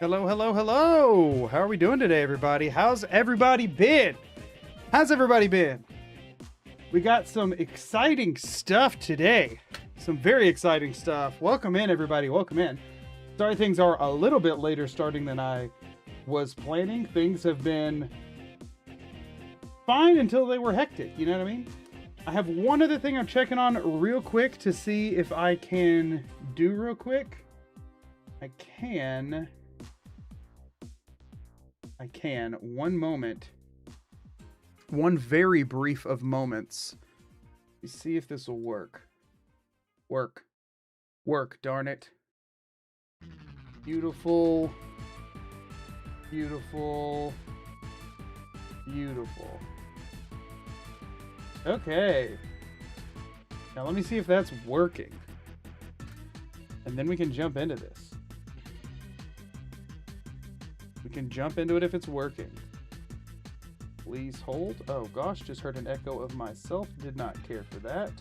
Hello, hello, hello. How are we doing today, everybody? How's everybody been? How's everybody been? We got some exciting stuff today. Some very exciting stuff. Welcome in, everybody. Welcome in. Sorry things are a little bit later starting than I was planning. Things have been fine until they were hectic. You know what I mean? I have one other thing I'm checking on real quick to see if I can do real quick. I can. One moment. One very brief of moments. Let's see if this will work. Work, darn it. Beautiful. Beautiful. Beautiful. Okay. Now let me see if that's working. And then we can jump into this. We can jump into it if it's working. Please hold. Oh gosh, just heard an echo of myself. Did not care for that.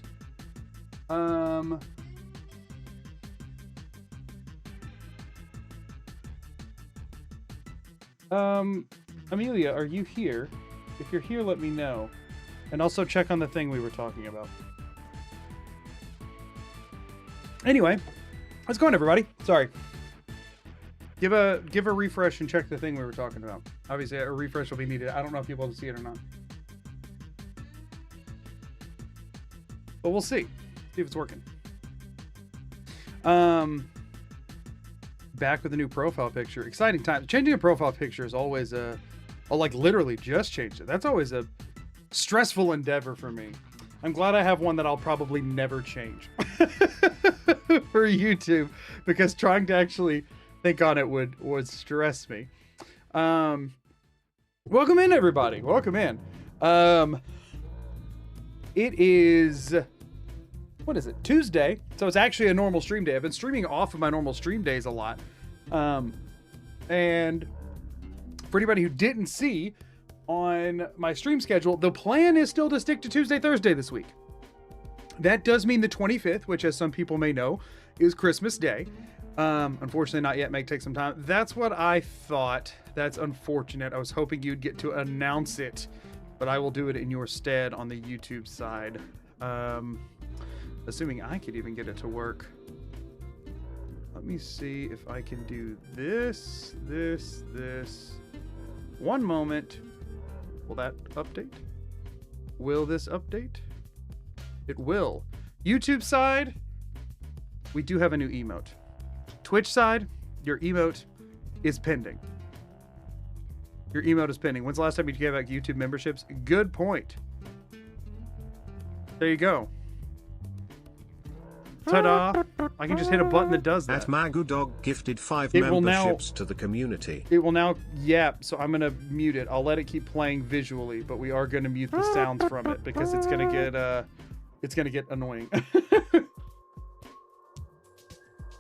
Amelia, are you here? If you're here, let me know. And also check on the thing we were talking about. Anyway, how's it going, everybody? Sorry. Give a refresh and check the thing we were talking about. Obviously, a refresh will be needed. I don't know if you'll be able to see it or not. But we'll see. See if it's working. Back with a new profile picture. Exciting time. Changing a profile picture is always like literally just changed it. That's always a stressful endeavor for me. I'm glad I have one that I'll probably never change for YouTube, because trying to actually think on it would stress me. Welcome in, everybody. Welcome in. It is, what is it? Tuesday. So it's actually a normal stream day. I've been streaming off of my normal stream days a lot. And for anybody who didn't see on my stream schedule, the plan is still to stick to Tuesday, Thursday this week. That does mean the 25th, which, as some people may know, is Christmas Day. Unfortunately not yet. May take some time. That's what I thought. That's unfortunate. I was hoping you'd get to announce it, but I will do it in your stead on the YouTube side. Assuming I could even get it to work. Let me see if I can do this. One moment. Will that update? Will this update? It will. YouTube side, we do have a new emote. Twitch side, your emote is pending. Your emote is pending. When's the last time you gave out YouTube memberships? Good point. There you go. Ta-da! I can just hit a button that does that. At Magudog gifted 5 memberships to the community. It will now, yeah, so I'm going to mute it. I'll let it keep playing visually, but we are going to mute the sounds from it because it's going to get annoying.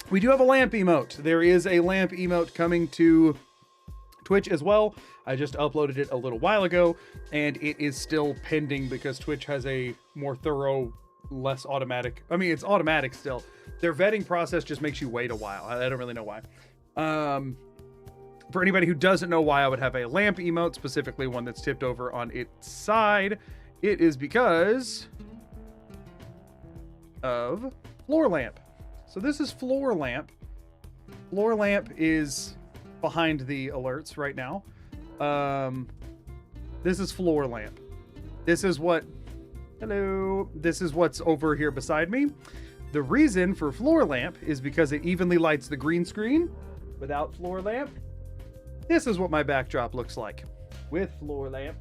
We do have a lamp emote. There is a lamp emote coming to Twitch as well. I just uploaded it a little while ago, and it is still pending because Twitch has a more thorough, less automatic. I mean, it's automatic still. Their vetting process just makes you wait a while. I don't really know why. For anybody who doesn't know why I would have a lamp emote, specifically one that's tipped over on its side, it is because of floor lamp. So this is floor lamp. Floor lamp is behind the alerts right now. This is floor lamp. This is what, hello. This is what's over here beside me. The reason for floor lamp is because it evenly lights the green screen. Without floor lamp, this is what my backdrop looks like. With floor lamp,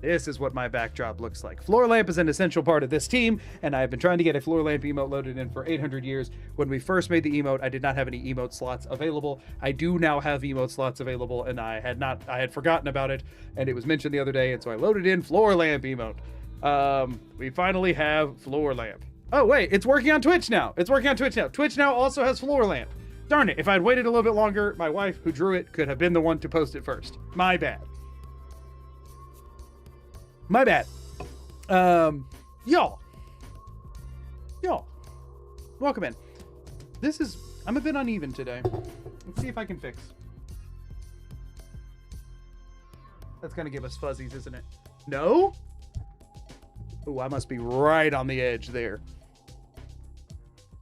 this is what my backdrop looks like. Floor lamp is an essential part of this team, and I've been trying to get a floor lamp emote loaded in for 800 years. When we first made the emote, I did not have any emote slots available. I do now have emote slots available, and I had forgotten about it, and it was mentioned the other day, and so I loaded in floor lamp emote. We finally have floor lamp. Oh wait, it's working on Twitch now. Twitch now also has floor lamp. Darn it, if I'd waited a little bit longer, my wife, who drew it, could have been the one to post it first. My bad. Y'all, welcome in. I'm a bit uneven today. Let's see if I can fix. That's gonna give us fuzzies, isn't it? No? Oh, I must be right on the edge there.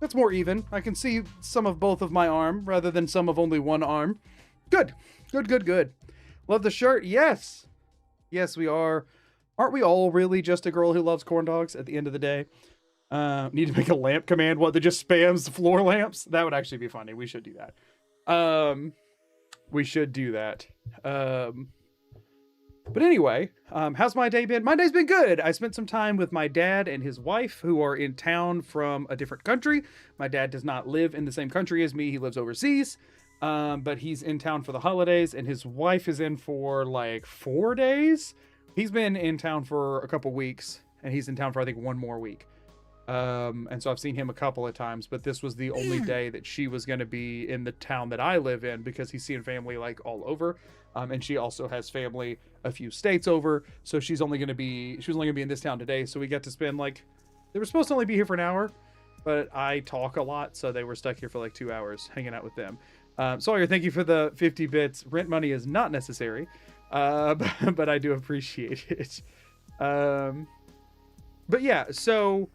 That's more even. I can see some of both of my arm rather than some of only one arm. Good. Good, good, good. Love the shirt. Yes. Yes, we are. Aren't we all really just a girl who loves corn dogs at the end of the day? Need to make a lamp command, what, that just spams floor lamps? That would actually be funny. We should do that. We should do that. But anyway, how's my day been? My day's been good. I spent some time with my dad and his wife, who are in town from a different country. My dad does not live in the same country as me. He lives overseas. But he's in town for the holidays, and his wife is in for like 4 days. He's been in town for a couple weeks, and he's in town for, I think, 1 more week. And so I've seen him a couple of times, but this was the only day that she was going to be in the town that I live in, because he's seeing family like all over. And she also has family a few states over. So she was only going to be in this town today. So we got to spend they were supposed to only be here for an hour, but I talk a lot. So they were stuck here for like 2 hours hanging out with them. Sawyer, thank you for the 50 bits. Rent money is not necessary, but I do appreciate it. But yeah, so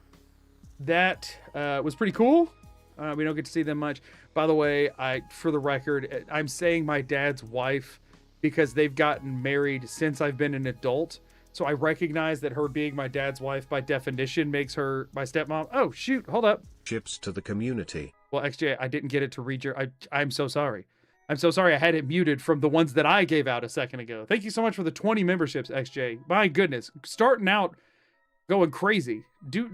that was pretty cool. We don't get to see them much. By the way, for the record, I'm saying my dad's wife because they've gotten married since I've been an adult. So I recognize that her being my dad's wife by definition makes her my stepmom. Oh, shoot. Hold up. Chips to the community. Well, XJ, I didn't get it to read your... I'm so sorry. I'm so sorry I had it muted from the ones that I gave out a second ago. Thank you so much for the 20 memberships, XJ. My goodness. Starting out going crazy. Do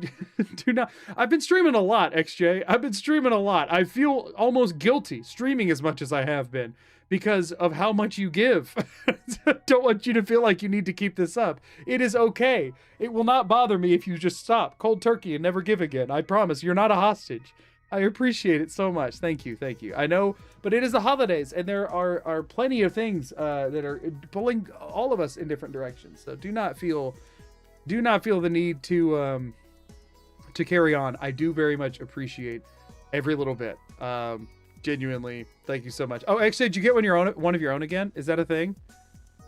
not... I've been streaming a lot, XJ. I've been streaming a lot. I feel almost guilty streaming as much as I have been because of how much you give. Don't want you to feel like you need to keep this up. It is okay. It will not bother me if you just stop cold turkey and never give again. I promise. You're not a hostage. I appreciate it so much. Thank you. Thank you. I know, but it is the holidays, and there are plenty of things that are pulling all of us in different directions. So do not feel the need to carry on. I do very much appreciate every little bit. Genuinely, thank you so much. Oh, XJ, did you get one of your own again? Is that a thing?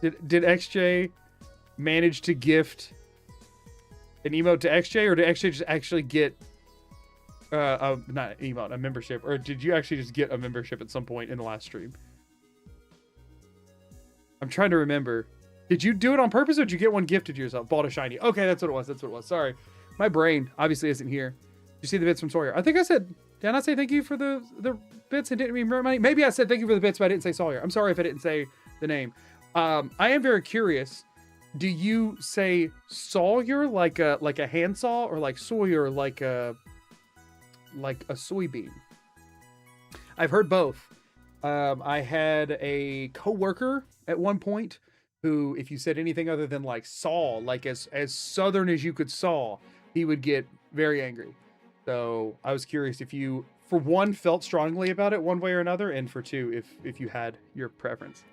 Did XJ manage to gift an emote to XJ, or did XJ just actually get not an emote, a membership, or did you actually just get a membership at some point in the last stream? I'm trying to remember. Did you do it on purpose, or did you get one gifted to yourself? Bought a shiny. Okay, that's what it was. That's what it was. Sorry. My brain obviously isn't here. Did you see the bits from Sawyer? I think I said, did I not say thank you for the bits and didn't remember money? Maybe I said thank you for the bits, but I didn't say Sawyer. I'm sorry if I didn't say the name. I am very curious. Do you say Sawyer like a handsaw, or like Sawyer like a soybean? I've heard both. I had a coworker at one point who, if you said anything other than like saw, like as southern as you could saw, he would get very angry. So I was curious if you, for one, felt strongly about it one way or another, and for two, if you had your preference.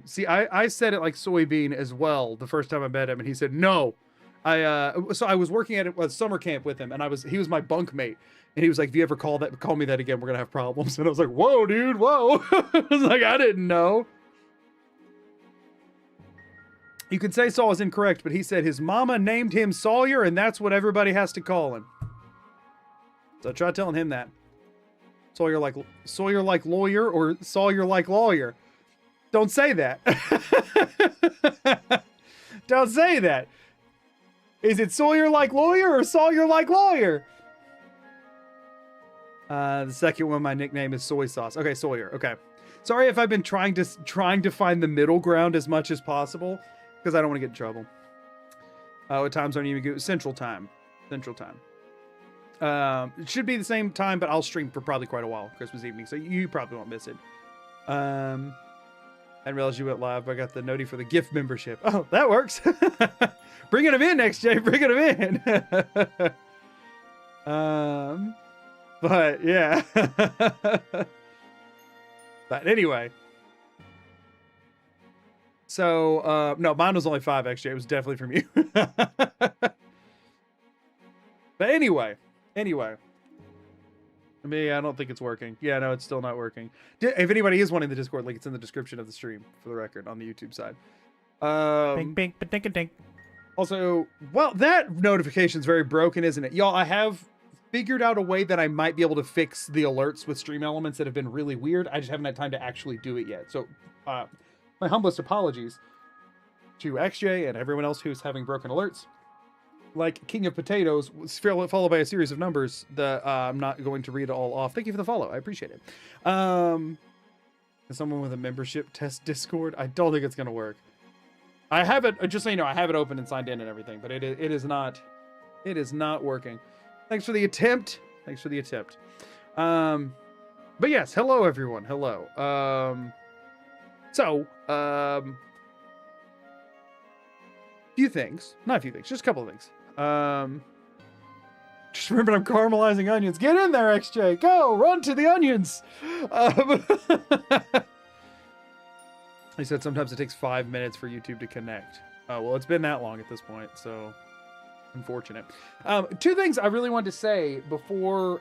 See, I said it like soybean as well the first time I met him, and he said no. So I was working at a summer camp with him, and he was my bunk mate, and he was like, if you ever call me that again, we're gonna have problems. And I was like, whoa, dude, whoa. I was like, I didn't know. You could say Saul is incorrect, but he said his mama named him Sawyer, and that's what everybody has to call him. So try telling him that. Sawyer like lawyer, or Sawyer like lawyer. Don't say that. Don't say that. Is it Sawyer like lawyer or Sawyer like lawyer? The second one, my nickname is soy sauce. Okay, Sawyer. Okay. Sorry if I've been trying to find the middle ground as much as possible, because I don't want to get in trouble. What times aren't even good? Central time. Central time. It should be the same time, but I'll stream for probably quite a while, Christmas evening, so you probably won't miss it. I didn't realize you went live, but I got the noti for the gift membership. Oh, that works. Bringing them in, XJ. Bringing them in. But yeah. But anyway. So, no, mine was only 5, XJ. It was definitely from you. But anyway. Me, I don't think it's working. Yeah, no, it's still not working. If anybody is wanting the Discord link, it's in the description of the stream, for the record, on the YouTube side. Bing, bing, ba-dink, dink. Also, well, that notification's very broken, isn't it? Y'all, I have figured out a way that I might be able to fix the alerts with stream elements that have been really weird. I just haven't had time to actually do it yet. So, my humblest apologies to XJ and everyone else who's having broken alerts. Like King of Potatoes, followed by a series of numbers that I'm not going to read all off. Thank you for the follow. I appreciate it. Someone with a membership test Discord. I don't think it's going to work. I have it, just so you know, I have it open and signed in and everything, but it is not working. Thanks for the attempt. Thanks for the attempt. But yes, hello everyone. Hello. Few things, not a few things, just a couple of things. Just remember, I'm caramelizing onions. Get in there, XJ. Go, run to the onions. He said sometimes it takes 5 minutes for YouTube to connect. Oh, well, it's been that long at this point, so unfortunate. Two things I really wanted to say before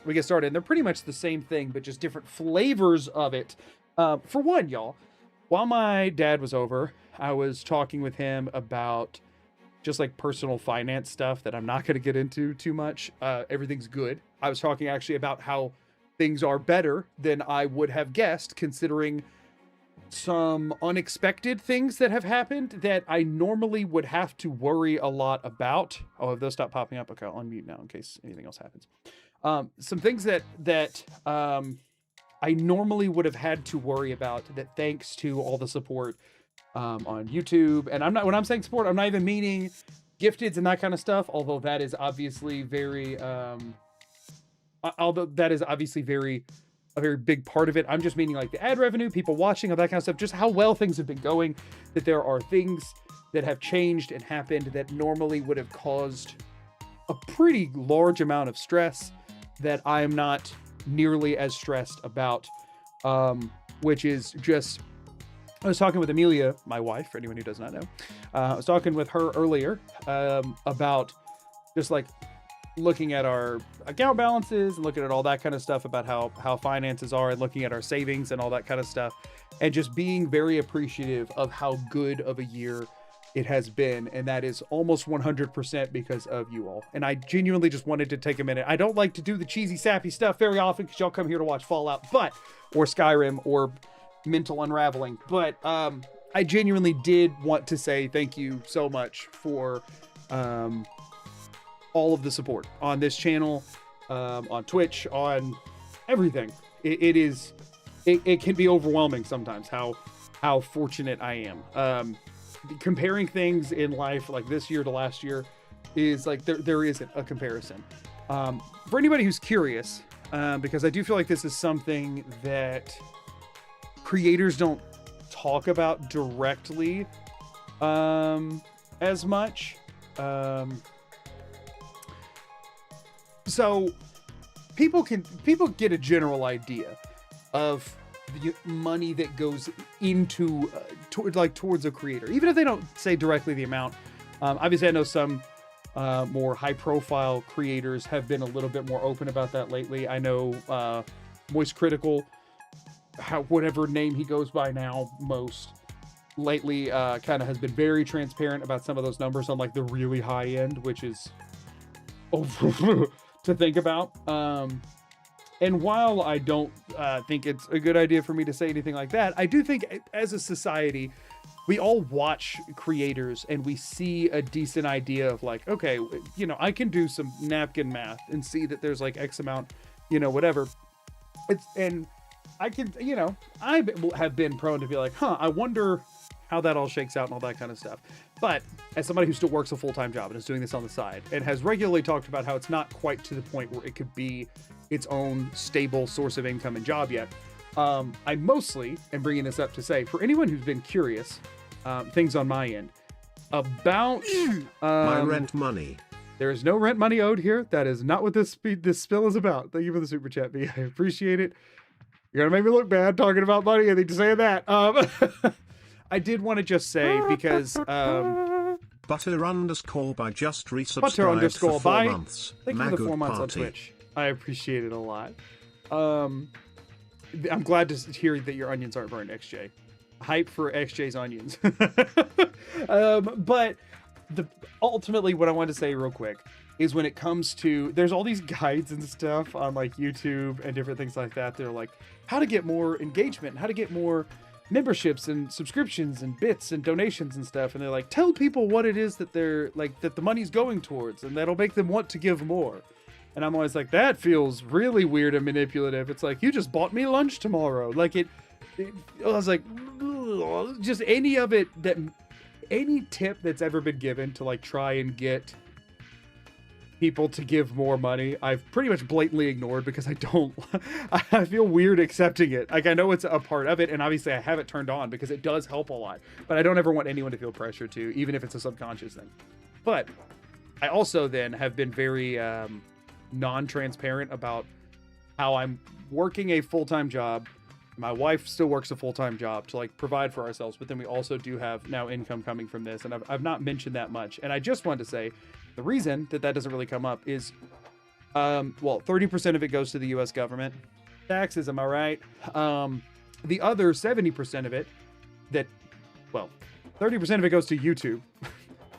we get started. And they're pretty much the same thing, but just different flavors of it. For one, y'all, while my dad was over, I was talking with him about just like personal finance stuff that I'm not going to get into too much. Everything's good. I was talking actually about how things are better than I would have guessed, considering some unexpected things that have happened that I normally would have to worry a lot about. Oh, have those stopped popping up? Okay, I'll unmute now in case anything else happens. Some things that I normally would have had to worry about, that thanks to all the support on YouTube. And when I'm saying support, I'm not even meaning gifteds and that kind of stuff, although that is obviously a very big part of it. I'm just meaning like the ad revenue, people watching, all that kind of stuff, just how well things have been going, that there are things that have changed and happened that normally would have caused a pretty large amount of stress that I'm not nearly as stressed about, which is just, I was talking with Amelia, my wife, for anyone who does not know. I was talking with her earlier about just like looking at our account balances and looking at all that kind of stuff about how finances are, and looking at our savings and all that kind of stuff, and just being very appreciative of how good of a year it has been. And that is almost 100% because of you all. And I genuinely just wanted to take a minute. I don't like to do the cheesy, sappy stuff very often because y'all come here to watch Fallout, or Skyrim, or mental unraveling. But I genuinely did want to say thank you so much for all of the support on this channel, on Twitch, on everything. It can be overwhelming sometimes how fortunate I am. Comparing things in life like this year to last year is like there isn't a comparison. For anybody who's curious, because I do feel like this is something that creators don't talk about directly as much. So people get a general idea of the money that goes into towards a creator, even if they don't say directly the amount. Obviously, I know some more high-profile creators have been a little bit more open about that lately. I know Moist Critical, whatever name he goes by now, most lately, kind of has been very transparent about some of those numbers on like the really high end, which is to think about. And while I don't think it's a good idea for me to say anything like that, I do think as a society, we all watch creators and we see a decent idea of like, okay, I can do some napkin math and see that there's like X amount, whatever. And I can, I have been prone to be like, I wonder how that all shakes out and all that kind of stuff. But as somebody who still works a full-time job and is doing this on the side and has regularly talked about how it's not quite to the point where it could be its own stable source of income and job yet, I mostly am bringing this up to say, for anyone who's been curious, things on my end about my rent money. There is no rent money owed here. That is not what this spill is about. Thank you for the super chat, B. I appreciate it. You're gonna make me look bad talking about money. I think to say that. I did want to just say, because Butter_by just resubscribed for 4 months. Thank you for the 4 months on Twitch. I appreciate it a lot. I'm glad to hear that your onions aren't burned, XJ. Hype for XJ's onions. But ultimately what I wanted to say real quick is when it comes to, there's all these guides and stuff on like YouTube and different things like that. They're like how to get more engagement, how to get more memberships and subscriptions and bits and donations and stuff. And they're like, tell people what it is that they're like, that the money's going towards, and that'll make them want to give more. And I'm always like, that feels really weird and manipulative. It's like, you just bought me lunch tomorrow. Like I was like, ugh, just any of it, that any tip that's ever been given to like try and get people to give more money, I've pretty much blatantly ignored because I feel weird accepting it. Like I know it's a part of it, and obviously I have it turned on because it does help a lot, but I don't ever want anyone to feel pressure to, even if it's a subconscious thing. But I also then have been very non-transparent about how I'm working a full-time job. My wife still works a full-time job to like provide for ourselves, but then we also do have now income coming from this, and I've not mentioned that much. And I just wanted to say the reason that doesn't really come up is, well, 30% of it goes to the U.S. government. Taxes, am I right? The other 70% of it, 30% of it goes to YouTube.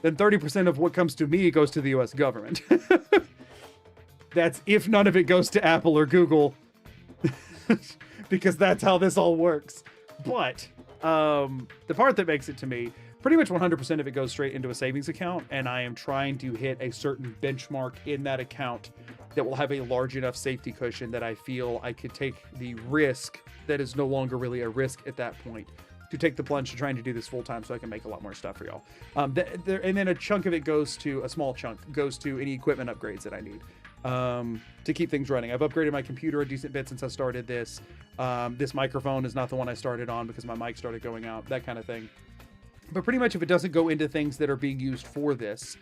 Then 30% of what comes to me goes to the U.S. government. That's if none of it goes to Apple or Google, because that's how this all works. But the part that makes it to me, pretty much 100% of it goes straight into a savings account, and I am trying to hit a certain benchmark in that account that will have a large enough safety cushion that I feel I could take the risk that is no longer really a risk at that point, to take the plunge to trying to do this full time so I can make a lot more stuff for y'all. And then a chunk of it goes to, a small chunk goes to any equipment upgrades that I need to keep things running. I've upgraded my computer a decent bit since I started this. This microphone is not the one I started on because my mic started going out, that kind of thing. But pretty much if it doesn't go into things that are being used for this,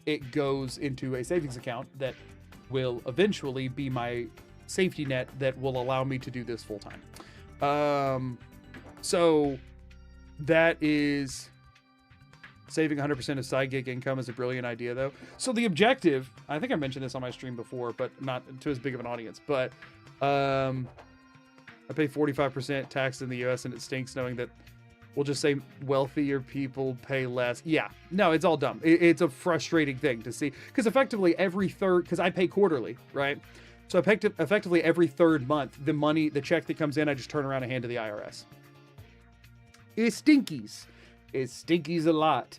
it goes into a savings account that will eventually be my safety net that will allow me to do this full time. So that is, saving 100% of side gig income is a brilliant idea though. So the objective, I think I mentioned this on my stream before, but not to as big of an audience, but I pay 45% tax in the US, and it stinks knowing that we'll just say wealthier people pay less. Yeah, no, it's all dumb. It's a frustrating thing to see, because effectively every third, because I pay quarterly, right? So effectively every third month, the check that comes in, I just turn around and hand to the IRS. It stinkies. It stinkies a lot.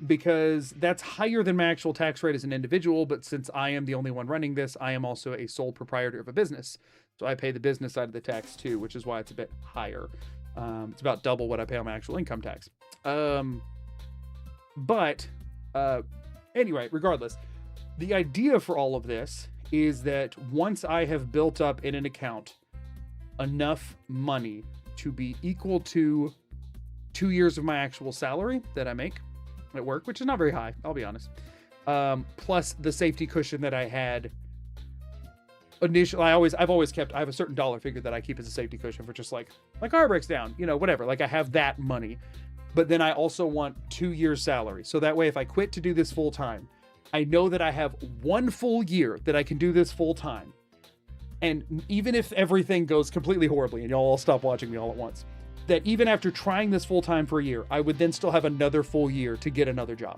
Because that's higher than my actual tax rate as an individual, but since I am the only one running this, I am also a sole proprietor of a business. So I pay the business side of the tax too, which is why it's a bit higher. It's about double what I pay on my actual income tax. Anyway, regardless, the idea for all of this is that once I have built up in an account enough money to be equal to 2 years of my actual salary that I make at work, which is not very high, I'll be honest, plus the safety cushion that I had initially. I have a certain dollar figure that I keep as a safety cushion for just like my car breaks down, whatever. Like I have that money, but then I also want 2 years salary. So that way, if I quit to do this full time, I know that I have 1 full year that I can do this full time. And even if everything goes completely horribly and y'all all stop watching me all at once, that even after trying this full time for a year, I would then still have another full year to get another job.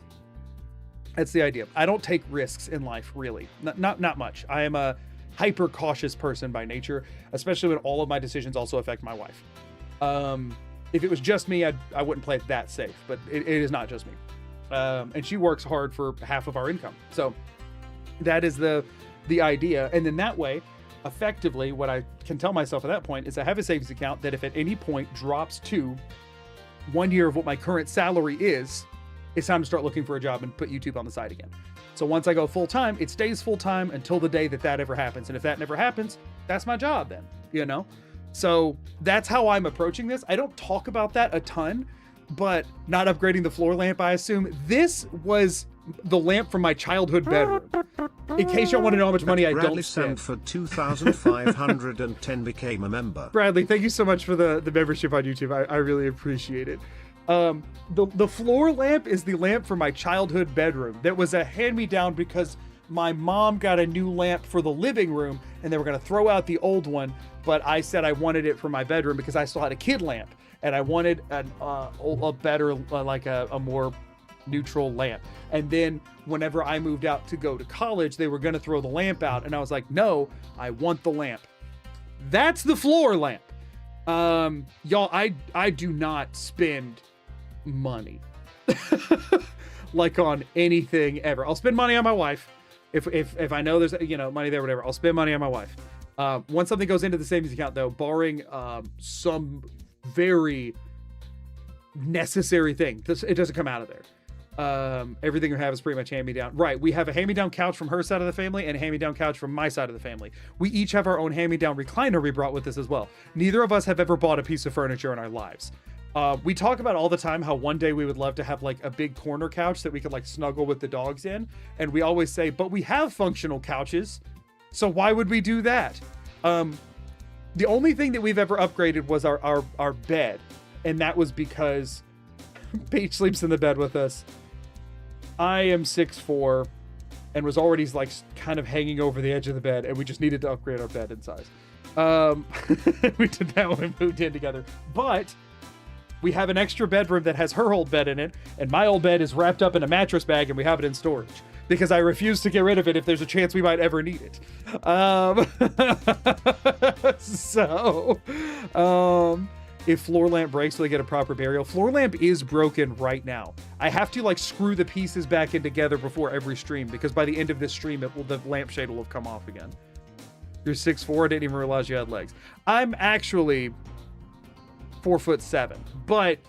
That's the idea. I don't take risks in life, really. Not much. I am a hyper cautious person by nature, especially when all of my decisions also affect my wife. If it was just me, I wouldn't play it that safe, but it is not just me. And she works hard for half of our income. So that is the idea. And then that way, effectively, what I can tell myself at that point is I have a savings account that if at any point drops to 1 year of what my current salary is, it's time to start looking for a job and put YouTube on the side again. So once I go full time, it stays full time until the day that ever happens. And if that never happens, that's my job then, So that's how I'm approaching this. I don't talk about that a ton, but not upgrading the floor lamp, I assume. This was the lamp from my childhood bedroom. In case y'all want to know how much money I don't spend. Bradley Sanford 2510 became a member. Bradley, thank you so much for the membership on YouTube. I really appreciate it. The floor lamp is the lamp from my childhood bedroom that was a hand-me-down because my mom got a new lamp for the living room and they were going to throw out the old one, but I said I wanted it for my bedroom because I still had a kid lamp and I wanted a better, like a more neutral lamp. And then whenever I moved out to go to college, they were going to throw the lamp out and I was like, no, I want the lamp. That's the floor lamp. Y'all, I do not spend money like on anything ever. I'll spend money on my wife if I know there's money there, whatever. I'll spend money on my wife. Once something goes into the savings account, though, barring some very necessary thing, it doesn't come out of there. Everything we have is pretty much hand-me-down. Right, we have a hand-me-down couch from her side of the family and a hand-me-down couch from my side of the family. We each have our own hand-me-down recliner we brought with us as well. Neither of us have ever bought a piece of furniture in our lives. We talk about all the time how one day we would love to have like a big corner couch that we could like snuggle with the dogs in. And we always say, but we have functional couches, so why would we do that? The only thing that we've ever upgraded was our bed. And that was because Paige sleeps in the bed with us. I am 6'4" and was already like kind of hanging over the edge of the bed, and we just needed to upgrade our bed in size. We did that when we moved in together. But we have an extra bedroom that has her old bed in it, and my old bed is wrapped up in a mattress bag, and we have it in storage because I refuse to get rid of it if there's a chance we might ever need it. If floor lamp breaks, will they get a proper burial? Floor lamp is broken right now. I have to like screw the pieces back in together before every stream, because by the end of this stream, the lampshade will have come off again. You're 6'4", I didn't even realize you had legs. I'm actually 4'7", but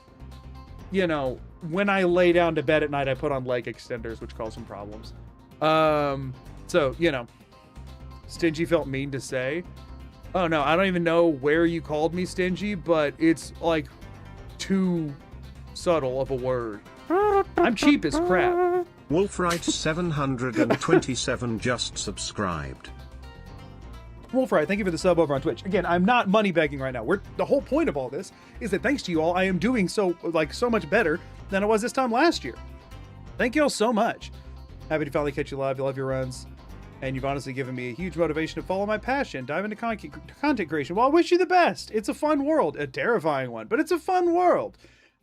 when I lay down to bed at night, I put on leg extenders, which cause some problems. Stingy felt mean to say. Oh no, I don't even know where you called me stingy, but it's like too subtle of a word. I'm cheap as crap. Wolfright 727 just subscribed. Wolfright, thank you for the sub over on Twitch. Again, I'm not money begging right now. The whole point of all this is that thanks to you all, I am doing so much better than I was this time last year. Thank you all so much. Happy to finally catch you live. You love your runs. And you've honestly given me a huge motivation to follow my passion, dive into content creation. Well, I wish you the best. It's a fun world, a terrifying one, but it's a fun world.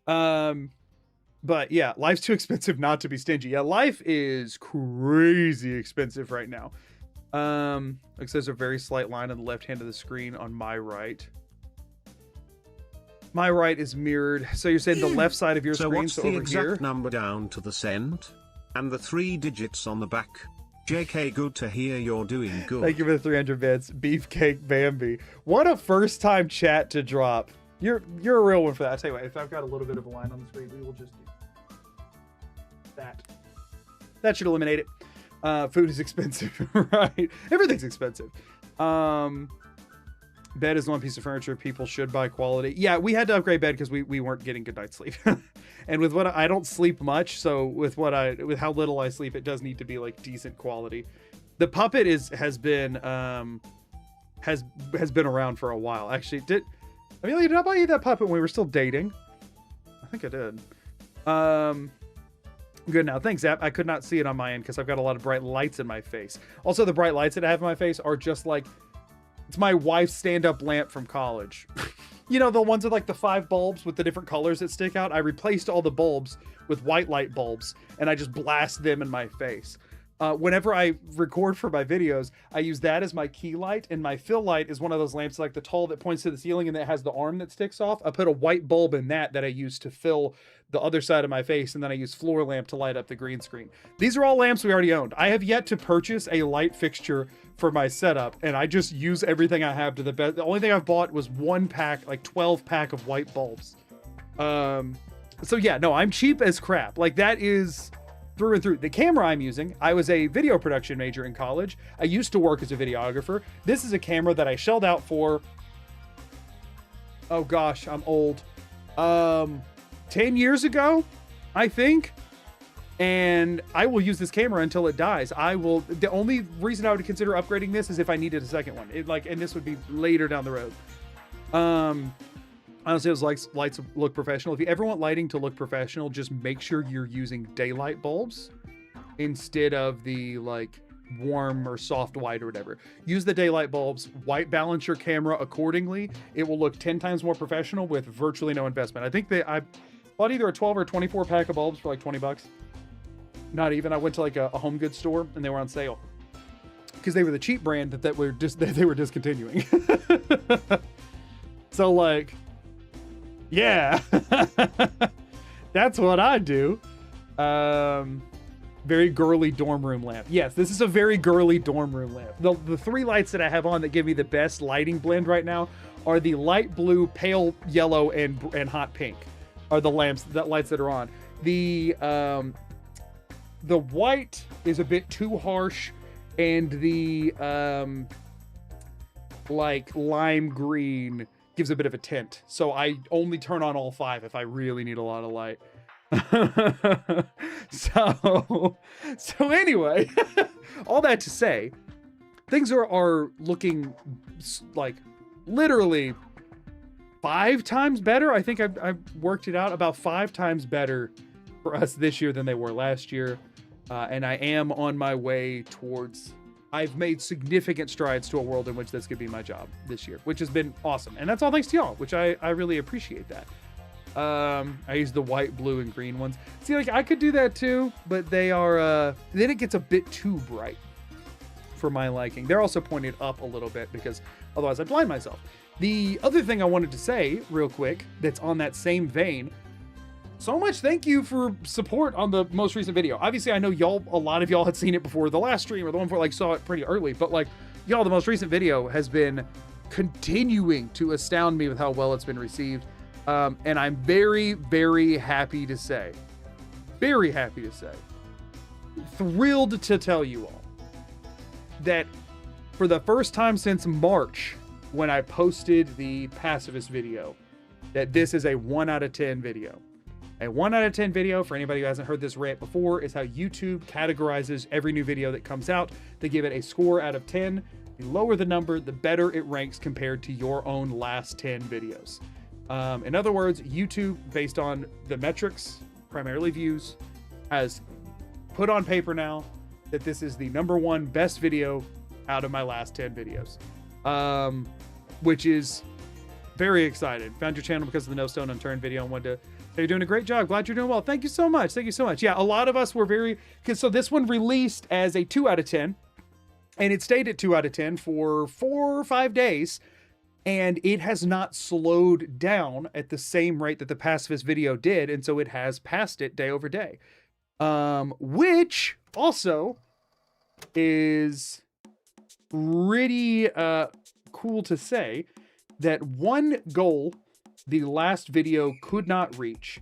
But yeah, life's too expensive not to be stingy. Yeah, life is crazy expensive right now. Like there's a very slight line on the left hand of the screen on my right. My right is mirrored. So you're saying the left side of your screen, what's the exact number down to the cent? And the 3 digits on the back? JK, good to hear you're doing good. Thank you for the 300 bits. Beefcake Bambi. What a first time chat to drop. You're a real one for that. I'll tell you what, if I've got a little bit of a line on the screen, we will just do that. That should eliminate it. Food is expensive, right? Everything's expensive. Bed is the one piece of furniture people should buy quality. Yeah, we had to upgrade bed because we weren't getting good night's sleep. And with what I don't sleep much, so with how little I sleep, it does need to be like decent quality. The puppet has been around for a while. Actually, did I buy you that puppet when we were still dating? I think I did. Good now. Thanks, Zap. I could not see it on my end because I've got a lot of bright lights in my face. Also, the bright lights that I have in my face are just like, it's my wife's stand-up lamp from college. The ones with like the 5 bulbs with the different colors that stick out. I replaced all the bulbs with white light bulbs, and I just blast them in my face. Whenever I record for my videos, I use that as my key light, and my fill light is one of those lamps like the tall that points to the ceiling and that has the arm that sticks off. I put a white bulb in that I use to fill the other side of my face, and then I use floor lamp to light up the green screen. These are all lamps we already owned. I have yet to purchase a light fixture for my setup, and I just use everything I have to the best. The only thing I've bought was 1 pack, like 12 pack of white bulbs. So yeah, no, I'm cheap as crap. Like that is through and through. The camera I'm using, I was a video production major in college. I used to work as a videographer. This is a camera that I shelled out for, oh gosh, I'm old. 10 years ago, I think. And I will use this camera until it dies. The only reason I would consider upgrading this is if I needed a second one. And this would be later down the road. Honestly, those lights look professional. If you ever want lighting to look professional, just make sure you're using daylight bulbs instead of the like warm or soft white or whatever. Use the daylight bulbs, white balance your camera accordingly. It will look 10 times more professional with virtually no investment. I think I bought either a 12 or 24 pack of bulbs for like 20 bucks. Not even. I went to like a home goods store and they were on sale because they were the cheap brand that they were discontinuing. So like, yeah, that's what I do. Very girly dorm room lamp. Yes, this is a very girly dorm room lamp. The three lights that I have on that give me the best lighting blend right now are the light blue, pale yellow, and hot pink are the lights that are on. The white is a bit too harsh, and the like lime green gives a bit of a tint. So I only turn on all 5 if I really need a lot of light. So anyway, all that to say, things are looking like literally 5 times better. I think I've worked it out, about 5 times better for us this year than they were last year. And I am on my way towards, I've made significant strides to a world in which this could be my job this year, which has been awesome. And that's all thanks to y'all, which I really appreciate that. I use the white, blue, and green ones. See, like I could do that too, but they are, then it gets a bit too bright for my liking. They're also pointed up a little bit because otherwise I'd blind myself. The other thing I wanted to say real quick that's on that same vein, so much thank you for support on the most recent video. Obviously, I know a lot of y'all had seen it before the last stream or the one before, like saw it pretty early, but like y'all, the most recent video has been continuing to astound me with how well it's been received. And I'm very, very happy to say, thrilled to tell you all that for the first time since March, when I posted the pacifist video, that this is a 1 out of 10 video. A 1 out of 10 video, for anybody who hasn't heard this rant before, is how YouTube categorizes every new video that comes out. They give it a score out of 10. The lower the number, the better it ranks compared to your own last 10 videos. In other words, YouTube, based on the metrics, primarily views, has put on paper now that this is the #1 best video out of my last 10 videos. Which is very excited. Found your channel because of the No Stone Unturned video and wanted to say you're doing a great job. Glad you're doing well. Thank you so much. Thank you so much. Yeah, a lot of us were so this one released as a 2 out of 10, and it stayed at 2 out of 10 for 4 or 5 days. And it has not slowed down at the same rate that the pacifist video did. And so it has passed it day over day. Which also is pretty cool to say that one goal the last video could not reach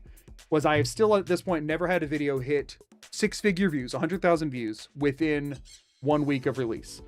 was I have still at this point never had a video hit 6-figure views, 100,000 views within 1 week of release.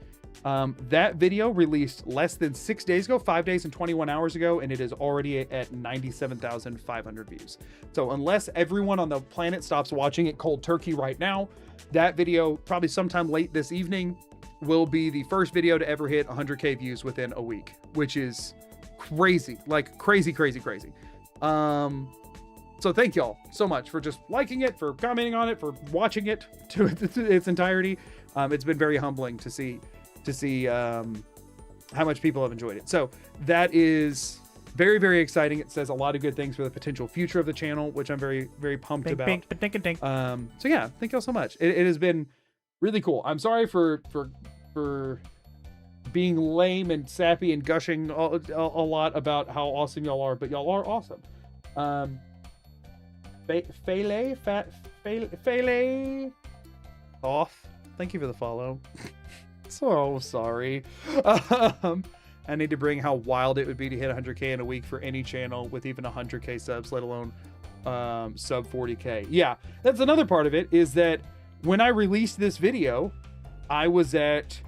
That video released less than 6 days ago, 5 days and 21 hours ago, and it is already at 97,500 views. So unless everyone on the planet stops watching it cold turkey right now, that video, probably sometime late this evening, will be the first video to ever hit 100K views within a week, which is crazy, like crazy, crazy, crazy. So thank y'all so much for just liking it, for commenting on it, for watching it to its entirety. It's been very humbling to see how much people have enjoyed it. So that is very, very exciting. It says a lot of good things for the potential future of the channel, which I'm very, very pumped about. So yeah, thank y'all so much. It has been really cool. I'm sorry for being lame and sappy and gushing a lot about how awesome y'all are, but y'all are awesome. Fele off. Thank you for the follow. So sorry. I need to bring how wild it would be to hit 100K in a week for any channel with even 100K subs, let alone sub 40K. Yeah, that's another part of it, is that when I released this video, I was at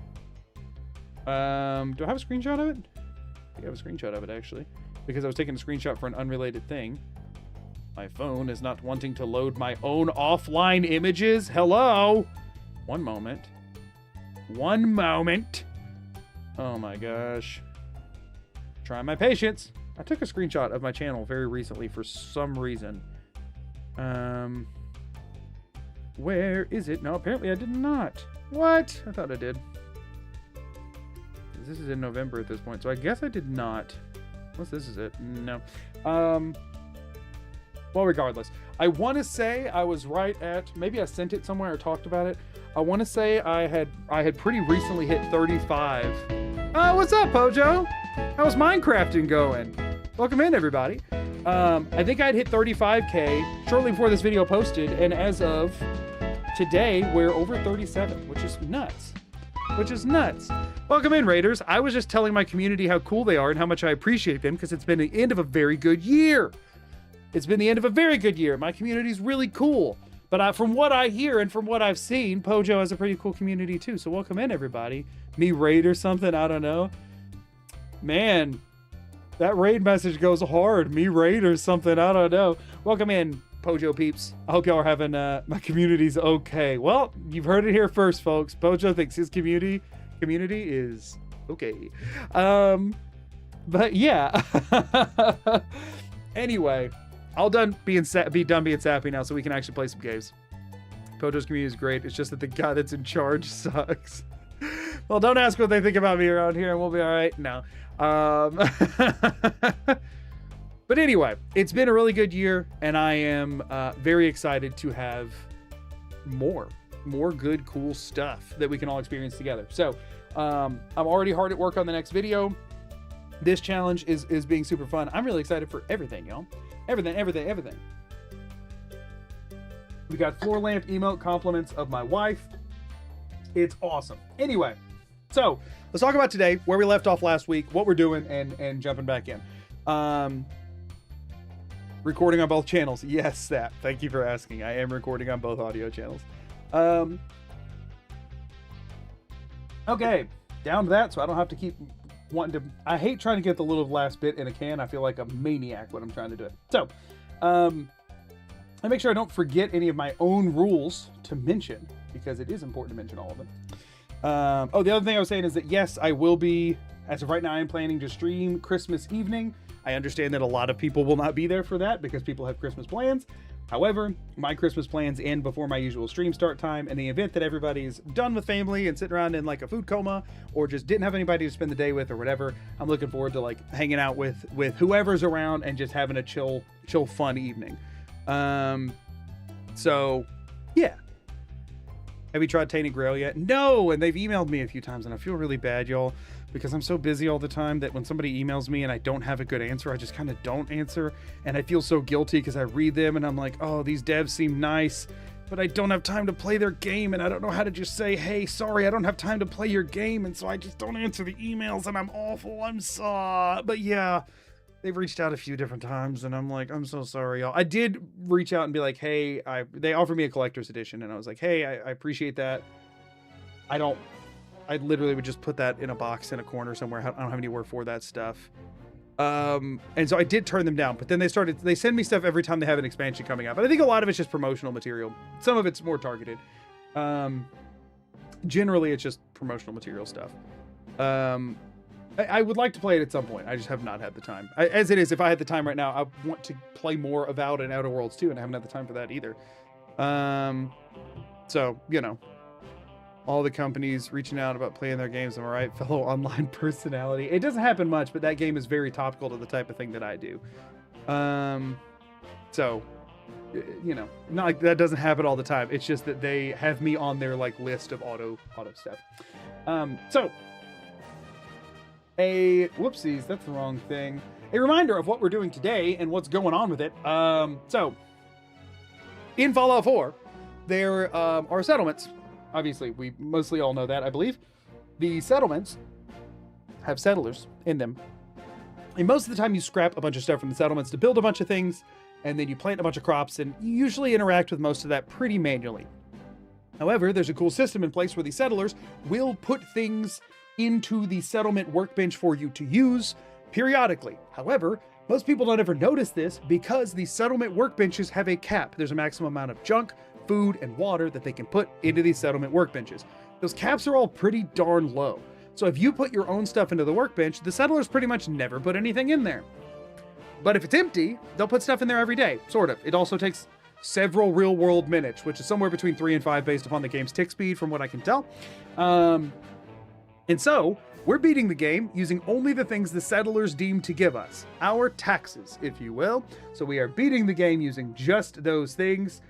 do I have a screenshot of it? I have a screenshot of it actually, because I was taking a screenshot for an unrelated thing. My phone is not wanting to load my own offline images. Hello. One moment. Oh my gosh. Try my patience. I took a screenshot of my channel very recently for some reason. Where is it? No, apparently I did not. What? I thought I did. This is in November at this point, so I guess I did not. Unless this is it. No. Well, regardless. I want to say I was right at... Maybe I sent it somewhere or talked about it. I want to say I had pretty recently hit 35. What's up, Pojo? How's Minecrafting going? Welcome in, everybody. I think I'd hit 35K shortly before this video posted, and as of today, we're over 37, which is nuts. Welcome in, Raiders. I was just telling my community how cool they are and how much I appreciate them because it's been the end of a very good year. My community's really cool. But from what I hear and from what I've seen, Pojo has a pretty cool community too. So welcome in, everybody. Me raid or something, I don't know. Man, that raid message goes hard. Me raid or something, I don't know. Welcome in, Pojo peeps. I hope y'all are having, my community's okay. Well, you've heard it here first, folks. Pojo thinks his community is okay. But yeah. Anyway, I'll be done being sappy now so we can actually play some games. Pojo's community is great. It's just that the guy that's in charge sucks. Well, don't ask what they think about me around here and we'll be all right. No. But anyway, it's been a really good year and I am very excited to have more good, cool stuff that we can all experience together. So I'm already hard at work on the next video. This challenge is being super fun. I'm really excited for everything, y'all. Everything. We got floor lamp emote compliments of my wife. It's awesome. Anyway, so let's talk about today, where we left off last week, what we're doing, and jumping back in. Recording on both channels. Yes, Sap. Thank you for asking. I am recording on both audio channels. Okay, down to that, so I don't have to keep wanting to... I hate trying to get the little last bit in a can. I feel like a maniac when I'm trying to do it. So, I make sure I don't forget any of my own rules to mention, because it is important to mention all of them. Oh, the other thing I was saying is that, yes, I will be, as of right now, I am planning to stream Christmas evening. I understand that a lot of people will not be there for that because people have Christmas plans. However, my Christmas plans end before my usual stream start time. In the event that everybody's done with family and sitting around in like a food coma or just didn't have anybody to spend the day with or whatever, I'm looking forward to like hanging out with whoever's around and just having a chill, fun evening. So yeah. Have you tried Tainted Grail yet? No, and they've emailed me a few times and I feel really bad, y'all, because I'm so busy all the time that when somebody emails me and I don't have a good answer, I just kind of don't answer. And I feel so guilty because I read them and I'm like, oh, these devs seem nice, but I don't have time to play their game. And I don't know how to just say, hey, sorry, I don't have time to play your game. And so I just don't answer the emails and I'm awful. I'm sorry. But yeah, they've reached out a few different times and I'm like, I'm so sorry, y'all. I did reach out and be like, hey, they offered me a collector's edition. And I was like, hey, I appreciate that. I literally would just put that in a box in a corner somewhere. I don't have anywhere for that stuff. And so I did turn them down, but then they send me stuff every time they have an expansion coming out. But I think a lot of it's just promotional material. Some of it's more targeted. Generally it's just promotional material stuff. I would like to play it at some point. I just have not had the time. As it is, if I had the time right now, I want to play more Avowed and Outer Worlds too, and I haven't had the time for that either. So, you know, all the companies reaching out about playing their games, am I right? Fellow online personality. It doesn't happen much, but that game is very topical to the type of thing that I do. So, you know, not like that doesn't happen all the time. It's just that they have me on their like list of auto stuff. So, whoopsies, that's the wrong thing. A reminder of what we're doing today and what's going on with it. So, in Fallout 4, there are settlements. Obviously, we mostly all know that, I believe. The settlements have settlers in them. And most of the time you scrap a bunch of stuff from the settlements to build a bunch of things, and then you plant a bunch of crops, and you usually interact with most of that pretty manually. However, there's a cool system in place where the settlers will put things into the settlement workbench for you to use periodically. However, most people don't ever notice this because the settlement workbenches have a cap. There's a maximum amount of junk, food, and water that they can put into these settlement workbenches. Those caps are all pretty darn low. So if you put your own stuff into the workbench, the settlers pretty much never put anything in there. But if it's empty, they'll put stuff in there every day, sort of. It also takes several real-world minutes, which is somewhere between 3 and 5 based upon the game's tick speed, from what I can tell. And so, we're beating the game using only the things the settlers deem to give us. Our taxes, if you will. So we are beating the game using just those things.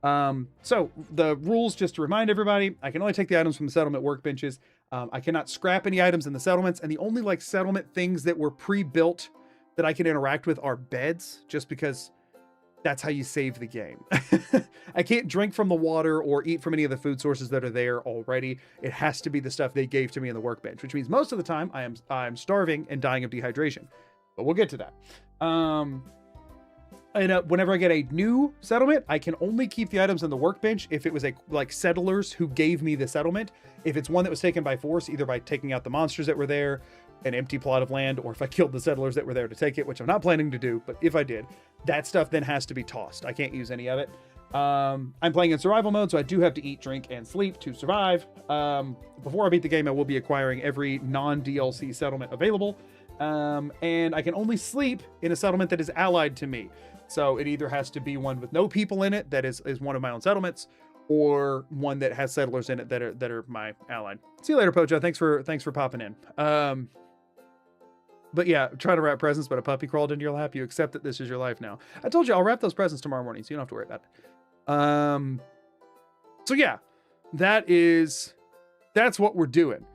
So the rules, just to remind everybody, I can only take the items from the settlement workbenches. I cannot scrap any items in the settlements, and the only like settlement things that were pre-built that I can interact with are beds, just because that's how you save the game. I can't drink from the water or eat from any of the food sources that are there already. It has to be the stuff they gave to me in the workbench, which means most of the time I'm starving and dying of dehydration. But we'll get to that. Whenever I get a new settlement, I can only keep the items in the workbench if it was like settlers who gave me the settlement. If it's one that was taken by force, either by taking out the monsters that were there, an empty plot of land, or if I killed the settlers that were there to take it, which I'm not planning to do, but if I did, that stuff then has to be tossed. I can't use any of it. I'm playing in survival mode, so I do have to eat, drink, and sleep to survive. Before I beat the game, I will be acquiring every non-DLC settlement available. And I can only sleep in a settlement that is allied to me. So it either has to be one with no people in it, that is one of my own settlements, or one that has settlers in it that are my allied. See you later, Pocho. Thanks for popping in. But yeah, trying to wrap presents, but a puppy crawled into your lap. You accept that this is your life now. I told you I'll wrap those presents tomorrow morning, so you don't have to worry about it. So yeah, that's what we're doing.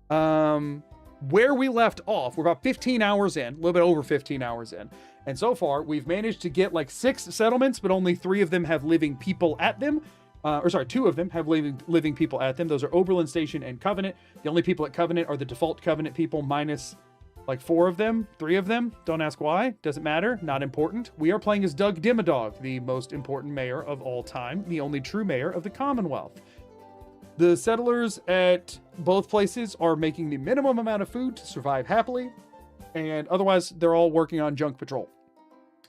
Where we left off, we're about 15 hours in, a little bit over 15 hours in. And so far, we've managed to get like 6 settlements, but only 3 of them have living people at them. 2 of them have living people at them. Those are Oberlin Station and Covenant. The only people at Covenant are the default Covenant people, minus like 4 of them, 3 of them. Don't ask why. Doesn't matter. Not important. We are playing as Doug Dimmadog, the most important mayor of all time, the only true mayor of the Commonwealth. The settlers at both places are making the minimum amount of food to survive happily, and otherwise they're all working on junk patrol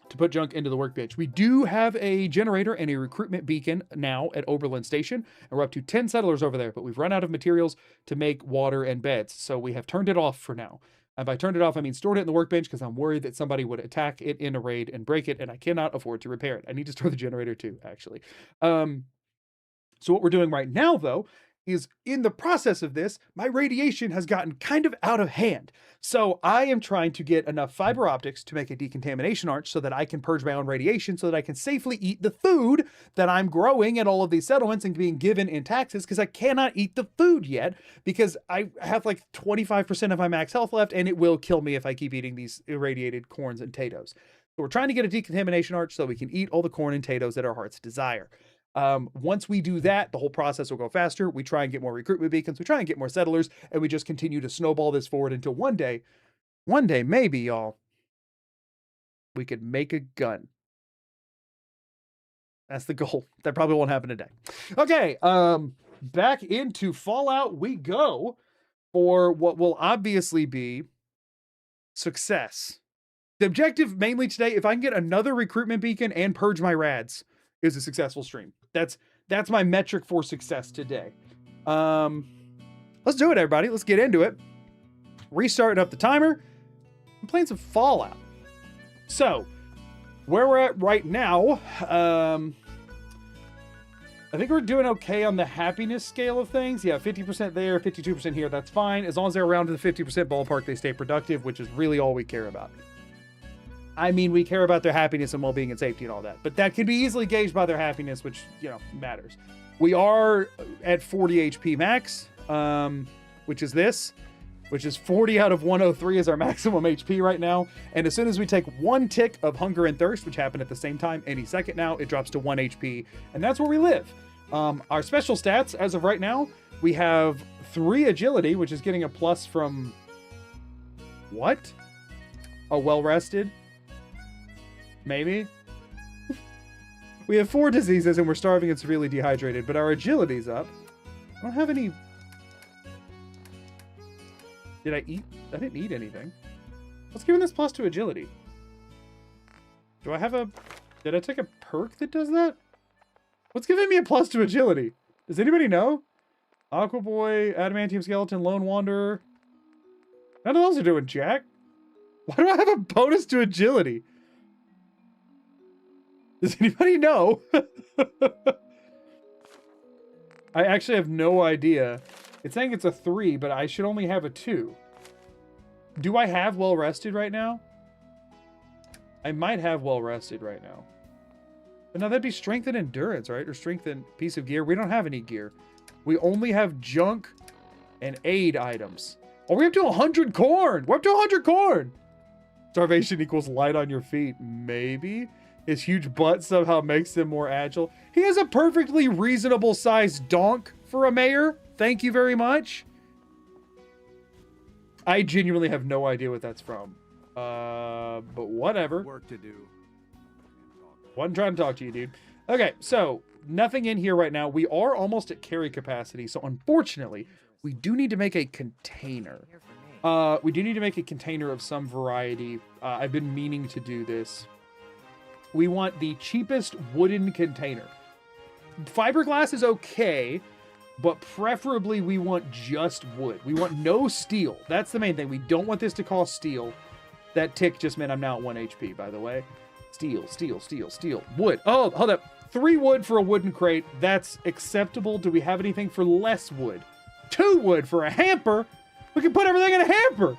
to put junk into the workbench. We do have a generator and a recruitment beacon now at Oberlin Station, and we're up to 10 settlers over there, but we've run out of materials to make water and beds, so we have turned it off for now. And by turned it off, I mean stored it in the workbench because I'm worried that somebody would attack it in a raid and break it, and I cannot afford to repair it. I need to store the generator too, actually. So what we're doing right now, though, is in the process of this, my radiation has gotten kind of out of hand. So I am trying to get enough fiber optics to make a decontamination arch so that I can purge my own radiation so that I can safely eat the food that I'm growing at all of these settlements and being given in taxes, because I cannot eat the food yet because I have like 25% of my max health left, and it will kill me if I keep eating these irradiated corns and potatoes. So we're trying to get a decontamination arch so we can eat all the corn and potatoes that our hearts desire. Once we do that, the whole process will go faster. We try and get more recruitment beacons, we try and get more settlers, and we just continue to snowball this forward until one day, maybe, y'all, we could make a gun. That's the goal. That probably won't happen today. Okay, back into Fallout we go for what will obviously be success. The objective mainly today, if I can get another recruitment beacon and purge my rads, is a successful stream. That's my metric for success today. Let's do it, everybody. Let's get into it. Restarting up the timer. I'm playing some Fallout. So, where we're at right now, I think we're doing okay on the happiness scale of things. Yeah, 50% there, 52% here. That's fine. As long as they're around the 50% ballpark, they stay productive, which is really all we care about. I mean, we care about their happiness and well-being and safety and all that, but that can be easily gauged by their happiness, which, matters. We are at 40 HP max, which is 40 out of 103 is our maximum HP right now. And as soon as we take 1 tick of hunger and thirst, which happen at the same time any second now, it drops to 1 HP. And that's where we live. Our special stats, as of right now, we have 3 agility, which is getting a plus from what? A well-rested? Maybe. We have 4 diseases and we're starving and severely dehydrated, but our agility's up. I don't have any... Did I eat? I didn't eat anything. What's giving this plus to agility? Do I have a... Did I take a perk that does that? What's giving me a plus to agility? Does anybody know? Aqua Boy, Adamantium Skeleton, Lone Wanderer. None of those are doing jack. Why do I have a bonus to agility? Does anybody know? I actually have no idea. It's saying it's a 3, but I should only have a 2. Do I have well rested right now? I might have well rested right now. But no, that'd be strength and endurance, right? Or strength and piece of gear. We don't have any gear. We only have junk and aid items. Oh, we're up to 100 corn. We're up to 100 corn. Starvation equals light on your feet. Maybe. His huge butt somehow makes him more agile. He has a perfectly reasonable sized donk for a mayor. Thank you very much. I genuinely have no idea what that's from. But whatever. Work to do. Wasn't trying to talk to you, dude. Okay, so nothing in here right now. We are almost at carry capacity, so unfortunately, we do need to make a container. We do need to make a container of some variety. I've been meaning to do this. We want the cheapest wooden container. Fiberglass is okay, but preferably we want just wood. We want no steel. That's the main thing. We don't want this to cost steel. That tick just meant I'm now at 1 HP, by the way. Steel, steel, steel, steel. Wood. Oh, hold up. 3 wood for a wooden crate. That's acceptable. Do we have anything for less wood? 2 wood for a hamper? We can put everything in a hamper.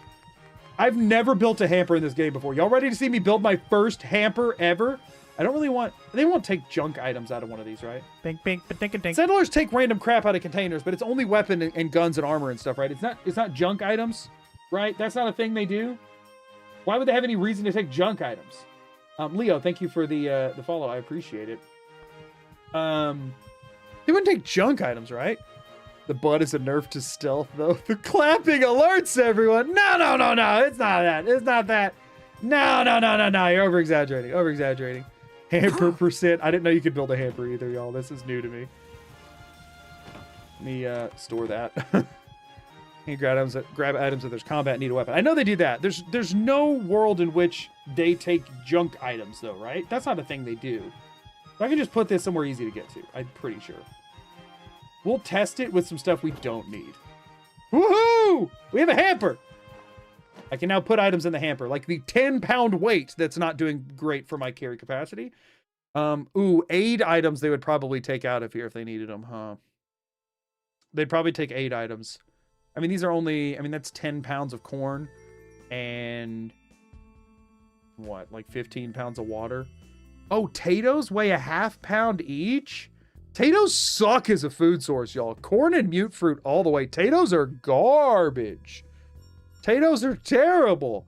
I've never built a hamper in this game before. Y'all ready to see me build my first hamper ever? I don't really want... They won't take junk items out of one of these, right? Bink, bink, ba-dink, dink. Settlers take random crap out of containers, but it's only weapon and guns and armor and stuff, right? It's not junk items, right? That's not a thing they do. Why would they have any reason to take junk items? Leo, thank you for the follow. I appreciate it. They wouldn't take junk items, right? The butt is a nerf to stealth, though. The clapping alerts everyone. No, no, no, no. It's not that. It's not that. No, no, no, no, no. You're over-exaggerating. Over-exaggerating. Hamper percent. I didn't know you could build a hamper either, y'all. This is new to me. Let me store that. You grab items if there's combat, need a weapon. I know they do that. There's no world in which they take junk items, though, right? That's not a thing they do. So I can just put this somewhere easy to get to. I'm pretty sure. We'll test it with some stuff we don't need. Woohoo! We have a hamper! I can now put items in the hamper, like the 10-pound weight that's not doing great for my carry capacity. Ooh, aid items they would probably take out of here if they needed them, huh? They'd probably take aid items. I mean, these are only... I mean, that's 10 pounds of corn and... what, like 15 pounds of water? Oh, potatoes weigh a ½ pound each? Potatoes suck as a food source, y'all. Corn and mute fruit all the way. Potatoes are garbage. Potatoes are terrible.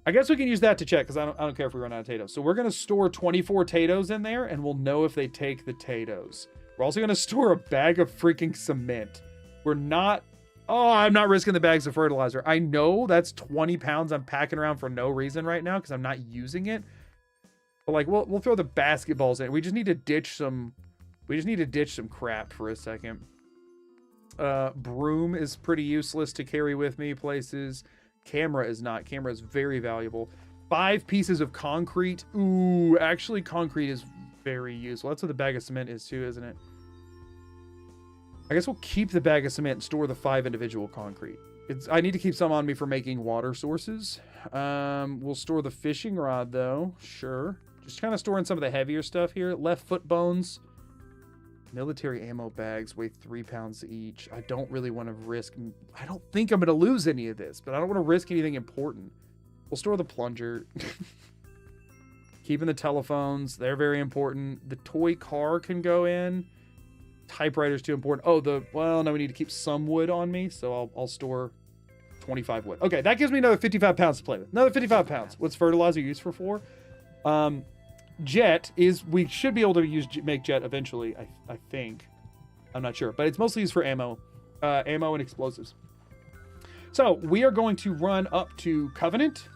I guess we can use that to check because I don't care if we run out of potatoes. So we're going to store 24 potatoes in there and we'll know if they take the potatoes. We're also going to store a bag of freaking cement. We're not... Oh, I'm not risking the bags of fertilizer. I know that's 20 pounds I'm packing around for no reason right now because I'm not using it. But like, we'll throw the basketballs in. We just need to ditch some... We just need to ditch some crap for a second. Broom is pretty useless to carry with me places. Camera is not. Camera is very valuable. 5 pieces of concrete. Ooh, actually concrete is very useful. That's what the bag of cement is too, isn't it? I guess we'll keep the bag of cement and store the 5 individual concrete. I need to keep some on me for making water sources. We'll store the fishing rod though. Sure. Just kind of storing some of the heavier stuff here. Left foot bones. Military ammo bags weigh 3 pounds each. I don't really want to risk... I don't think I'm going to lose any of this, but I don't want to risk anything important. We'll store the plunger. Keeping the telephones. They're very important. The toy car can go in. Typewriter's too important. Oh, well, no, we need to keep some wood on me, so I'll store 25 wood. Okay, that gives me another 55 pounds to play with. Another 55 pounds. What's fertilizer used for? Jet is, we should be able to make jet eventually, I think. I'm not sure, but it's mostly used for ammo and explosives. So we are going to run up to Covenant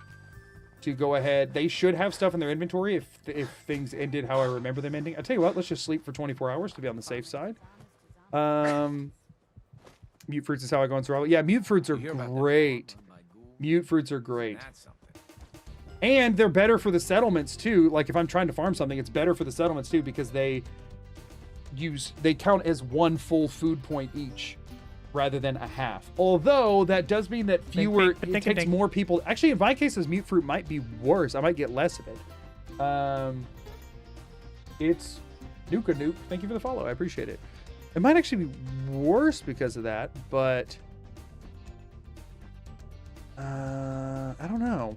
to go ahead. They should have stuff in their inventory if things ended how I remember them ending. I tell you what, let's just sleep for 24 hours to be on the safe side. Mute fruits is how I go in survival. Yeah, mute fruits are great. Mute fruits are great. And they're better for the settlements too. Like if I'm trying to farm something, it's better for the settlements too because they count as 1 full food point each rather than a half. Although that does mean that it takes more people. Actually, in my case, this mute fruit might be worse. I might get less of it. It's Nuka Nuke. Thank you for the follow. I appreciate it. It might actually be worse because of that, but I don't know.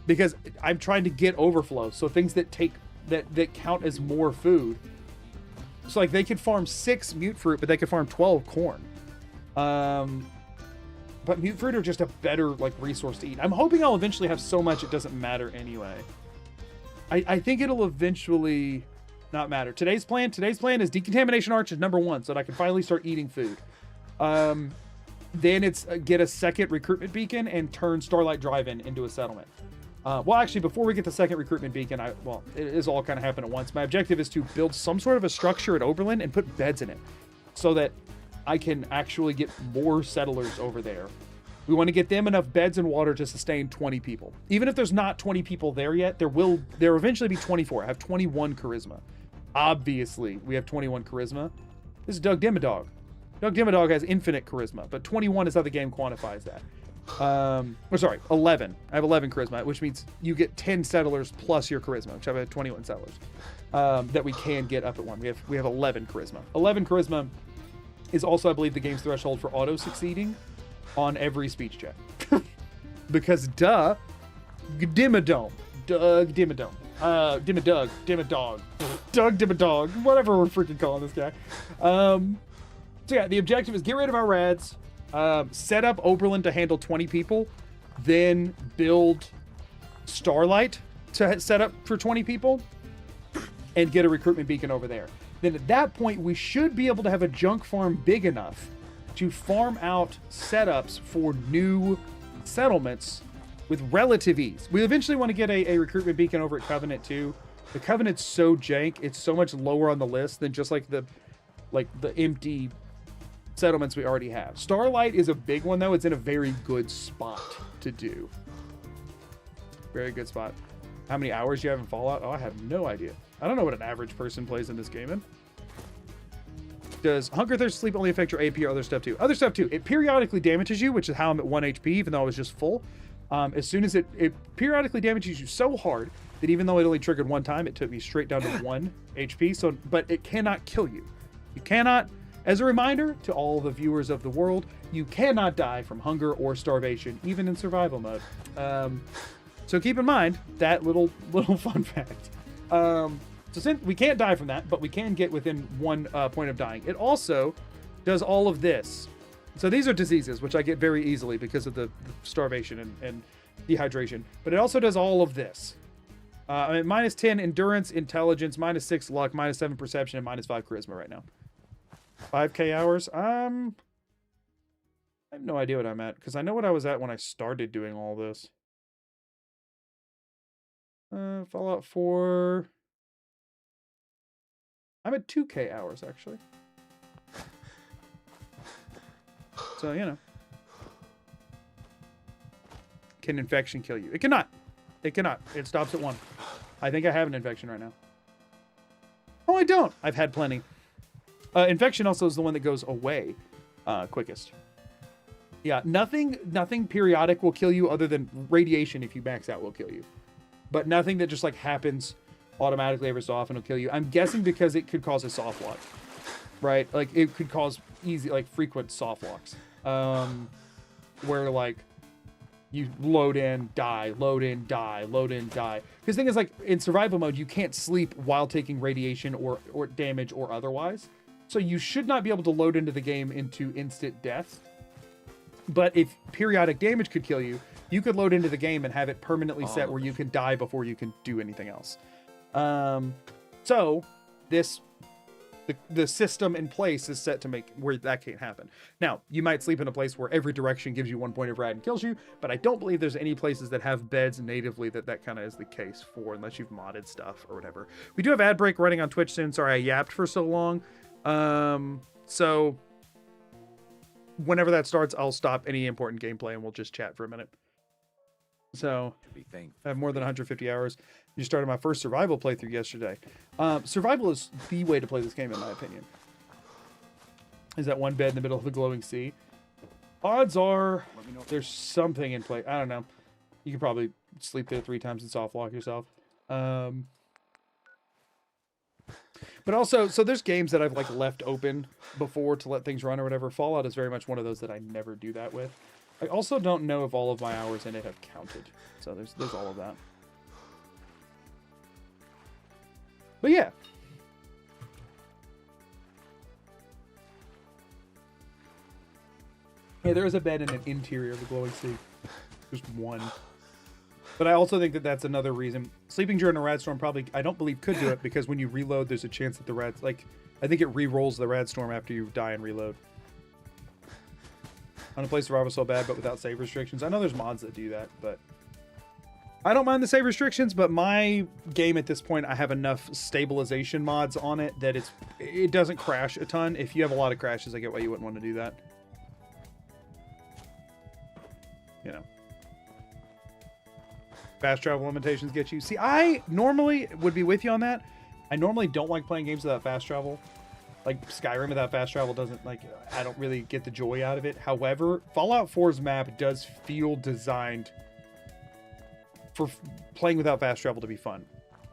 Because I'm trying to get overflow, so things that take that count as more food. So like they could farm 6 mute fruit, but they could farm 12 corn. But mute fruit are just a better like resource to eat. I'm hoping I'll eventually have so much it doesn't matter anyway. I think it'll eventually not matter. Today's plan is decontamination arch is number 1, so that I can finally start eating food. Then it's get a second recruitment beacon and turn Starlight Drive-In into a settlement. Well, actually, before we get the second recruitment beacon, it is all kind of happen at once. My objective is to build some sort of a structure at Oberlin and put beds in it so that I can actually get more settlers over there. We want to get them enough beds and water to sustain 20 people. Even if there's not 20 people there yet, there will eventually be 24. I have 21 charisma. Obviously, we have 21 charisma. This is Doug Dimmadog. Doug Dimmadog has infinite charisma, but 21 is how the game quantifies that. 11. I have 11 charisma, which means you get 10 settlers plus your charisma, which I have 21 settlers that we can get up at one. We have 11 charisma. 11 charisma is also, I believe, the game's threshold for auto succeeding on every speech check. Because Doug Dimmadog, Doug Dimmadog, whatever we're freaking calling this guy. So yeah, the objective is get rid of our rads, set up Oberlin to handle 20 people, then build Starlight to set up for 20 people, and get a recruitment beacon over there. Then at that point, we should be able to have a junk farm big enough to farm out setups for new settlements with relative ease. We eventually want to get a recruitment beacon over at Covenant too. The Covenant's so jank, it's so much lower on the list than just like the empty settlements we already have. Starlight is a big one though. It's in a very good spot to do. Very good spot. How many hours you have in Fallout? Oh, I have no idea. I don't know what an average person plays in this game in. Does hunger, thirst, sleep only affect your AP or other stuff too? Other stuff too. It periodically damages you, which is how I'm at 1 HP, even though I was just full. As soon as it periodically damages you so hard that even though it only triggered one time, it took me straight down to 1 HP. So, but it cannot kill you. You cannot. As a reminder to all the viewers of the world, you cannot die from hunger or starvation, even in survival mode. So keep in mind that little fun fact. So since we can't die from that, but we can get within 1 point of dying. It also does all of this. So these are diseases, which I get very easily because of the starvation and dehydration. But it also does all of this. I mean, minus 10 endurance, intelligence, minus 6 luck, minus 7 perception, and minus 5 charisma right now. 5k hours. I have no idea what I'm at because I know what I was at when I started doing all this. Fallout 4. I'm at 2k hours actually. So, you know. Can infection kill you? It cannot. It cannot. It stops at 1. I think I have an infection right now. Oh, I don't. I've had plenty. Infection also is the one that goes away quickest. Yeah, nothing periodic will kill you other than radiation if you max out will kill you. But nothing that just like happens automatically every so often will kill you. I'm guessing because it could cause a soft lock. Right? Like it could cause frequent soft locks. Where like you load in, die, load in, die, load in, die. Because the thing is, like in survival mode, you can't sleep while taking radiation or damage or otherwise. So you should not be able to load into the game into instant death. But if periodic damage could kill you, you could load into the game and have it permanently set where you can die before you can do anything else. So the system in place is set to make where that can't happen. Now, you might sleep in a place where every direction gives you 1 point of rad and kills you, but I don't believe there's any places that have beds natively that kind of is the case for, unless you've modded stuff or whatever. We do have ad break running on Twitch soon. Sorry I yapped for so long. So whenever that starts, I'll stop any important gameplay and we'll just chat for a minute. So I have more than 150 hours. You started my first survival playthrough yesterday. Survival is the way to play this game, in my opinion. Is that one bed in the middle of the glowing sea? Odds are there's something in play. I don't know. You could probably sleep there 3 times and soft lock yourself. But also, so there's games that I've like left open before to let things run or whatever. Fallout is very much one of those that I never do that with. I also don't know if all of my hours in it have counted. So there's all of that. But yeah. Yeah, there is a bed in an interior of the glowing sea. Just one. But I also think that that's another reason. Sleeping during a rad storm probably, I don't believe, could do it, because when you reload, there's a chance that the rads, like, I think it re-rolls the rad storm after you die and reload. I want to play survival so bad, but without save restrictions. I know there's mods that do that, but I don't mind the save restrictions. But my game at this point, I have enough stabilization mods on it that it doesn't crash a ton. If you have a lot of crashes, I get why you wouldn't want to do that. You know. Fast travel limitations get you. See, I normally would be with you on that. I normally don't like playing games without fast travel. Like Skyrim without fast travel doesn't, like, I don't really get the joy out of it. However, Fallout 4's map does feel designed for playing without fast travel to be fun.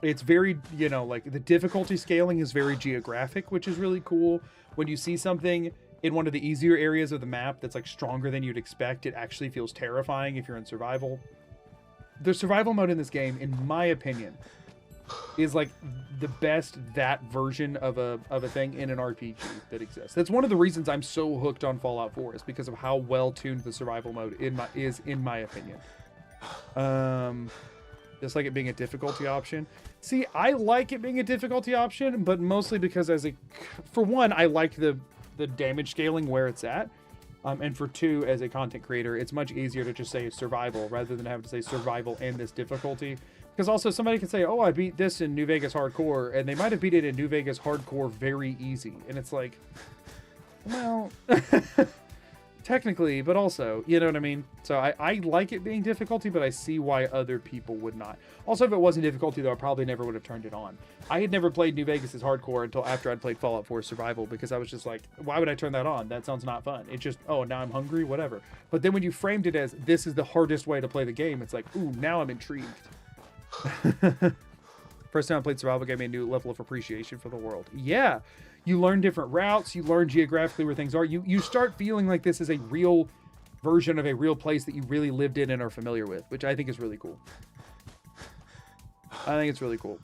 It's very, you know, like the difficulty scaling is very geographic, which is really cool. When you see something in one of the easier areas of the map that's like stronger than you'd expect, it actually feels terrifying if you're in survival. The survival mode in this game, in my opinion, is like the best that version of a thing in an RPG that exists. That's one of the reasons I'm so hooked on Fallout 4, is because of how well tuned the survival mode is in my opinion. Just like it being a difficulty option. See, I like it being a difficulty option, but mostly because for one, I like the damage scaling where it's at. And for two, as a content creator, it's much easier to just say survival rather than having to say survival and this difficulty. Because also somebody can say, oh, I beat this in New Vegas Hardcore, and they might have beat it in New Vegas Hardcore very easy. And it's like, well, technically, but also, you know what I mean? So I like it being difficulty, but I see why other people would not. Also, if it wasn't difficulty, though, I probably never would have turned it on. I had never played New Vegas' Hardcore until after I'd played Fallout 4 Survival, because I was just like, why would I turn that on? That sounds not fun. It just, oh, now I'm hungry, whatever. But then when you framed it as, this is the hardest way to play the game, it's like, ooh, now I'm intrigued. First time I played survival gave me a new level of appreciation for the world. Yeah, you learn different routes, you learn geographically where things are. You start feeling like this is a real version of a real place that you really lived in and are familiar with, which I think is really cool. I think it's really cool.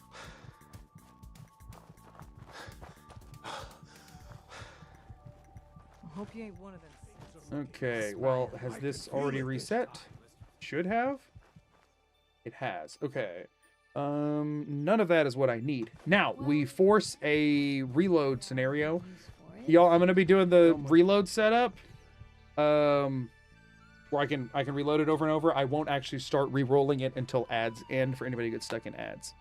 I hope you ain't one of them. Okay, well, has this already reset? Should have. It has. Okay. None of that is what I need. Now, we force a reload scenario. Y'all, I'm going to be doing the reload setup. Where I can reload it over and over. I won't actually start re-rolling it until ads end for anybody who gets stuck in ads.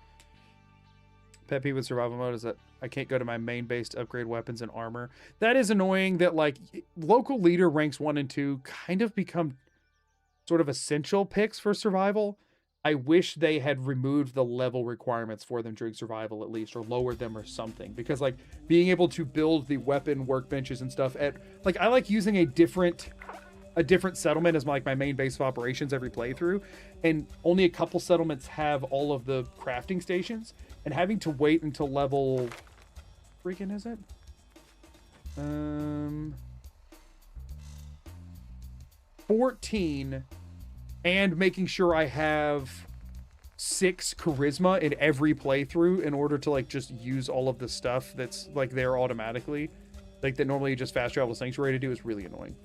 Pet peeve with survival mode is that I can't go to my main base to upgrade weapons and armor. That is annoying that, like, local leader ranks 1 and 2 kind of become sort of essential picks for survival. I wish they had removed the level requirements for them during survival at least, or lowered them or something, because like being able to build the weapon workbenches and stuff at, like, I like using a different settlement as my main base of operations every playthrough, and only a couple settlements have all of the crafting stations, and having to wait until level freaking is it 14 and making sure I have 6 charisma in every playthrough in order to like just use all of the stuff that's like there automatically, like that normally you just fast travel to Sanctuary to do, is really annoying.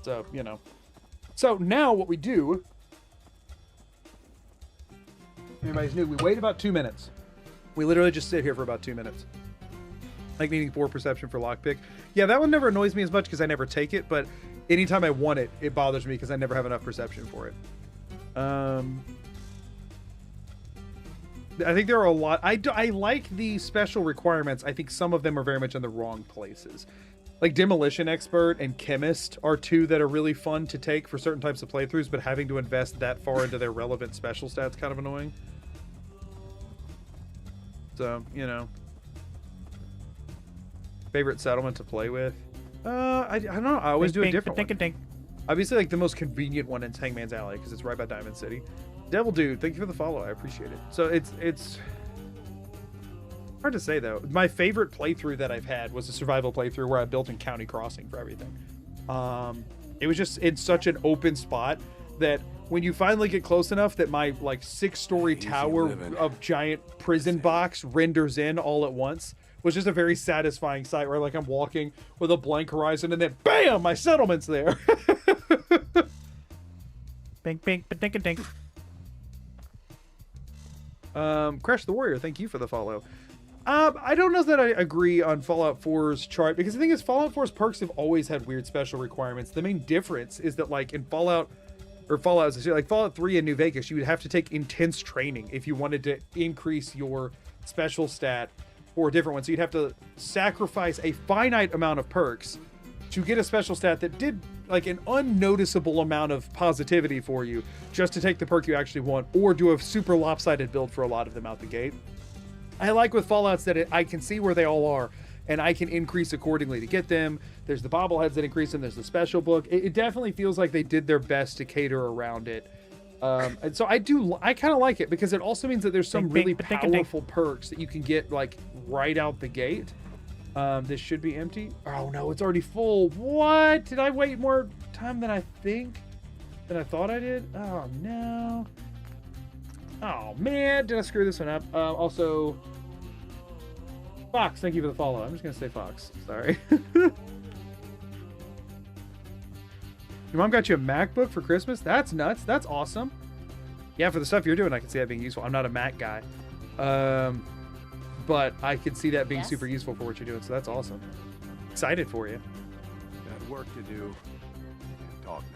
So, you know. So now what we do, everybody's new, we wait about 2 minutes. We literally just sit here for about 2 minutes. Like needing 4 perception for lockpick. Yeah, that one never annoys me as much because I never take it, but anytime I want it, it bothers me because I never have enough perception for it. I think there are a lot. I like the special requirements. I think some of them are very much in the wrong places. Like Demolition Expert and Chemist are 2 that are really fun to take for certain types of playthroughs, but having to invest that far into their relevant special stats kind of annoying. So, you know. Favorite settlement to play with? I don't know. I always do a different one. Obviously, like the most convenient one is Hangman's Alley because it's right by Diamond City. Devil Dude, thank you for the follow. I appreciate it. So it's hard to say though. My favorite playthrough that I've had was a survival playthrough where I built in County Crossing for everything. It was just in such an open spot that when you finally get close enough that my like 6-story tower of giant prison box renders in all at once was just a very satisfying sight where like I'm walking with a blank horizon and then bam, my settlement's there. Bink, bink, ba-dink, dink. Crash the Warrior, thank you for the follow. I don't know that I agree on Fallout 4's chart because the thing is Fallout 4's perks have always had weird special requirements. The main difference is that like in Fallout 3 and New Vegas, you would have to take intense training if you wanted to increase your special stat or a different one. So you'd have to sacrifice a finite amount of perks to get a special stat that did like an unnoticeable amount of positivity for you just to take the perk you actually want, or do a super lopsided build for a lot of them out the gate. I like with Fallouts that I can see where they all are and I can increase accordingly to get them. There's the bobbleheads that increase them. There's the special book. It definitely feels like they did their best to cater around it. And so I kind of like it because it also means that there's some really powerful perks that you can get like right out the gate. This should be empty. Oh no, it's already full. What? Did I wait more time than I thought I did? Oh no. Oh man, did I screw this one up? Also, Fox, thank you for the follow. I'm just gonna say Fox. Sorry. Your mom got you a MacBook for Christmas? That's nuts. That's awesome. Yeah, for the stuff you're doing, I can see that being useful. I'm not a Mac guy. But I could see that being super useful for what you're doing, so that's awesome. Excited for you. Got work to do. Can't talk now.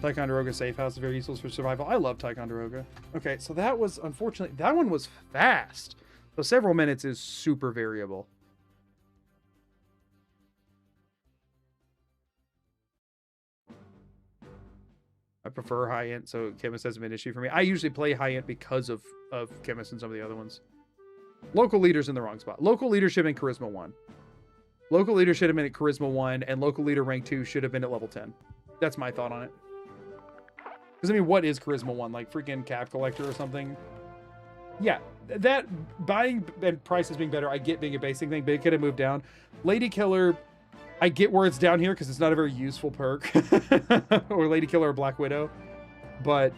Ticonderoga Safe House is very useful for survival. I love Ticonderoga. Okay, so that was, unfortunately, that one was fast. So several minutes is super variable. I prefer high-end, so Chemist hasn't been an issue for me. I usually play high-end because of Chemist and some of the other ones. Local leader's in the wrong spot. Local leader should have been Charisma 1. Local leader should have been at Charisma 1, and local leader rank 2 should have been at level 10. That's my thought on it. Because, I mean, what is Charisma 1? Like, freaking Cap Collector or something? Yeah, that buying and prices being better, I get being a basic thing, but it could have moved down. Lady Killer, I get where it's down here because it's not a very useful perk. Or Lady Killer or Black Widow. But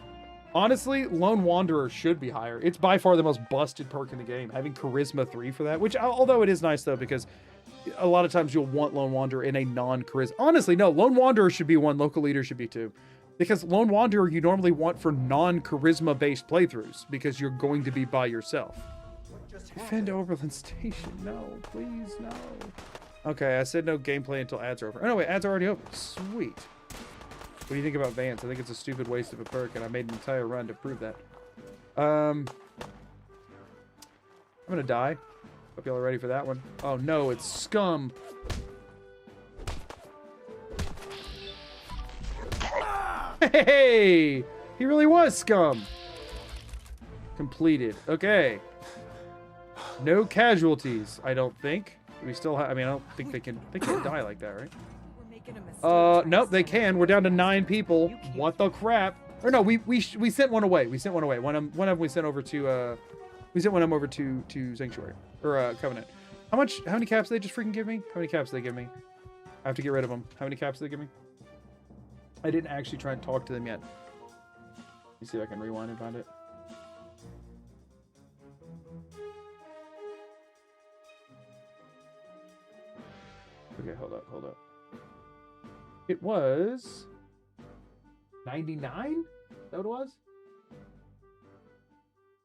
honestly, Lone Wanderer should be higher. It's by far the most busted perk in the game. Having Charisma 3 for that, which, although it is nice though, because a lot of times you'll want Lone Wanderer in a non-charisma. Honestly, no, Lone Wanderer should be 1, Local Leader should be 2. Because Lone Wanderer you normally want for non-charisma based playthroughs because you're going to be by yourself. Defend Oberlin Station. No, please, no. Okay, I said no gameplay until ads are over. Oh no, wait, ads are already over. Sweet. What do you think about Vance? I think it's a stupid waste of a perk, and I made an entire run to prove that. I'm gonna die. Hope y'all are ready for that one. Oh no, it's Scum. Hey! He really was Scum. Completed. Okay. No casualties, I don't think. We still have, I mean, I don't think they can die like that, right? Nope, they can. We're down to 9 people. What the crap? Or no, we sent one away. We sent one away. One of them we sent over to we sent one of them over to Sanctuary or Covenant. How many caps did they just freaking give me? How many caps did they give me? I have to get rid of them. How many caps did they give me? I didn't actually try and talk to them yet. Let me see if I can rewind and find it. Okay, hold up. It was 99? Is that what it was?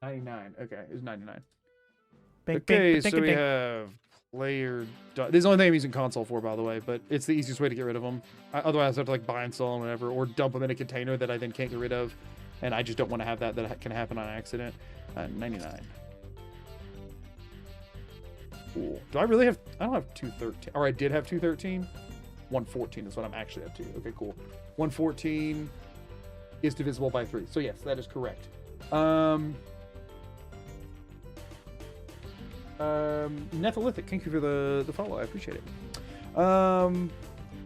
99. Okay, it was 99. Okay, so we have player... This is the only thing I'm using console for, by the way, but it's the easiest way to get rid of them. Otherwise, I have to like buy and sell them, whatever, or dump them in a container that I then can't get rid of, and I just don't want to have that can happen on accident. 99. Cool. Do I really have... I don't have 213. Or I did have 213. 114 is what I'm actually up to. Okay, cool. 114 is divisible by 3. So yes, that is correct. Nepholithic, thank you for the follow. I appreciate it.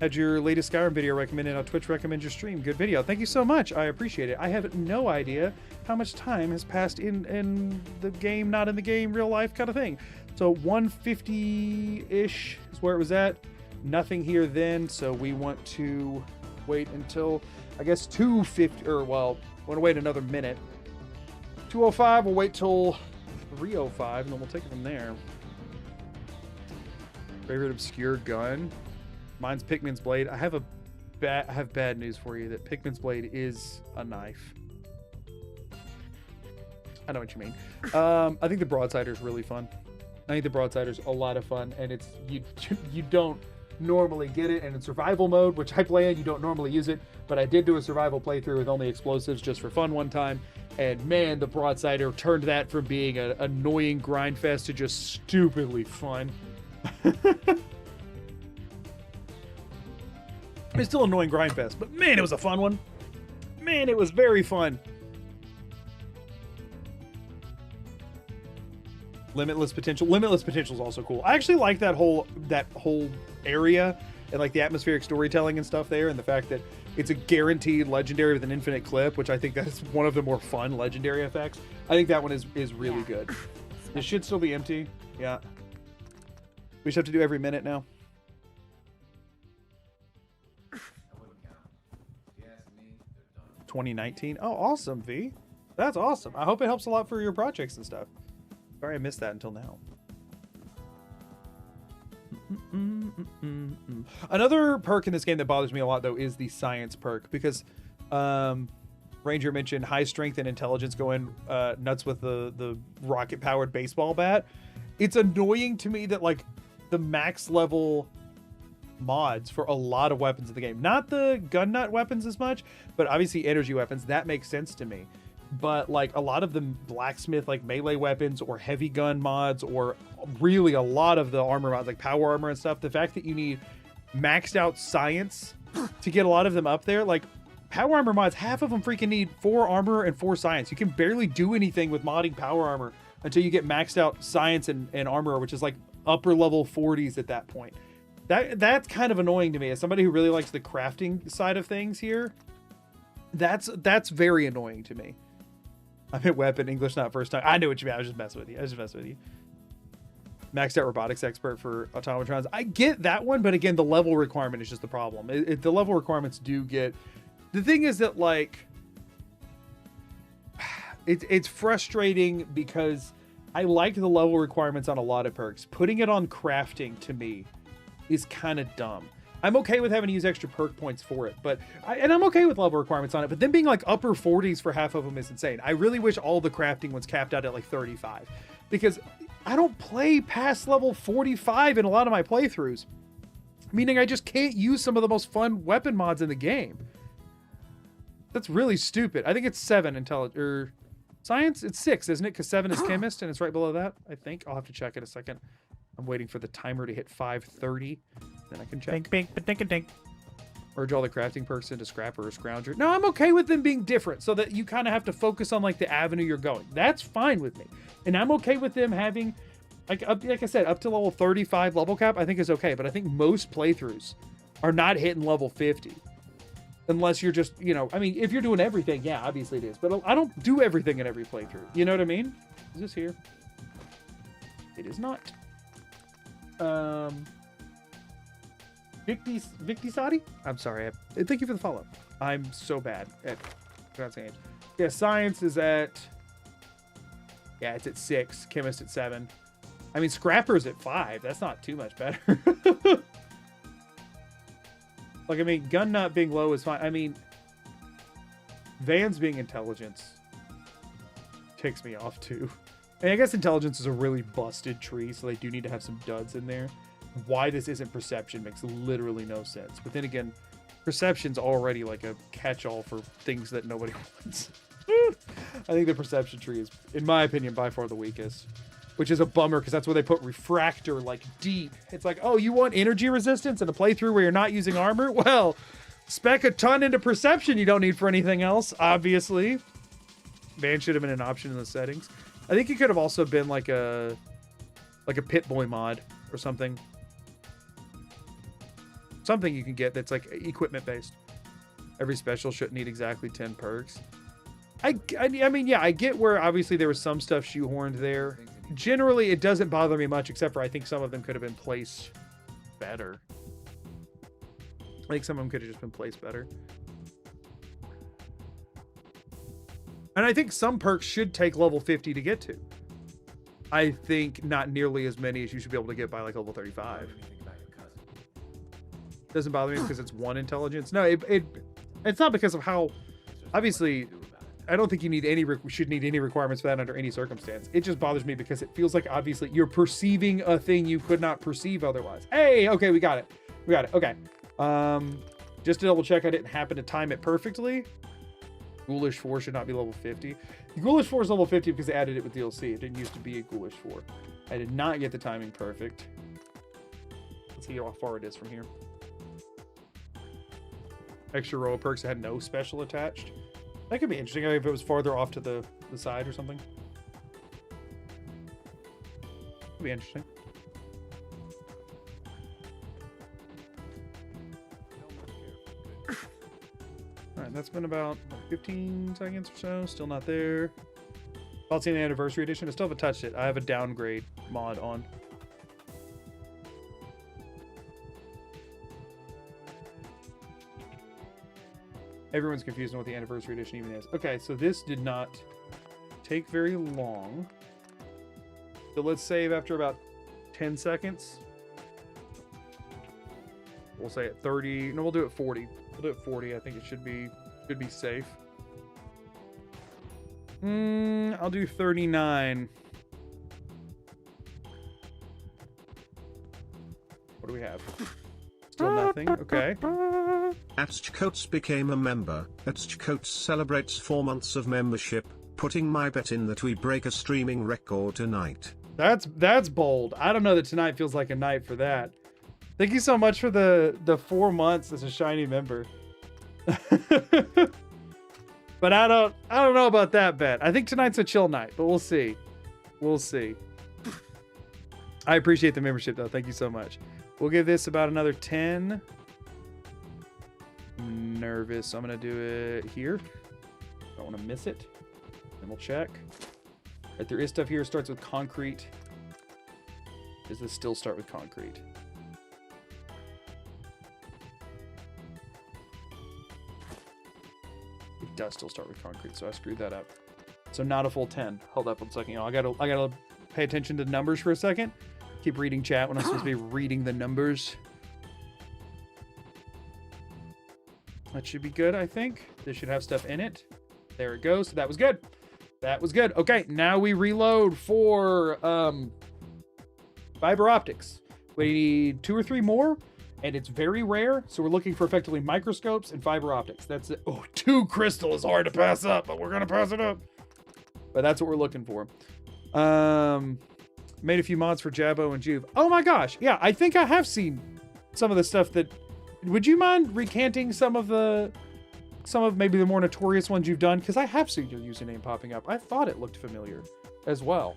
Had your latest Skyrim video recommended on Twitch. Recommend your stream. Good video. Thank you so much. I appreciate it. I have no idea how much time has passed in the game, not in the game, real life kind of thing. So 150-ish is where it was at. Nothing here then, so we want to wait until, I guess, 250, or well, want to wait another minute. 205, we'll wait till 305, and then we'll take it from there. Favorite obscure gun? Mine's Pikmin's blade. I have bad news for you, that Pikmin's blade is a knife. I know what you mean. I think the broadsider is really fun. I think the broadsider's a lot of fun, and it's you don't normally get it, and in survival mode, which I play in, you don't normally use it, but I did do a survival playthrough with only explosives just for fun one time, and man, the broadsider turned that from being an annoying grind fest to just stupidly fun. It's still annoying grind fest, but man, it was a fun one. Man, it was very fun. Limitless potential. Limitless potential is also cool. I actually like that whole area and like the atmospheric storytelling and stuff there, and the fact that it's a guaranteed legendary with an infinite clip, which I think that's one of the more fun legendary effects. I think that one is really good. This should still be empty. Yeah. We just have to do every minute now. 2019. Oh, awesome, V. That's awesome. I hope it helps a lot for your projects and stuff. Sorry I missed that until now. Another perk in this game that bothers me a lot, though, is the science perk, because Ranger mentioned high strength and intelligence going nuts with the rocket-powered baseball bat. It's annoying to me that, like, the max level mods for a lot of weapons in the game, not the gun nut weapons as much, but obviously energy weapons, that makes sense to me. But like a lot of the blacksmith, like melee weapons or heavy gun mods, or really a lot of the armor mods, like power armor and stuff, the fact that you need maxed out science to get a lot of them up there, like power armor mods, half of them freaking need 4 armor and 4 science. You can barely do anything with modding power armor until you get maxed out science and armor, which is like upper level 40s at that point. That's kind of annoying to me as somebody who really likes the crafting side of things here. That's very annoying to me. I meant weapon, English not first time. I knew what you meant. I was just messing with you. Maxed out robotics expert for automatrons. I get that one, but again, the level requirement is just the problem. The level requirements do get... The thing is that, like... It's frustrating because I like the level requirements on a lot of perks. Putting it on crafting, to me, is kind of dumb. I'm okay with having to use extra perk points for it, but I'm okay with level requirements on it, but then being like upper 40s for half of them is insane. I really wish all the crafting was capped out at like 35, because I don't play past level 45 in a lot of my playthroughs, meaning I just can't use some of the most fun weapon mods in the game. That's really stupid. I think it's 7 or science. It's 6, isn't it? Because 7 is chemist, and it's right below that, I think. I'll have to check in a second. I'm waiting for the timer to hit 5:30, then I can check. Dink, dink, dink, dink. Merge all the crafting perks into Scrapper or Scrounger. No, I'm okay with them being different, so that you kind of have to focus on like the avenue you're going. That's fine with me, and I'm okay with them having, like I said, up to level 35 level cap. I think is okay, but I think most playthroughs are not hitting level 50, unless you're just, you know, I mean, if you're doing everything, yeah, obviously it is, but I don't do everything in every playthrough. You know what I mean? Is this here? It is not. Victi Sadi? I'm sorry. Thank you for the follow. I'm so bad at pronouncing names. Yeah, science is at... Yeah, it's at 6. Chemist at 7. I mean, Scrapper's at 5. That's not too much better. Like, I mean, gun nut being low is fine. I mean, Vans being intelligence ticks me off, too. And I guess intelligence is a really busted tree, so they do need to have some duds in there. Why this isn't perception makes literally no sense. But then again, perception's already like a catch-all for things that nobody wants. I think the perception tree is, in my opinion, by far the weakest. Which is a bummer, because that's where they put refractor, like, deep. It's like, oh, you want energy resistance in a playthrough where you're not using armor? Well, spec a ton into perception you don't need for anything else, obviously. Van should have been an option in the settings. I think it could have also been like a Pit Boy mod or something. something you can get that's like equipment based. Every special shouldn't need exactly 10 perks. I mean, yeah, I get where obviously there was some stuff shoehorned there. Generally, it doesn't bother me much, except for I think some of them could have been placed better. I think some of them could have just been placed better. And I think some perks should take level 50 to get to. I think not nearly as many as you should be able to get by like level 35. Doesn't bother me because it's 1 intelligence. No, it's not because of how, obviously, I don't think you need should need any requirements for that under any circumstance. It just bothers me because it feels like obviously you're perceiving a thing you could not perceive otherwise. Hey, okay, we got it. Okay. Just to double check, I didn't happen to time it perfectly. Ghoulish 4 should not be level 50. The Ghoulish 4 is level 50 because they added it with DLC. It didn't used to be a Ghoulish 4. I did not get the timing perfect. Let's see how far it is from here. Extra row of perks that had no special attached. That could be interesting if it was farther off to the side or something. Could be interesting. Alright, that's been about 15 seconds or so. Still not there. I'll see an anniversary edition. I still haven't touched it. I have a downgrade mod on. Everyone's confused on what the anniversary edition even is. Okay, so this did not take very long. So let's save after about 10 seconds. We'll say at 30. No, we'll do it 40. We'll do it 40. I think it should be safe. I'll do 39. What do we have? Still nothing. Okay. Atchcoats became a member. Atchcoats celebrates 4 months of membership, putting my bet in that we break a streaming record tonight. That's bold. I don't know that tonight feels like a night for that. Thank you so much for the 4 months as a shiny member. But I don't know about that bet. I think tonight's a chill night, but we'll see. We'll see. I appreciate the membership though. Thank you so much. We'll give this about another 10. Nervous. I'm gonna do it here. Don't want to miss it. Then we'll check. Right, there is stuff here. It starts with concrete. Does this still start with concrete? It does still start with concrete, so I screwed that up. So not a full 10. Hold up one second, y'all. I gotta pay attention to numbers for a second. Keep reading chat when I'm supposed to be reading the numbers. That should be good, I think. This should have stuff in it. There it goes. So that was good. That was good. Okay, now we reload for fiber optics. We need 2 or 3 more, and it's very rare. So we're looking for effectively microscopes and fiber optics. That's it. Oh, 2 crystal is hard to pass up, but we're gonna pass it up. But that's what we're looking for. Made a few mods for Jabbo and Juve. Oh my gosh, yeah, I think I have seen some of the stuff that. Would you mind recanting some of maybe the more notorious ones you've done? Because I have seen your username popping up. I thought it looked familiar as well.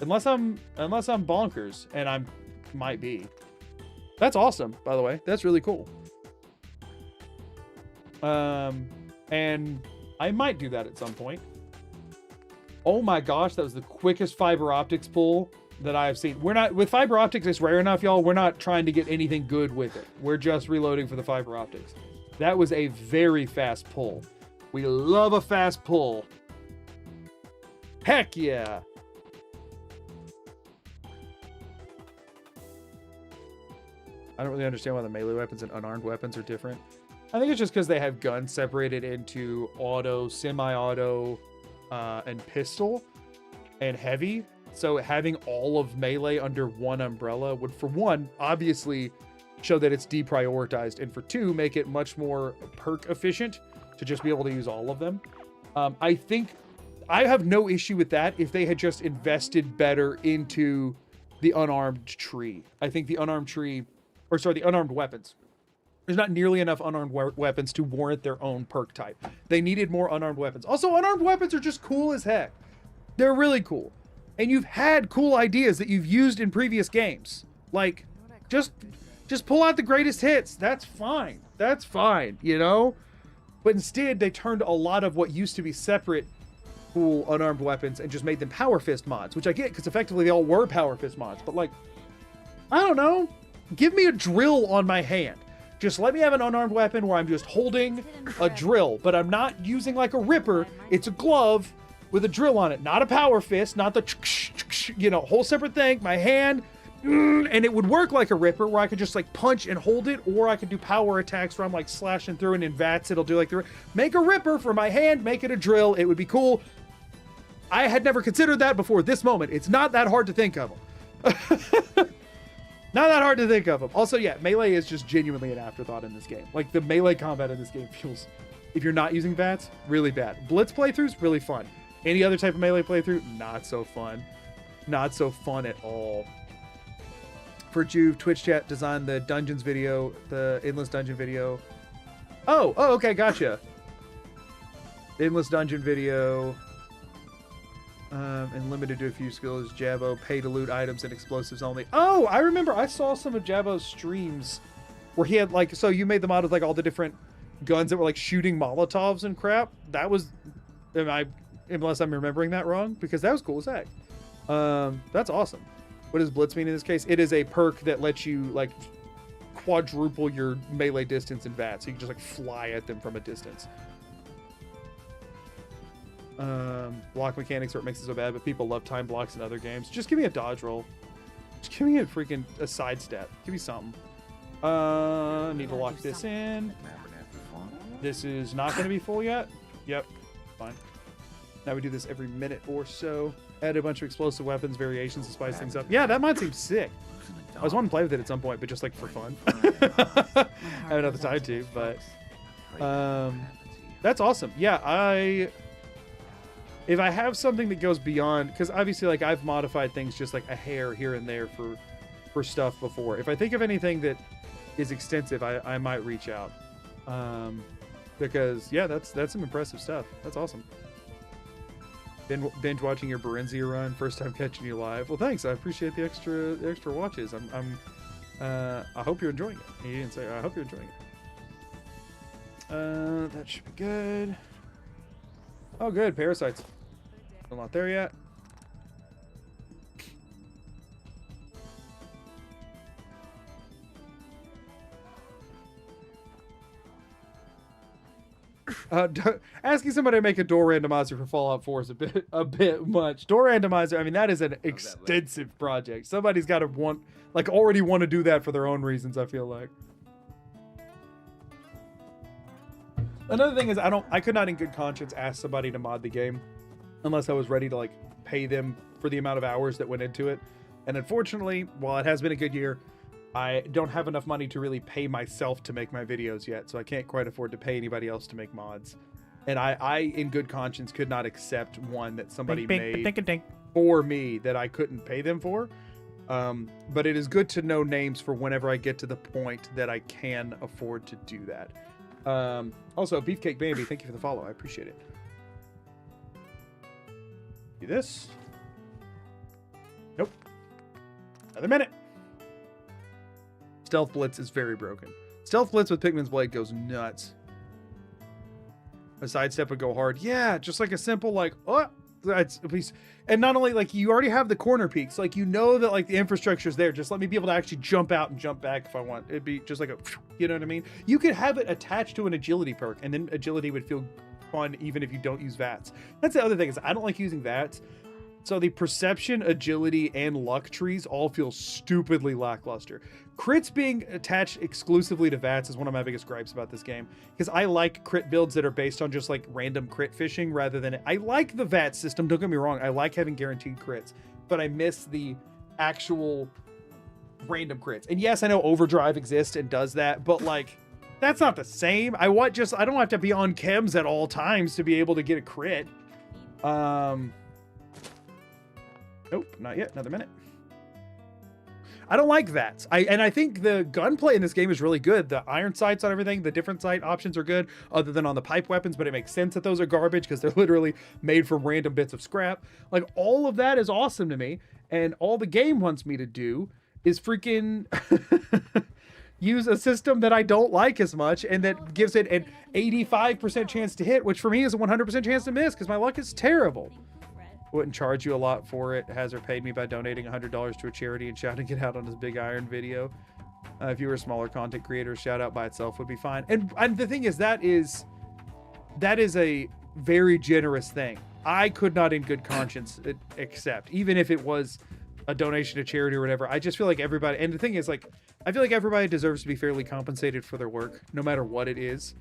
Unless I'm bonkers, and I might be. That's awesome, by the way. That's really cool. And I might do that at some point. Oh my gosh, that was the quickest fiber optics pull that I have seen. We're not with fiber optics. It's rare enough, y'all. We're not trying to get anything good with it. We're just reloading for the fiber optics. That was a very fast pull. We love a fast pull. Heck yeah. I don't really understand why the melee weapons and unarmed weapons are different. I think it's just because they have guns separated into auto, semi-auto, and pistol, and heavy. So having all of melee under one umbrella would, for one, obviously show that it's deprioritized, and for 2, make it much more perk efficient to just be able to use all of them. I think I have no issue with that if they had just invested better into the unarmed tree. I think the unarmed tree, or sorry, the unarmed weapons. There's not nearly enough unarmed weapons to warrant their own perk type. They needed more unarmed weapons. Also, unarmed weapons are just cool as heck. They're really cool. and you've had cool ideas that you've used in previous games. Like, just pull out the greatest hits. That's fine. That's fine, you know? But instead, they turned a lot of what used to be separate cool unarmed weapons and just made them power fist mods, which I get because effectively they all were power fist mods. But like, I don't know. Give me a drill on my hand. Just let me have an unarmed weapon where I'm just holding a drill, but I'm not using like a ripper. It's a glove with a drill on it, not a power fist, not the, you know, whole separate thing. My hand, and it would work like a ripper where I could just like punch and hold it, or I could do power attacks where I'm like slashing through, and in VATS it'll do like the, make a ripper for my hand, make it a drill. It would be cool. I had never considered that before this moment. It's not that hard to think of them. Not that hard to think of them. Also, yeah, melee is just genuinely an afterthought in this game. Like, the melee combat in this game feels, if you're not using VATS, really bad. Blitz playthroughs, really fun. Any other type of melee playthrough, not so fun. Not so fun at all. For Juve, Twitch chat designed the dungeons video, the endless dungeon video. Oh, okay, gotcha. Endless dungeon video. And limited to a few skills. Jabo, pay to loot items and explosives only. Oh, I remember I saw some of Jabo's streams where he had like, so you made the mod with like all the different guns that were like shooting Molotovs and crap. That was, unless I'm remembering that wrong, because that was cool as heck. That's awesome. What does Blitz mean in this case? It is a perk that lets you like quadruple your melee distance in VATS. So you can just like fly at them from a distance. Block mechanics where it makes it so bad, but people love time blocks in other games. Just give me a dodge roll. Just give me a sidestep. Give me something. Need to lock this in. This is not going to be full yet. Yep, fine. Now we do this every minute or so. Add a bunch of explosive weapons, variations to spice things up. Yeah, that might seem sick. I was wanting to play with it at some point, but just like for fun. I haven't had the time to, but that's awesome. Yeah, if I have something that goes beyond, because obviously like I've modified things just like a hair here and there for stuff before. If I think of anything that is extensive, I might reach out. Because yeah, that's some impressive stuff. That's awesome. Binge watching your Berenzia run, first time catching you live. Well, thanks. I appreciate the extra watches. I hope you're enjoying it. He didn't say I hope you're enjoying it. That should be good. Oh, good. Parasites. Still not there yet. Asking somebody to make a door randomizer for Fallout 4 is a bit much. Door randomizer, I mean, that is an extensive project. Somebody's got to already want to do that for their own reasons, I feel like. Another thing is I could not in good conscience ask somebody to mod the game unless I was ready to like pay them for the amount of hours that went into it. And unfortunately, while it has been a good year, I don't have enough money to really pay myself to make my videos yet. So I can't quite afford to pay anybody else to make mods. And I in good conscience could not accept one that somebody made for me that I couldn't pay them for. But it is good to know names for whenever I get to the point that I can afford to do that. Also, Beefcake Bambi, thank you for the follow. I appreciate it. Do this. Nope. Another minute. Stealth Blitz is very broken. Stealth Blitz with Pikmin's Blade goes nuts. A sidestep would go hard. Yeah, just like a simple like, oh, that's a piece. And not only like you already have the corner peaks, like you know that like the infrastructure is there. Just let me be able to actually jump out and jump back if I want. It'd be just like a, you know what I mean? You could have it attached to an agility perk, and then agility would feel fun even if you don't use VATS. That's the other thing is I don't like using VATS. So the perception, agility, and luck trees all feel stupidly lackluster. Crits being attached exclusively to VATS is one of my biggest gripes about this game. Because I like crit builds that are based on just like random crit fishing rather than... I like the VATS system, don't get me wrong. I like having guaranteed crits. But I miss the actual random crits. And yes, I know Overdrive exists and does that, but like... That's not the same. I don't have to be on chems at all times to be able to get a crit. Nope, not yet. Another minute. I don't like that. I think the gunplay in this game is really good. The iron sights on everything, the different sight options are good, other than on the pipe weapons, but it makes sense that those are garbage because they're literally made from random bits of scrap. Like, all of that is awesome to me, and all the game wants me to do is freaking use a system that I don't like as much, and that gives it an 85% chance to hit, which for me is a 100% chance to miss because my luck is terrible. Wouldn't charge you a lot for it. Hazard paid me by donating $100 to a charity and shouting it out on his big iron video. If you were a smaller content creator, shout out by itself would be fine. And the thing is, that is a very generous thing. I could not in good conscience accept, even if it was a donation to charity or whatever. I just feel like everybody, and the thing is, like, I feel like everybody deserves to be fairly compensated for their work, no matter what it is.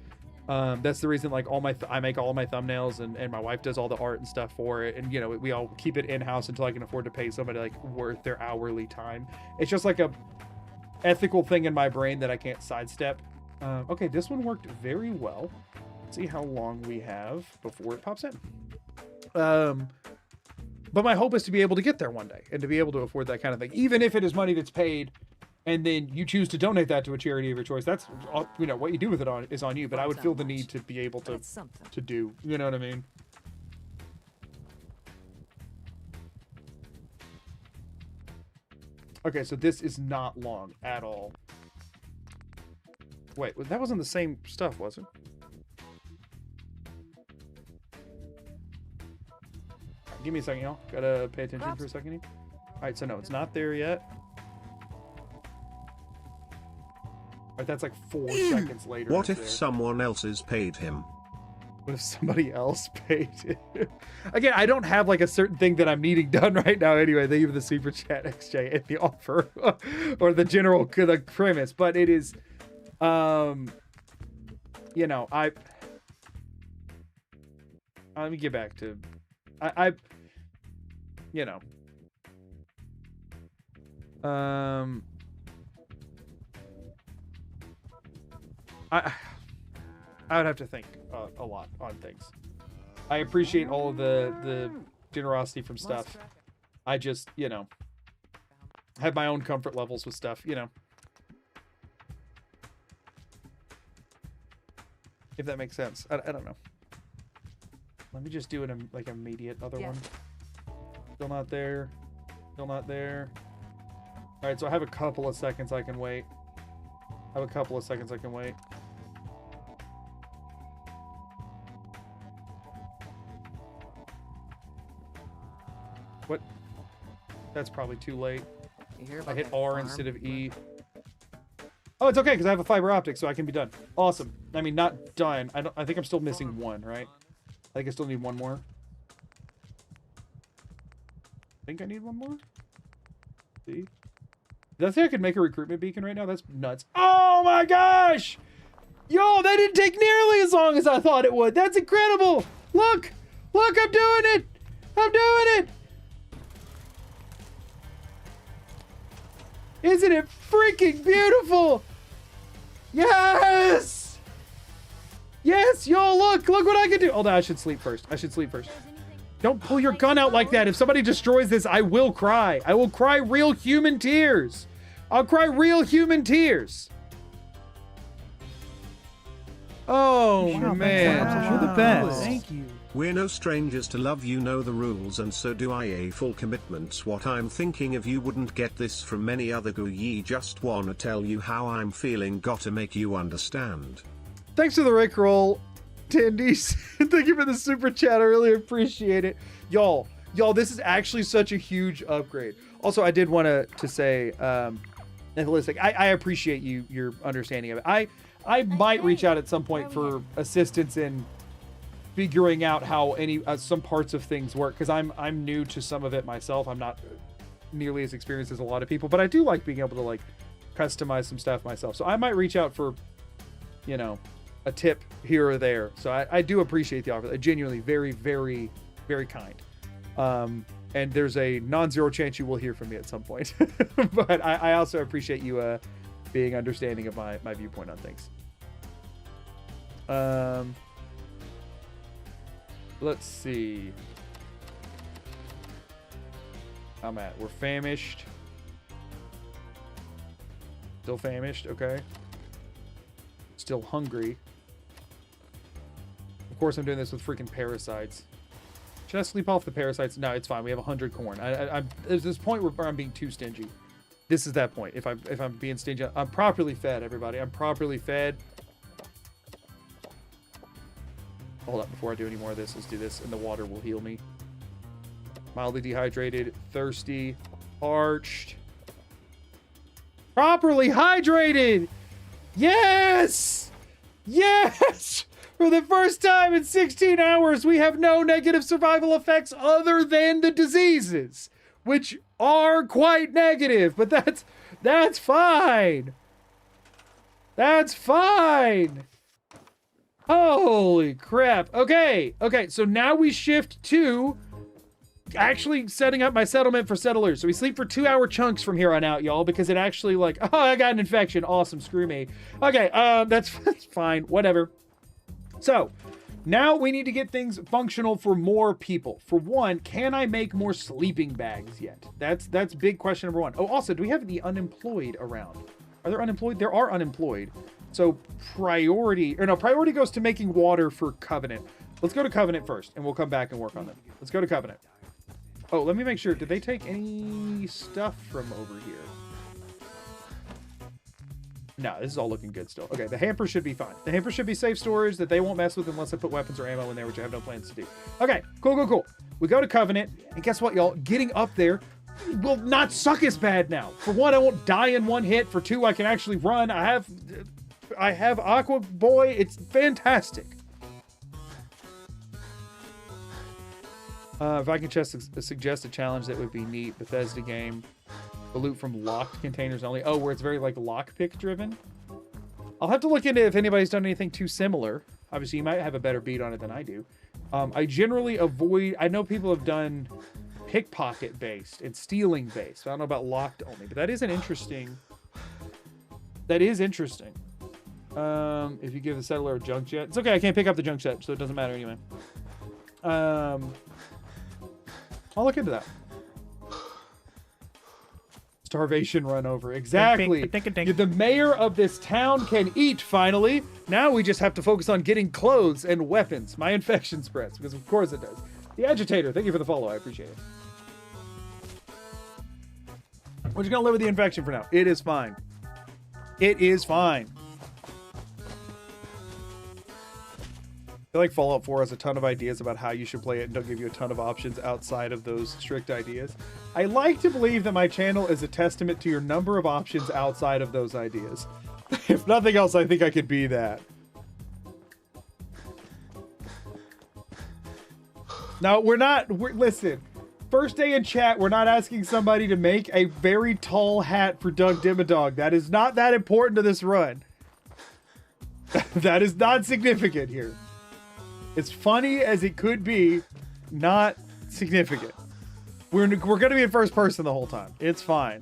That's the reason, like, I make all my thumbnails, and my wife does all the art and stuff for it, and, you know, we all keep it in-house until I can afford to pay somebody, like, worth their hourly time. It's just like a ethical thing in my brain that I can't sidestep. Okay, this one worked very well. Let's see how long we have before it pops in. But my hope is to be able to get there one day and to be able to afford that kind of thing, even if it is money that's paid and then you choose to donate that to a charity of your choice. That's, you know, what you do with it is on you, but I would feel the need to be able to do, you know what I mean? Okay, so this is not long at all. Wait, that wasn't the same stuff, was it? Give me a second, y'all. Gotta pay attention for a second here. Alright, so no, it's not there yet. Alright, that's like 4 seconds later. What if someone else's paid him? What if somebody else paid it? Again, I don't have like a certain thing that I'm needing done right now anyway. They give the super chat XJ and the offer or the general the premise, but it is, you know, let me get back to, you know, I would have to think a lot on things. I appreciate all of the generosity from stuff. I just, you know, have my own comfort levels with stuff, you know. If that makes sense. I don't know. Let me just do an like immediate other one. Still not there. Still not there. All right, so I have a couple of seconds I can wait. What? That's probably too late. I hit R instead of E. Oh, it's okay because I have a fiber optic, so I can be done. Awesome. I mean, not done. I think I'm still missing one, right? I think I still need one more. I think I need one more. See? Did I say I could make a recruitment beacon right now? That's nuts. Oh my gosh! Yo, that didn't take nearly as long as I thought it would. That's incredible! Look! Look, I'm doing it! I'm doing it! Isn't it freaking beautiful? Yes! Yes, yo, look what I can do. Hold on, I should sleep first. Don't pull your gun out like that. If somebody destroys this, I will cry. I will cry real human tears. I'll cry real human tears. Oh, Wow, man. You're the best. Thank you. We're no strangers to love, you know the rules, and so do I. A full commitment's what I'm thinking of. You wouldn't get this from any other goo. Ye just wanna tell you how I'm feeling, gotta make you understand. Thanks for the Rickroll, Tindies. Thank you for the super chat. I really appreciate it. Y'all, this is actually such a huge upgrade. Also, I did want to say, Nicholastic, I appreciate your understanding of it. I might reach out at some point for assistance in figuring out how some parts of things work, because I'm new to some of it myself. I'm not nearly as experienced as a lot of people, but I do like being able to like customize some stuff myself. So I might reach out for, you know, a tip here or there. So I do appreciate the offer. Genuinely, very, very, very kind. And there's a non-zero chance you will hear from me at some point. But I also appreciate you being understanding of my viewpoint on things. Let's see. I'm at. We're famished. Still famished, okay. Still hungry. Of course, I'm doing this with freaking parasites. Should I sleep off the parasites? No, it's fine. We have 100 corn. There's this point where I'm being too stingy. This is that point. If I'm being stingy, I'm properly fed, everybody. I'm properly fed. Hold up, before I do any more of this, let's do this, and the water will heal me. Mildly dehydrated, thirsty, parched. Properly hydrated! Yes! Yes! For the first time in 16 hours, we have no negative survival effects other than the diseases, which are quite negative, but that's fine. That's fine. Holy crap. Okay, so now we shift to actually setting up my settlement for settlers. So we sleep for 2-hour chunks from here on out, y'all, because it actually like, oh, I got an infection. Awesome, screw me. Okay, that's fine, whatever. So now we need to get things functional for more people. For one, can I make more sleeping bags yet? That's big question number one. Oh, also, do we have any unemployed around? Are there unemployed? There are unemployed. So priority goes to making water for Covenant. Let's go to Covenant first, and we'll come back and work on them. Let's go to Covenant. Oh, let me make sure. Did they take any stuff from over here? No, this is all looking good still. Okay, the hamper should be fine. The hamper should be safe storage that they won't mess with unless I put weapons or ammo in there, which I have no plans to do. Okay, cool. We go to Covenant, and guess what, y'all? Getting up there will not suck as bad now. For one, I won't die in one hit. For two, I can actually run. I have Aqua Boy. It's fantastic. If I can just suggest a challenge that would be neat, Bethesda game. The loot from locked containers only. Oh, where it's very like lockpick driven. I'll have to look into if anybody's done anything too similar. Obviously, you might have a better beat on it than I do. I generally avoid. I know people have done pickpocket based and stealing based. I don't know about locked only, but that is an interesting. That is interesting. If you give the settler a junk jet, it's okay. I can't pick up the junk jet, so it doesn't matter anyway. I'll look into that. Starvation run over. Exactly. The mayor of this town can eat, finally. Now we just have to focus on getting clothes and weapons. My infection spreads, because of course it does. The agitator, thank you for the follow. I appreciate it. We're just going to live with the infection for now. It is fine. It is fine. I feel like Fallout 4 has a ton of ideas about how you should play it and don't give you a ton of options outside of those strict ideas. I like to believe that my channel is a testament to your number of options outside of those ideas. If nothing else, I think I could be that. Now, listen. First day in chat, we're not asking somebody to make a very tall hat for Doug Dimmadog. That is not that important to this run. That is not significant here. As funny as it could be, not significant. We're going to be in first person the whole time. It's fine.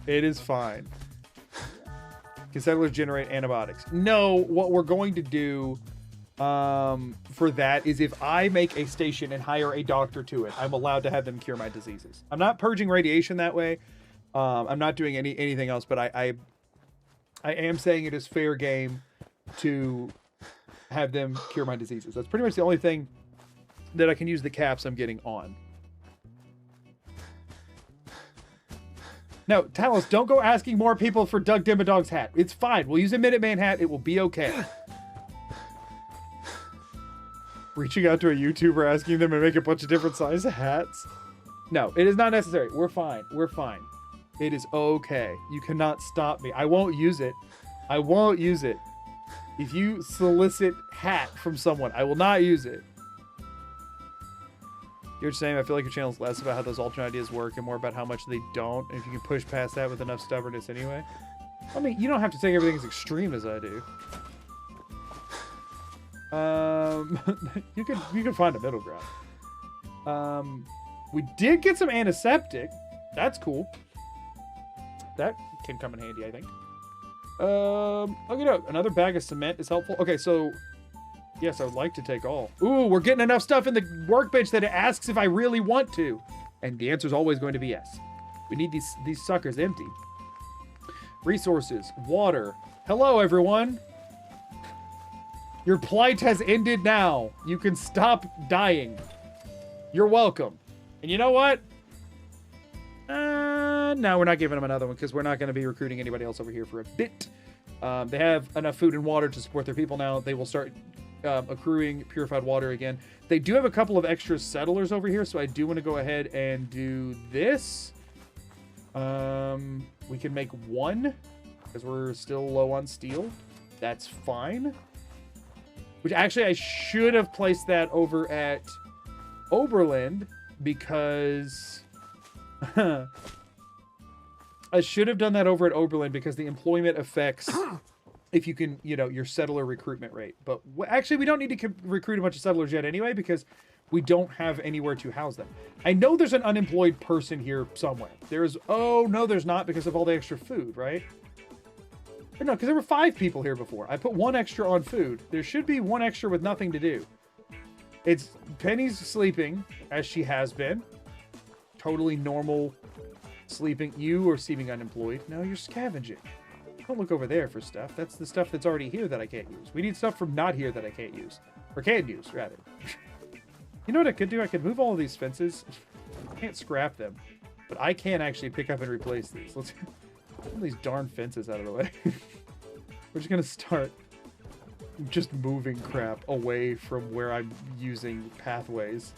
It is fine. Can settlers generate antibiotics? No, what we're going to do for that is if I make a station and hire a doctor to it, I'm allowed to have them cure my diseases. I'm not purging radiation that way. I'm not doing anything else, but I am saying it is fair game to have them cure my diseases. That's pretty much the only thing that I can use the caps I'm getting on. No, Talos, don't go asking more people for Doug Dimmadog's hat. It's fine. We'll use a Minuteman hat. It will be okay. Reaching out to a YouTuber, asking them to make a bunch of different size hats. No, it is not necessary. We're fine. We're fine. It is okay. You cannot stop me. I won't use it. I won't use it. If you solicit hat from someone, I will not use it. You're saying I feel like your channel is less about how those alternate ideas work and more about how much they don't. And if you can push past that with enough stubbornness anyway. I mean, you don't have to take everything as extreme as I do. You can find a middle ground. We did get some antiseptic. That's cool. That can come in handy, I think. Okay, no, another bag of cement is helpful. Okay, so yes, I would like to take all. Ooh, we're getting enough stuff in the workbench that it asks if I really want to. And the answer is always going to be yes. We need these suckers empty. Resources, water. Hello, everyone. Your plight has ended now. You can stop dying. You're welcome. And you know what? No, we're not giving them another one because we're not going to be recruiting anybody else over here for a bit. They have enough food and water to support their people now. They will start accruing purified water again. They do have a couple of extra settlers over here, so I do want to go ahead and do this. We can make one because we're still low on steel. That's fine. Which actually I should have placed that over at Oberland because I should have done that over at Oberland because the employment affects if you can, you know, your settler recruitment rate. But actually, we don't need to recruit a bunch of settlers yet anyway because we don't have anywhere to house them. I know there's an unemployed person here somewhere. There's, oh, no, there's not because of all the extra food, right? Or no, because there were 5 people here before. I put 1 extra on food. There should be 1 extra with nothing to do. It's Penny's sleeping, as she has been. Totally normal sleeping. You are seeming unemployed. No, you're scavenging. Don't look over there for stuff. That's the stuff that's already here that I can't use. We need stuff from not here that I can't use. Or can use, rather. You know what I could do? I could move all of these fences. I can't scrap them. But I can actually pick up and replace these. Let's get all these darn fences out of the way. We're just going to start just moving crap away from where I'm using pathways.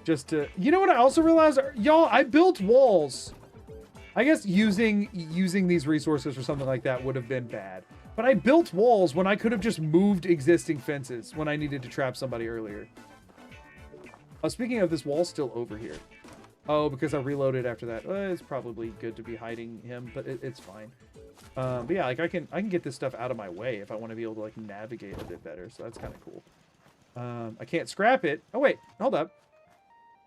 Just to... You know what I also realized? Y'all, I built walls. I guess using these resources for something like that would have been bad. But I built walls when I could have just moved existing fences when I needed to trap somebody earlier. Speaking of, this wall's still over here. Oh, because I reloaded after that. It's probably good to be hiding him, but it's fine. But yeah, like I can get this stuff out of my way if I want to be able to like navigate a bit better. So that's kind of cool. I can't scrap it. Oh wait, hold up.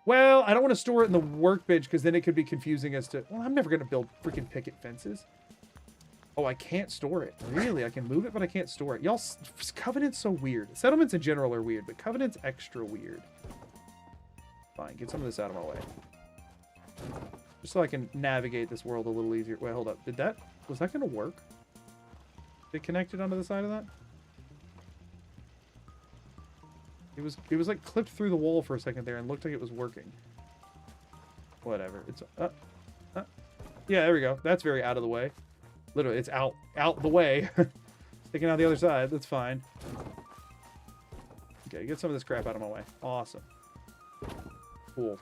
Well, I don't want to store it in the workbench because then it could be confusing as to... Well, I'm never going to build freaking picket fences. Oh, I can't store it. Really? I can move it, but I can't store it. Y'all, Covenant's so weird. Settlements in general are weird, but Covenant's extra weird. Fine, get some of this out of my way. Just so I can navigate this world a little easier. Wait, hold up. Was that going to work? Did it connect it onto the side of that? It was like clipped through the wall for a second there and looked like it was working. Whatever. It's yeah, there we go. That's very out of the way. Literally, it's out the way. Sticking out the other side. That's fine. Okay, get some of this crap out of my way. Awesome. Cool.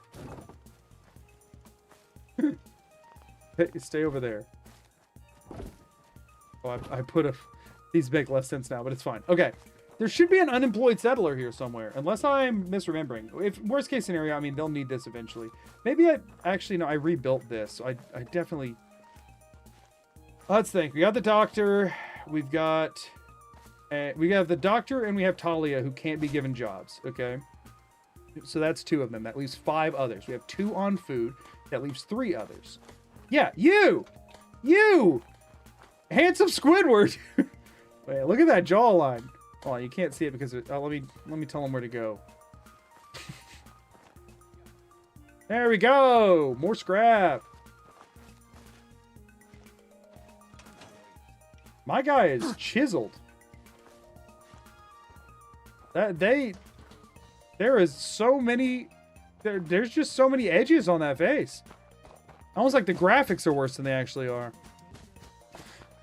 Hey, stay over there. Oh, I put a... These make less sense now, but it's fine. Okay. There should be an unemployed settler here somewhere, unless I'm misremembering. If worst case scenario, I mean, they'll need this eventually. Maybe I rebuilt this, so I definitely... Let's think. We got the doctor. We have the doctor, and we have Talia, who can't be given jobs, okay? So that's 2 of them. That leaves 5 others. We have 2 on food. That leaves 3 others. Yeah, you! Handsome Squidward! Wait, look at that jawline. Oh, you can't see it because let me tell him where to go. There we go. More scrap. My guy is chiseled. There is so many. There's just so many edges on that face. Almost like the graphics are worse than they actually are.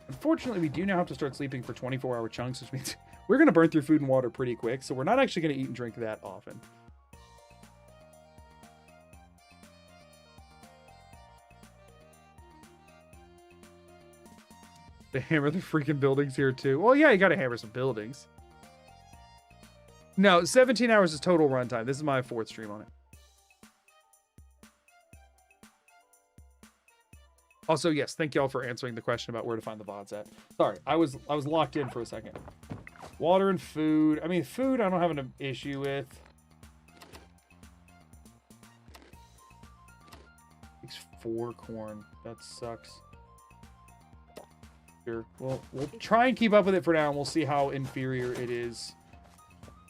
Unfortunately, we do now have to start sleeping for 24-hour chunks, which means we're going to burn through food and water pretty quick, so we're not actually going to eat and drink that often. They hammer the freaking buildings here, too. Well, yeah, you got to hammer some buildings. No, 17 hours is total runtime. This is my 4th stream on it. Also, yes, thank y'all for answering the question about where to find the VODs at. Sorry, I was locked in for a second. Water and food. I mean, food I don't have an issue with. Takes 4 corn. That sucks. Sure. We'll try and keep up with it for now, and we'll see how inferior it is.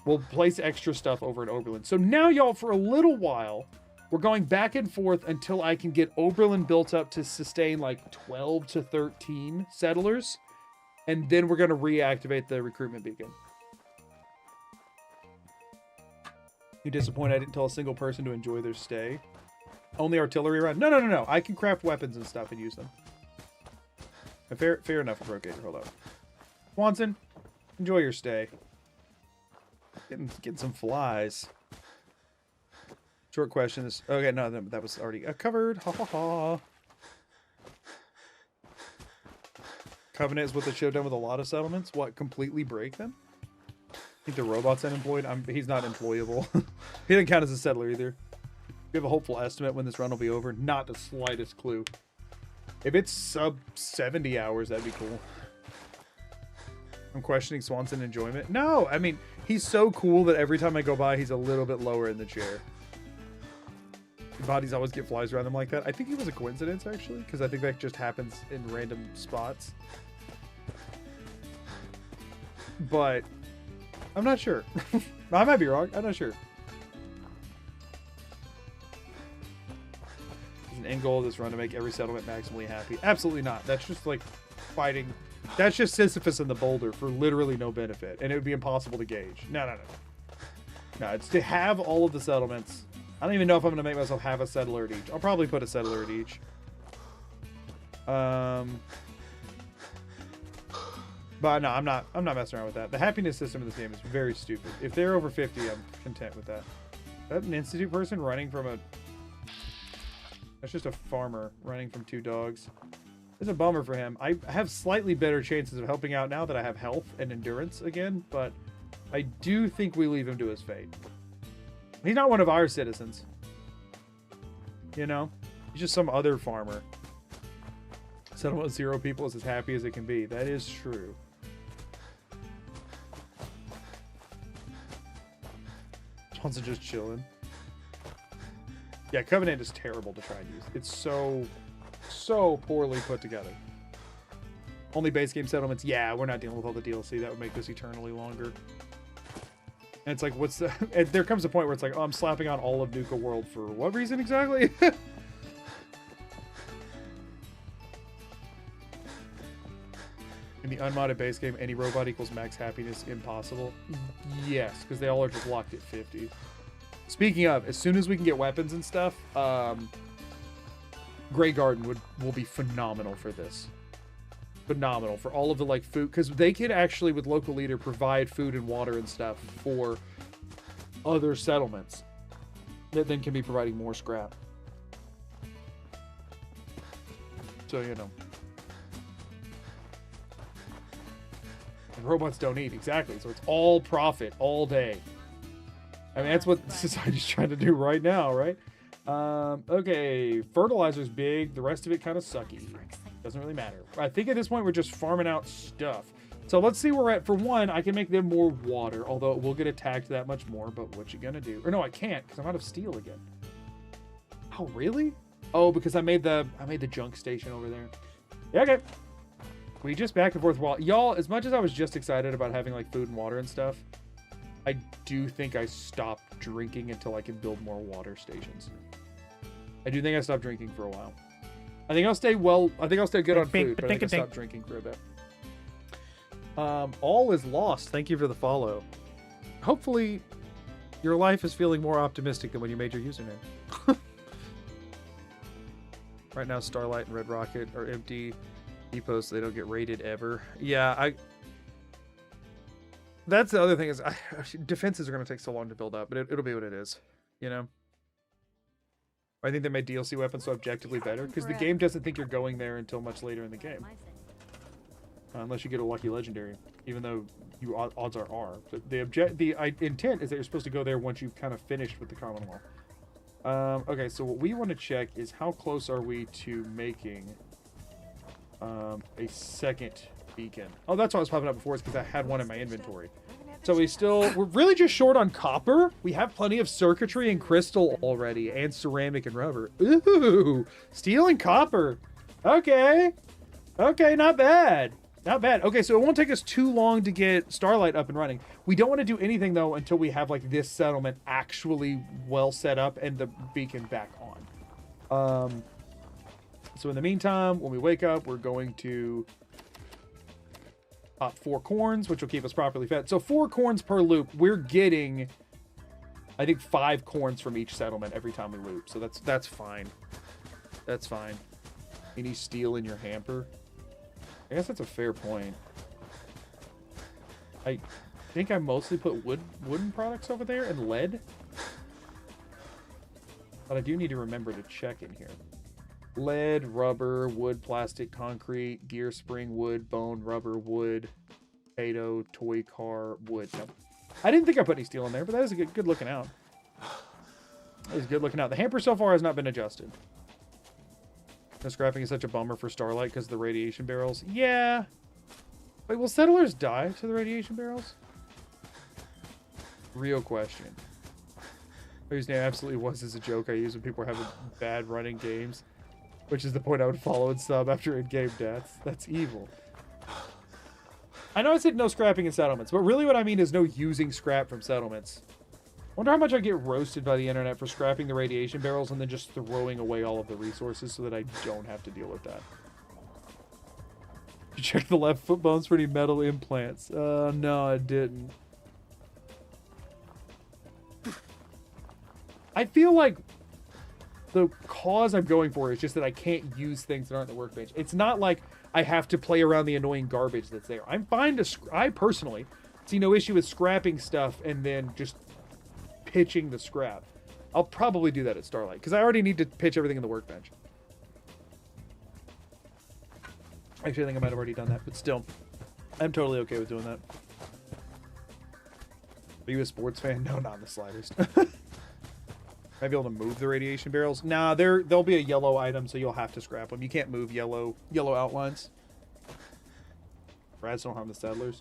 We'll place extra stuff over at Oberlin. So now, y'all, for a little while, We're going back and forth until I can get Oberlin built up to sustain like 12 to 13 settlers. And then we're going to reactivate the recruitment beacon. You disappointed I didn't tell a single person to enjoy their stay? Only artillery around? No. I can craft weapons and stuff and use them. Fair enough, Brocator. Hold on. Swanson, enjoy your stay. Getting some flies. Short questions. Okay, no, that was already covered. Ha ha ha. Covenant is what they should have done with a lot of settlements. What, completely break them? I think the robot's unemployed. He's not employable. He doesn't count as a settler either. We have a hopeful estimate when this run will be over. Not the slightest clue. If it's sub 70 hours, that'd be cool. I'm questioning Swanson enjoyment. No, I mean, he's so cool that every time I go by, he's a little bit lower in the chair. Bodies always get flies around them like that. I think it was a coincidence, actually, because I think that just happens in random spots. But I'm not sure. I might be wrong. I'm not sure. Is an end goal of this run to make every settlement maximally happy? Absolutely not. That's just like fighting. That's just Sisyphus and the boulder for literally no benefit, and it would be impossible to gauge. No. No, it's to have all of the settlements. I don't even know if I'm going to make myself have a settler at each. I'll probably put a settler at each. But no, I'm not messing around with that. The happiness system in this game is very stupid. If they're over 50, I'm content with that. Is that an institute person running from a... That's just a farmer running from 2 dogs. It's a bummer for him. I have slightly better chances of helping out now that I have health and endurance again, but I do think we leave him to his fate. He's not one of our citizens. You know? He's just some other farmer. Settlement with 0 people is as happy as it can be. That is true. Johnson just chilling. Yeah, Covenant is terrible to try and use. It's so poorly put together. Only base game settlements. Yeah, we're not dealing with all the DLC. That would make this eternally longer. And it's like, what's the... And there comes a point where it's like, oh, I'm slapping on all of Nuka World for what reason exactly? In the unmodded base game, any robot equals max happiness impossible? Yes, because they all are just locked at 50. Speaking of, as soon as we can get weapons and stuff, Grey Garden will be phenomenal for this. Phenomenal for all of the like food, because they can actually with local leader provide food and water and stuff for other settlements that then can be providing more scrap. So you know, and robots don't eat exactly, so it's all profit all day. I mean, that's what society's trying to do right now, right? Okay, fertilizer's big, the rest of it kind of sucky. Doesn't really matter. I think at this point we're just farming out stuff. So let's see where we're at. For one, I can make them more water, although it will get attacked that much more, but what you gonna do? Or no, I can't, because I'm out of steel again. Oh, really? Oh, because I made the junk station over there. Yeah, okay. We just back and forth while y'all, as much as I was just excited about having like food and water and stuff, I do think I stopped drinking until I can build more water stations. I do think I stopped drinking for a while. I think I'll stay good on food, but I think I'll stop drinking for a bit. All is lost. Thank you for the follow. Hopefully, your life is feeling more optimistic than when you made your username. Right now, Starlight and Red Rocket are empty depots, so they don't get raided ever. Yeah, that's the other thing is, defenses are going to take so long to build up, but it'll be what it is, you know? I think they made DLC weapons so objectively better, because the game doesn't think you're going there until much later in the game. Unless you get a lucky legendary, even though odds are. But the intent is that you're supposed to go there once you've kind of finished with the Commonwealth. Okay, so what we want to check is how close are we to making a second beacon. Oh, that's why I was popping up before, is because I had one in my inventory. So we're really just short on copper. We have plenty of circuitry and crystal already, and ceramic and rubber. Ooh, steel and copper. Okay, not bad. Not bad. Okay, so it won't take us too long to get Starlight up and running. We don't want to do anything, though, until we have, like, this settlement actually well set up and the beacon back on. So in the meantime, when we wake up, we're going to pop 4 corns, which will keep us properly fed. So 4 corns per loop. We're getting, I think, 5 corns from each settlement every time we loop. So that's fine. That's fine. Any steel in your hamper? I guess that's a fair point. I think I mostly put wooden products over there and lead. But I do need to remember to check in here. Lead, rubber, wood, plastic, concrete, gear spring, wood, bone, rubber, wood, potato, toy car, wood. Nope. I didn't think I put any steel in there, but that is a good looking out. That is good looking out. The hamper so far has not been adjusted. The scrapping is such a bummer for Starlight because of the radiation barrels. Yeah. Wait, will settlers die to the radiation barrels? Real question. Whose name absolutely was as a joke I use when people are having bad running games. Which is the point I would follow and sub after in-game deaths. That's evil. I know I said no scrapping in settlements, but really what I mean is no using scrap from settlements. Wonder how much I get roasted by the internet for scrapping the radiation barrels and then just throwing away all of the resources so that I don't have to deal with that. You check the left foot bones for any metal implants. No, I didn't. I feel like the cause I'm going for is just that I can't use things that aren't the workbench. It's not like I have to play around the annoying garbage that's there. I'm fine to... I personally see no issue with scrapping stuff and then just pitching the scrap. I'll probably do that at Starlight, because I already need to pitch everything in the workbench. Actually, I think I might have already done that, but still, I'm totally okay with doing that. Are you a sports fan? No, not in the slightest. Might be able to move the radiation barrels. Nah, they'll be a yellow item, so you'll have to scrap them. You can't move yellow outlines. Rats don't harm the settlers.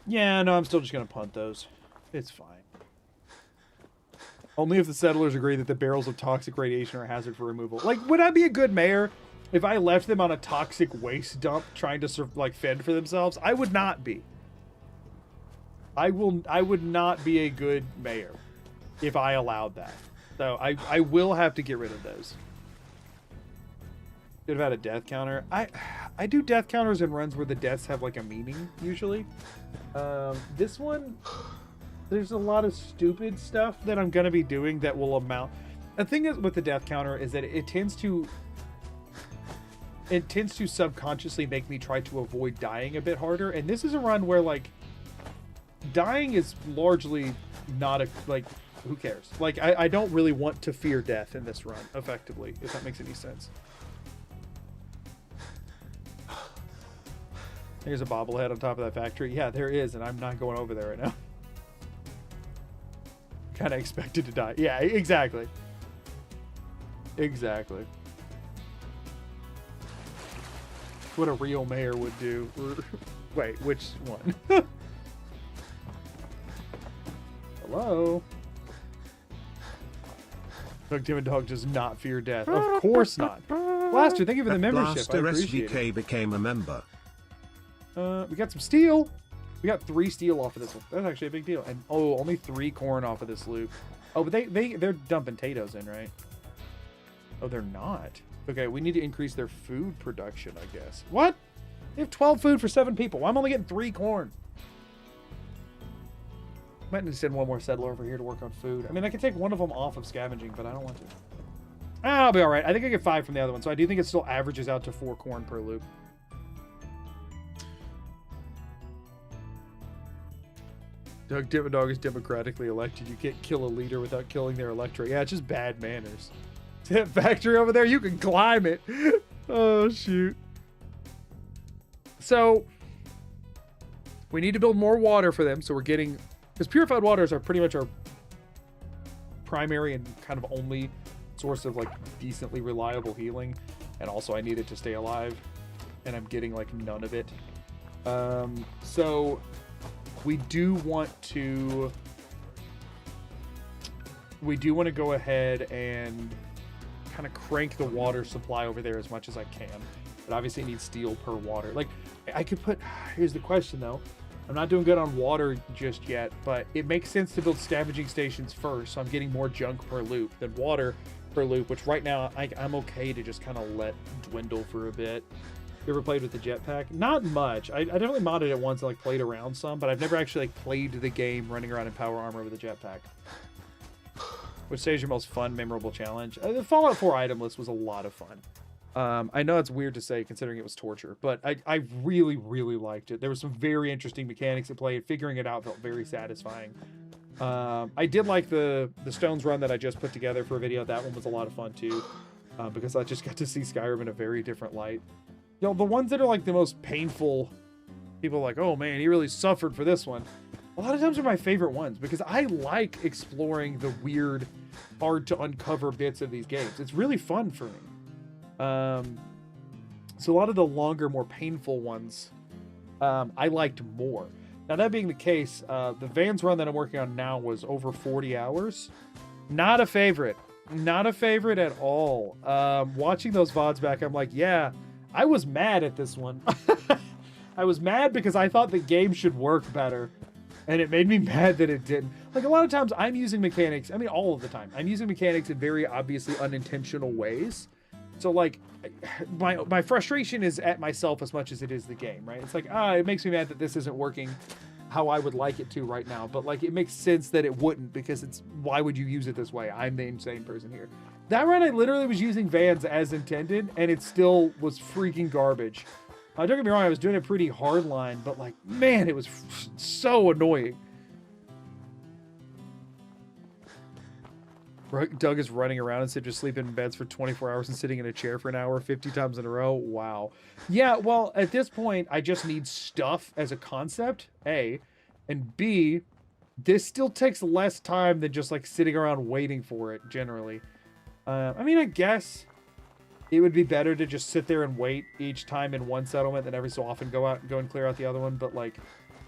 Yeah, no, I'm still just gonna punt those. It's fine. Only if the settlers agree that the barrels of toxic radiation are a hazard for removal. Like, would I be a good mayor if I left them on a toxic waste dump trying to fend for themselves? I would not be. I would not be a good mayor if I allowed that. So I will have to get rid of those. Could have had a death counter. I do death counters in runs where the deaths have like a meaning usually. This one, there's a lot of stupid stuff that I'm gonna be doing that will amount. The thing is with the death counter is that it tends to subconsciously make me try to avoid dying a bit harder. And this is a run where like dying is largely not a like. Who cares? Like, I don't really want to fear death in this run, effectively, if that makes any sense. There's a bobblehead on top of that factory. Yeah, there is, and I'm not going over there right now. Kind of expected to die. Yeah, exactly. Exactly. What a real mayor would do. Wait, which one? Hello? Doug Tim and Dog does not fear death. Of course not. Blaster, thank you for the membership. I Blaster appreciate SVK it. became a member. We got some steel. We got 3 steel off of this one. That's actually a big deal. And oh, only 3 corn off of this loop. Oh, but they're dumping potatoes in, right? Oh, they're not. Okay, we need to increase their food production, I guess. What? They have 12 food for 7 people. Why am I only getting 3 corn? Might need to send one more settler over here to work on food. I mean, I could take one of them off of scavenging, but I don't want to. I'll be all right. I think I get 5 from the other one, so I do think it still averages out to 4 corn per loop. Doug Dimmadog is democratically elected. You can't kill a leader without killing their electorate. Yeah, it's just bad manners. That factory over there, you can climb it. Oh, shoot. So, we need to build more water for them, so we're getting... Because purified waters are pretty much our primary and kind of only source of, like, decently reliable healing. And also, I need it to stay alive. And I'm getting, like, none of it. So, we do want to... We do want to go ahead and kind of crank the water supply over there as much as I can. but obviously it needs steel per water. Like, I could put, here's the question though. I'm not doing good on water just yet, but it makes sense to build scavenging stations first, so I'm getting more junk per loop than water per loop, which right now I'm okay to just kind of let dwindle for a bit. You ever played with the jetpack? Not much. I definitely modded it once and like played around some, but I've never actually like played the game running around in power armor with a jetpack. Which says your most fun, memorable challenge. The Fallout 4 item list was a lot of fun. I know it's weird to say considering it was torture, but I really, really liked it. There were some very interesting mechanics at play, and figuring it out felt very satisfying. I did like the Stones run that I just put together for a video. That one was a lot of fun too, because I just got to see Skyrim in a very different light. You know, the ones that are like the most painful, people are like, oh man, he really suffered for this one. A lot of times are my favorite ones because I like exploring the weird, hard to uncover bits of these games. It's really fun for me. So a lot of the longer, more painful ones, I liked more. Now that being the case, the Vans run that I'm working on now was over 40 hours. Not a favorite. Not a favorite at all. Watching those VODs back, I'm like, yeah, I was mad at this one. I was mad because I thought the game should work better. And it made me mad that it didn't. Like, a lot of times I'm using mechanics, I mean, all of the time, I'm using mechanics in very obviously unintentional ways. So, like, my frustration is at myself as much as it is the game, right? It's like, it makes me mad that this isn't working how I would like it to right now. But, like, it makes sense that it wouldn't, because it's, why would you use it this way? I'm the insane person here. That run, I literally was using Vans as intended, and it still was freaking garbage. Don't get me wrong, I was doing a pretty hard line, but like, man, it was so annoying. Doug is running around instead of just sleeping in beds for 24 hours and sitting in a chair for an hour 50 times in a row. Wow. Yeah, well, at this point, I just need stuff as a concept, A. And B, this still takes less time than just like sitting around waiting for it, generally. I mean, I guess it would be better to just sit there and wait each time in one settlement than every so often go and clear out the other one. But like,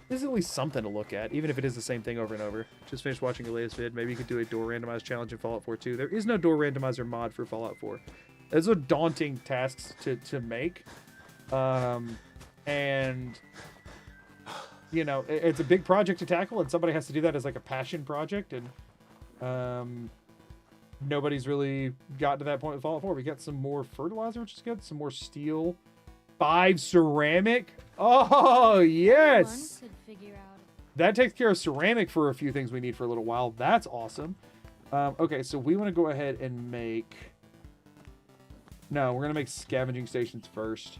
this is at least something to look at, even if it is the same thing over and over. Just finished watching the latest vid. Maybe you could do a door randomized challenge in Fallout 4 too. There is no door randomizer mod for Fallout 4. Those are daunting tasks to make. And you know, it's a big project to tackle, and somebody has to do that as like a passion project. And nobody's really gotten to that point with Fallout 4. We got some more fertilizer, which is good. Some more steel. 5 ceramic. Oh, yes. That takes care of ceramic for a few things we need for a little while. That's awesome. Okay, so we want to go ahead and make... No, we're going to make scavenging stations first.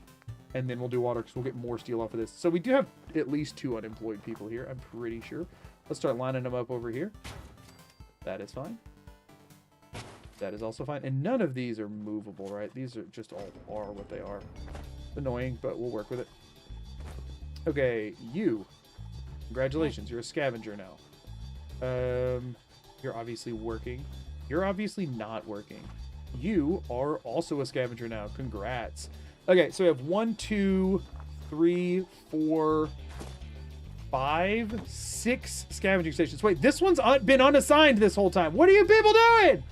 And then we'll do water because we'll get more steel off of this. So we do have at least 2 unemployed people here, I'm pretty sure. Let's start lining them up over here. That is fine. That is also fine. And none of these are movable, right? These are just all are what they are. Annoying, but we'll work with it. Okay, you. Congratulations, you're a scavenger now. You're obviously working. You're obviously not working. You are also a scavenger now. Congrats. Okay, so we have 1, 2, 3, 4, 5, 6 scavenging stations. Wait, this one's been unassigned this whole time. What are you people doing?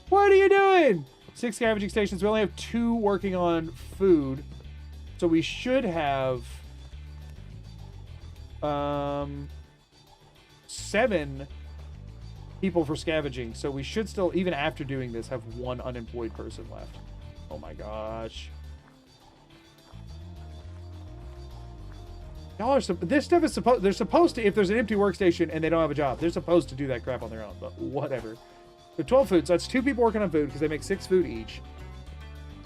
What are you doing? 6 scavenging stations. We only have 2 working on food. So we should have 7 people for scavenging. So we should still, even after doing this, have 1 unemployed person left. Oh my gosh. Y'all are this stuff is supposed, they're supposed to, if there's an empty workstation and they don't have a job, they're supposed to do that crap on their own, but whatever. So 12 food, so that's 2 people working on food because they make 6 food each.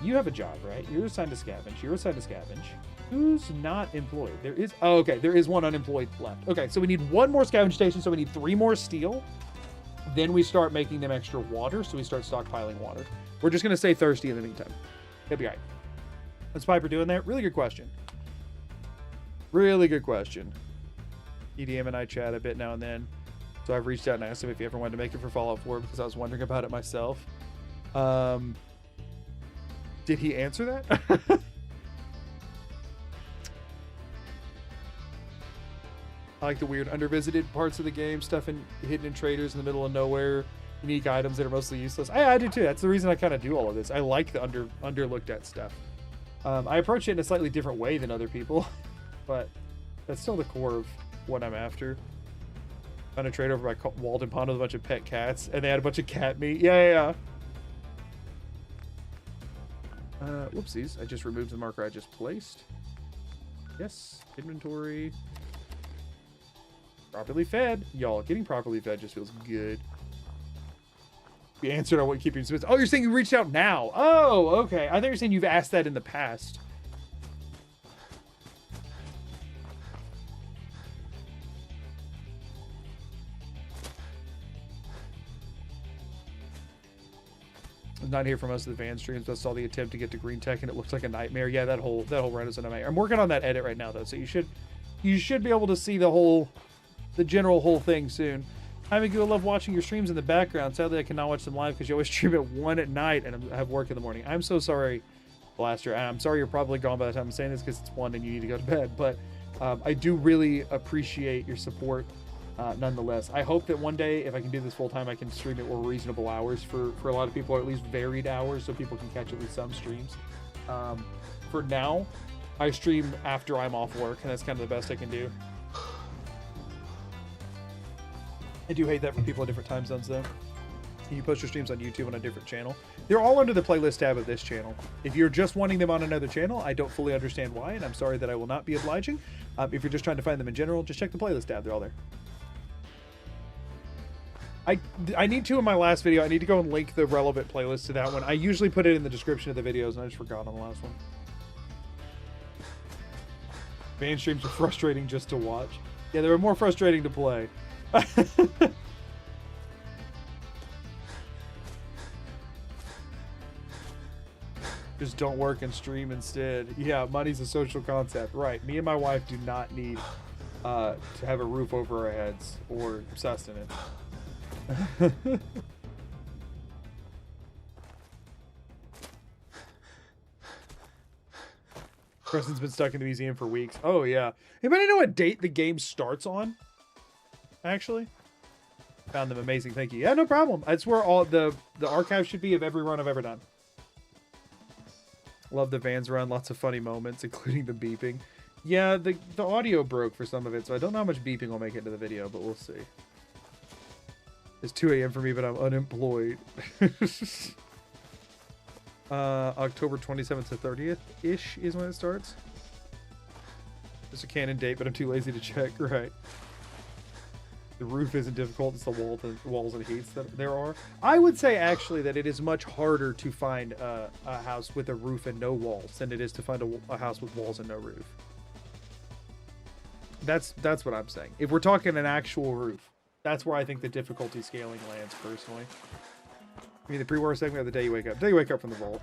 You have a job, right? You're assigned to scavenge. You're assigned to scavenge. Who's not employed? There is, oh, okay, there is 1 unemployed left. Okay, so we need 1 more scavenge station, so we need 3 more steel. Then we start making them extra water, so we start stockpiling water. We're just going to stay thirsty in the meantime. It'll be all right. What's Piper doing there? Really good question. Really good question. EDM and I chat a bit now and then. So I've reached out and asked him if he ever wanted to make it for Fallout 4 because I was wondering about it myself. Did he answer that? I like the weird undervisited parts of the game, stuff hidden in traders in the middle of nowhere, unique items that are mostly useless. I do too. That's the reason I kind of do all of this. I like the underlooked at stuff. I approach it in a slightly different way than other people, but that's still the core of what I'm after. Found a trade over by Walden Pond with a bunch of pet cats, and they had a bunch of cat meat. Yeah. Whoopsies. I just removed the marker I just placed. Yes. Inventory. Properly fed. Y'all, getting properly fed just feels good. You answered on what keeping Smith. Oh, you're saying you reached out now. Oh, okay. I thought you were saying you've asked that in the past. I'm not here for most of the van streams, but I saw the attempt to get to Green Tech and it looks like a nightmare. Yeah, that whole run is a nightmare. I'm working on that edit right now though, so you should be able to see the general whole thing soon. I love watching your streams in the background. Sadly, I cannot watch them live because you always stream at 1 at night and I have work in the morning. I'm so sorry, Blaster. And I'm sorry you're probably gone by the time I'm saying this because it's 1 and you need to go to bed. But I do really appreciate your support nonetheless. I hope that one day, if I can do this full time, I can stream at more reasonable hours for a lot of people, or at least varied hours, so people can catch at least some streams. For now, I stream after I'm off work, and that's kind of the best I can do. I do hate that for people in different time zones, though. You post your streams on YouTube on a different channel. They're all under the playlist tab of this channel. If you're just wanting them on another channel, I don't fully understand why, and I'm sorry that I will not be obliging. If you're just trying to find them in general, just check the playlist tab. They're all there. I need to in my last video. I need to go and link the relevant playlist to that one. I usually put it in the description of the videos, and I just forgot on the last one. Van streams are frustrating just to watch. Yeah, they were more frustrating to play. Just don't work and stream instead. Yeah, money's a social concept. Right. Me and my wife do not need to have a roof over our heads or sustenance. Preston's been stuck in the museum for weeks. Oh, yeah. Anybody know what date the game starts on? Actually? Found them amazing. Thank you. Yeah, no problem. That's where all the archive should be of every run I've ever done. Love the Vans run. Lots of funny moments, including the beeping. Yeah, the audio broke for some of it, so I don't know how much beeping will make it into the video, but we'll see. It's 2 a.m. for me, but I'm unemployed. October 27th to 30th-ish is when it starts. There's a canon date, but I'm too lazy to check. Right. The roof isn't difficult. It's the walls and heats that there are. I would say, actually, that it is much harder to find a house with a roof and no walls than it is to find a house with walls and no roof. That's what I'm saying. If we're talking an actual roof, that's where I think the difficulty scaling lands, personally. I mean, the pre-war segment of the day you wake up. The day you wake up from the vault.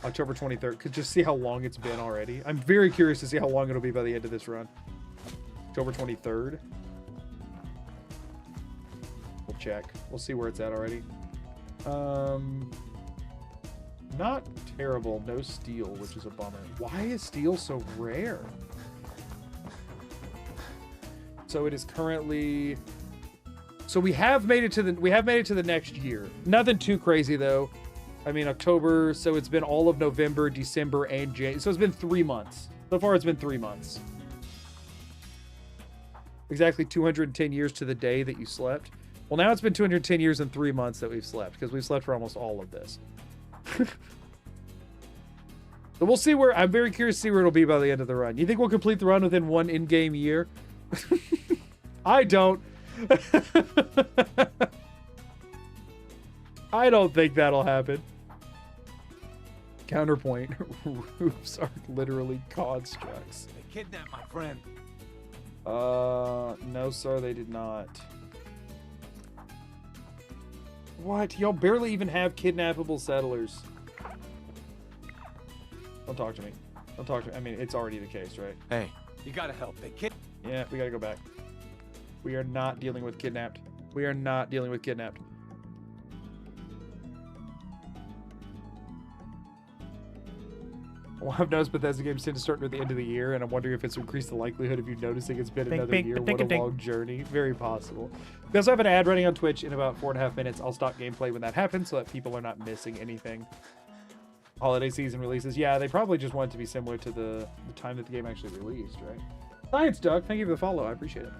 October 23rd. Could just see how long it's been already. I'm very curious to see how long it'll be by the end of this run. October 23rd. We'll check. We'll see where it's at already. Not terrible. No steel, which is a bummer. Why is steel so rare? So it is currently... So we have made it to the next year. Nothing too crazy though. I mean, October, so it's been all of November, December, and January. So it's been 3 months. So far it's been 3 months. Exactly 210 years to the day that you slept. Well, now it's been 210 years and 3 months that we've slept, because we've slept for almost all of this. So we'll see where, I'm very curious to see where it'll be by the end of the run. You think we'll complete the run within 1 in-game year? I don't. I don't think that'll happen. Counterpoint. Roofs are literally constructs. They kidnapped my friend. No, sir, they did not. What? Y'all barely even have kidnappable settlers. Don't talk to me. Don't talk to me. I mean, it's already the case, right? Hey, you gotta help. They Yeah, we gotta go back. We are not dealing with kidnapped. We are not dealing with kidnapped. Well, I've noticed Bethesda games tend to start near the end of the year, and I'm wondering if it's increased the likelihood of you noticing it's been another year. What a long journey. Very possible. We also have an ad running on Twitch in about 4.5 minutes. I'll stop gameplay when that happens so that people are not missing anything. holiday season releases. Yeah, they probably just want it to be similar to the time that the game actually released, right? Science Duck, thank you for the follow. I appreciate it.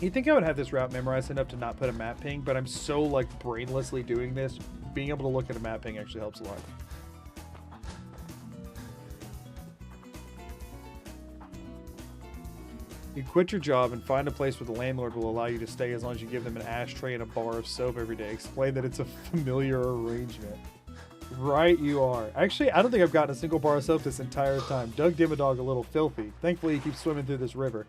You'd think I would have this route memorized enough to not put a map ping, but I'm so like brainlessly doing this. Being able to look at a map ping actually helps a lot. You quit your job and find a place where the landlord will allow you to stay as long as you give them an ashtray and a bar of soap every day. Explain that it's a familiar arrangement. Right, you are. Actually, I don't think I've gotten a single bar of soap this entire time. Doug Dimmadog a little filthy. Thankfully, he keeps swimming through this river.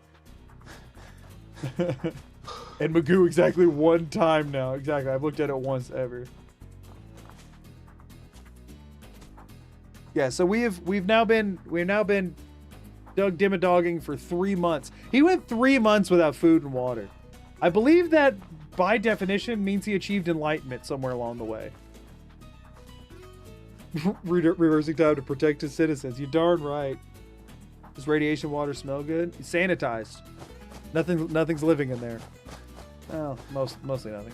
And Magoo exactly one time now. Exactly. I've looked at it once ever. Yeah, so we've now been Doug Dimmadogging for 3 months. He went 3 months without food and water. I believe that by definition means he achieved enlightenment somewhere along the way. Reversing time to protect his citizens. You darn right. Does radiation water smell good? It's sanitized. Nothing's living in there. Well, mostly nothing.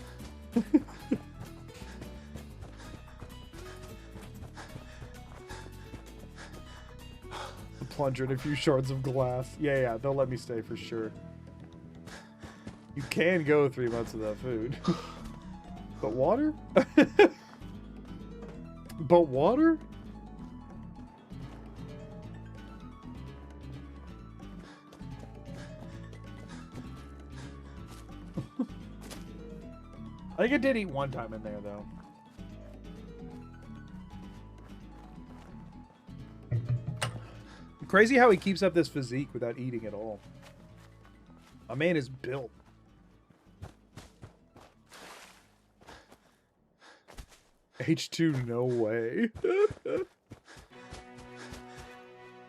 A plunger and a few shards of glass. Yeah, they'll let me stay for sure. You can go 3 months without food. But water? But water? I think I did eat one time in there, though. Crazy how he keeps up this physique without eating at all. My man is built. H2, no way.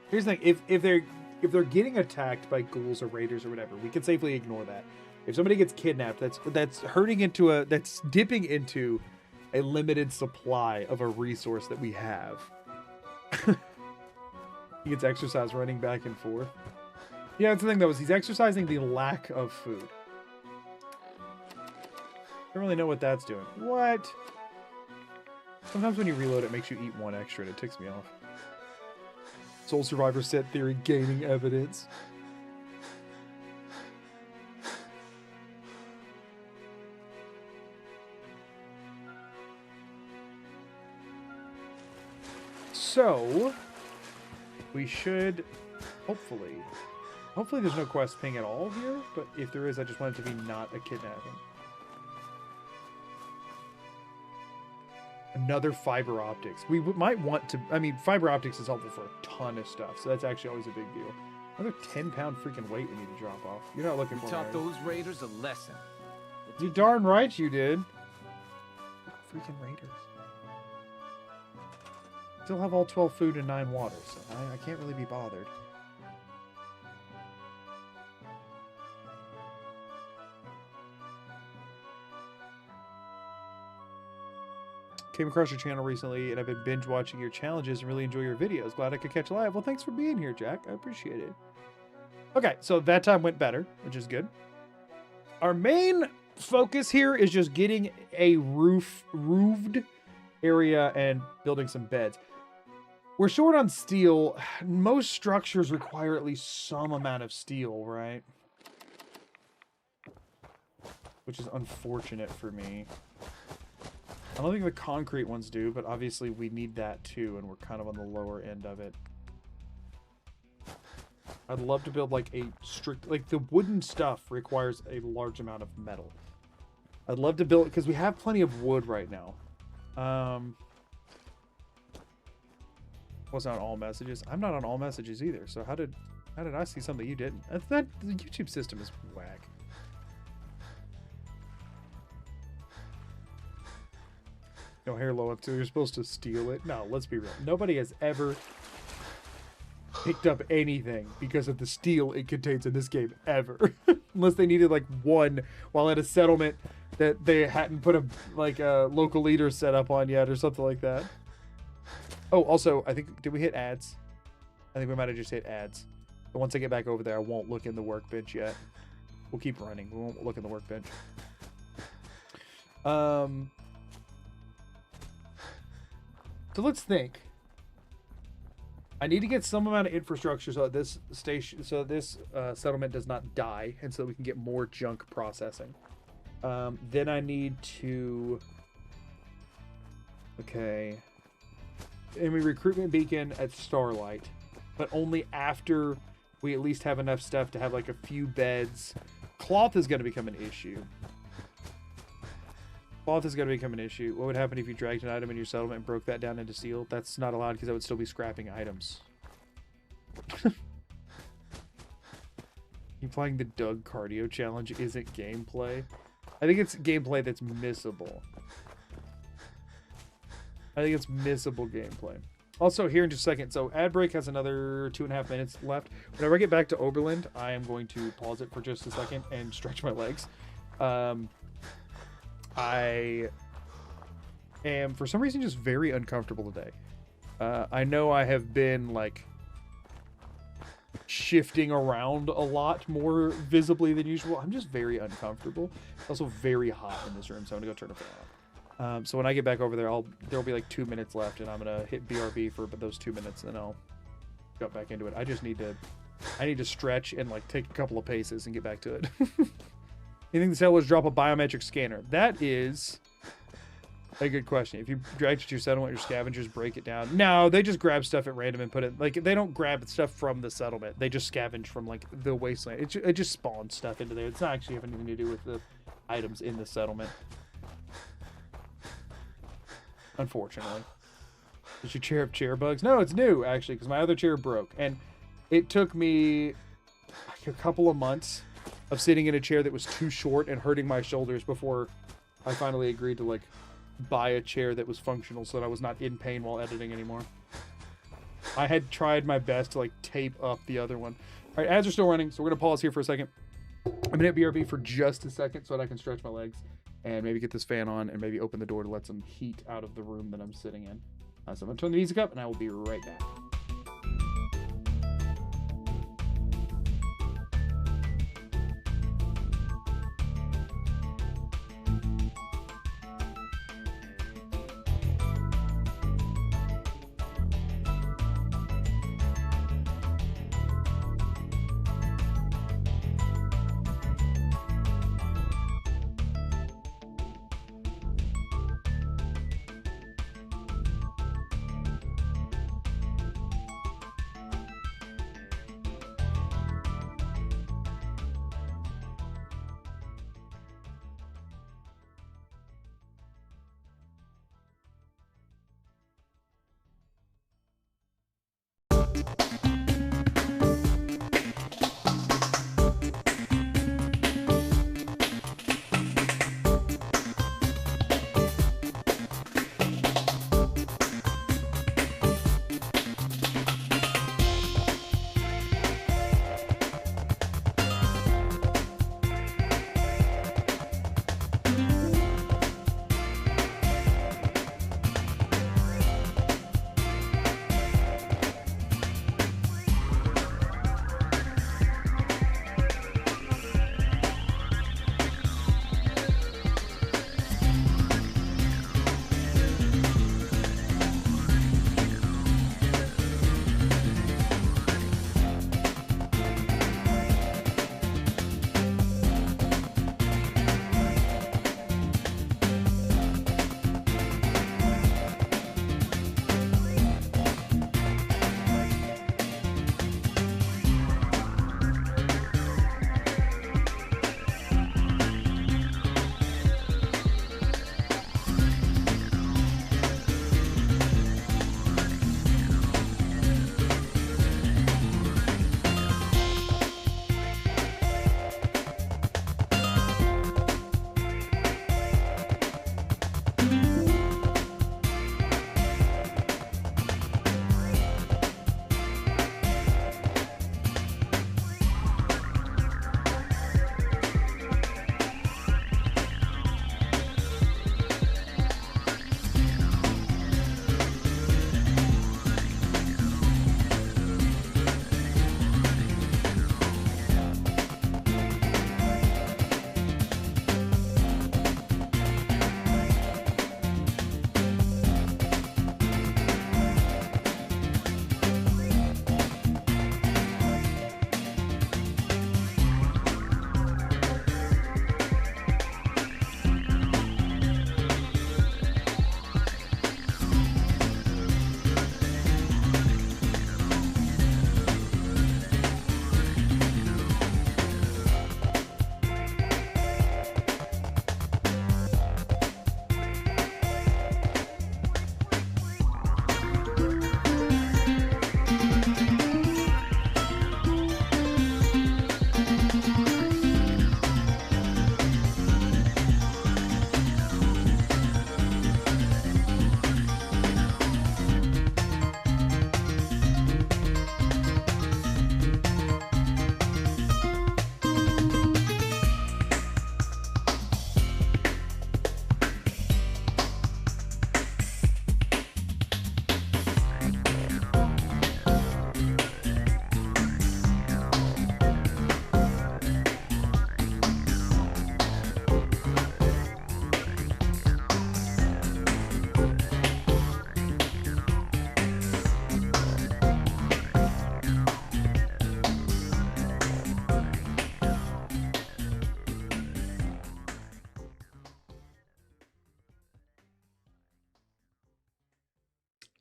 Here's the thing: if they're getting attacked by ghouls or raiders or whatever, we can safely ignore that. If somebody gets kidnapped, that's dipping into a limited supply of a resource that we have. He gets exercise running back and forth. Yeah, that's the thing though, is he's exercising the lack of food. Don't really know what that's doing. What? Sometimes when you reload, it makes you eat one extra and it ticks me off. Soul Survivor set theory gaining evidence. So, we should, hopefully there's no quest ping at all here, but if there is, I just want it to be not a kidnapping. Another fiber optics. We might want to, I mean, fiber optics is helpful for a ton of stuff, so that's actually always a big deal. Another 10-pound freaking weight we need to drop off. You're not looking for Taught those raiders a lesson. You darn right you did. Freaking raiders. Still have all 12 food and 9 water, so I can't really be bothered. Came across your channel recently, and I've been binge watching your challenges and really enjoy your videos. Glad I could catch live. Well, thanks for being here, Jack. I appreciate it. Okay, so that time went better, which is good. Our main focus here is just getting a roofed area and building some beds. We're short on steel. Most structures require at least some amount of steel, right? Which is unfortunate for me. I don't think the concrete ones do, but obviously we need that too, and we're kind of on the lower end of it. I'd love to build like a strict, like the wooden stuff requires a large amount of metal. I'd love to build, because we have plenty of wood right now. Wasn't on all messages. I'm not on all messages either. So how did I see something you didn't? That the YouTube system is whack. No hair low up too. You're supposed to steal it. No, let's be real. Nobody has ever picked up anything because of the steel it contains in this game ever, unless they needed like one while at a settlement that they hadn't put a local leader set up on yet or something like that. Oh, also, I think, did we hit ads? I think we might have just hit ads. But once I get back over there, I won't look in the workbench yet. We'll keep running. We won't look in the workbench. So let's think. I need to get some amount of infrastructure so that this settlement does not die, and so that we can get more junk processing. Then I need to. Okay. And we recruitment beacon at Starlight, but only after we at least have enough stuff to have like a few beds. Cloth is going to become an issue. Cloth is going to become an issue. What would happen if you dragged an item in your settlement and broke that down into steel? That's not allowed because that would still be scrapping items. You playing the Doug cardio challenge isn't gameplay. I think it's gameplay that's missable. I think it's missable gameplay. Also, here in just a second, so ad break has another 2.5 minutes left. Whenever I get back to Oberland, I am going to pause it for just a second and stretch my legs. I am, for some reason, just very uncomfortable today. I know I have been, like, shifting around a lot more visibly than usual. I'm just very uncomfortable. It's also very hot in this room, so I'm going to go turn a fan on. So when I get back over there, there'll be like 2 minutes left, and I'm going to hit BRB for those 2 minutes, and then I'll jump back into it. I need to stretch and, like, take a couple of paces and get back to it. You think the sale was drop a biometric scanner? That is a good question. If you drag it to your settlement, your scavengers break it down. No, they just grab stuff at random and put it, like, they don't grab stuff from the settlement. They just scavenge from, like, the wasteland. It just spawns stuff into there. It's not actually have anything to do with the items in the settlement. Unfortunately. Is your chair have chair bugs? No, it's new, actually, because my other chair broke. And it took me like a couple of months of sitting in a chair that was too short and hurting my shoulders before I finally agreed to, like, buy a chair that was functional so that I was not in pain while editing anymore. I had tried my best to, like, tape up the other one. All right, ads are still running, so we're going to pause here for a second. I'm going to hit BRB for just a second so that I can stretch my legs and maybe get this fan on and maybe open the door to let some heat out of the room that I'm sitting in. So I'm going to turn the music up and I will be right back.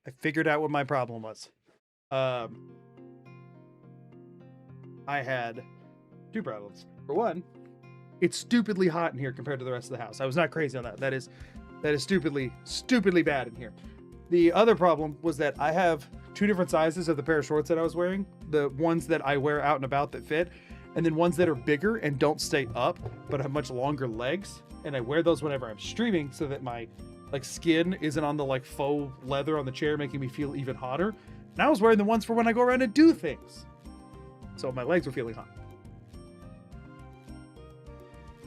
I figured out what my problem was. I had two problems. For one, it's stupidly hot in here compared to the rest of the house. I was not crazy on that. That is stupidly bad in here. The other problem was that I have two different sizes of the pair of shorts that I was wearing. The ones that I wear out and about that fit, and then ones that are bigger and don't stay up, but have much longer legs. And I wear those whenever I'm streaming so that my skin isn't on the faux leather on the chair, making me feel even hotter. And I was wearing the ones for when I go around and do things. So my legs were feeling hot.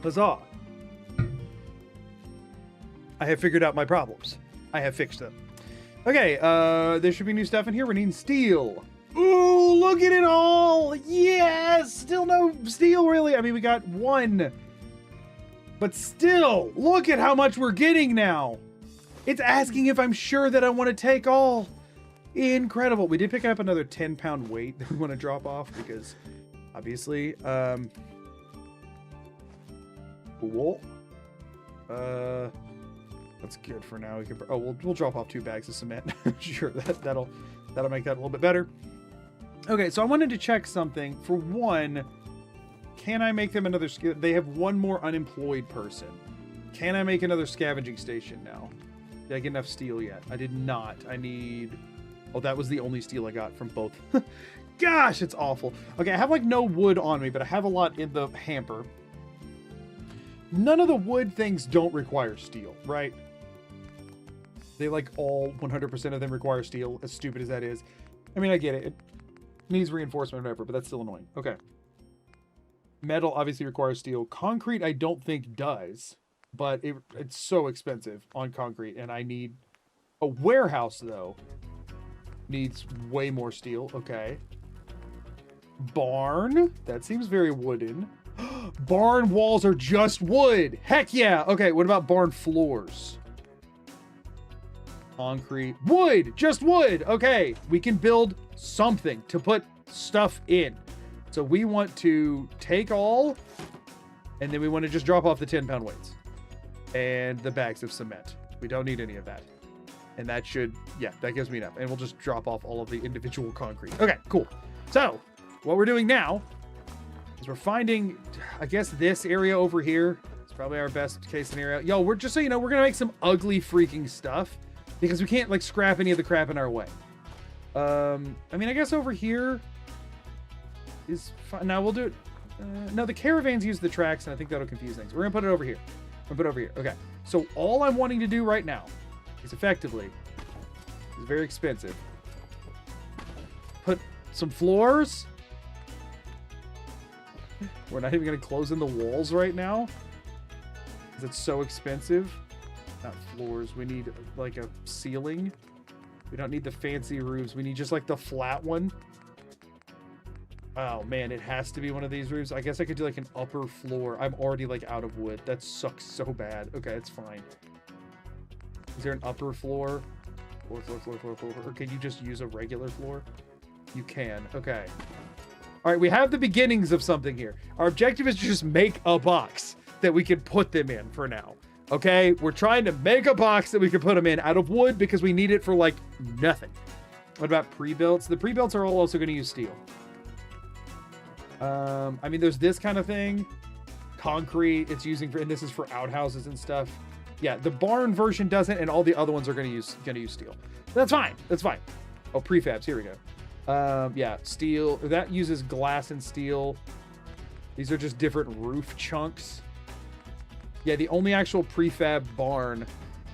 Huzzah. I have figured out my problems. I have fixed them. Okay, there should be new stuff in here. We're needing steel. Ooh, look at it all! Yes! Still no steel, really. I mean, we got one. But still, look at how much we're getting now. It's asking if I'm sure that I want to take all. Incredible. We did pick up another 10-pound weight that we want to drop off because, obviously, cool. That's good for now. We can. Oh, we'll drop off 2 bags of cement. Sure, that'll make that a little bit better. Okay, so I wanted to check something. For one, can I make them another? They have one more unemployed person. Can I make another scavenging station now? Did I get enough steel yet? I did not. I need. Oh, that was the only steel I got from both. Gosh, it's awful. Okay, I have no wood on me, but I have a lot in the hamper. None of the wood things don't require steel, right? They all 100% of them require steel, as stupid as that is. I mean, I get it. It needs reinforcement or whatever, but that's still annoying. Okay. Metal obviously requires steel. Concrete I don't think does, but it's so expensive on concrete, and I need a warehouse, though. Needs way more steel. Okay. Barn. That seems very wooden. Barn walls are just wood. Heck yeah. Okay, what about barn floors? Concrete. Wood. Just wood. Okay, we can build something to put stuff in. So we want to take all, and then we want to just drop off the 10-pound weights and the bags of cement. We don't need any of that. And that should, yeah, that gives me enough. And we'll just drop off all of the individual concrete. Okay, cool. So what we're doing now is we're finding, I guess, this area over here. It's probably our best case scenario. Yo, we're just so you know, we're gonna make some ugly freaking stuff because we can't scrap any of the crap in our way. I mean, I guess over here is fine. Now we'll do it. No, the caravans use the tracks, and I think that'll confuse things. We're gonna put it over here. I'm gonna put it over here. Okay. So all I'm wanting to do right now is effectively, it's very expensive. Put some floors. We're not even going to close in the walls right now because it's so expensive. Not floors. We need a ceiling. We don't need the fancy roofs. We need just the flat one. Oh man, it has to be one of these roofs. I guess I could do an upper floor. I'm already out of wood. That sucks so bad. Okay, it's fine. Is there an upper floor? Floor. Or can you just use a regular floor? You can. Okay. All right, we have the beginnings of something here. Our objective is to just make a box that we can put them in for now. Okay? We're trying to make a box that we can put them in out of wood because we need it for nothing. What about pre-builts? The pre-builts are all also going to use steel. I mean, there's this kind of thing. Concrete, it's using for, and this is for outhouses and stuff. Yeah, the barn version doesn't, and all the other ones are going to use steel. That's fine. That's fine. Oh, prefabs. Here we go. Yeah, steel. That uses glass and steel. These are just different roof chunks. Yeah, the only actual prefab barn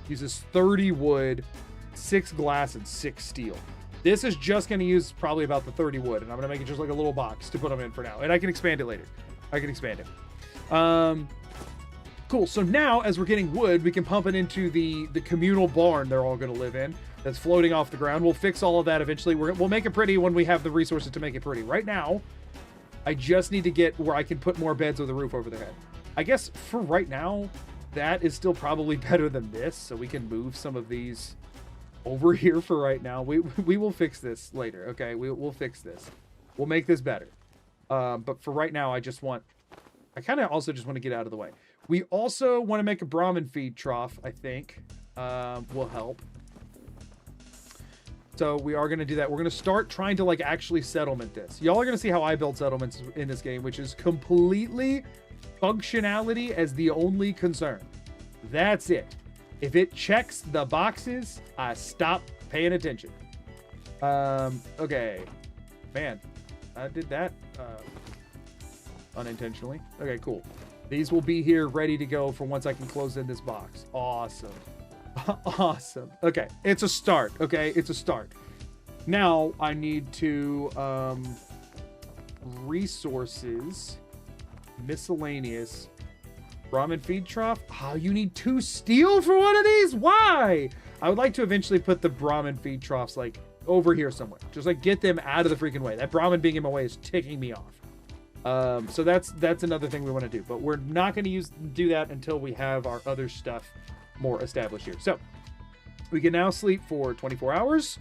uses 30 wood, 6 glass, and 6 steel. This is just going to use probably about the 30 wood, and I'm going to make it just a little box to put them in for now. And I can expand it later. I can expand it. Cool. So now, as we're getting wood, we can pump it into the communal barn they're all going to live in. That's floating off the ground. We'll fix all of that eventually. We'll make it pretty when we have the resources to make it pretty. Right now, I just need to get where I can put more beds with a roof over their head. I guess for right now, that is still probably better than this. So we can move some of these over here for right now. We will fix this later. Okay, we'll fix this. We'll make this better. But for right now, I kind of also just want to get out of the way. We also want to make a Brahmin feed trough, I think. Will help. So we are going to do that. We're going to start trying to like actually settlement this. Y'all are going to see how I build settlements in this game, which is completely functionality as the only concern. That's it. If it checks the boxes, I stop paying attention. Okay. Man, I did that unintentionally. Okay, cool. These will be here ready to go for once I can close in this box. Awesome. Awesome. Okay, it's a start. Okay, it's a start. Now I need to resources, miscellaneous, ramen feed trough. Oh, you need 2 steel for one of these? Why? I would like to eventually put the Brahmin feed troughs like over here somewhere. Just like get them out of the freaking way. That Brahmin being in my way is ticking me off. So that's another thing we want to do, but we're not going to do that until we have our other stuff more established here. So we can now sleep for 24 hours.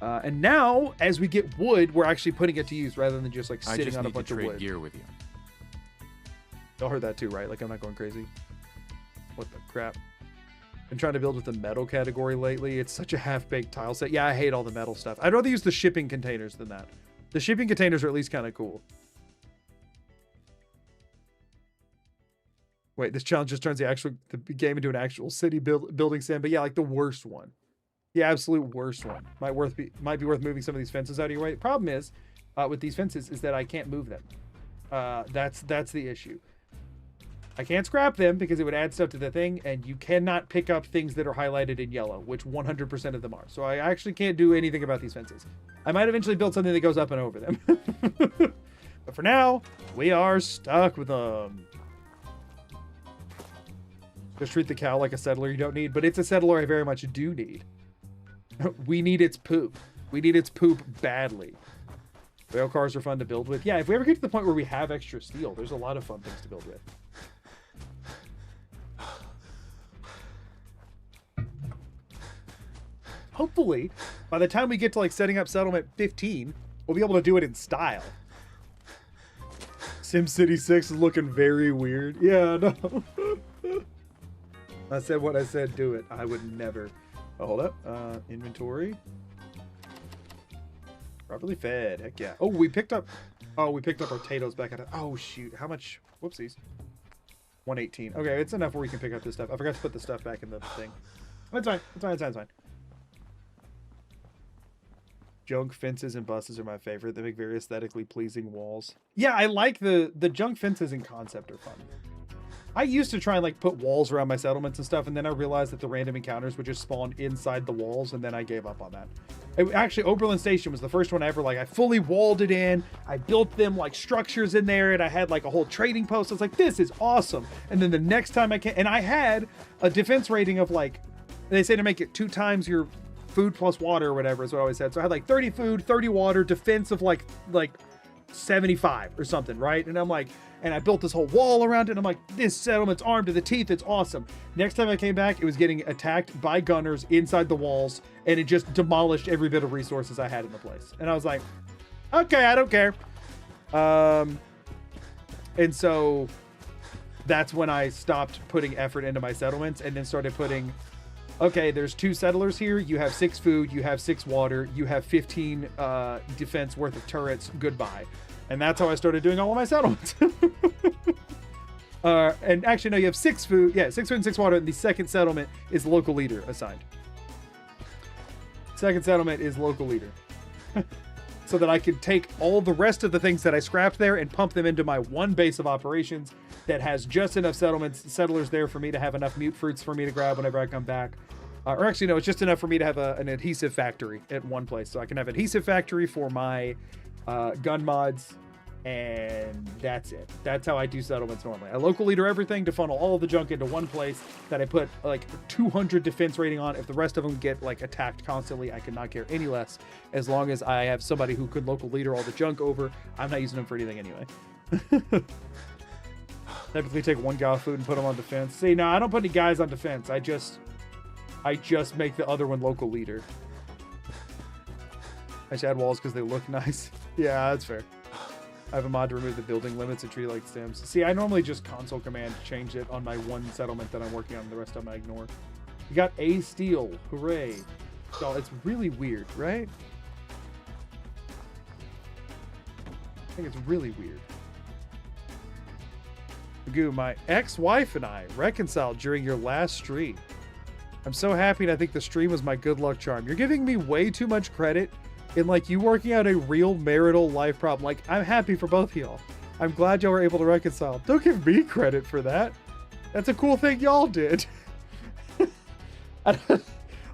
And now as we get wood, we're actually putting it to use rather than just like sitting on a bunch of wood. Gear with you. Y'all heard that too, right? Like I'm not going crazy. What the crap? Been trying to build with the metal category lately. It's such a half-baked tile set. Yeah, I hate all the metal stuff. I'd rather use the shipping containers than that. The shipping containers are at least kind of cool. Wait, this challenge just turns the game into an actual city building sim, but yeah, like the worst one. The absolute worst one. Might be worth moving some of these fences out of your way. The problem is, with these fences is that I can't move them. That's the issue. I can't scrap them because it would add stuff to the thing, and you cannot pick up things that are highlighted in yellow, which 100% of them are. So I actually can't do anything about these fences. I might eventually build something that goes up and over them. But for now, we are stuck with them. Just treat the cow like a settler you don't need, but it's a settler I very much do need. We need its poop. We need its poop badly. Rail cars are fun to build with. Yeah, if we ever get to the point where we have extra steel, there's a lot of fun things to build with. Hopefully, by the time we get to like setting up settlement 15, we'll be able to do it in style. SimCity 6 is looking very weird. Yeah, no. I said what I said, do it. I would never. Oh, hold up. Inventory. Properly fed. Heck yeah. Oh, we picked up our potatoes back at it. Oh, shoot. How much? Whoopsies. 118. Okay, it's enough where we can pick up this stuff. I forgot to put the stuff back in the thing. That's fine. It's fine. Junk fences and buses are my favorite. They make very aesthetically pleasing walls. Yeah, I like the junk fences in concept are fun. I used to try and like put walls around my settlements and stuff, and then I realized that the random encounters would just spawn inside the walls, and then I gave up on that. Actually, Oberlin Station was the first one ever. Like I fully walled it in. I built them like structures in there, and I had like a whole trading post. I was like, this is awesome. And then the next time I came, and I had a defense rating of like, they say to make it 2 times your food plus water or whatever is what I always said. So I had like 30 food, 30 water, defense of like 75 or something, right? And I'm like, and I built this whole wall around it, and I'm like, this settlement's armed to the teeth, it's awesome. Next time I came back, it was getting attacked by gunners inside the walls, and it just demolished every bit of resources I had in the place. And I was like, okay, I don't care. And so that's when I stopped putting effort into my settlements, and then started putting, okay, there's 2 settlers here, you have 6 food, you have 6 water, you have 15 defense worth of turrets, goodbye. And that's how I started doing all of my settlements. And actually, no, you have 6 food. Yeah, 6 food and 6 water. And the second settlement is local leader assigned. Second settlement is local leader. So that I can take all the rest of the things that I scrapped there and pump them into my one base of operations that has just enough settlers there for me to have enough mute fruits for me to grab whenever I come back. Or actually, no, it's just enough for me to have an adhesive factory at one place. So I can have adhesive factory for my gun mods, and that's it. That's how I do settlements normally. I local leader everything to funnel all of the junk into one place that I put like 200 defense rating on. If the rest of them get like attacked constantly, I cannot care any less as long as I have somebody who could local leader all the junk over. I'm not using them for anything anyway. Typically take one guy off food and put him on defense. See, no, I don't put any guys on defense. I just make the other one local leader. I should add walls because they look nice. Yeah, that's fair. I have a mod to remove the building limits and treat it like stems. See, I normally just console command change it on my one settlement that I'm working on. The rest of them I ignore. You got a steel. Hooray. Oh, it's really weird, right? I think it's really weird. Magoo, my ex-wife and I reconciled during your last stream. I'm so happy, and I think the stream was my good luck charm. You're giving me way too much credit in like you working out a real marital life problem. Like, I'm happy for both of y'all. I'm glad y'all were able to reconcile. Don't give me credit for that. That's a cool thing y'all did.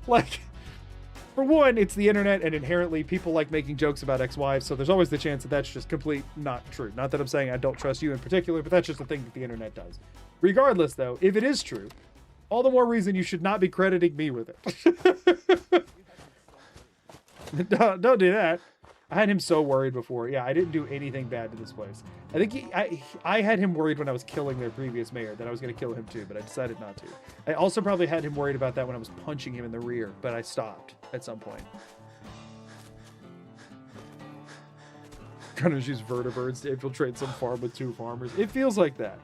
Like, for one, it's the internet, and inherently people like making jokes about ex-wives, so there's always the chance that that's just complete not true. Not that I'm saying I don't trust you in particular, but that's just a thing that the internet does. Regardless, though, if it is true, all the more reason you should not be crediting me with it. Don't do that. I had him so worried before. Yeah, I didn't do anything bad to this place. I think I had him worried when I was killing their previous mayor that I was going to kill him too, but I decided not to. I also probably had him worried about that when I was punching him in the rear, but I stopped at some point. Gonna use vertebrates to infiltrate some farm with 2 farmers. It feels like that.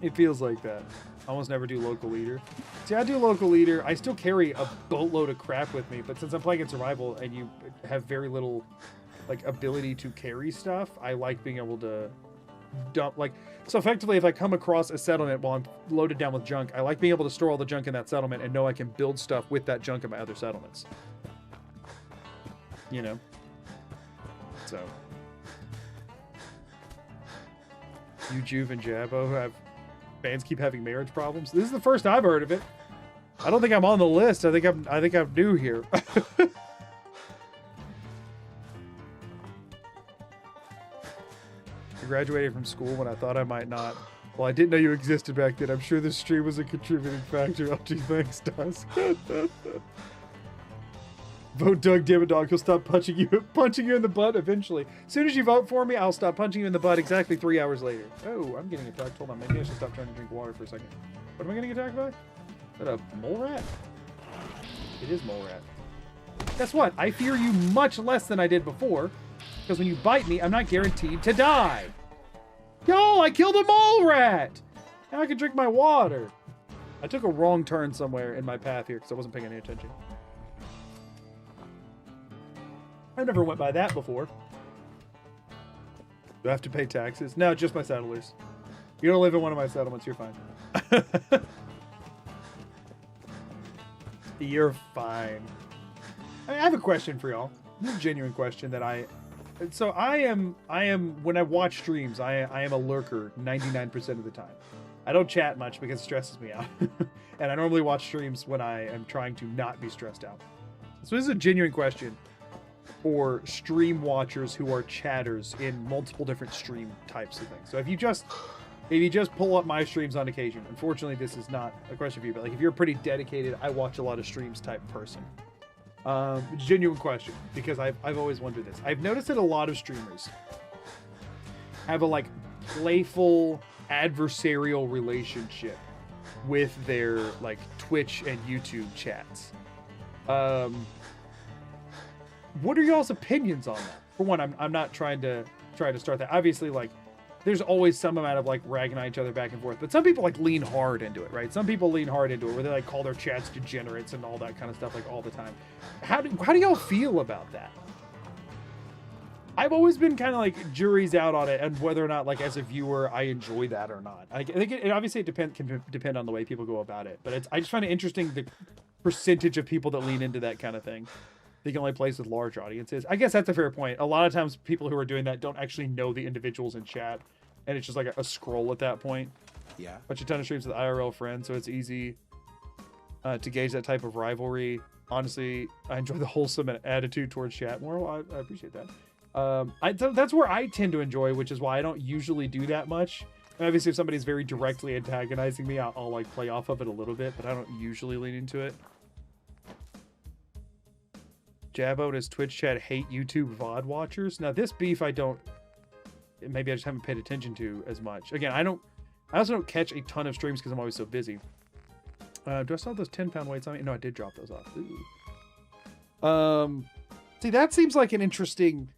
It feels like that. I almost never do local leader. See, I do local leader. I still carry a boatload of crap with me, but since I'm playing in survival and you have very little like ability to carry stuff, I like being able to dump like so effectively if I come across a settlement while I'm loaded down with junk, I like being able to store all the junk in that settlement and know I can build stuff with that junk in my other settlements. You know? So you Juve and Jabbo have fans keep having marriage problems. This is the first I've heard of it. I don't think I'm on the list. I think I'm new here. I graduated from school when I thought I might not. Well, I didn't know you existed back then. I'm sure this stream was a contributing factor. LG thanks, Dust. Vote Doug, damn it, dog. He'll stop punching you in the butt eventually. As soon as you vote for me, I'll stop punching you in the butt exactly 3 hours later. Oh, I'm getting attacked. Hold on, maybe I should stop trying to drink water for a second. What am I getting attacked by? Is that a mole rat? It is mole rat. Guess what? I fear you much less than I did before, because when you bite me, I'm not guaranteed to die. Yo, I killed a mole rat! Now I can drink my water. I took a wrong turn somewhere in my path here because I wasn't paying any attention. I never went by that before. Do I have to pay taxes? No, just my settlers. You don't live in one of my settlements, you're fine. You're fine. I have a question for y'all. This is a genuine question that I am when I watch streams, I am a lurker 99% of the time. I don't chat much because it stresses me out. And I normally watch streams when I am trying to not be stressed out. So this is a genuine question for stream watchers who are chatters in multiple different stream types of things. So if you just pull up my streams on occasion, unfortunately this is not a question for you, but like if you're pretty dedicated, I watch a lot of streams type person. Genuine question, because I've always wondered this. I've noticed that a lot of streamers have a like playful adversarial relationship with their like Twitch and YouTube chats. What are y'all's opinions on that? For one, I'm not trying to start that. Obviously, like, there's always some amount of like ragging on each other back and forth, but some people like lean hard into it, right? Some people lean hard into it where they like call their chats degenerates and all that kind of stuff like all the time. How do y'all feel about that? I've always been kind of like jury's out on it and whether or not like as a viewer I enjoy that or not. I think it obviously can depend on the way people go about it, but I just find it interesting the percentage of people that lean into that kind of thing. They can only plays with large audiences. I guess that's a fair point. A lot of times people who are doing that don't actually know the individuals in chat, and it's just like a scroll at that point. Yeah. Bunch of ton of streams with IRL friends, so it's easy to gauge that type of rivalry. Honestly, I enjoy the wholesome attitude towards chat more. Well, I appreciate that. That's where I tend to enjoy, which is why I don't usually do that much. And obviously, if somebody's very directly antagonizing me, I'll like play off of it a little bit, but I don't usually lean into it. Jabbo, does Twitch chat hate YouTube VOD watchers? Now this beef maybe I just haven't paid attention to as much. Again, I also don't catch a ton of streams because I'm always so busy. Do I still have those 10-pound weights on me? No, I did drop those off. Ooh. See, that seems like an interesting...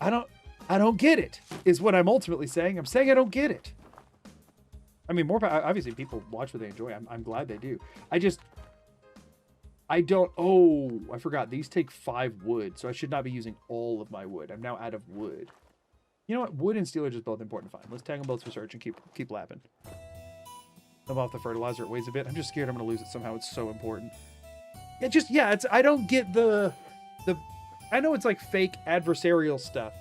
I don't get it, is what I'm ultimately saying. I'm saying I don't get it. I mean, obviously people watch what they enjoy. I'm glad they do. I don't. Oh, I forgot. These take 5 wood, so I should not be using all of my wood. I'm now out of wood. You know what? Wood and steel are just both important to find. Let's tag them both for search and keep lapping. I'm off the fertilizer. It weighs a bit. I'm just scared I'm gonna lose it somehow. It's so important. It's. I don't get the. I know it's like fake adversarial stuff.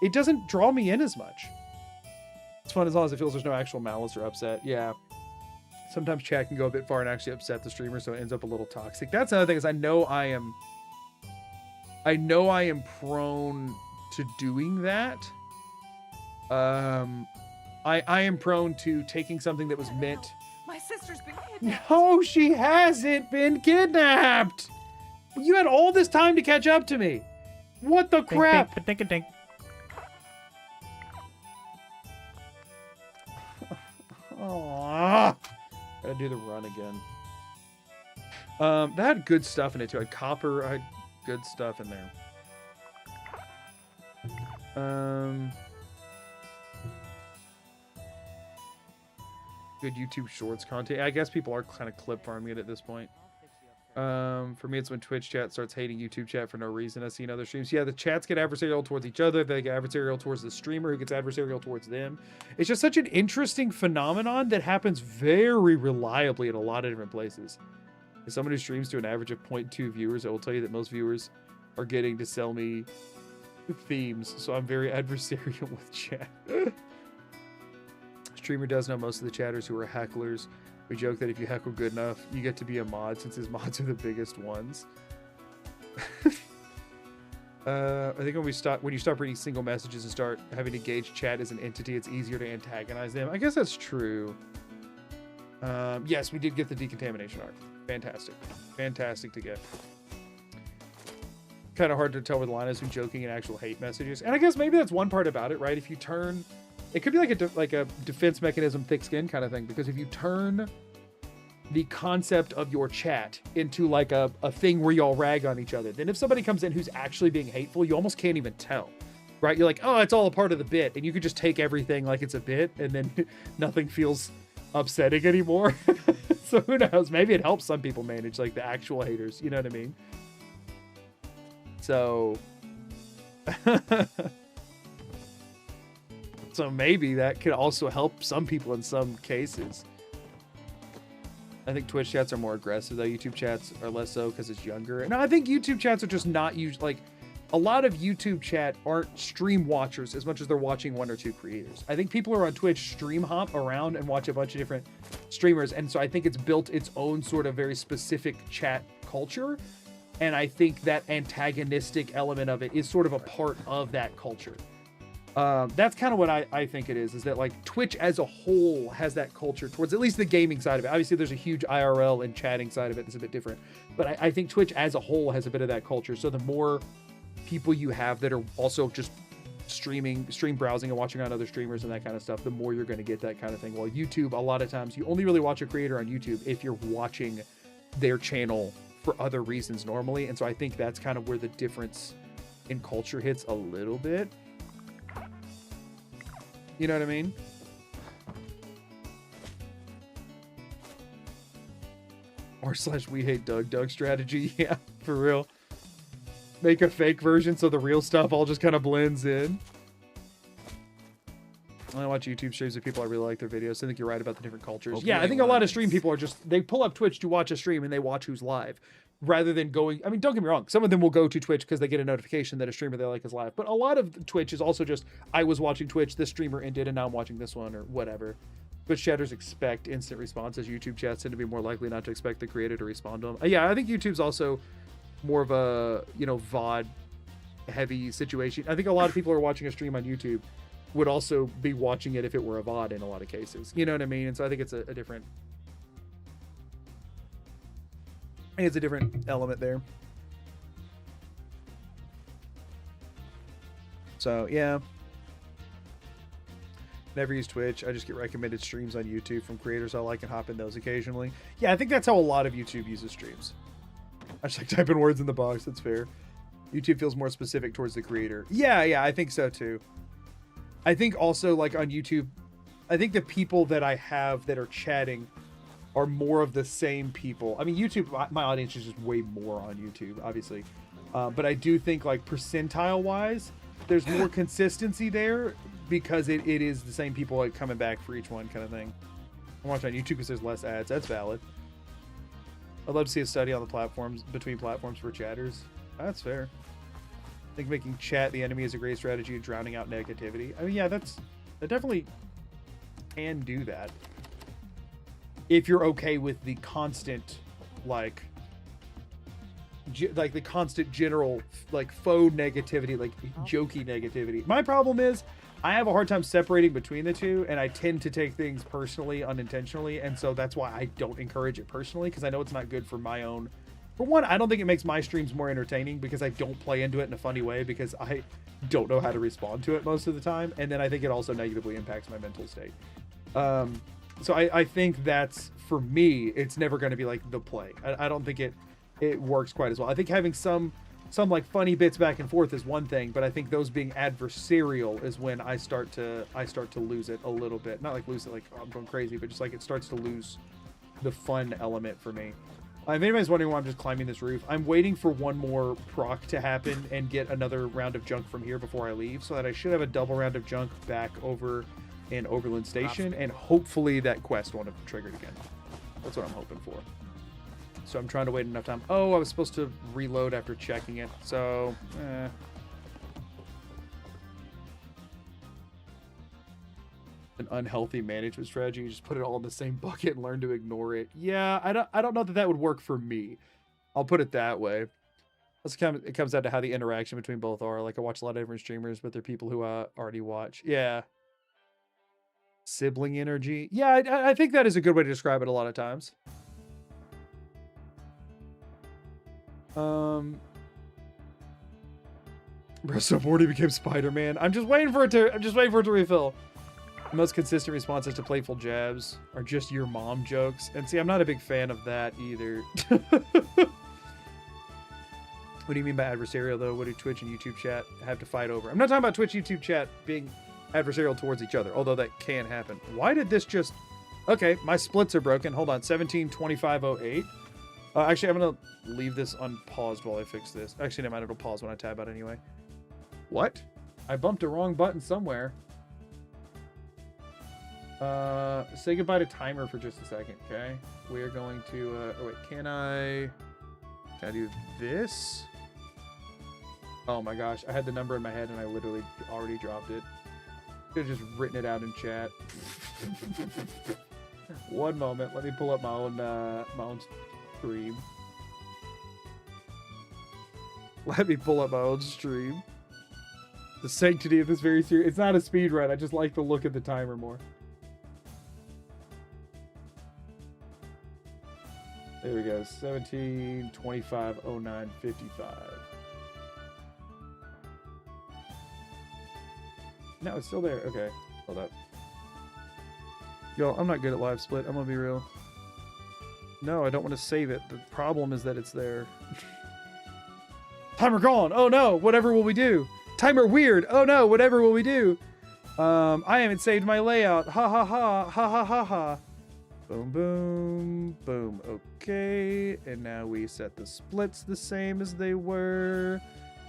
It doesn't draw me in as much. It's fun as long as it feels there's no actual malice or upset. Yeah. Sometimes chat can go a bit far and actually upset the streamer, so it ends up a little toxic. That's another thing is I know I am prone to doing that. I am prone to taking something that was meant. My sister's been kidnapped. No, she hasn't been kidnapped. You had all this time to catch up to me. What the crap? Dink, dink, dink. Aww. Gotta do the run again. That had good stuff in it too. I had copper. I had good stuff in there. Good YouTube Shorts content. I guess people are kind of clip farming it at this point. For me, it's when Twitch chat starts hating YouTube chat for no reason. I've seen other streams. Yeah, the chats get adversarial towards each other. They get adversarial towards the streamer who gets adversarial towards them. It's just such an interesting phenomenon that happens very reliably in a lot of different places. As someone who streams to an average of 0.2 viewers, I will tell you that most viewers are getting to sell me themes, so I'm very adversarial with chat. Streamer does know most of the chatters who are hecklers. We joke that if you heckle good enough, you get to be a mod since his mods are the biggest ones. I think when you stop reading single messages and start having to gauge chat as an entity, it's easier to antagonize them. I guess that's true. Yes, we did get the decontamination art. Fantastic. Fantastic to get. Kind of hard to tell where the line is between joking and actual hate messages. And I guess maybe that's one part about it, right? If you turn... It could be like a defense mechanism, thick skin kind of thing, because if you turn the concept of your chat into like a thing where y'all rag on each other, then if somebody comes in who's actually being hateful, you almost can't even tell, right? You're like, oh, it's all a part of the bit, and you could just take everything like it's a bit, and then nothing feels upsetting anymore. So who knows? Maybe it helps some people manage like the actual haters. You know what I mean? So... So maybe that could also help some people in some cases. I think Twitch chats are more aggressive, though. YouTube chats are less so because it's younger. And I think YouTube chats are just not used. Like, a lot of YouTube chat aren't stream watchers as much as they're watching 1 or 2 creators. I think people who are on Twitch stream hop around and watch a bunch of different streamers. And so I think it's built its own sort of very specific chat culture. And I think that antagonistic element of it is sort of a part of that culture. That's kind of what I think it is that like Twitch as a whole has that culture towards at least the gaming side of it. Obviously there's a huge IRL and chatting side of it that's a bit different, but I think Twitch as a whole has a bit of that culture. So the more people you have that are also just stream browsing and watching on other streamers and that kind of stuff, the more you're going to get that kind of thing. While YouTube, a lot of times you only really watch a creator on YouTube if you're watching their channel for other reasons normally. And so I think that's kind of where the difference in culture hits a little bit. You know what I mean? / we hate Doug strategy. Yeah, for real. Make a fake version so the real stuff all just kind of blends in. I watch YouTube streams of people I really like their videos. I think you're right about the different cultures. Yeah, I think a lot of stream people are just, they pull up Twitch to watch a stream and they watch who's live. Rather than going, I mean, don't get me wrong, some of them will go to Twitch because they get a notification that a streamer they like is live. But a lot of Twitch is also just, I was watching Twitch, this streamer ended, and now I'm watching this one, or whatever. Twitch chatters expect instant responses. YouTube chats tend to be more likely not to expect the creator to respond to them. Yeah, I think YouTube's also more of a, VOD heavy situation. I think a lot of people who are watching a stream on YouTube would also be watching it if it were a VOD in a lot of cases. You know what I mean? And so I think it's a different... I think it's a different element there. So, yeah. Never use Twitch. I just get recommended streams on YouTube from creators I like and hop in those occasionally. Yeah, I think that's how a lot of YouTube uses streams. I just like typing words in the box. That's fair. YouTube feels more specific towards the creator. Yeah, I think so too. I think also like on YouTube, I think the people that I have that are chatting are more of the same people. I mean, YouTube, my audience is just way more on YouTube, obviously. But I do think, like, percentile-wise, there's more consistency there because it is the same people, like, coming back for each one kind of thing. I'm watching on YouTube because there's less ads. That's valid. I'd love to see a study on the platforms, between platforms for chatters. That's fair. I think making chat the enemy is a great strategy of drowning out negativity. I mean, yeah, that definitely can do that. If you're okay with the constant, like the constant general, like, faux negativity, like jokey negativity. My problem is I have a hard time separating between the two, and I tend to take things personally, unintentionally, and so that's why I don't encourage it personally, because I know it's not good for my own. For one, I don't think it makes my streams more entertaining because I don't play into it in a funny way because I don't know how to respond to it most of the time, and then I think it also negatively impacts my mental state. So I think that's, for me, it's never going to be like the play. I don't think it works quite as well. I think having some like funny bits back and forth is one thing, but I think those being adversarial is when I start to lose it a little bit. Not like lose it like, oh, I'm going crazy, but just like it starts to lose the fun element for me. If anybody's wondering why I'm just climbing this roof, I'm waiting for one more proc to happen and get another round of junk from here before I leave, so that I should have a double round of junk back over in Oberlin Station, and hopefully that quest won't have triggered again. That's what I'm hoping for. So I'm trying to wait enough time. Oh, I was supposed to reload after checking it, so an unhealthy management strategy. You just put it all in the same bucket and learn to ignore it. Yeah, I don't know that would work for me. I'll put it that way. It comes down to how the interaction between both are. Like, I watch a lot of different streamers, but they're people who already watch. Yeah. Sibling energy. Yeah, I think that is a good way to describe it a lot of times. Resto Morty became Spider-Man. I'm just waiting for it to refill. The most consistent responses to playful jabs are just your mom jokes. And see, I'm not a big fan of that either. What do you mean by adversarial, though? What do Twitch and YouTube chat have to fight over? I'm not talking about Twitch, YouTube chat being adversarial towards each other, although that can happen. Why did this just... Okay, my splits are broken. Hold on, 172508. Actually, I'm going to leave this unpaused while I fix this. Actually, never mind, it'll pause when I tab out anyway. What? I bumped a wrong button somewhere. Say goodbye to timer for just a second, okay? We're going to, oh wait, can I do this? Oh my gosh, I had the number in my head and I literally already dropped it. Could have just written it out in chat. One moment, let me pull up my own stream. Let me pull up my own stream. The sanctity of this very series. It's not a speed run, I just like to look at the timer more. There we go, 17, 25, 09, 55. No, it's still there. Okay, hold up. Yo, I'm not good at live split. I'm gonna be real. No, I don't want to save it. The problem is that it's there. Timer gone. Oh no, whatever will we do? Timer weird. Oh no, whatever will we do? I haven't saved my layout. Ha ha ha. Ha ha ha ha. Boom, boom, boom. Okay, and now we set the splits the same as they were.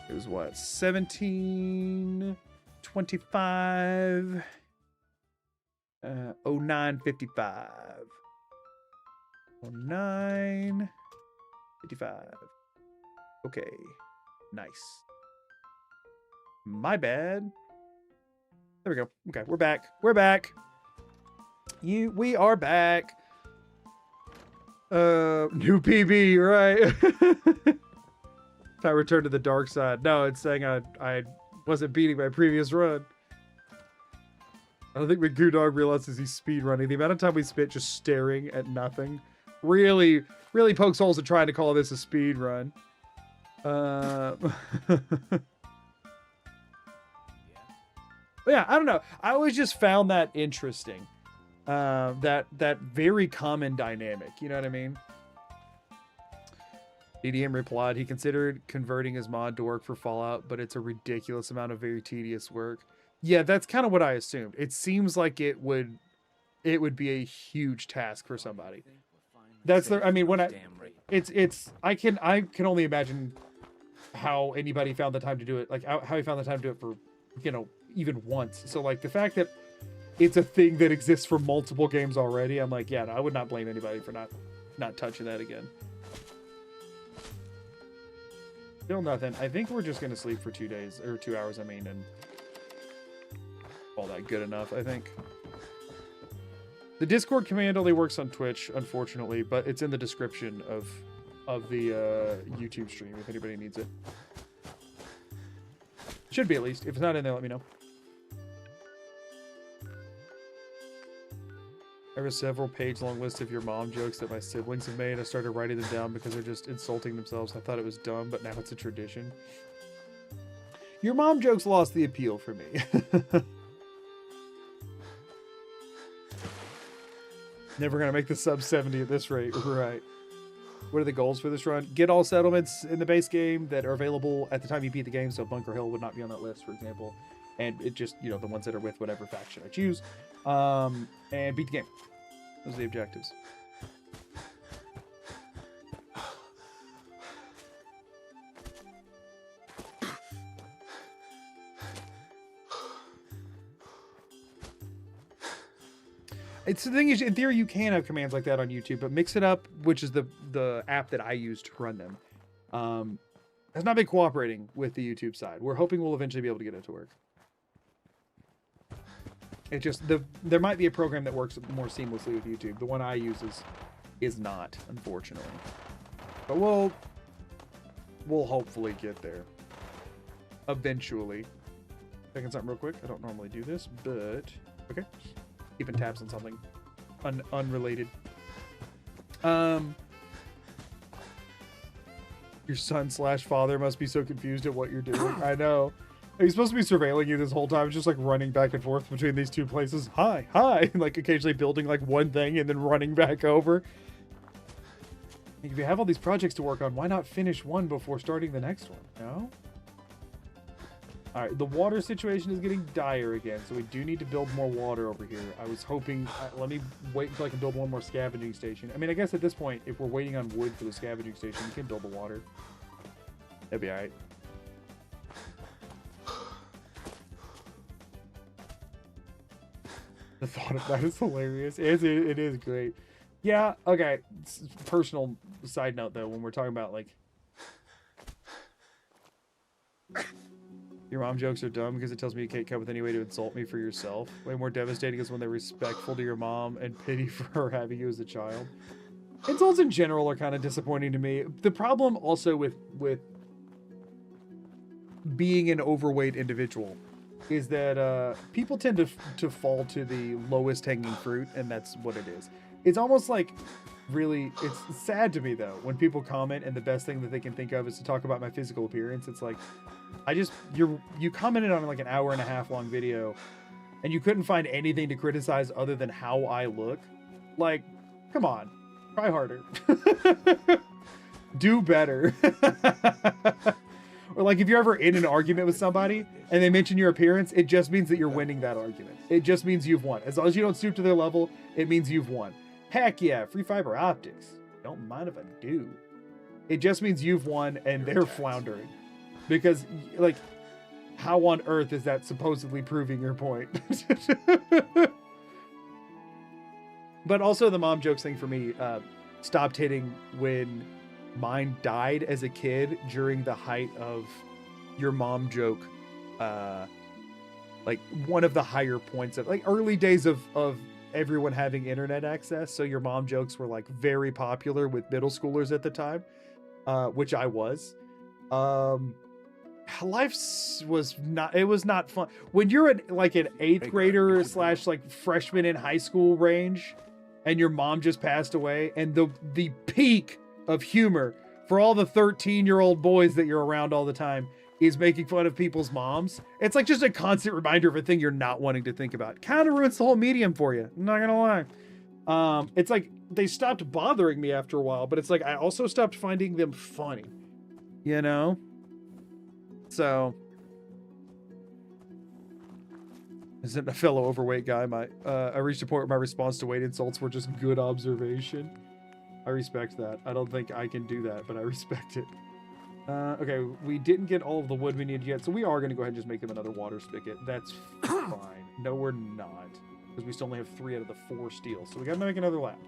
It was what? 17, 25, 09, 55. 09, 55. Okay, nice. My bad. There we go. Okay, we're back. We're back. We are back. New PB, right? If I return to the dark side. No, it's saying I wasn't beating my previous run. I don't think Magoo Dog realizes he's speed running. The amount of time we spent just staring at nothing really pokes holes in trying to call this a speed run. Yeah, I don't know. I always just found that interesting. That very common dynamic, you know what I mean? DDM replied he considered converting his mod to work for Fallout, but it's a ridiculous amount of very tedious work. Yeah, that's kind of what I assumed. It seems like it would it would be a huge task for somebody. That's the, I mean, when I can only imagine how anybody found the time to do it, like how he found the time to do it for, you know, even once. So like the fact that it's a thing that exists for multiple games already, I'm like, yeah, no, I would not blame anybody for not touching that again. Still nothing. I think we're just gonna sleep for 2 days, or 2 hours, I mean, and all that good enough, I think. The Discord command only works on Twitch, unfortunately, but it's in the description of the YouTube stream if anybody needs it. Should be, at least. If it's not in there, let me know. I have a several page long list of your mom jokes that my siblings have made. I started writing them down because they're just insulting themselves. I thought it was dumb, but now it's a tradition. Your mom jokes lost the appeal for me. Never gonna make the sub 70 at this rate. Right. What are the goals for this run? Get all settlements in the base game that are available at the time you beat the game. So Bunker Hill would not be on that list, for example. And it just, you know, the ones that are with whatever faction I choose. And beat the game. Those are the objectives. It's the thing is, in theory, you can have commands like that on YouTube, but Mix It Up, which is the app that I use to run them, has not been cooperating with the YouTube side. We're hoping we'll eventually be able to get it to work. It just there might be a program that works more seamlessly with YouTube. The one I use is not, unfortunately. But we'll hopefully get there eventually. Checking something real quick. I don't normally do this, but okay. Keeping tabs on something unrelated. Your son/father must be so confused at what you're doing. I know. He's supposed to be surveilling you this whole time, just like running back and forth between these two places. Hi, and like occasionally building like one thing and then running back over. If you have all these projects to work on, why not finish one before starting the next one? No? Alright, the water situation is getting dire again, so we do need to build more water over here. I was hoping... let me wait until I can build one more scavenging station. I mean, I guess at this point, if we're waiting on wood for the scavenging station, we can build the water. That'd be alright. The thought of that is hilarious. It is great. Yeah, okay. Personal side note, though, when we're talking about, like... Your mom jokes are dumb because it tells me you can't come with any way to insult me for yourself. Way more devastating is when they're respectful to your mom and pity for her having you as a child. Insults in general are kind of disappointing to me. The problem also with being an overweight individual is that people tend to fall to the lowest hanging fruit, and that's what it is. It's almost like, really, it's sad to me though when people comment and the best thing that they can think of is to talk about my physical appearance. It's like, you commented on like an hour and a half long video and you couldn't find anything to criticize other than how I look. Like, come on, try harder. Do better. Or like if you're ever in an argument with somebody and they mention your appearance, it just means that you're winning that argument. It just means you've won. As long as you don't stoop to their level, it means you've won. Heck yeah, free fiber optics. Don't mind if I do. It just means you've won and they're floundering. Because, like, how on earth is that supposedly proving your point? But also the mom jokes thing for me stopped hitting when mine died as a kid during the height of your mom joke. Like, one of the higher points of, like, early days of everyone having internet access. So your mom jokes were, like, very popular with middle schoolers at the time, which I was. Life was not fun when you're like an 8th grader / like freshman in high school range and your mom just passed away, and the peak of humor for all the 13-year-old boys that you're around all the time is making fun of people's moms. It's like just a constant reminder of a thing you're not wanting to think about. Kind of ruins the whole medium for you, I'm not gonna lie. It's like they stopped bothering me after a while, but it's like I also stopped finding them funny, you know? So Isn't a fellow overweight guy. I reached a point where my response to weight insults were just good observation. I respect that. I don't think I can do that, but I respect it. Okay, we didn't get all of the wood we need yet, so we are going to go ahead and just make them another water spigot. That's fine. No, we're not, because we still only have 3 out of the 4 steel, so we got to make another lap.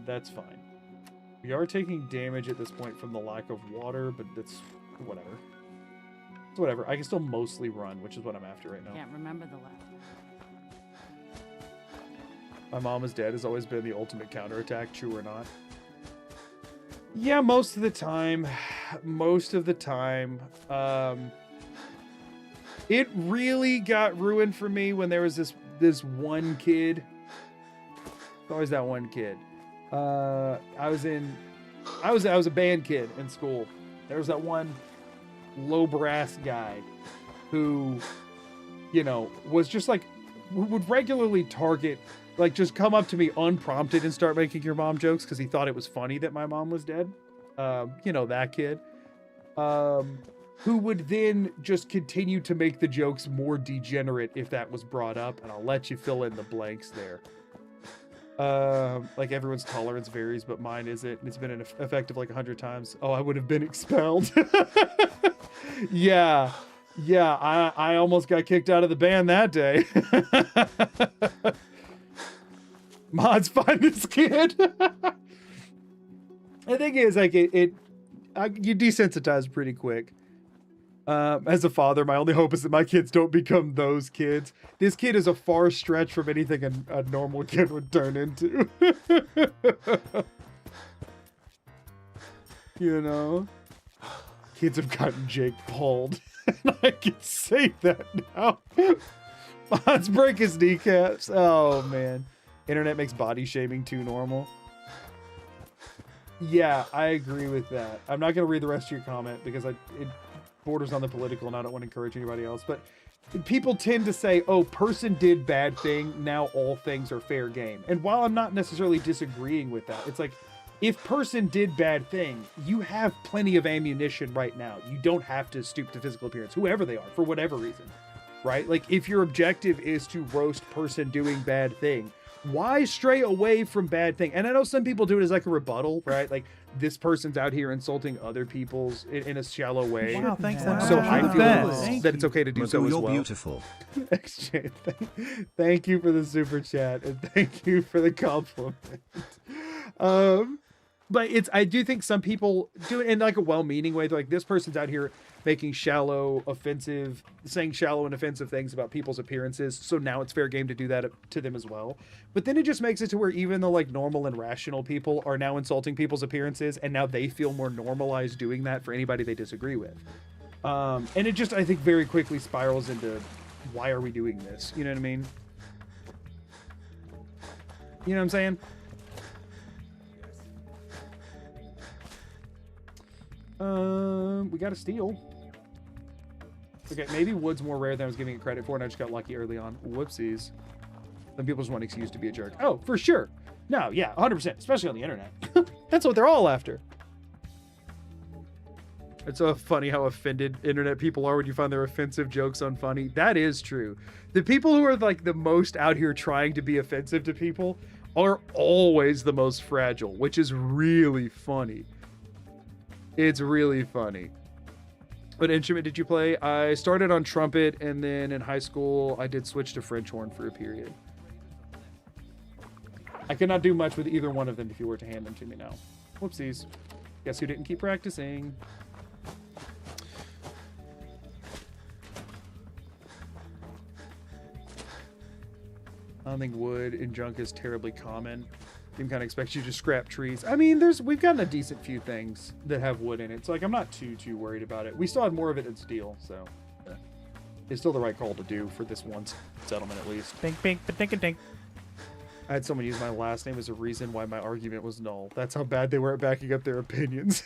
That's fine. We are taking damage at this point from the lack of water, but that's whatever. It's whatever. I can still mostly run, which is what I'm after right now. Can't remember the last. My mom is dead has always been the ultimate counterattack, true or not. Yeah, most of the time. Most of the time. It really got ruined for me when there was this one kid. Always that one kid. I was a band kid in school. There was that one low brass guy who, you know, was just like, would regularly target, like, just come up to me unprompted and start making your mom jokes because he thought it was funny that my mom was dead. You know, that kid. Who would then just continue to make the jokes more degenerate if that was brought up, and I'll let you fill in the blanks there. Like, everyone's tolerance varies, but mine isn't. It's been effective like 100 times. Oh, I would have been expelled. Yeah, I almost got kicked out of the band that day. Mods, find this kid. The thing is, like, you desensitize pretty quick. As a father, my only hope is that my kids don't become those kids. This kid is a far stretch from anything a normal kid would turn into. You know? Kids have gotten Jake Pauled. And I can say that now. Mods break his kneecaps. Oh, man. Internet makes body shaming too normal. Yeah, I agree with that. I'm not going to read the rest of your comment because it borders on the political and I don't want to encourage anybody else. But people tend to say, oh, person did bad thing, now all things are fair game. And while I'm not necessarily disagreeing with that, it's like, if person did bad thing, you have plenty of ammunition right now. You don't have to stoop to physical appearance, whoever they are, for whatever reason, right? Like, if your objective is to roast person doing bad thing, why stray away from bad thing? And I know some people do it as like a rebuttal, right? Like, this person's out here insulting other people's in a shallow way. Wow, thanks. So I feel that it's okay to do so as you're well. Beautiful. Exchange. Thank you for the super chat and thank you for the compliment. But I do think some people do it in like a well-meaning way. They're like, this person's out here making saying shallow and offensive things about people's appearances. So now it's fair game to do that to them as well. But then it just makes it to where even the like normal and rational people are now insulting people's appearances. And now they feel more normalized doing that for anybody they disagree with. And it just, I think, very quickly spirals into, why are we doing this? You know what I mean? You know what I'm saying? We got a steal. Okay, maybe wood's more rare than I was giving it credit for, and I just got lucky early on. Whoopsies. Some people just want an excuse to be a jerk. Oh, for sure. No, yeah, 100%, especially on the internet. That's what they're all after. It's so funny how offended internet people are when you find their offensive jokes unfunny. That is true. The people who are like the most out here trying to be offensive to people are always the most fragile, which is really funny. It's really funny. What instrument did you play? I started on trumpet, and then in high school, I did switch to French horn for a period. I could not do much with either one of them if you were to hand them to me now. Whoopsies. Guess who didn't keep practicing? I don't think wood in junk is terribly common. Game kind of expects you to scrap trees. I mean, we've gotten a decent few things that have wood in it, so like I'm not too worried about it. We still had more of it than steel, so it's still the right call to do for this one settlement at least. Dink, dink, dink, dink. I had someone use my last name as a reason why my argument was null. That's how bad they were at backing up their opinions.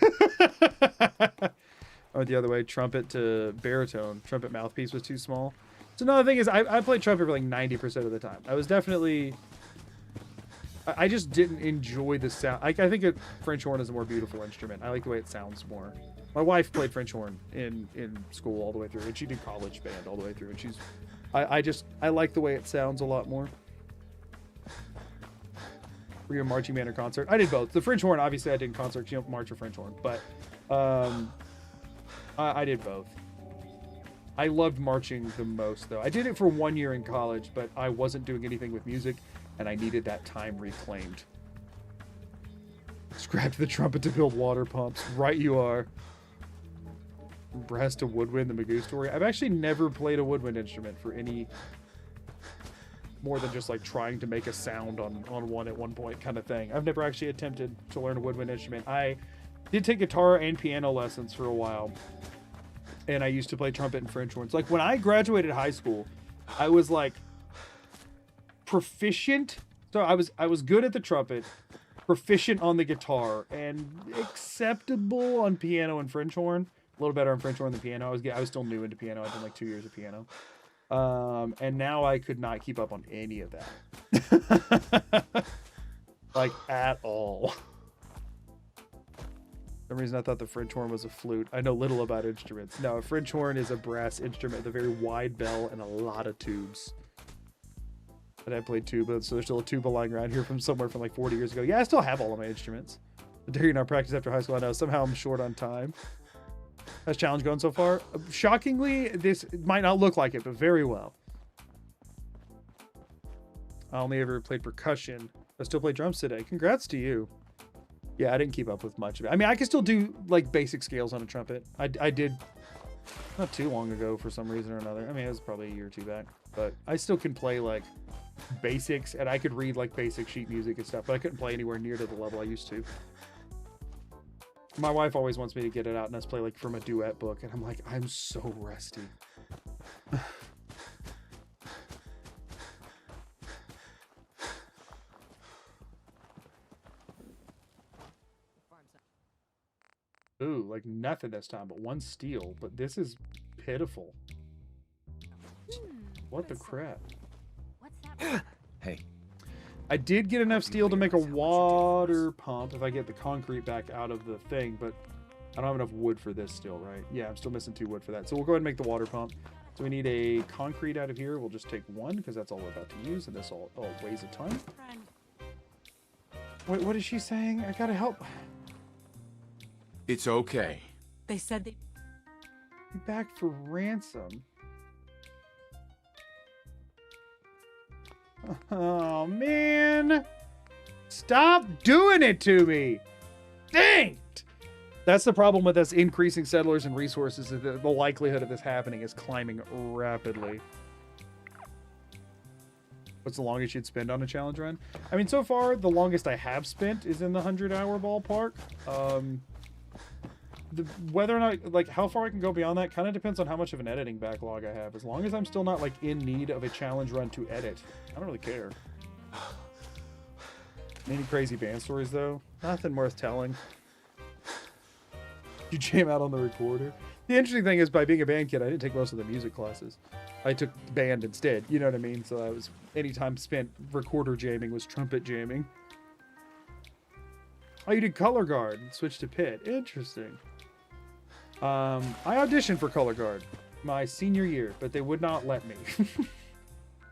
Or the other way, trumpet to baritone. Trumpet mouthpiece was too small. So no, the thing is, I played trumpet for like 90% of the time. I was definitely... I just didn't enjoy the sound. I think French horn is a more beautiful instrument. I like the way it sounds more. My wife played French horn in school all the way through, and she did college band all the way through, and she's I like the way it sounds a lot more. Were you a marching band or concert? I did both. The French horn, obviously I did in concerts. You don't march or French horn, but I did both. I loved marching the most, though. I did it for 1 year in college, but I wasn't doing anything with music, and I needed that time reclaimed. Scrapped the trumpet to build water pumps. Right you are. Brass to woodwind, the Magoo story. I've actually never played a woodwind instrument for any more than just like trying to make a sound on one at one point kind of thing. I've never actually attempted to learn a woodwind instrument. I did take guitar and piano lessons for a while, and I used to play trumpet and French horns. Like when I graduated high school, I was like proficient. So I was good at the trumpet, proficient on the guitar, and acceptable on piano and French horn. A little better on French horn than piano. I was still new into piano. I've done like 2 years of piano. And now I could not keep up on any of that. Like, at all. For some reason I thought the French horn was a flute. I know little about instruments. No, a French horn is a brass instrument with a very wide bell and a lot of tubes. And I played tuba, so there's still a tuba lying around here from somewhere from like 40 years ago. Yeah, I still have all of my instruments. But during our practice after high school, I know somehow I'm short on time. How's challenge going so far? Shockingly, this might not look like it, but very well. I only ever played percussion. I still play drums today. Congrats to you. Yeah, I didn't keep up with much of it. I mean, I can still do like basic scales on a trumpet. I did not too long ago for some reason or another. I mean, it was probably a year or two back, but I still can play like basics, and I could read like basic sheet music and stuff, but I couldn't play anywhere near to the level I used to. My wife always wants me to get it out and us play like from a duet book, and I'm like, I'm so rusty. Ooh, like nothing this time, but 1 steel. But this is pitiful. What the crap? What's that? Hey. I did get enough steel to make a water pump if I get the concrete back out of the thing, but I don't have enough wood for this still, right? Yeah, I'm still missing 2 wood for that. So we'll go ahead and make the water pump. So we need a concrete out of here. We'll just take 1 because that's all we're about to use, and this all weighs a ton. Wait, what is she saying? I gotta help. It's okay. They said they... Be back for ransom. Oh, man. Stop doing it to me. Dang it. That's the problem with us increasing settlers and resources. Is the likelihood of this happening is climbing rapidly. What's the longest you'd spend on a challenge run? I mean, so far, the longest I have spent is in the 100-hour ballpark. Whether or not, like, how far I can go beyond that kind of depends on how much of an editing backlog I have. As long as I'm still not, like, in need of a challenge run to edit, I don't really care. Any crazy band stories, though? Nothing worth telling. You jam out on the recorder? The interesting thing is, by being a band kid, I didn't take most of the music classes. I took band instead, you know what I mean? So I was, any time spent recorder jamming was trumpet jamming. Oh, you did color guard and switched to pit. Interesting. I auditioned for color guard my senior year, but they would not let me.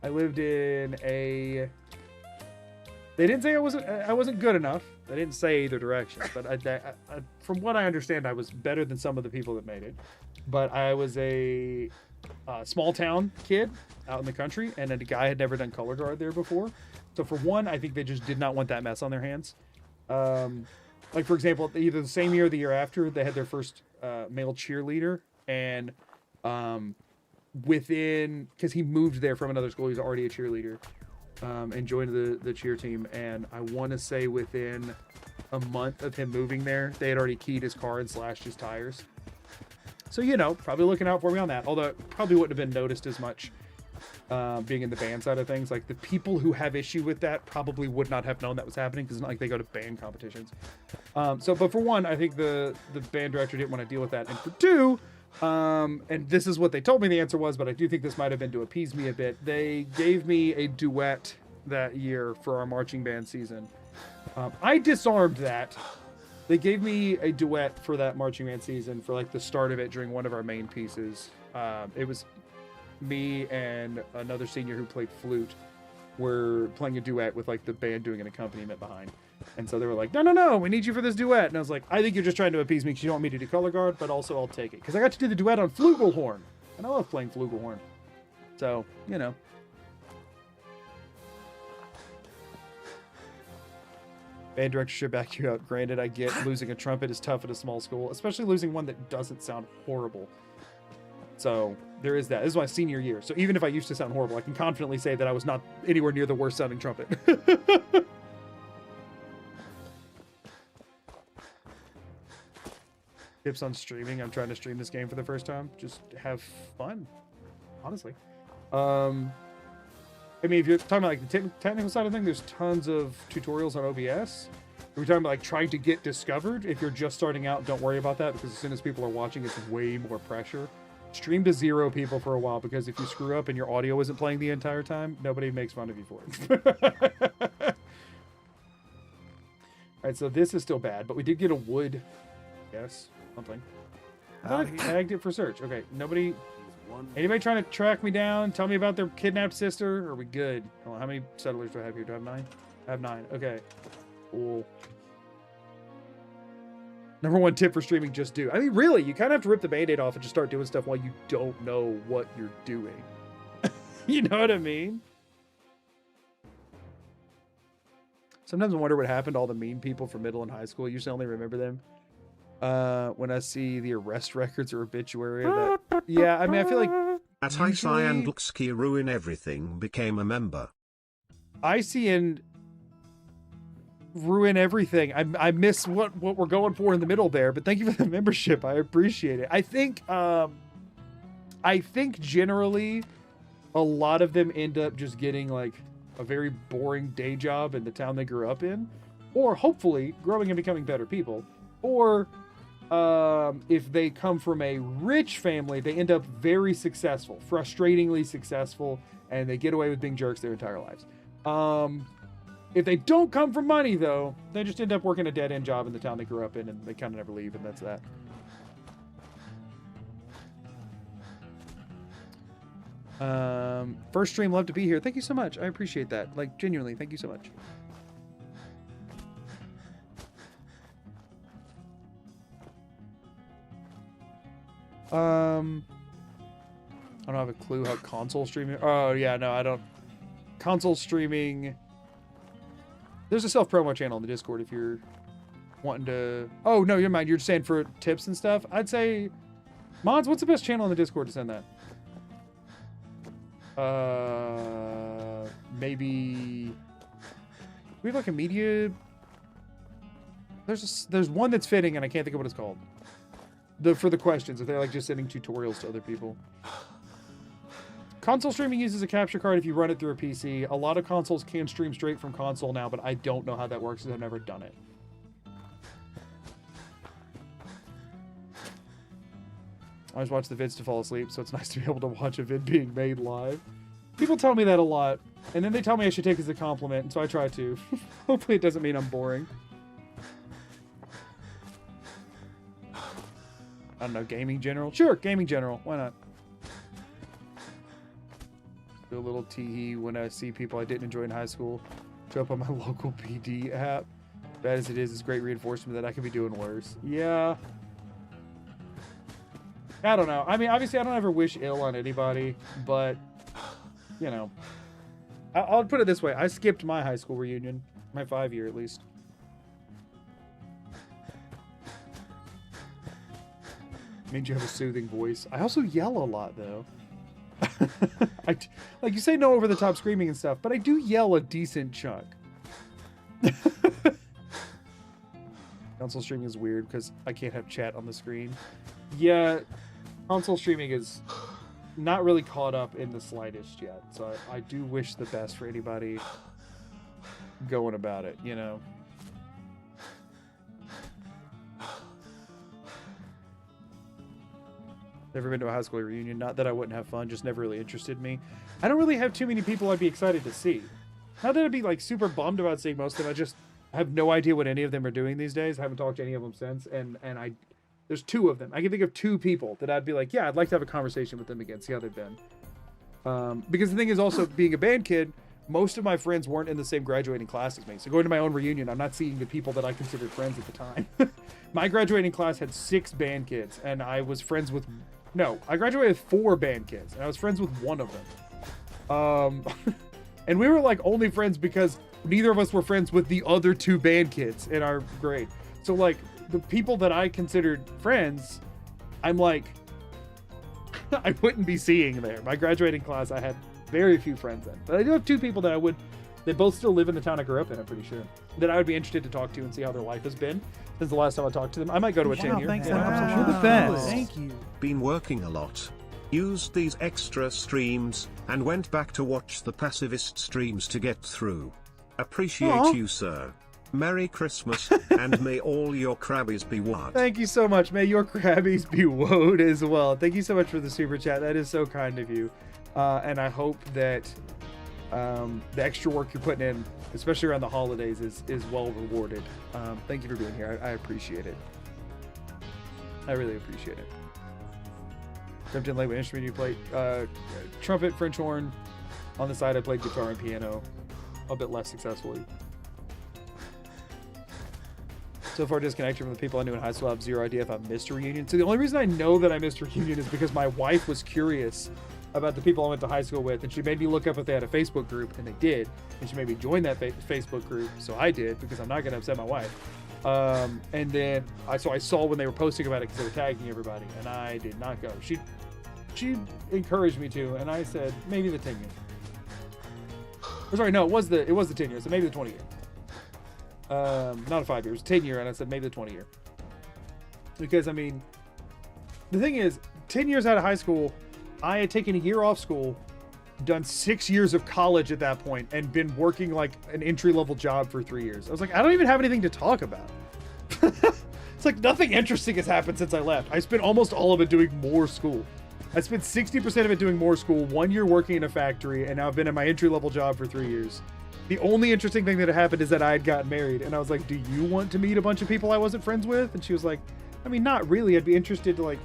I lived in a... They didn't say I wasn't good enough. They didn't say either direction, but I, from what I understand, I was better than some of the people that made it. But I was a small town kid out in the country, and a guy had never done color guard there before. So for one, I think they just did not want that mess on their hands. Like, for example, either the same year or the year after, they had their first male cheerleader, and because he moved there from another school, he was already a cheerleader, and joined the cheer team, and I want to say within a month of him moving there, they had already keyed his car and slashed his tires. So, you know, probably looking out for me on that, although it probably wouldn't have been noticed as much being in the band side of things. Like, the people who have issue with that probably would not have known that was happening, because it's not like they go to band competitions. But for one, I think the band director didn't want to deal with that. And for two, and this is what they told me the answer was, but I do think this might have been to appease me a bit. They gave me a duet that year for our marching band season. I disarmed that. They gave me a duet for that marching band season for like the start of it during one of our main pieces. It was me and another senior who played flute were playing a duet with like the band doing an accompaniment behind. And so they were like, no, we need you for this duet. And I was like, I think you're just trying to appease me because you don't want me to do color guard, but also I'll take it. Because I got to do the duet on flugelhorn. And I love playing flugelhorn. So, you know. Band directorship back you out. Granted, I get losing a trumpet is tough at a small school, especially losing one that doesn't sound horrible. So there is that. This is my senior year. So even if I used to sound horrible, I can confidently say that I was not anywhere near the worst sounding trumpet. Tips on streaming. I'm trying to stream this game for the first time. Just have fun, honestly. I mean, if you're talking about like the technical side of things, there's tons of tutorials on OBS. If you're talking about like trying to get discovered, if you're just starting out, don't worry about that because as soon as people are watching, it's way more pressure. Stream to 0 people for a while because if you screw up and your audio isn't playing the entire time, nobody makes fun of you for it. All right, so this is still bad, but we did get a wood. Yes, something. I thought I tagged it for search. Okay, nobody. Anybody trying to track me down? Tell me about their kidnapped sister? Are we good? Hold on, how many settlers do I have here? Do I have 9? I have 9. Okay. Cool. Number 1 tip for streaming, just do. I mean, really, you kind of have to rip the Band-Aid off and just start doing stuff while you don't know what you're doing. You know what I mean? Sometimes I wonder what happened to all the mean people from middle and high school. I usually only remember them when I see the arrest records or obituary. Yeah, I mean, I feel like At Isai and Luxki Ruin Everything became a member. Icy and Ruin Everything. I miss what we're going for in the middle there, but thank you for the membership. I appreciate it. I think generally a lot of them end up just getting like a very boring day job in the town they grew up in, or hopefully growing and becoming better people, or if they come from a rich family, they end up very successful, frustratingly successful, and they get away with being jerks their entire lives. If they don't come from money, though, they just end up working a dead-end job in the town they grew up in, and they kind of never leave, and that's that. First stream, love to be here. Thank you so much. I appreciate that. Like, genuinely, thank you so much. I don't have a clue how console streaming. Oh yeah, no, I don't. Console streaming. There's a self-promo channel in the Discord if you're wanting to. Oh no, you're mind. You're just saying for tips and stuff. I'd say, Mods, what's the best channel in the Discord to send that? Maybe. We have like a media. There's one that's fitting, and I can't think of what it's called. For the questions, if they're like just sending tutorials to other people. Console streaming uses a capture card if you run it through a PC. A lot of consoles can stream straight from console now, but I don't know how that works because I've never done it. I always watch the vids to fall asleep, so it's nice to be able to watch a vid being made live. People tell me that a lot, and then they tell me I should take it as a compliment, and so I try to. Hopefully it doesn't mean I'm boring. I don't know, gaming general? Sure, gaming general. Why not? Do a little tee-hee when I see people I didn't enjoy in high school show up on my local PD app. Bad as it is, it's great reinforcement that I could be doing worse. Yeah. I don't know. I mean, obviously, I don't ever wish ill on anybody, but, you know. I'll put it this way. I skipped my high school reunion. My 5-year, at least. Means you have a soothing voice. I also yell a lot, though. Like you say, no over the top screaming and stuff, but I do yell a decent chunk. Console streaming is weird because I can't have chat on the screen. Yeah, console streaming is not really caught up in the slightest yet, so I do wish the best for anybody going about it, you know. Never been to a high school reunion. Not that I wouldn't have fun, just never really interested me. I don't really have too many people I'd be excited to see. Not that I'd be like super bummed about seeing most of them. I just have no idea what any of them are doing these days. I haven't talked to any of them since, and there's 2 of them. I can think of 2 people that I'd be like, yeah, I'd like to have a conversation with them again, see how they've been. Because the thing is also being a band kid, most of my friends weren't in the same graduating class as me. So going to my own reunion, I'm not seeing the people that I considered friends at the time. My graduating class had 6 band kids, and I was friends with, no, I graduated with 4 band kids, and I was friends with one of them. And we were like only friends because neither of us were friends with the other 2 band kids in our grade. So like the people that I considered friends, I'm like, I wouldn't be seeing there. My graduating class, I had very few friends in, but I do have 2 people that they both still live in the town I grew up in, I'm pretty sure, that I would be interested to talk to and see how their life has been since the last time I talked to them. I might go to a 10-year. Thanks Yeah, so much. absolutely. You're the best. Thank you. Been working a lot. Used these extra streams, and went back to watch the pacifist streams to get through. Appreciate Aw. you, sir. Merry Christmas, and may all your crabbies be wad. Thank you so much. May your crabbies be woed as well. Thank you so much for the super chat. That is so kind of you. And I hope that the extra work you're putting in, especially around the holidays, is well rewarded. Thank you for being here. I appreciate it. I really appreciate it. Jumped in late. What instrument you played? Trumpet, French horn. On the side, I played guitar and piano, a bit less successfully. So far disconnected from the people I knew in high school. I have zero idea if I missed a reunion. So the only reason I know that I missed a reunion is because my wife was curious about the people I went to high school with, and she made me look up if they had a Facebook group, and they did. And she made me join that Facebook group, so I did, because I'm not going to upset my wife. And then I saw when they were posting about it because they were tagging everybody, and I did not go. She encouraged me to, and I said maybe the 10 year. Or sorry, no, it was the 10 years, so maybe the 20 year. Not a 5 years, 10 year, and I said maybe the 20 year. Because I mean, the thing is, 10 years out of high school, I had taken a year off school, done 6 years of college at that point, and been working like an entry-level job for 3 years. I was like, I don't even have anything to talk about. It's like nothing interesting has happened since I left. I spent almost all of it doing more school. I spent 60% of it doing more school, 1 year working in a factory, and now I've been in my entry-level job for 3 years. The only interesting thing that had happened is that I had gotten married, and I was like, do you want to meet a bunch of people I wasn't friends with? And she was like, I mean, not really. I'd be interested to like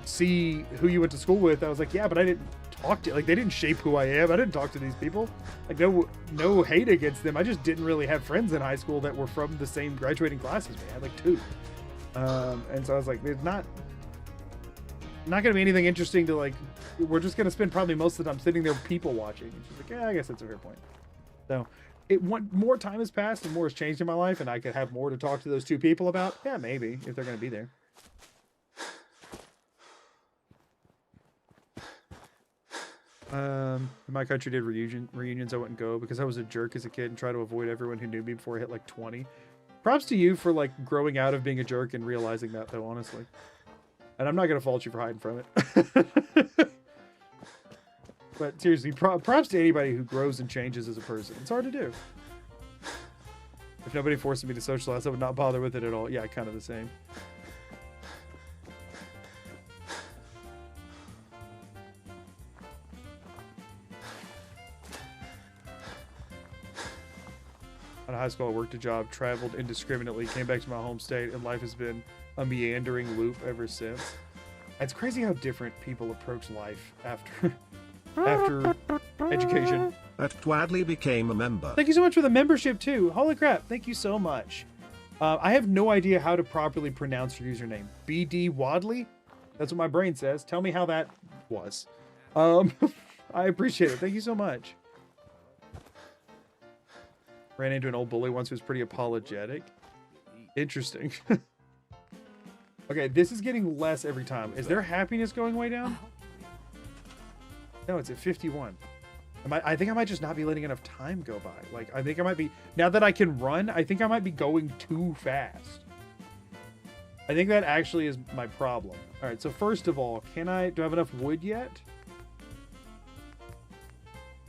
see who you went to school with. I was like, yeah, but I didn't talk to, like, they didn't shape who I am. I didn't talk to these people. Like, no hate against them. I just didn't really have friends in high school that were from the same graduating class as me. I had like 2. And so I was like, there's not gonna be anything interesting to like, we're just gonna spend probably most of the time sitting there people watching. And she's like, yeah, I guess that's a fair point. So more time has passed and more has changed in my life, and I could have more to talk to those 2 people about. Yeah, maybe, if they're gonna be there. In my country did reunions, I wouldn't go because I was a jerk as a kid and tried to avoid everyone who knew me before I hit like 20. Props to you for like growing out of being a jerk and realizing that, though, honestly. And I'm not gonna fault you for hiding from it. But seriously, props to anybody who grows and changes as a person. It's hard to do. If nobody forced me to socialize, I would not bother with it at all. Yeah, kind of the same. Out of high school, I worked a job, traveled indiscriminately, came back to my home state, and life has been a meandering loop ever since. It's crazy how different people approach life after education. That Wadley became a member. Thank you so much for the membership too. Holy crap, thank you so much. I have no idea how to properly pronounce your username. BD Wadley? That's what my brain says. Tell me how that was. I appreciate it. Thank you so much. Ran into an old bully once who was pretty apologetic. Interesting. Okay, this is getting less every time. Is their happiness going way down? No, it's at 51. I think I might just not be letting enough time go by. Like, I think I might be, now that I can run, I think I might be going too fast. I think that actually is my problem. All right, so first of all, do I have enough wood yet?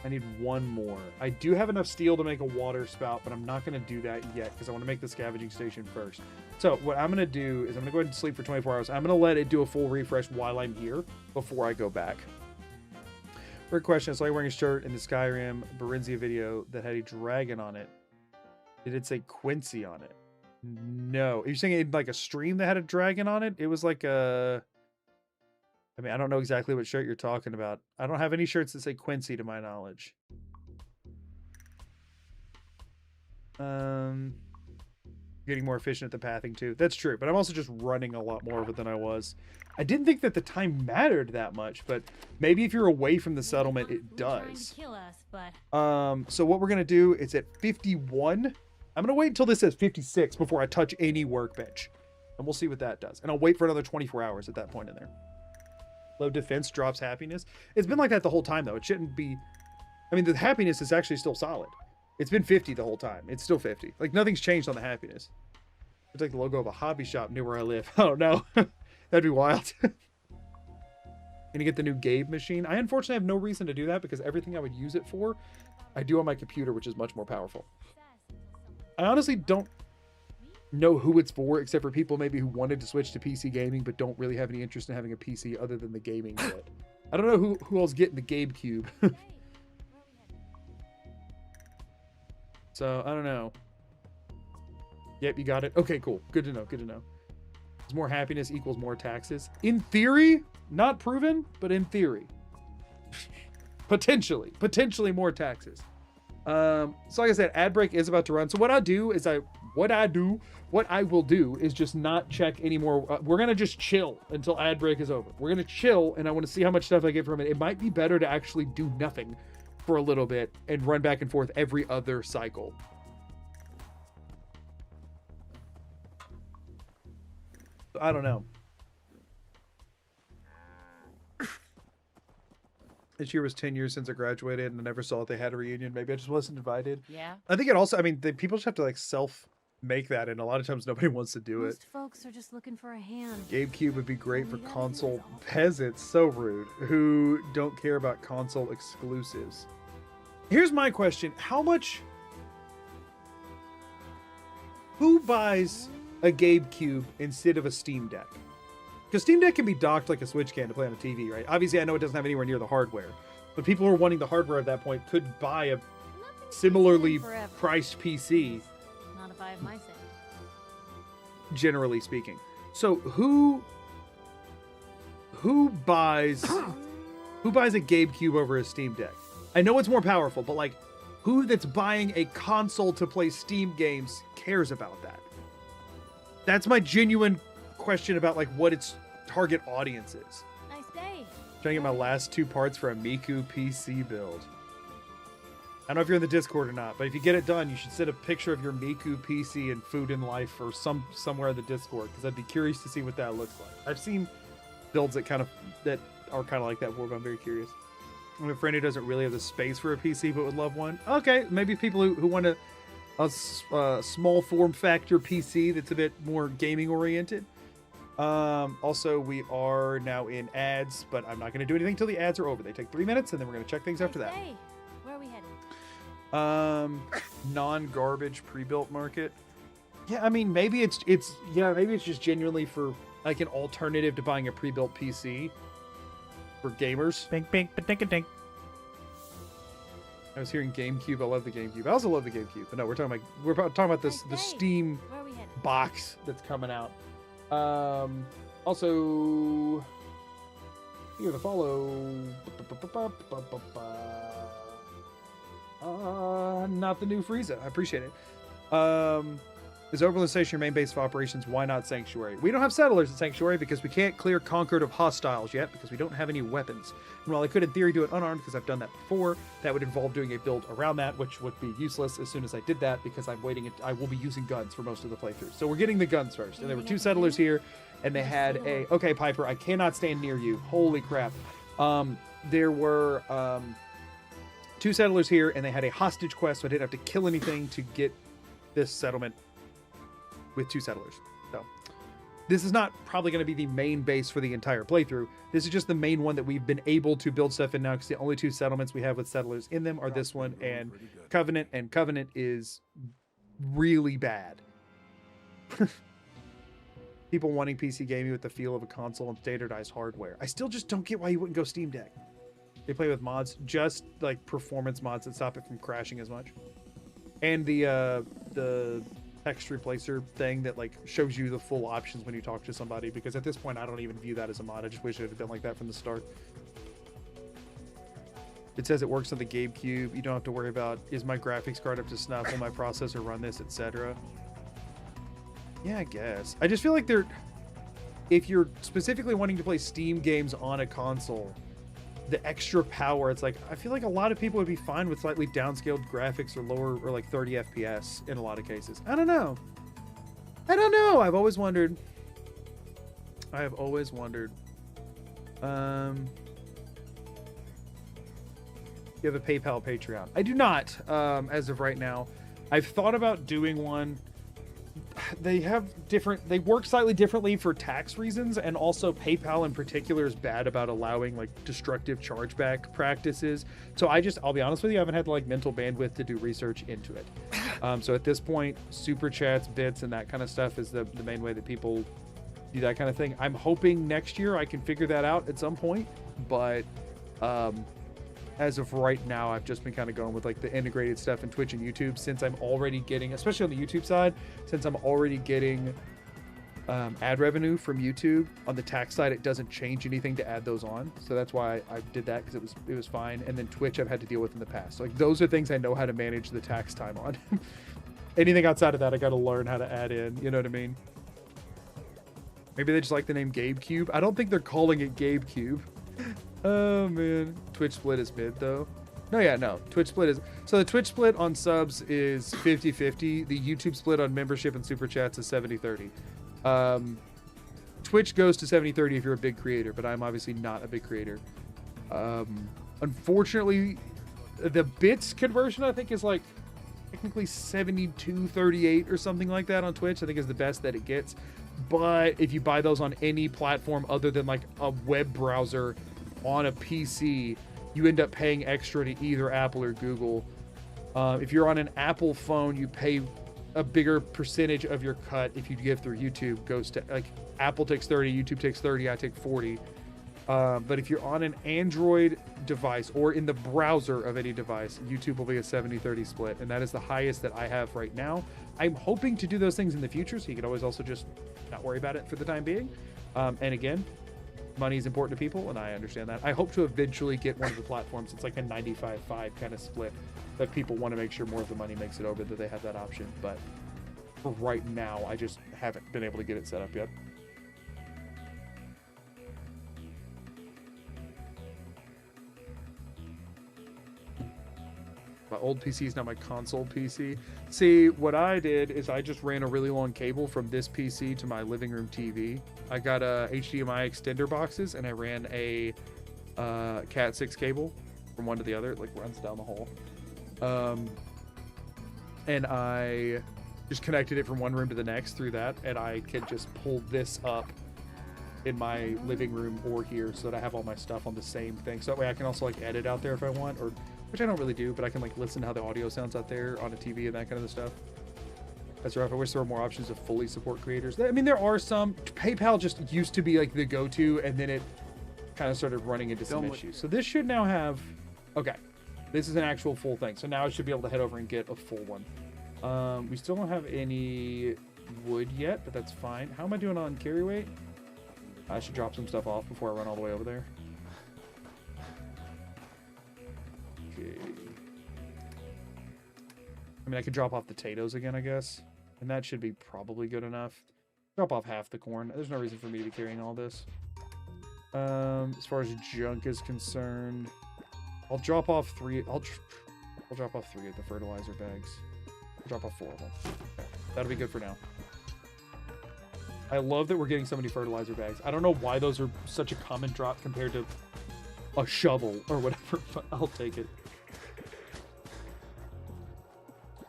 I need 1 more. I do have enough steel to make a water spout, but I'm not going to do that yet because I want to make the scavenging station first. So what I'm going to do is I'm going to go ahead and sleep for 24 hours. I'm going to let it do a full refresh while I'm here before I go back. First question, I saw you wearing a shirt in the Skyrim Barinzia video that had a dragon on it. Did it say Quincy on it? No. Are you saying it like a stream that had a dragon on it? It was like a... I mean, I don't know exactly what shirt you're talking about. I don't have any shirts that say Quincy to my knowledge. Getting more efficient at the pathing too. That's true, but I'm also just running a lot more of it than I was. I didn't think that the time mattered that much, but maybe if you're away from the settlement, it does. Kill us, but... So what we're gonna do is at 51. I'm gonna wait until this says 56 before I touch any workbench, and we'll see what that does. And I'll wait for another 24 hours at that point in there. Low defense drops happiness. It's been like that the whole time though. It shouldn't be. I mean, the happiness is actually still solid. It's been 50 the whole time. It's still 50. Like, nothing's changed on the happiness. It's like the logo of a hobby shop near where I live. Oh, no. That'd be wild. Gonna get the new Gabe machine. I unfortunately have no reason to do that because everything I would use it for, I do on my computer, which is much more powerful. I honestly don't know who it's for, except for people maybe who wanted to switch to PC gaming but don't really have any interest in having a PC other than the gaming bit. I don't know who else getting the Gabe Cube. So, I don't know. Yep, you got it. Okay, cool. Good to know. Good to know. More happiness equals more taxes. In theory, not proven, but in theory. Potentially more taxes. So like I said, ad break is about to run. So what I will do is just not check anymore. We're going to just chill until ad break is over. We're going to chill, and I want to see how much stuff I get from it. It might be better to actually do nothing for a little bit and run back and forth every other cycle. I don't know. This year was 10 years since I graduated and I never saw that they had a reunion. Maybe I just wasn't invited. Yeah. I think it also, I mean, people just have to like self make that, and a lot of times nobody wants to do it. Most folks are just looking for a hand. GameCube would be great for console peasants, so rude, who don't care about console exclusives. Here's my question. Who buys a GameCube instead of a Steam Deck? Because Steam Deck can be docked like a Switch can to play on a TV, right? Obviously, I know it doesn't have anywhere near the hardware, but people who are wanting the hardware at that point could buy a similarly priced PC. Not if I have my say. Generally speaking. So who buys a GameCube over a Steam Deck? I know it's more powerful, but like, who that's buying a console to play Steam games cares about that? That's my genuine question about like what its target audience is. Nice day. Trying to get my last 2 parts for a Miku PC build. I don't know if you're in the Discord or not, but if you get it done, you should send a picture of your Miku PC and Food in Life or somewhere in the Discord, because I'd be curious to see what that looks like. I've seen builds that are kind of like that before, but I'm very curious. I have a friend who doesn't really have the space for a PC but would love one. Okay, maybe people who want a small form factor PC that's a bit more gaming oriented. Also, we are now in ads, but I'm not going to do anything until the ads are over. They take 3 minutes, and then we're going to check things after that. Hey, where are we headed? Non-garbage pre-built market. Yeah, I mean, maybe it's just genuinely for like an alternative to buying a pre-built PC for gamers. Bink, bink, ba-dink-a-dink. I was hearing GameCube. I love the GameCube. I also love the GameCube. But no, we're talking about the Steam Where are we headed? box that's coming out. Also, here to follow. Not the new Frieza. I appreciate it. Is Overland Station your main base of operations? Why not Sanctuary? We don't have settlers at Sanctuary because we can't clear Concord of hostiles yet because we don't have any weapons. And while I could in theory do it unarmed because I've done that before, that would involve doing a build around that, which would be useless as soon as I did that because I will be using guns for most of the playthrough. So we're getting the guns first. And there were 2 settlers here, and they had a... Okay, Piper, I cannot stand near you. Holy crap. There were 2 settlers here, and they had a hostage quest, so I didn't have to kill anything to get this settlement with 2 settlers. So this is not probably going to be the main base for the entire playthrough. This is just the main one that we've been able to build stuff in now, because the only 2 settlements we have with settlers in them are this one and Covenant, and Covenant is really bad. People wanting PC gaming with the feel of a console and standardized hardware. I still just don't get why you wouldn't go Steam Deck. They play with mods, just like performance mods that stop it from crashing as much. And the text replacer thing that like shows you the full options when you talk to somebody, because at this point I don't even view that as a mod. I just wish it had been like that from the start. It says it works on the GameCube. You don't have to worry about, is my graphics card up to snuff? Will my processor run this, etc.? Yeah, I guess. I just feel like if you're specifically wanting to play Steam games on a console, the extra power, it's like, I feel like a lot of people would be fine with slightly downscaled graphics or lower, or like 30 FPS in a lot of cases. I don't know. I've always wondered. You have a PayPal Patreon? I do not, as of right now. I've thought about doing one. They work slightly differently for tax reasons, and also PayPal in particular is bad about allowing like destructive chargeback practices. So I'll be honest with you, I haven't had like mental bandwidth to do research into it. So at this point, super chats, bits, and that kind of stuff is the main way that people do that kind of thing. I'm hoping next year I can figure that out at some point, but as of right now, I've just been kind of going with like the integrated stuff in Twitch and YouTube, since I'm already getting, especially on the YouTube side, since I'm already getting ad revenue from YouTube. On the tax side, it doesn't change anything to add those on, so that's why I did that, because it was fine. And then Twitch I've had to deal with in the past. So, like, those are things I know how to manage the tax time on. Anything outside of that, I got to learn how to add in. You know what I mean? Maybe they just like the name GabeCube. I don't think they're calling it GabeCube. Oh man, Twitch split is mid though. No, Twitch split is, so the Twitch split on subs is 50-50. The YouTube split on membership and super chats is 70-30. Twitch goes to 70-30 if you're a big creator, but I'm obviously not a big creator. Unfortunately, the bits conversion I think is like technically 72-38 or something like that on Twitch. I think is the best that it gets. But if you buy those on any platform other than like a web browser on a PC, you end up paying extra to either Apple or Google. If you're on an Apple phone, you pay a bigger percentage of your cut if you give through YouTube. Goes to, like, Apple takes 30, YouTube takes 30, I take 40. But if you're on an Android device or in the browser of any device, YouTube will be a 70-30 split, and that is the highest that I have right now. I'm hoping to do those things in the future, so you can always also just not worry about it for the time being. And again, money is important to people, and I understand that. I hope to eventually get one of the platforms. It's like a 95-5 kind of split, that people want to make sure more of the money makes it over, that they have that option. But for right now, I just haven't been able to get it set up yet. My old PC is now my console PC. See, what I did is I just ran a really long cable from this PC to my living room TV. I got HDMI extender boxes, and I ran a Cat 6 cable from one to the other. It like runs down the hall. And I just connected it from one room to the next through that, and I can just pull this up in my living room or here, so that I have all my stuff on the same thing. So that way I can also like edit out there if I want, or which I don't really do, but I can like listen to how the audio sounds out there on a TV and that kind of stuff. That's rough. I wish there were more options to fully support creators. I mean, there are some. PayPal just used to be like the go-to, and then it kind of started running into some issues. So this should now have, okay, this is an actual full thing. So now I should be able to head over and get a full one. We still don't have any wood yet, but that's fine. How am I doing on carry weight? I should drop some stuff off before I run all the way over there. Okay. I mean, I could drop off potatoes again, I guess. And that should be probably good enough. Drop off half the corn. There's no reason for me to be carrying all this. As far as junk is concerned, I'll drop off three. I'll drop off 3 of the fertilizer bags. I'll drop off 4 of them. Okay. That'll be good for now. I love that we're getting so many fertilizer bags. I don't know why those are such a common drop compared to a shovel or whatever, but I'll take it.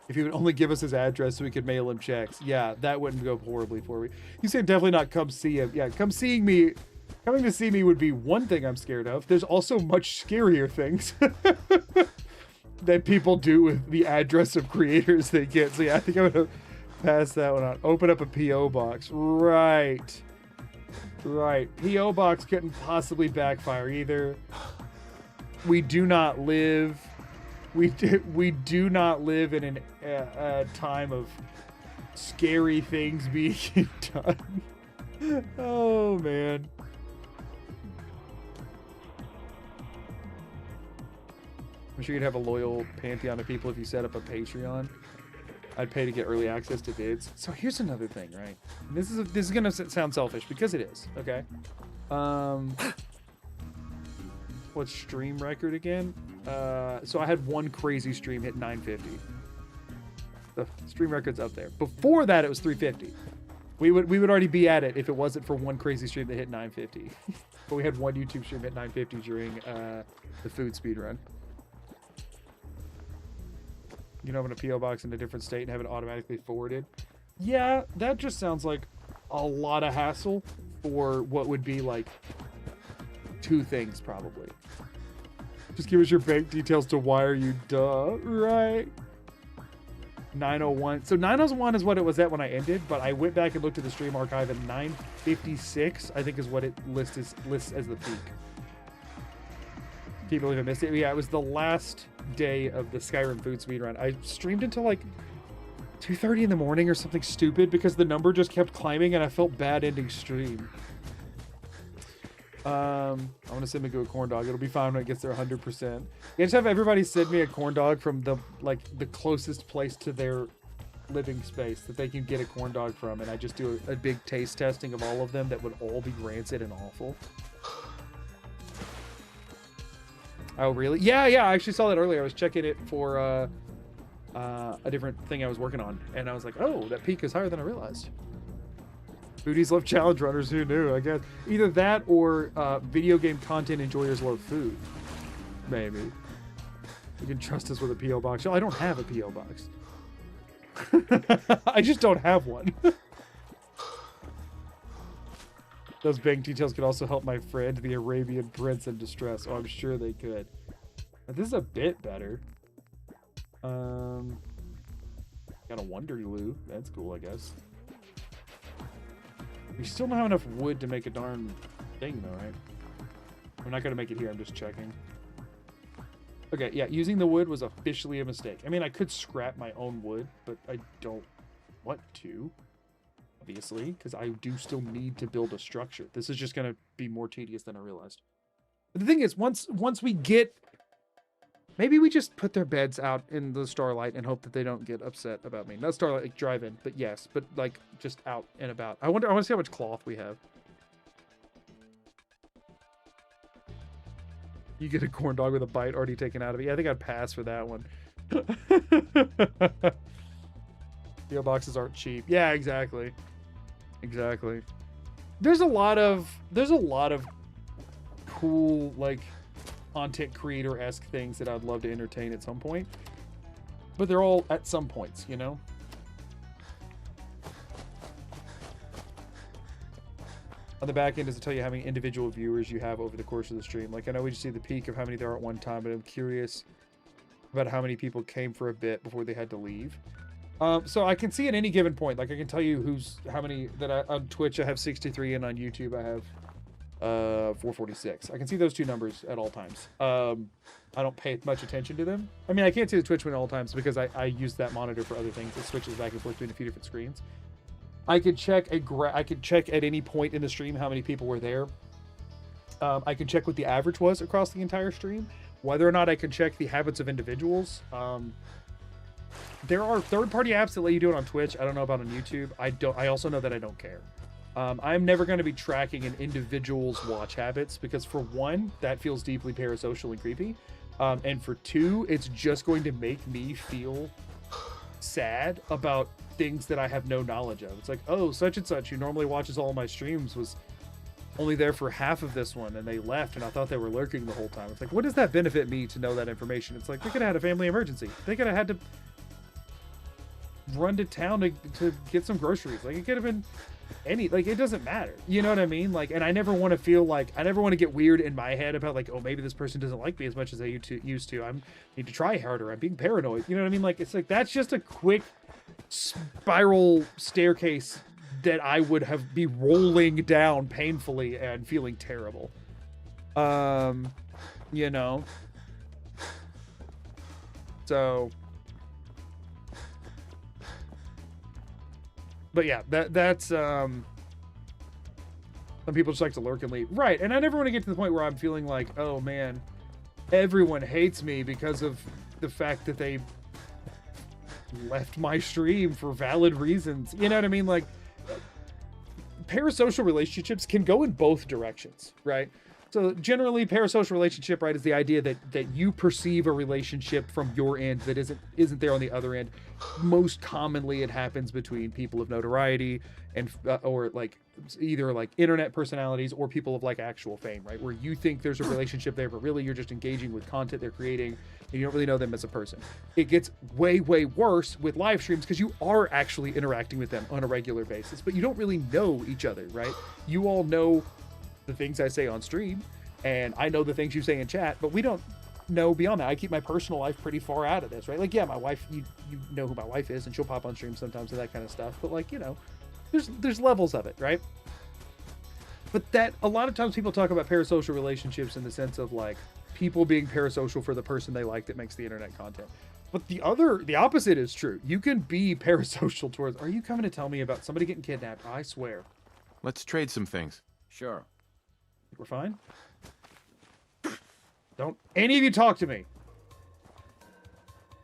If he would only give us his address so we could mail him checks. Yeah, that wouldn't go horribly for me. You said definitely not come see him. Yeah, coming to see me would be one thing I'm scared of. There's also much scarier things that people do with the address of creators they get. So yeah, I think I'm gonna pass that one on. Open up a P.O. box. Right. P.O. box couldn't possibly backfire either. We do not live in a time of scary things being done. Oh, man. I'm sure you'd have a loyal pantheon of people if you set up a Patreon. I'd pay to get early access to vids. So here's another thing, right? This is gonna sound selfish because it is. Okay. What's stream record again? So I had one crazy stream hit 950. The stream record's up there. Before that, it was 350. We would already be at it if it wasn't for one crazy stream that hit 950. But we had one YouTube stream hit 950 during the food speed run. You can open a PO box in a different state and have it automatically forwarded. Yeah, that just sounds like a lot of hassle for what would be like 2 things probably. Just give us your bank details to wire you, duh, right? 901. So 901 is what it was at when I ended, but I went back and looked at the stream archive and 956, I think, is what it lists as the peak. Can't believe I missed it. Yeah, it was the last day of the Skyrim food speed run. I streamed until like 2:30 in the morning or something stupid because the number just kept climbing and I felt bad ending stream. I want to send Migu a corn dog. It'll be fine when it gets there 100%. Yeah, just have everybody send me a corn dog from the closest place to their living space that they can get a corn dog from, and I just do a big taste testing of all of them that would all be rancid and awful. Oh, really? Yeah, I actually saw that earlier. I was checking it for a different thing I was working on, and I was like, oh, that peak is higher than I realized. Foodies love challenge runners. Who knew? I guess either that or video game content enjoyers love food. Maybe. You can trust us with a P.O. box. I don't have a P.O. box. I just don't have one. Those bank details could also help my friend, the Arabian prince in distress. Oh, I'm sure they could. But this is a bit better. Got a Wonder Glue. That's cool, I guess. We still don't have enough wood to make a darn thing, though, right? I'm not going to make it here. I'm just checking. Okay, yeah, using the wood was officially a mistake. I mean, I could scrap my own wood, but I don't want to. Obviously, because I do still need to build a structure. This is just going to be more tedious than I realized. But the thing is, once we get... Maybe we just put their beds out in the starlight and hope that they don't get upset about me. Not starlight, like drive-in, but yes. But, like, just out and about. I want to see how much cloth we have. You get a corn dog with a bite already taken out of it. Yeah, I think I'd pass for that one. PO boxes aren't cheap. Yeah, exactly. Exactly. There's a lot of cool, like, content creator-esque things that I'd love to entertain at some point. But they're all at some points, you know? On the back end, does it tell you how many individual viewers you have over the course of the stream? Like, I know we just see the peak of how many there are at one time, but I'm curious about how many people came for a bit before they had to leave. So I can see at any given point, like I can tell you how many that on Twitch I have 63 and on YouTube I have 446. I can see those two numbers at all times. I don't pay much attention to them. I mean, I can't see the Twitch one at all times because I use that monitor for other things. It switches back and forth between a few different screens. I could check I could check at any point in the stream how many people were there. I could check what the average was across the entire stream. Whether or not I can check the habits of individuals. There are third-party apps that let you do it on Twitch. I don't know about on YouTube. I also know that I don't care. I'm never going to be tracking an individual's watch habits because, for one, that feels deeply parasocial and creepy. And for two, it's just going to make me feel sad about things that I have no knowledge of. It's like, oh, such and such, who normally watches all my streams, was only there for half of this one, and they left, and I thought they were lurking the whole time. It's like, what does that benefit me to know that information? It's like, they could have had a family emergency. They could have had to run to town to get some groceries. Like, it could have been any, like, it doesn't matter. You know what I mean? Like, and I never want to feel like, I never want to get weird in my head about, like, oh, maybe this person doesn't like me as much as they used to. I need to try harder. I'm being paranoid. You know what I mean? Like, it's like, that's just a quick spiral staircase that I would be rolling down painfully and feeling terrible. You know? So... But yeah, that's some people just like to lurk and leave. Right. And I never want to get to the point where I'm feeling like, oh man, everyone hates me because of the fact that they left my stream for valid reasons. You know what I mean? Like, parasocial relationships can go in both directions, right? So generally, parasocial relationship, right, is the idea that you perceive a relationship from your end that isn't there on the other end. Most commonly, it happens between people of notoriety and or like either like internet personalities or people of like actual fame, right? Where you think there's a relationship there, but really you're just engaging with content they're creating and you don't really know them as a person. It gets way, way worse with live streams because you are actually interacting with them on a regular basis, but you don't really know each other, right? You all know the things I say on stream, and I know the things you say in chat, but we don't know beyond that. I keep my personal life pretty far out of this, right? Like, yeah, my wife, you know who my wife is, and she'll pop on stream sometimes and that kind of stuff, but like, you know, there's levels of it, right? But that a lot of times people talk about parasocial relationships in the sense of like people being parasocial for the person they like that makes the internet content. But the opposite is true. You can be parasocial towards. Are you coming to tell me about somebody getting kidnapped? I swear. Let's trade some things. Sure. We're fine. Don't any of you talk to me.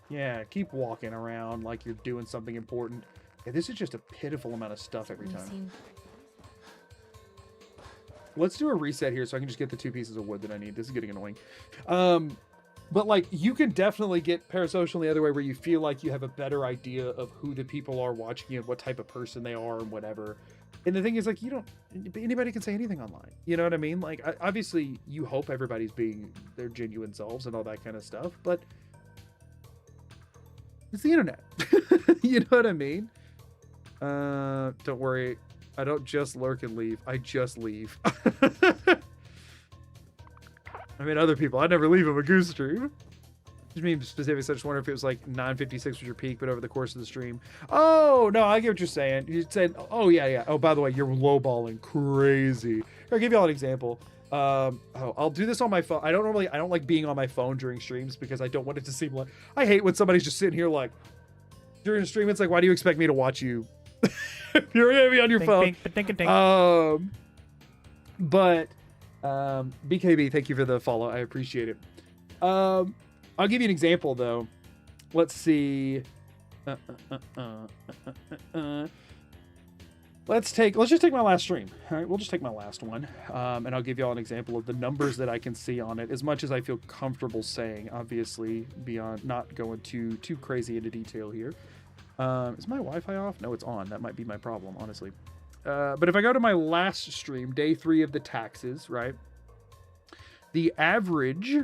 Yeah, keep walking around like you're doing something important. Yeah, this is just a pitiful amount of stuff every time. Let's do a reset here so I can just get the 2 pieces of wood that I need. This is getting annoying. But like you can definitely get parasocial in the other way where you feel like you have a better idea of who the people are watching you and what type of person they are and whatever. And the thing is, like, anybody can say anything online. You know what I mean? Like, obviously, you hope everybody's being their genuine selves and all that kind of stuff, but it's the internet. You know what I mean? Don't worry. I don't just lurk and leave. I just leave. I mean, other people. I never leave a Magoo stream. Just mean specifics. I just wonder if it was like 9:56 was your peak, but over the course of the stream. Oh no, I get what you're saying. You said, oh yeah. Oh, by the way, you're lowballing crazy. I'll give y'all an example. I'll do this on my phone. I don't like being on my phone during streams because I don't want it to seem like I hate when somebody's just sitting here like during a stream. It's like, why do you expect me to watch you? You're gonna be on your phone. But BKB, thank you for the follow. I appreciate it. I'll give you an example though. Let's see. Let's just take my last stream. All right, we'll just take my last one, and I'll give y'all an example of the numbers that I can see on it, as much as I feel comfortable saying. Obviously, beyond not going too crazy into detail here. Is my Wi-Fi off? No, it's on. That might be my problem, honestly. But if I go to my last stream, day 3 of the taxes, right? The average.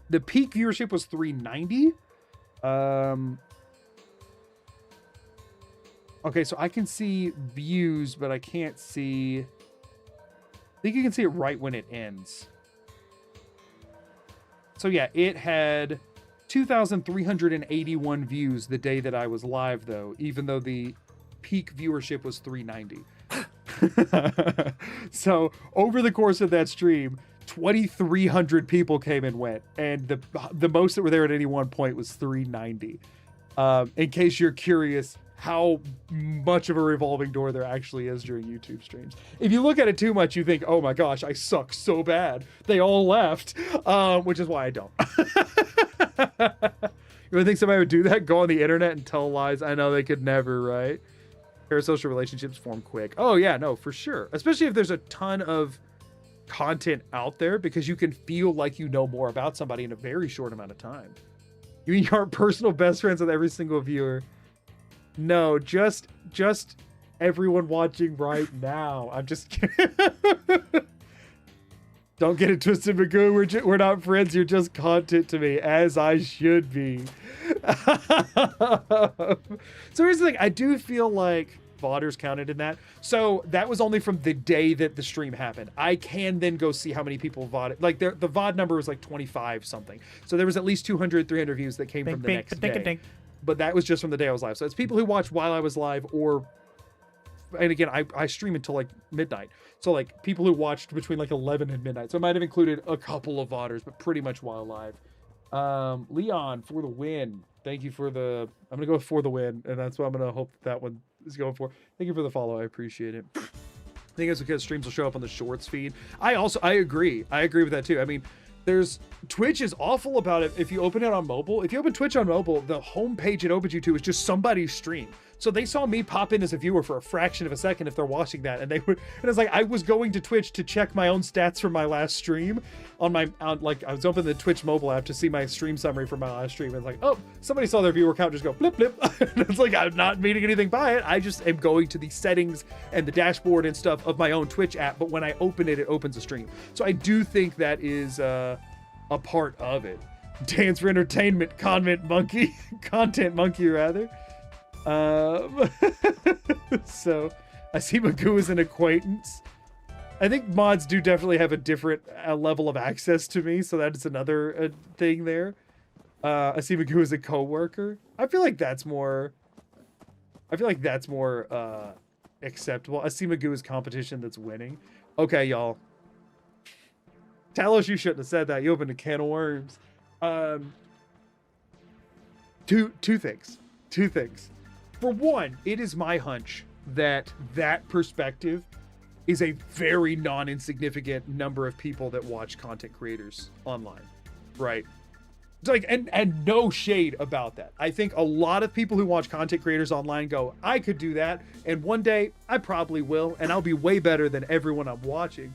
The peak viewership was 390. Okay, so I can see views, but I can't see. I think you can see it right when it ends. So yeah, it had 2,381 views the day that I was live, though, even though the peak viewership was 390. So over the course of that stream, 2,300 people came and went, and the most that were there at any one point was 390. In case you're curious how much of a revolving door there actually is during YouTube streams. If you look at it too much, you think, oh my gosh, I suck so bad. They all left, which is why I don't. You would think somebody would do that? Go on the internet and tell lies? I know they could never, right? Parasocial relationships form quick. Oh yeah, no, for sure. Especially if there's a ton of content out there, because you can feel like you know more about somebody in a very short amount of time. You mean you aren't personal best friends with every single viewer? No, just everyone watching right now. I'm just kidding. Don't get it twisted, Magoo. We're not friends. You're just content to me, as I should be. So here's the thing. I do feel like VODers counted in that. So that was only from the day that the stream happened. I can then go see how many people VODed. Like the VOD number was like 25 something. So there was at least 200, 300 views that came from the next day. But that was just from the day I was live. So it's people who watched while I was live, or, and again, I stream until like midnight. So like people who watched between like 11 and midnight. So it might have included a couple of VODers, but pretty much while live. Leon for the win. Thank you for the. I'm gonna go for the win, and that's what I'm gonna hope that one is going for. Thank you for the follow. I appreciate it. I think it's because streams will show up on the shorts feed. I agree. I agree with that too. I mean, Twitch is awful about it. If you open it on mobile, if you open Twitch on mobile, the homepage it opens you to is just somebody's stream. So they saw me pop in as a viewer for a fraction of a second if they're watching that, and it's like I was going to Twitch to check my own stats from my last stream like I was opening the Twitch mobile app to see my stream summary from my last stream, and it's like, oh, somebody saw their viewer count just go blip blip. And it's like I'm not meaning anything by it. I just am going to the settings and the dashboard and stuff of my own Twitch app, but when I open it, it opens a stream. So I do think that is a part of it. Dance for entertainment, content monkey rather. So I see Magoo as an acquaintance. I think mods do definitely have a different level of access to me, so that's another thing there. I see Magoo as a coworker. I feel like that's more acceptable. I see Magoo as competition that's winning. Okay, y'all. Talos, you shouldn't have said that. You opened a can of worms. Two things. For one, it is my hunch that perspective is a very non-insignificant number of people that watch content creators online, right? It's like, and no shade about that. I think a lot of people who watch content creators online go, I could do that, and one day I probably will, and I'll be way better than everyone I'm watching.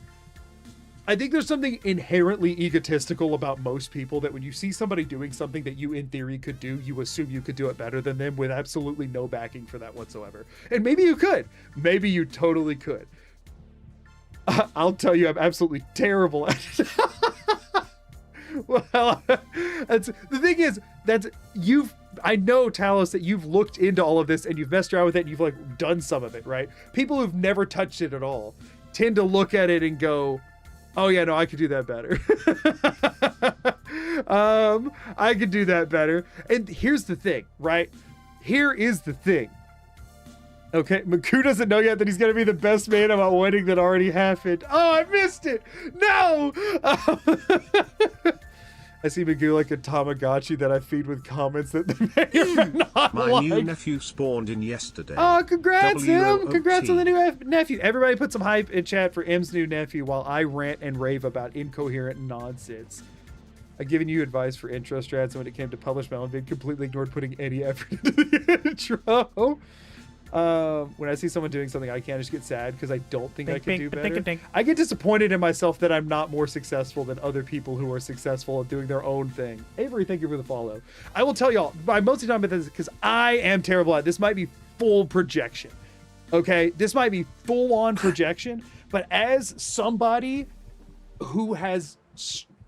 I think there's something inherently egotistical about most people that when you see somebody doing something that you in theory could do, you assume you could do it better than them with absolutely no backing for that whatsoever. And maybe you could. Maybe you totally could. I'll tell you, I'm absolutely terrible at it. Well, the thing is, I know, Talos, that you've looked into all of this and you've messed around with it and you've like done some of it, right? People who've never touched it at all tend to look at it and go, oh yeah, no, I could do that better. I could do that better. And here's the thing, right? Here is the thing. Okay, Magoo doesn't know yet that he's gonna be the best man at a wedding that already happened. Oh, I missed it. No. I see Magoo like a Tamagotchi that I feed with comments that they may or may not My like. new nephew spawned in yesterday. Oh, congrats, him! Congrats on the WOT. new nephew. Everybody put some hype in chat for M's new nephew while I rant and rave about incoherent nonsense. I've given you advice for intro strats, and when it came to publish my own vid, completely ignored putting any effort into the intro. When I see someone doing something I can, just get sad because I don't think I can do better. I get disappointed in myself that I'm not more successful than other people who are successful at doing their own thing. Avery, thank you for the follow. I will tell y'all, I'm mostly talking about this because I am terrible at it. This might be full projection. Okay, this might be full on projection, but as somebody who has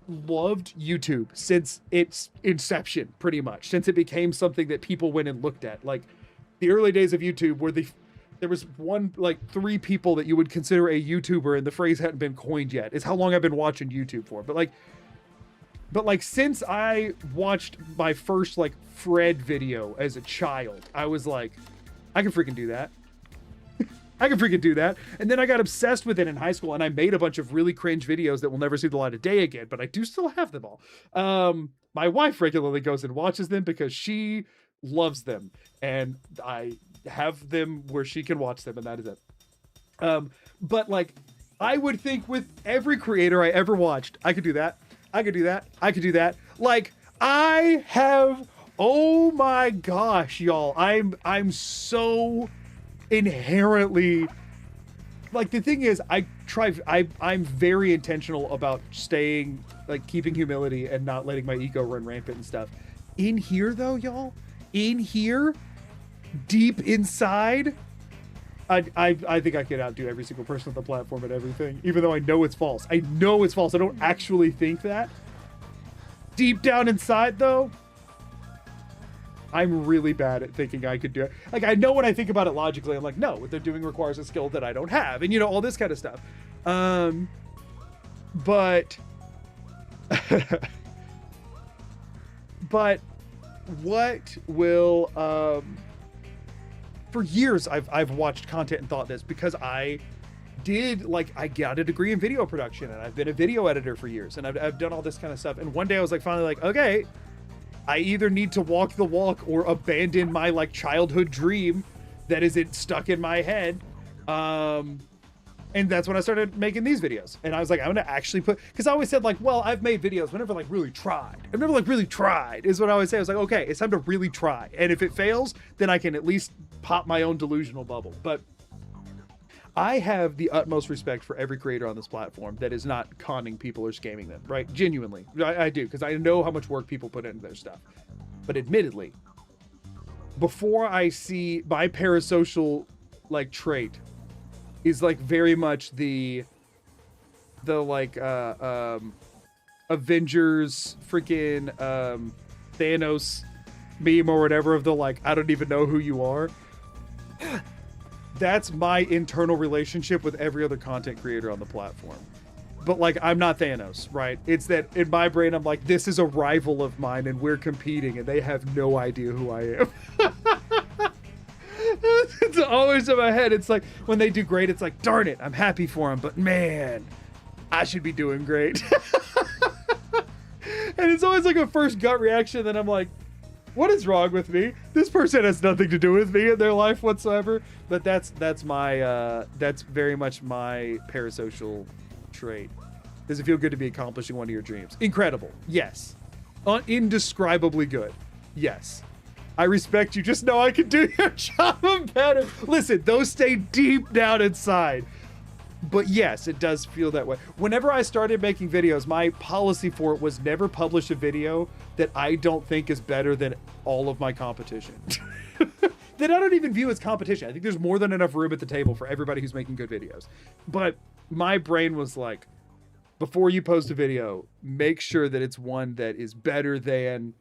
loved YouTube since its inception, pretty much, since it became something that people went and looked at, like the early days of YouTube where there was three people that you would consider a YouTuber and the phrase hadn't been coined yet, is how long I've been watching YouTube for. But since I watched my first Fred video as a child, I was like, I can freaking do that. I can freaking do that. And then I got obsessed with it in high school and I made a bunch of really cringe videos that will never see the light of day again, but I do still have them all. My wife regularly goes and watches them because she loves them, and I have them where she can watch them, and that is it. But I would think with every creator I ever watched, I could do that. I could do that. I could do that. I have, oh my gosh, y'all. I'm so inherently, the thing is, I'm very intentional about staying, keeping humility and not letting my ego run rampant and stuff. In here though, y'all, in here, deep inside, I think I could outdo every single person on the platform at everything, even though I know it's false. I know it's false. I don't actually think that. Deep down inside, though, I'm really bad at thinking I could do it. I know when I think about it logically, I'm like, no, what they're doing requires a skill that I don't have, and all this kind of stuff. But what will for years I've watched content and thought this, because I got a degree in video production and I've been a video editor for years and I've done all this kind of stuff, and one day I was finally okay, I either need to walk the walk or abandon my like childhood dream that is stuck in my head. And that's when I started making these videos. And I was like, I'm gonna actually because I always said like, well, I've made videos, but never like really tried. I've never like really tried is what I always say. I was like, okay, it's time to really try. And if it fails, then I can at least pop my own delusional bubble. But I have the utmost respect for every creator on this platform that is not conning people or scamming them, right? Genuinely, I do, because I know how much work people put into their stuff. But admittedly, before I see my parasocial like trait is like very much the like Avengers freaking Thanos meme or whatever of the like, I don't even know who you are. That's my internal relationship with every other content creator on the platform. But like, I'm not Thanos, right? It's that in my brain, I'm like, this is a rival of mine and we're competing and they have no idea who I am. It's always in my head. It's like when they do great, it's like, darn it, I'm happy for them, but man, I should be doing great. And it's always like a first gut reaction. Then I'm like, what is wrong with me? This person has nothing to do with me in their life whatsoever. But that's very much my parasocial trait. Does it feel good to be accomplishing one of your dreams? Incredible. Yes. Indescribably good. Yes. I respect you. Just know I can do your job better. Listen, those stay deep down inside. But yes, it does feel that way. Whenever I started making videos, my policy for it was never publish a video that I don't think is better than all of my competition. That I don't even view as competition. I think there's more than enough room at the table for everybody who's making good videos. But my brain was like, before you post a video, make sure that it's one that is better than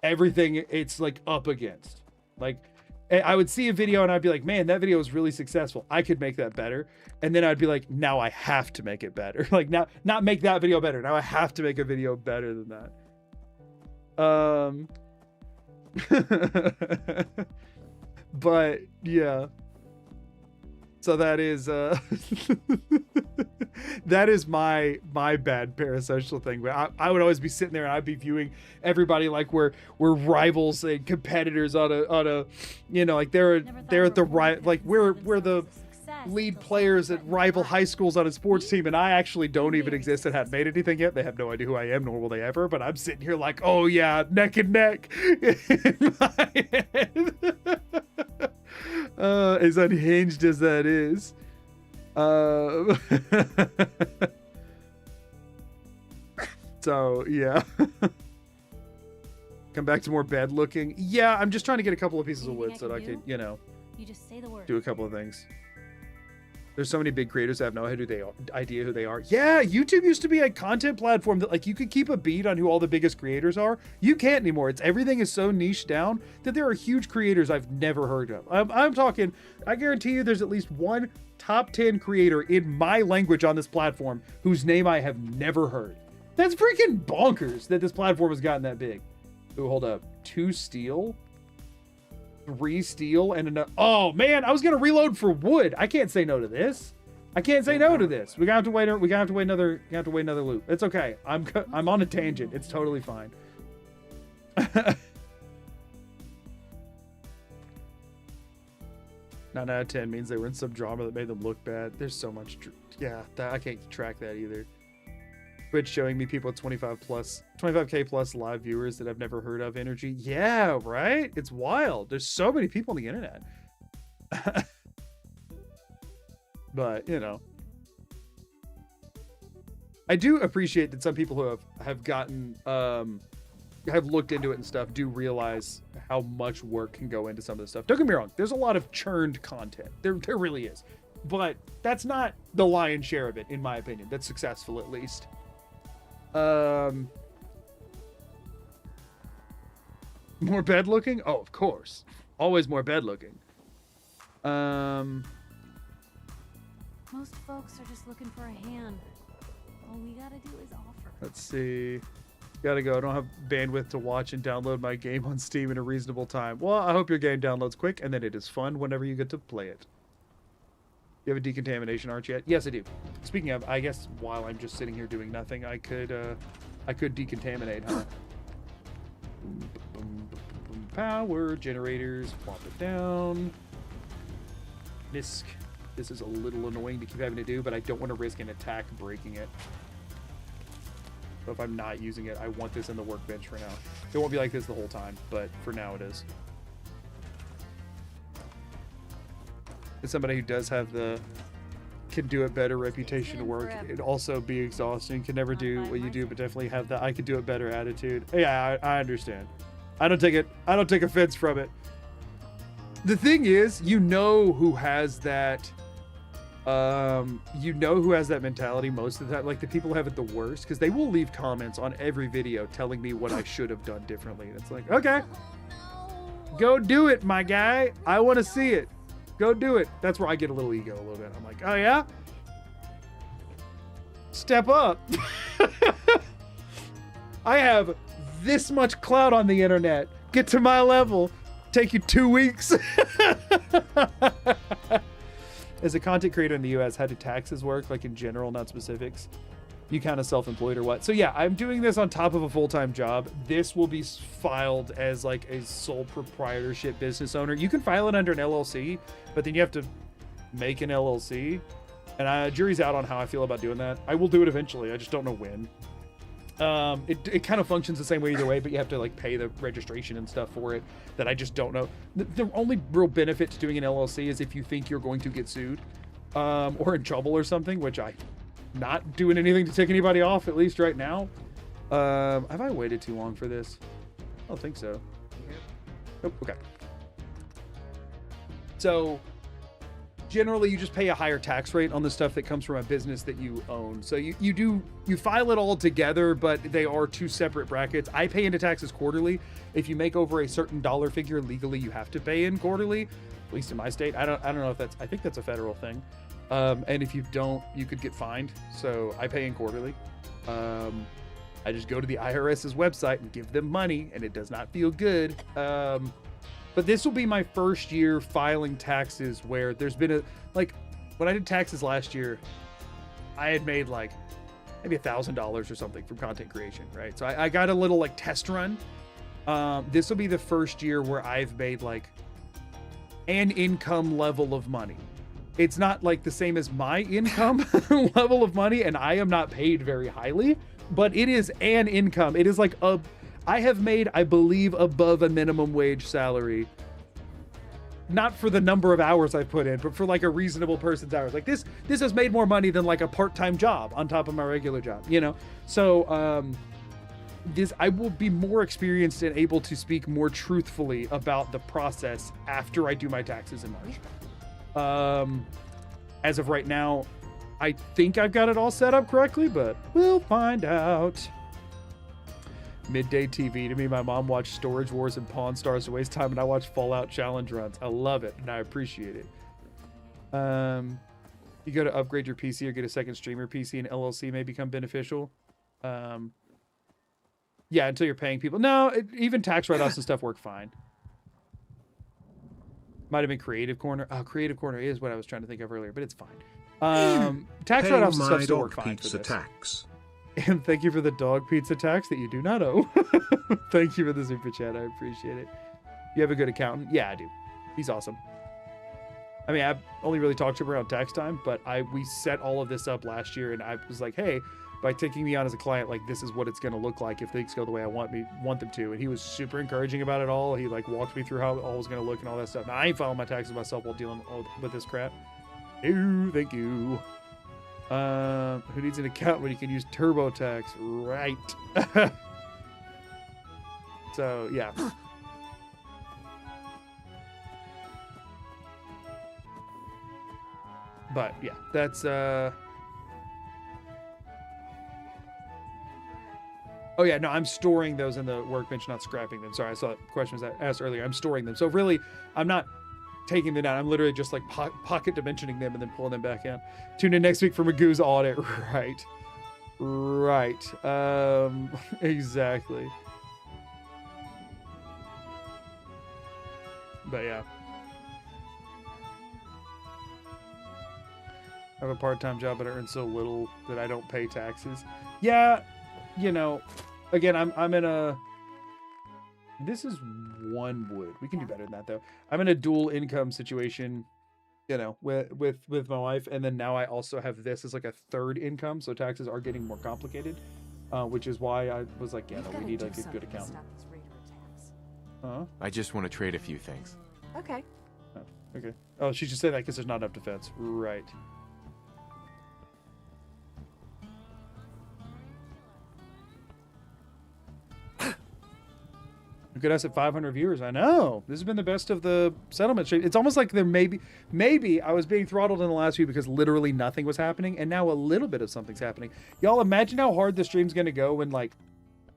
everything it's like up against. Like, I would see a video and I'd be like, man, that video was really successful. I could make that better. And then I'd be like, now I have to make it better. Like, now, not make that video better. Now I have to make a video better than that. But yeah. So that is that is my bad parasocial thing. But I would always be sitting there and I'd be viewing everybody like we're rivals and competitors on a you know, like they're at the right, like we're the lead players at rival high schools on a sports team, and I actually don't even exist and haven't made anything yet. They have no idea who I am, nor will they ever. But I'm sitting here like, oh yeah, neck and neck in my head. As unhinged as that is. So yeah. Come back to more bed looking. Yeah, I'm just trying to get a couple of pieces of wood so that I can, you know, You just say the word. do a couple of things. There's so many big creators that have no idea who they are. Yeah, YouTube used to be a content platform that like you could keep a beat on who all the biggest creators are. You can't anymore. Everything is so niche down that there are huge creators I've never heard of. I'm talking, I guarantee you there's at least one top 10 creator in my language on this platform whose name I have never heard. That's freaking bonkers that this platform has gotten that big. Ooh, hold up. 2 steel? 3 steel and another. Oh man, I was gonna reload for wood. I can't say no to this. I can't say no to this. We're gonna have to wait. We have to wait another loop. It's okay. I'm on a tangent. It's totally fine. 9 out of 10 means they were in some drama that made them look bad. There's so much. Yeah, I can't track that either. Twitch showing me people with 25k plus live viewers that I've never heard of energy. Yeah, right? It's wild. There's so many people on the internet. But, you know. I do appreciate that some people who have gotten, have looked into it and stuff do realize how much work can go into some of this stuff. Don't get me wrong. There's a lot of churned content. There really is. But that's not the lion's share of it, in my opinion. That's successful, at least. More bed looking? Oh, of course. Always more bed looking. Most folks are just looking for a hand. All we gotta do is offer. Let's see. Gotta go. I don't have bandwidth to watch and download my game on Steam in a reasonable time. Well, I hope your game downloads quick and that it is fun whenever you get to play it. You have a decontamination arch yet? Yes, I do. Speaking of, I guess while I'm just sitting here doing nothing, I could decontaminate, huh? Power generators. Plop it down. Nisk. This is a little annoying to keep having to do, but I don't want to risk an attack breaking it. So if I'm not using it, I want this in the workbench for now. It won't be like this the whole time, but for now it is. As somebody who does have the can do it better reputation to work, it'd also be exhausting. Can never do what you do, but definitely have that I could do it better attitude. Yeah, I understand. I don't take offense from it. The thing is, you know who has that mentality most of the time. Like the people who have it the worst, because they will leave comments on every video telling me what I should have done differently. And it's like, okay, go do it, my guy. I want to see it. Go do it. That's where I get a little ego a little bit. I'm like, oh yeah? Step up. I have this much clout on the internet. Get to my level. Take you 2 weeks. As a content creator in the US, how do taxes work? Like in general, not specifics. You kind of self-employed or what? So yeah, I'm doing this on top of a full-time job. This will be filed as like a sole proprietorship business owner. You can file it under an LLC, but then you have to make an LLC. And jury's out on how I feel about doing that. I will do it eventually. I just don't know when. It kind of functions the same way either way, but you have to like pay the registration and stuff for it that I just don't know. The only real benefit to doing an LLC is if you think you're going to get sued or in trouble or something, which I'm not doing anything to take anybody off, at least right now. Have I waited too long for this? I don't think so. Nope, okay. So generally you just pay a higher tax rate on the stuff that comes from a business that you own. So you file it all together, but they are two separate brackets. I pay into taxes quarterly. If you make over a certain dollar figure, legally you have to pay in quarterly, at least in my state. I don't know if I think that's a federal thing. And if you don't, you could get fined. So I pay in quarterly. I just go to the IRS's website and give them money, and it does not feel good. But this will be my first year filing taxes where there's been when I did taxes last year, I had made like maybe $1,000 or something from content creation, right? So I got a little like test run. This will be the first year where I've made like an income level of money. It's not like the same as my income level of money, and I am not paid very highly, but it is an income. It is like I have made, I believe, above a minimum wage salary. Not for the number of hours I've put in, but for like a reasonable person's hours. Like this has made more money than like a part-time job on top of my regular job, you know? So I will be more experienced and able to speak more truthfully about the process after I do my taxes in March. As of right now, I think I've got it all set up correctly, but we'll find out. Midday TV. To me, my mom watched Storage Wars and Pawn Stars to waste time, and I watch Fallout challenge runs. I love it, and I appreciate it. You go to upgrade your PC or get a second streamer PC, and LLC may become beneficial. Yeah, until you're paying people. No, even tax write-offs and stuff work fine. Might have been Creative Corner. Oh, Creative Corner is what I was trying to think of earlier, but it's fine. Tax write-offs and stuff still work fine for this. Tax. And thank you for the dog pizza tax that you do not owe. Thank you for the super chat. I appreciate it. You have a good accountant? Yeah, I do. He's awesome. I mean, I've only really talked to him around tax time, but we set all of this up last year, and I was like, hey, by taking me on as a client, like this is what it's going to look like if things go the way I want them to. And he was super encouraging about it all. He like walked me through how it all was going to look and all that stuff. Now I ain't filing my taxes myself while dealing with this crap. Ew, thank you. Who needs an account when you can use TurboTax? Right. So yeah. But yeah, that's oh yeah, no, I'm storing those in the workbench, not scrapping them. Sorry, I saw that question was asked earlier. I'm storing them. So really, I'm not taking them down. I'm literally just like pocket dimensioning them and then pulling them back in. Tune in next week for Magoo's audit. Right. Exactly. But yeah. I have a part-time job, but I earn so little that I don't pay taxes. Yeah, you know, again, I'm in a This is 1 wood. We can do better than that though. I'm in a dual income situation, you know, with my wife, and then now I also have this as like a 3rd income, so taxes are getting more complicated, which is why I was like, yeah, no, we need like a good accountant. I just want to trade a few things. Okay. Oh, okay. Oh, she should say that because there's not enough defense. Right. Look at us at 500 viewers. I know. This has been the best of the settlement stream. It's almost like there maybe I was being throttled in the last week because literally nothing was happening, and now a little bit of something's happening. Y'all imagine how hard the stream's going to go when like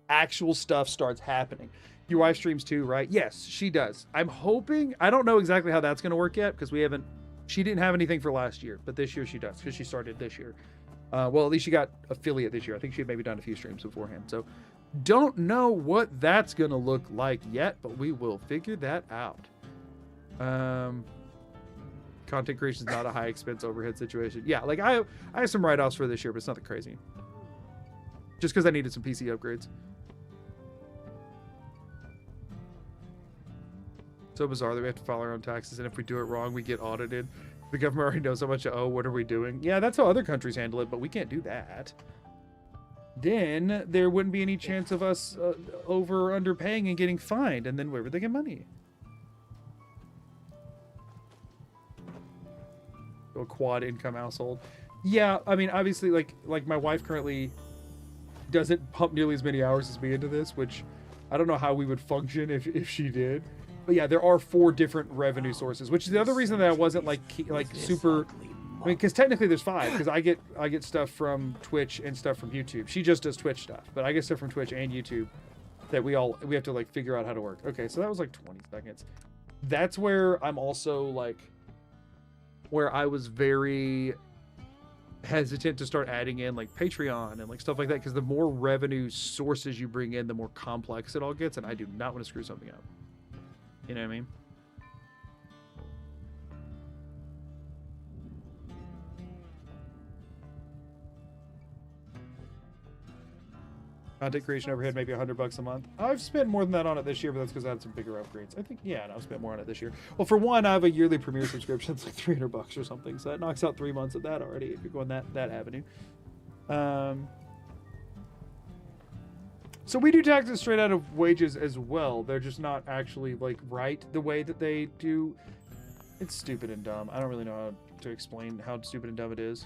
actual stuff starts happening. Your wife streams too, right? Yes, she does. I'm hoping, I don't know exactly how that's going to work yet because she didn't have anything for last year, but this year she does because she started this year. Well, at least she got affiliate this year. I think she had maybe done a few streams beforehand. So don't know what that's going to look like yet, but we will figure that out. Content creation is not a high expense overhead situation. Yeah, like I have some write-offs for this year, but it's nothing crazy. Just because I needed some PC upgrades. So bizarre that we have to file our own taxes, and if we do it wrong, we get audited. The government already knows how much, oh, what are we doing? Yeah, that's how other countries handle it, but we can't do that. Then there wouldn't be any chance of us over or underpaying and getting fined, and then where would they get money? So a quad income household. Yeah, I mean, obviously, like my wife currently doesn't pump nearly as many hours as me into this, which I don't know how we would function if she did. But yeah, there are 4 different revenue sources, which is the other reason that I wasn't like super. I mean, because technically there's 5, because I get stuff from Twitch and stuff from YouTube. She just does Twitch stuff, but I get stuff from Twitch and YouTube that we have to like figure out how to work. Okay, so that was like 20 seconds. That's where I'm also like, where I was very hesitant to start adding in like Patreon and like stuff like that, because the more revenue sources you bring in, the more complex it all gets, and I do not want to screw something up. You know what I mean? Content creation overhead, maybe $100 a month. I've spent more than that on it this year, but that's because I had some bigger upgrades. I think, yeah, and I've spent more on it this year. Well, for one, I have a yearly Premiere subscription. It's like $300 or something, so that knocks out 3 months of that already if you're going that avenue. So we do taxes straight out of wages as well. They're just not actually like right the way that they do. It's stupid and dumb. I don't really know how to explain how stupid and dumb it is.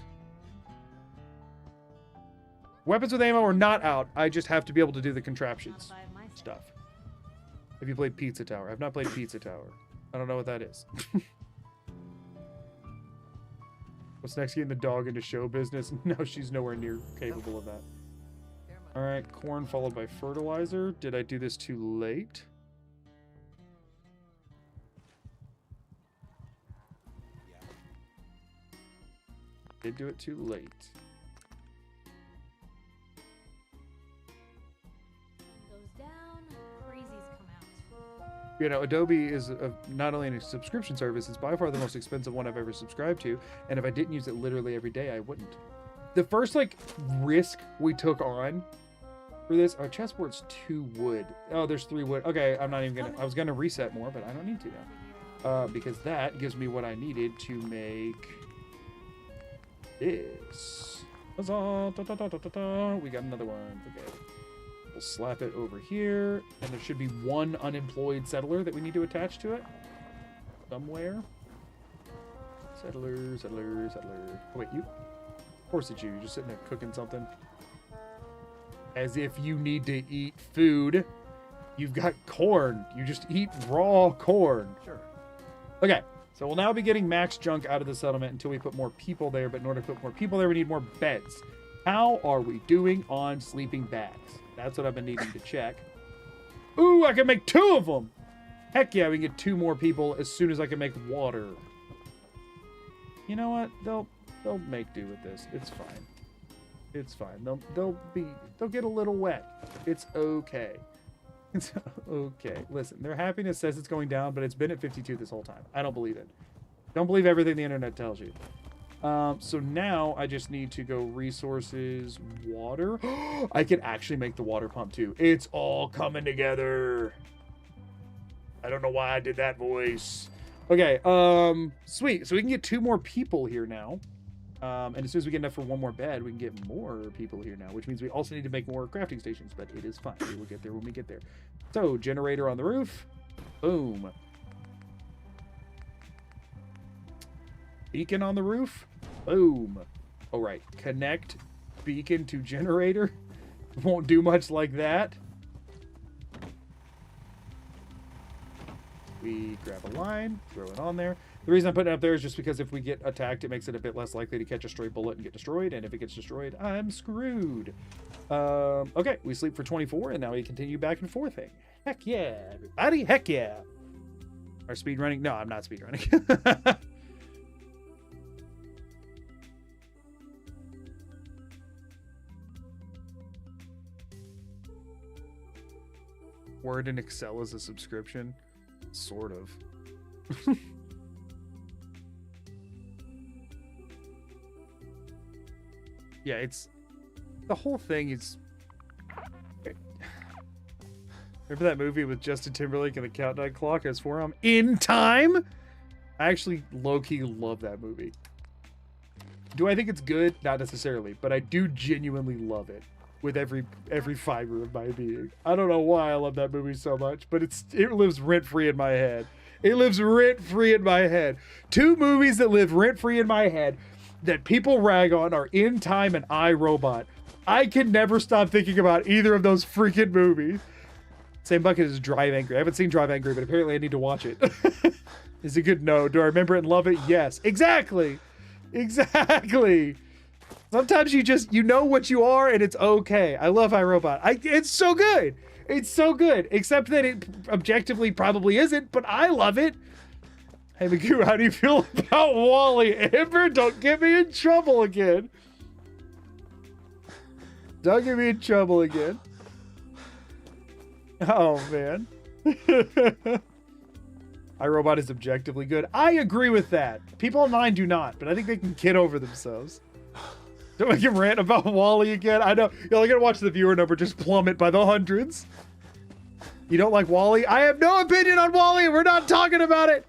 Weapons with ammo are not out. I just have to be able to do the contraptions stuff. Have you played Pizza Tower? I've not played Pizza Tower. I don't know what that is. What's next? Getting the dog into show business? No, she's nowhere near capable of that. All right, corn followed by fertilizer. Did I do this too late? Did do it too late. You know, Adobe is not only a subscription service, it's by far the most expensive one I've ever subscribed to. And if I didn't use it literally every day, I wouldn't. The first, like, risk we took on for this, our chessboard's 2 wood. Oh, there's 3 wood. Okay, I'm not even gonna, I was gonna reset more, but I don't need to now. Because that gives me what I needed to make this. Huzzah, da, da, da, da, da, da. We got another one. Okay. We'll slap it over here, and there should be 1 unemployed settler that we need to attach to it somewhere. Settler, settler, settler. Oh wait, you? Of course it's you. You're just sitting there cooking something. As if you need to eat food. You've got corn. You just eat raw corn. Sure. Okay, so we'll now be getting max junk out of the settlement until we put more people there. But in order to put more people there, we need more beds. How are we doing on sleeping bags? That's what I've been needing to check. Ooh, I can make 2 of them. Heck yeah, we can get 2 more people as soon as I can make water. You know what? They'll make do with this. It's fine. It's fine. They'll get a little wet. It's okay. It's okay. Listen, their happiness says it's going down, but it's been at 52 this whole time. I don't believe it. Don't believe everything the internet tells you. So now I just need to go resources, water. I can actually make the water pump too. It's all coming together. I don't know why I did that voice. Okay, sweet. So we can get 2 more people here now. And as soon as we get enough for 1 more bed, we can get more people here now, which means we also need to make more crafting stations, but it is fine. We will get there when we get there. So, generator on the roof. Boom. Beacon on the roof. Boom. All right, connect beacon to generator. Won't do much like that. We grab a line, throw it on there. The reason I'm putting it up there is just because if we get attacked, it makes it a bit less likely to catch a stray bullet and get destroyed. And if it gets destroyed, I'm screwed. Okay, we sleep for 24, and now we continue back and forthing. Heck yeah, everybody. Heck yeah. Are speed running? No, I'm not speed running. Word in Excel is a subscription? Sort of. Yeah, it's... The whole thing is... Remember that movie with Justin Timberlake and the countdown clock as forearm? In Time? I actually low-key love that movie. Do I think it's good? Not necessarily, but I do genuinely love it with every fiber of my being. I don't know why I love that movie so much, but it lives rent-free in my head. It lives rent-free in my head. 2 movies that live rent-free in my head that people rag on are In Time and I, Robot. I can never stop thinking about either of those freaking movies. Same bucket as Drive Angry. I haven't seen Drive Angry, but apparently I need to watch it. Is it good? No. Do I remember it and love it? Yes. Exactly. Exactly. Sometimes you know what you are and it's okay. I love iRobot. It's so good. It's so good. Except that it objectively probably isn't, but I love it. Hey, Magoo, how do you feel about Wall-E? Amber, don't get me in trouble again. Don't get me in trouble again. Oh, man. iRobot is objectively good. I agree with that. People online do not, but I think they can get over themselves. Don't make him rant about Wall-E again. I know. You're only going to watch the viewer number just plummet by the hundreds. You don't like Wall-E? I have no opinion on Wall-E. We're not talking about it.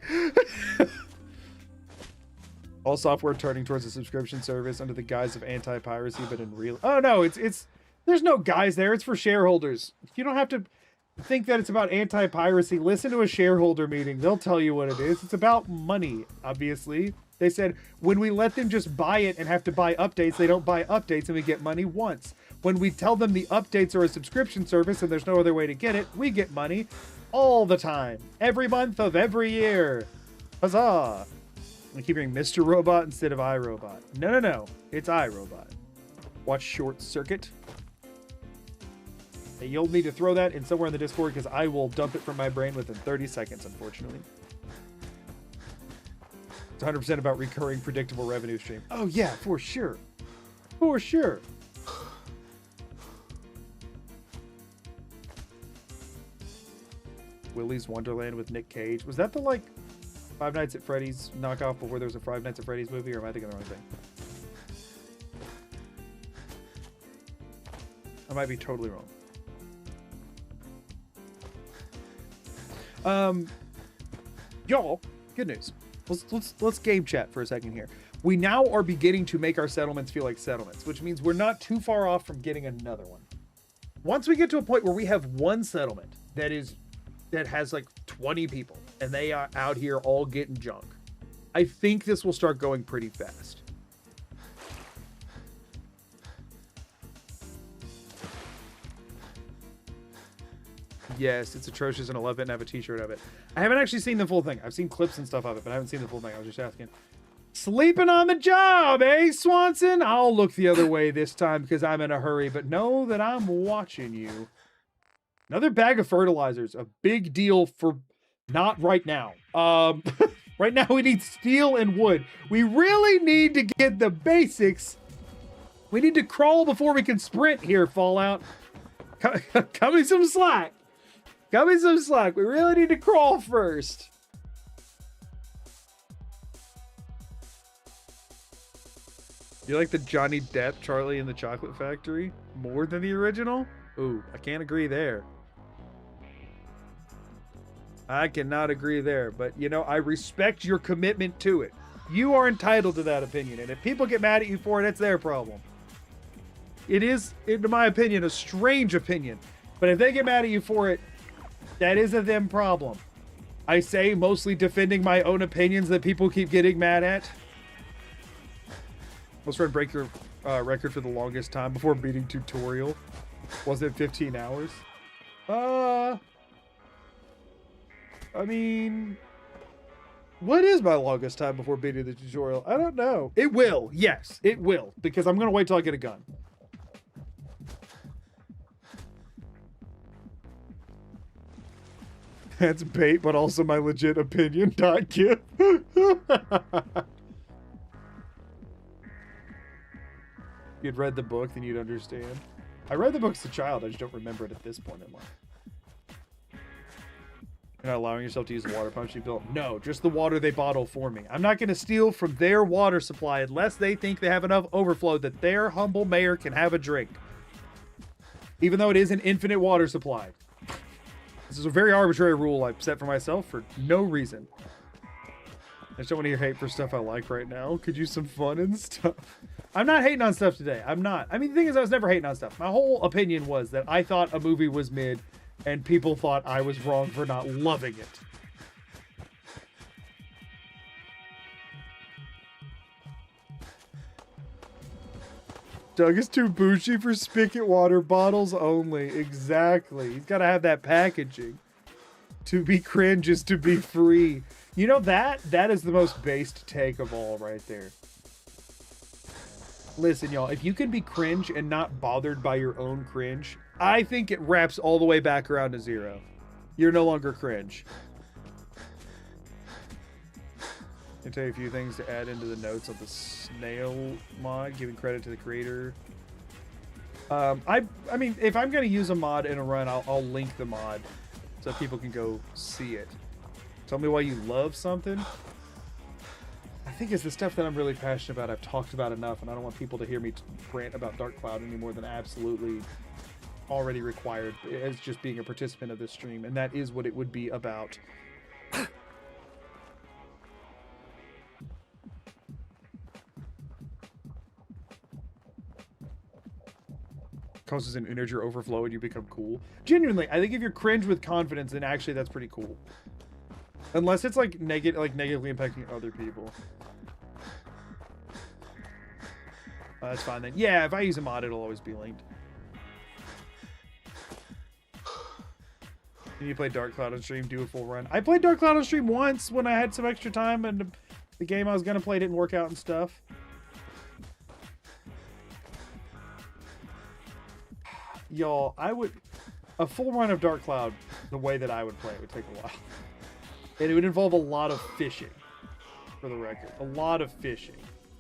All software turning towards a subscription service under the guise of anti-piracy, but in real... Oh, no. It's there's no guise there. It's for shareholders. You don't have to think that it's about anti-piracy. Listen to a shareholder meeting. They'll tell you what it is. It's about money, obviously. They said, when we let them just buy it and have to buy updates, they don't buy updates and we get money once. When we tell them the updates are a subscription service and there's no other way to get it, we get money all the time. Every month of every year. Huzzah. I keep hearing Mr. Robot instead of iRobot. No. It's iRobot. Watch Short Circuit. Hey, you'll need to throw that in somewhere in the Discord because I will dump it from my brain within 30 seconds, unfortunately. It's 100% about recurring, predictable revenue stream. Oh, yeah, for sure. For sure. Willy's Wonderland with Nick Cage. Was that the, like, Five Nights at Freddy's knockoff before there was a Five Nights at Freddy's movie, or am I thinking the wrong thing? I might be totally wrong. Y'all, good news. Let's game chat for a second here. We now are beginning to make our settlements feel like settlements, which means we're not too far off from getting another one. Once we get to a point where we have one settlement that has like 20 people and they are out here all getting junk, I think this will start going pretty fast. Yes, it's atrocious and I love it and I have a t-shirt of it. I haven't actually seen the full thing. I've seen clips and stuff of it, but I haven't seen the full thing. I was just asking. Sleeping on the job, eh, Swanson? I'll look the other way this time because I'm in a hurry, but know that I'm watching you. Another bag of fertilizers. A big deal for not right now. Right now we need steel and wood. We really need to get the basics. We need to crawl before we can sprint here, Fallout. Cut me some slack. Cut me some slack. We really need to crawl first. You like the Johnny Depp Charlie and the Chocolate Factory more than the original? Ooh, I can't agree there. I cannot agree there, but you know, I respect your commitment to it. You are entitled to that opinion, and if people get mad at you for it, it's their problem. It is, in my opinion, a strange opinion, but if they get mad at you for it, that is a them problem. I say mostly defending my own opinions that people keep getting mad at. Let's try and break your record for the longest time before beating tutorial. Was it 15 hours? I mean, what is my longest time before beating the tutorial? I don't know. It will. Yes, it will. Because I'm going to wait till I get a gun. That's bait, but also my legit opinion. Dot Kip. You'd read the book, then you'd understand. I read the book as a child. I just don't remember it at this point in life. You're not allowing yourself to use the water pump you built? No, just the water they bottle for me. I'm not going to steal from their water supply unless they think they have enough overflow that their humble mayor can have a drink. Even though it is an infinite water supply. This is a very arbitrary rule I've set for myself for no reason. I just don't want to hear hate for stuff I like right now. Could use some fun and stuff. I'm not hating on stuff today. I'm not. I mean, the thing is, I was never hating on stuff. My whole opinion was that I thought a movie was mid, and people thought I was wrong for not loving it. Doug is too bougie for spigot water bottles only. Exactly. He's got to have that packaging. To be cringe is to be free. You know, that is the most based take of all right there. Listen, y'all, if you can be cringe and not bothered by your own cringe, I think it wraps all the way back around to zero. You're no longer cringe. I'll tell you a few things to add into the notes of the snail mod, giving credit to the creator. I mean, if I'm going to use a mod in a run, I'll link the mod so people can go see it. Tell me why you love something. I think it's the stuff that I'm really passionate about. I've talked about enough, and I don't want people to hear me rant about Dark Cloud any more than absolutely already required as just being a participant of this stream, and that is what it would be about. Causes an integer overflow and you become cool. Genuinely, I think if you're cringe with confidence, then actually that's pretty cool. Unless it's like negatively impacting other people. That's fine then. Yeah, if I use a mod, it'll always be linked. You play Dark Cloud on stream, do a full run. I played Dark Cloud on stream once when I had some extra time and the game I was gonna play didn't work out and stuff. Y'all, a full run of Dark Cloud, the way that I would play it would take a while. And it would involve a lot of fishing, for the record. A lot of fishing.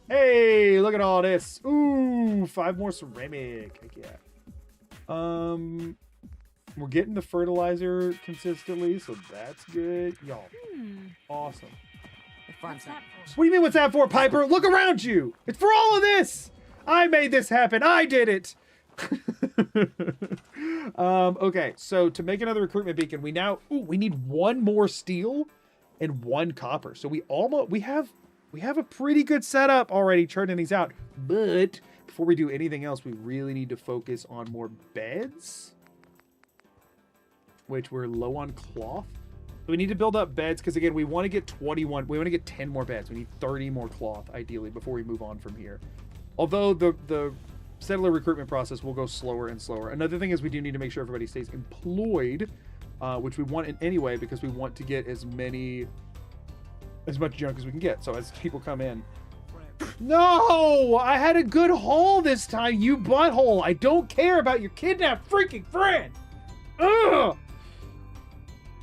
Hey, look at all this. Ooh, 5 more ceramic. Heck yeah. We're getting the fertilizer consistently, so that's good. Y'all, awesome. What's that for? What do you mean, what's that for, Piper? Look around you. It's for all of this. I made this happen. I did it. Okay, so to make another recruitment beacon, we need 1 more steel and 1 copper. So we have a pretty good setup already churning these out. But before we do anything else, we really need to focus on more beds, which we're low on cloth. So we need to build up beds because again, we want to get 21. We want to get 10 more beds. We need 30 more cloth ideally before we move on from here. Although the settler recruitment process will go slower and slower. Another thing is we do need to make sure everybody stays employed, which we want in any way because we want to get as much junk as we can get. So as people come in. No! I had a good haul this time, you butthole! I don't care about your kidnapped freaking friend! Ugh!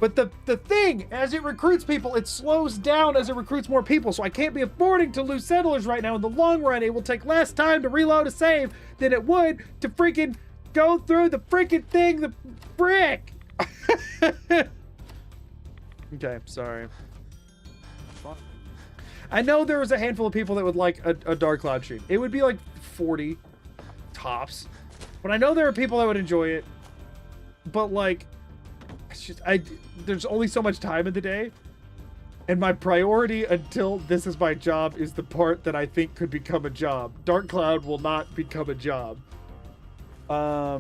But the thing, as it recruits people, it slows down as it recruits more people, so I can't be affording to lose settlers right now. In the long run, it will take less time to reload a save than it would to freaking go through the freaking thing, the frick! Okay, sorry. I know there was a handful of people that would like a Dark Cloud stream. It would be like 40 tops. But I know there are people that would enjoy it. But like, there's only so much time in the day. And my priority until this is my job is the part that I think could become a job. Dark Cloud will not become a job. How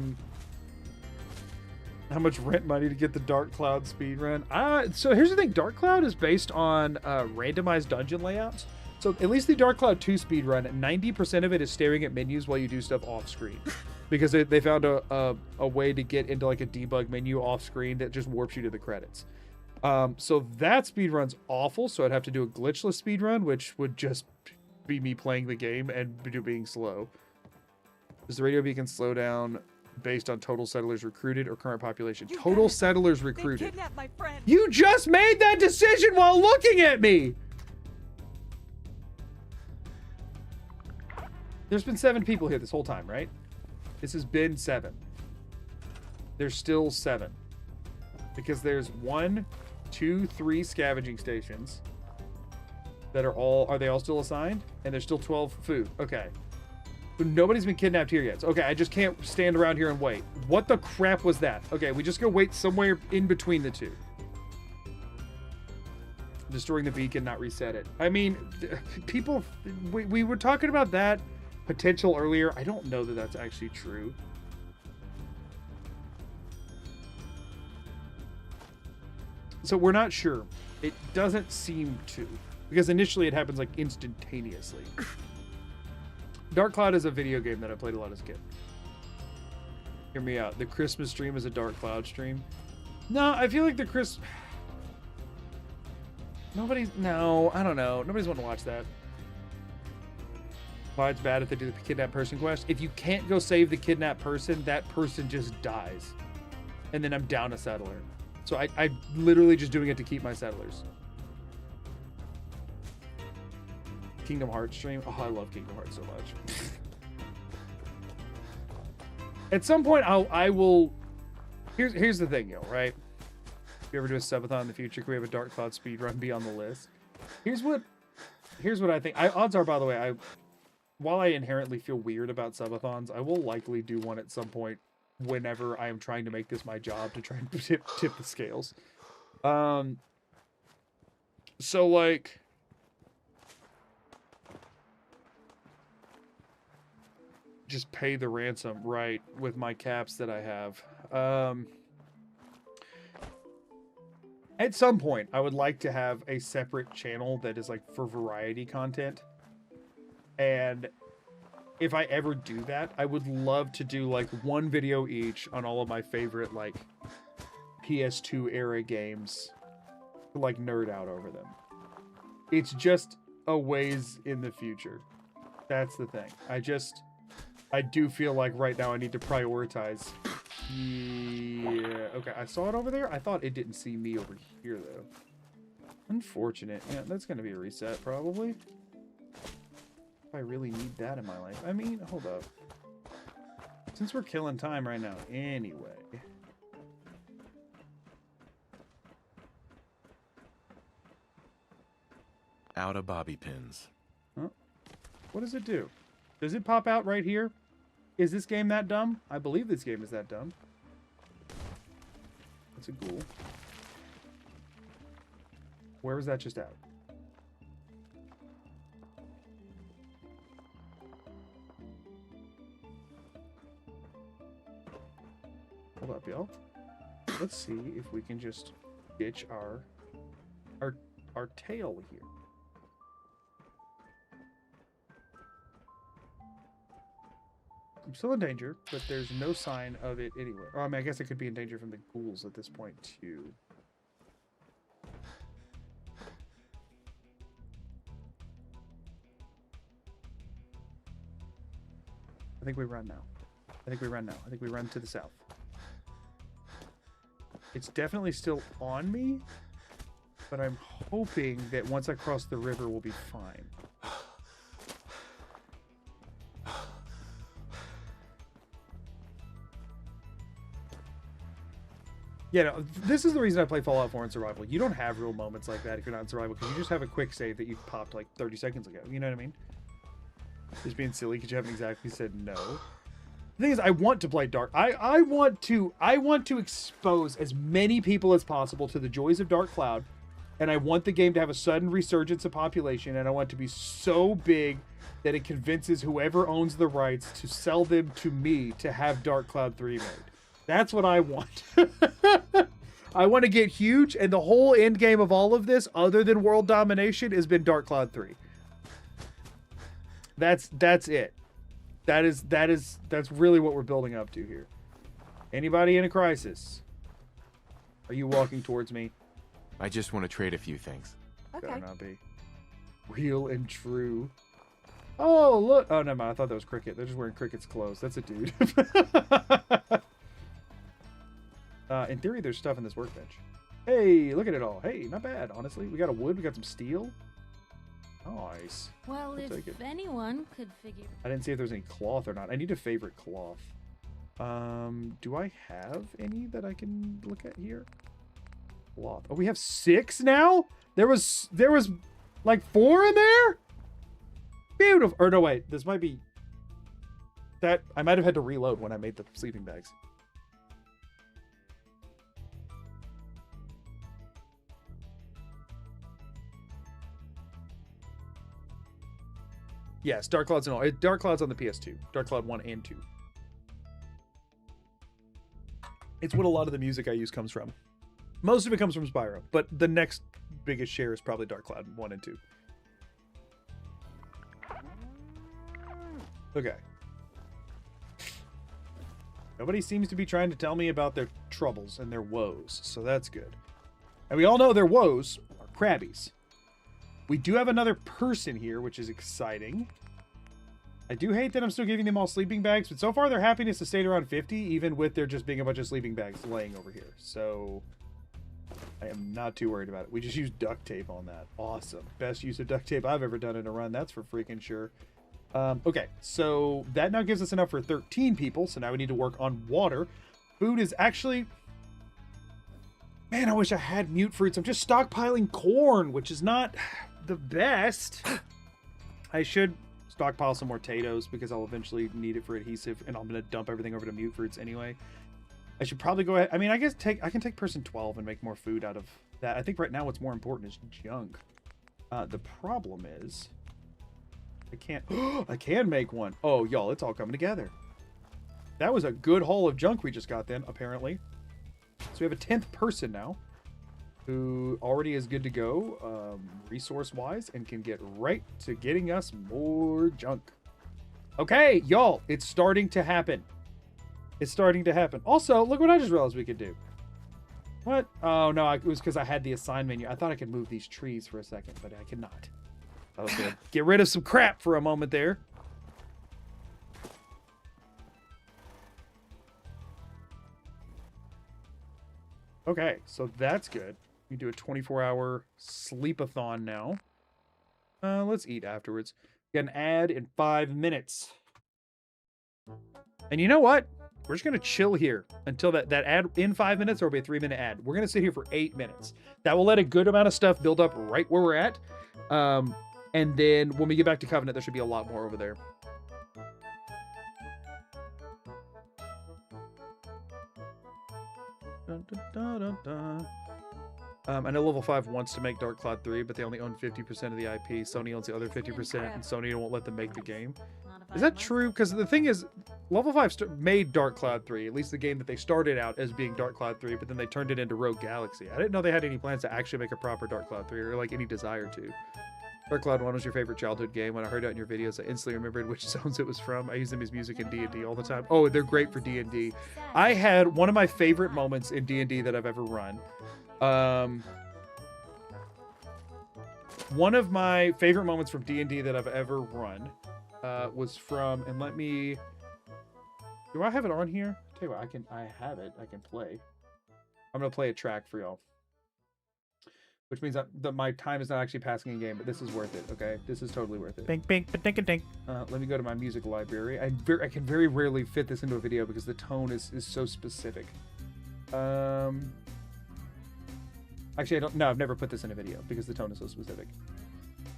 much rent money to get the Dark Cloud speed run? So here's the thing. Dark Cloud is based on randomized dungeon layouts. So at least the Dark Cloud 2 speed run, 90% of it is staring at menus while you do stuff off screen. Because they found a way to get into like a debug menu off screen that just warps you to the credits. So that speedrun's awful, so I'd have to do a glitchless speedrun, which would just be me playing the game and being slow. Does the radio beacon slow down based on total settlers recruited or current population? Total settlers recruited. They kidnapped my friend. You just made that decision while looking at me! There's been 7 people here this whole time, right? This has been 7. There's still 7. Because there's 1, 2, 3 scavenging stations that are they all still assigned? And there's still 12 food. Okay. But nobody's been kidnapped here yet. So, okay, I just can't stand around here and wait. What the crap was that? Okay, we just go wait somewhere in between the two. Destroying the beacon, not reset it. I mean, people, we were talking about that potential earlier. I don't know that that's actually true. So we're not sure. It doesn't seem to. Because initially it happens like instantaneously. Dark Cloud is a video game that I played a lot as a kid. Hear me out. The Christmas stream is a Dark Cloud stream. No, I feel like the no, I don't know. Nobody's want to watch that. Why it's bad if they do the kidnapped person quest. If you can't go save the kidnapped person, that person just dies. And then I'm down a settler. So I'm literally just doing it to keep my settlers. Kingdom Hearts stream. Oh, I love Kingdom Hearts so much. At some point, I will. Here's the thing, right? If you ever do a subathon in the future, can we have a Dark Cloud speedrun be on the list? Here's what I think. Odds are, by the way, while I inherently feel weird about subathons, I will likely do one at some point whenever I am trying to make this my job to try and tip the scales. So like just pay the ransom right with my caps that I have. At some point I would like to have a separate channel that is like for variety content. And if I ever do that, I would love to do like one video each on all of my favorite like PS2 era games, like nerd out over them. It's just a ways in the future. That's the thing. I do feel like right now I need to prioritize. Yeah, okay, I saw it over there. I thought it didn't see me over here though. Unfortunate. Yeah, that's gonna be a reset probably. I really need that in my life. I mean, hold up. Since we're killing time right now anyway. Out of bobby pins. Huh? What does it do? Does it pop out right here? Is this game that dumb? I believe this game is that dumb. That's a ghoul. Where was that just out? Hold up, y'all. Let's see if we can just ditch our tail here. I'm still in danger, but there's no sign of it anywhere. Oh, I mean, I guess it could be in danger from the ghouls at this point, too. I think we run now. I think we run to the south. It's definitely still on me, but I'm hoping that once I cross the river, we'll be fine. Yeah, no, this is the reason I play Fallout 4 in survival. You don't have real moments like that if you're not in survival, because you just have a quick save that you popped like 30 seconds ago. You know what I mean? Just being silly because you haven't exactly said no. The thing is, I want to play Dark. I want to expose as many people as possible to the joys of Dark Cloud, and I want the game to have a sudden resurgence of population, and I want it to be so big that it convinces whoever owns the rights to sell them to me to have Dark Cloud 3 made. That's what I want. I want to get huge, and the whole end game of all of this, other than world domination, has been Dark Cloud 3. That's it. That's really what we're building up to here. Anybody in a crisis? Are you walking towards me? I just want to trade a few things. Okay. Better not be. Real and true. Oh, look. Oh, never mind. I thought that was Cricket. They're just wearing Cricket's clothes. That's a dude. In theory, there's stuff in this workbench. Hey, look at it all. Hey, not bad, honestly. We got a wood. We got some steel. Nice. Well, I'll take it. if anyone could figure... I didn't see if there's any cloth or not. I need a favorite cloth. Do I have any that I can look at here? Cloth. Oh, we have 6 now? There was like 4 in there? Beautiful. Or no, wait. This might be... That... I might have had to reload when I made the sleeping bags. Yes, Dark Cloud's on Dark Cloud's on the PS2. Dark Cloud 1 and 2. It's what a lot of the music I use comes from. Most of it comes from Spyro, but the next biggest share is probably Dark Cloud 1 and 2. Okay. Nobody seems to be trying to tell me about their troubles and their woes, so that's good. And we all know their woes are crabbies. We do have another person here, which is exciting. I do hate that I'm still giving them all sleeping bags, but so far their happiness has stayed around 50, even with there just being a bunch of sleeping bags laying over here. So I am not too worried about it. We just used duct tape on that. Awesome. Best use of duct tape I've ever done in a run. That's for freaking sure. Okay, so that now gives us enough for 13 people, so now we need to work on water. Food is actually... Man, I wish I had mute fruits. I'm just stockpiling corn, which is not the best. I should stockpile some more potatoes because I'll eventually need it for adhesive, and I'm going to dump everything over to mute fruits anyway. I should probably go ahead. I mean, I guess I can take person 12 and make more food out of that. I think right now what's more important is junk. The problem is I can't. I can make one. Oh, y'all, it's all coming together. That was a good haul of junk we just got then, apparently. So we have a 10th person now who already is good to go resource-wise and can get right to getting us more junk. Okay, y'all, it's starting to happen. It's starting to happen. Also, look what I just realized we could do. What? Oh, no, it was because I had the assign menu. I thought I could move these trees for a second, but I cannot. I was going to get rid of some crap for a moment there. Okay, so that's good. We do a 24-hour sleep-a-thon now. Let's eat afterwards. Get an ad in 5 minutes. And you know what? We're just going to chill here until that ad in 5 minutes, or it'll be a 3-minute ad. We're going to sit here for 8 minutes. That will let a good amount of stuff build up right where we're at. And then when we get back to Covenant, there should be a lot more over there. Dun, dun, dun, dun, dun. I know Level 5 wants to make Dark Cloud 3, but they only own 50% of the IP. Sony owns the other 50%, and Sony won't let them make the game. Is that true? Because the thing is, Level 5 made Dark Cloud 3, at least the game that they started out as being Dark Cloud 3, but then they turned it into Rogue Galaxy. I didn't know they had any plans to actually make a proper Dark Cloud 3, or like any desire to. Dark Cloud 1 was your favorite childhood game. When I heard it in your videos, I instantly remembered which zones it was from. I use them as music in D&D all the time. Oh, they're great for D&D. I had one of my favorite moments in D&D that I've ever run. One of my favorite moments from D&D that I've ever run was from, and let me, do I have it on here? Tell you what, I have it. I can play. I'm going to play a track for y'all. Which means that my time is not actually passing in game, but this is worth it, okay? This is totally worth it. Bink, bink, ba-dink-a-dink. Let me go to my music library. I can very rarely fit this into a video because the tone is so specific. Actually, I've never put this in a video because the tone is so specific.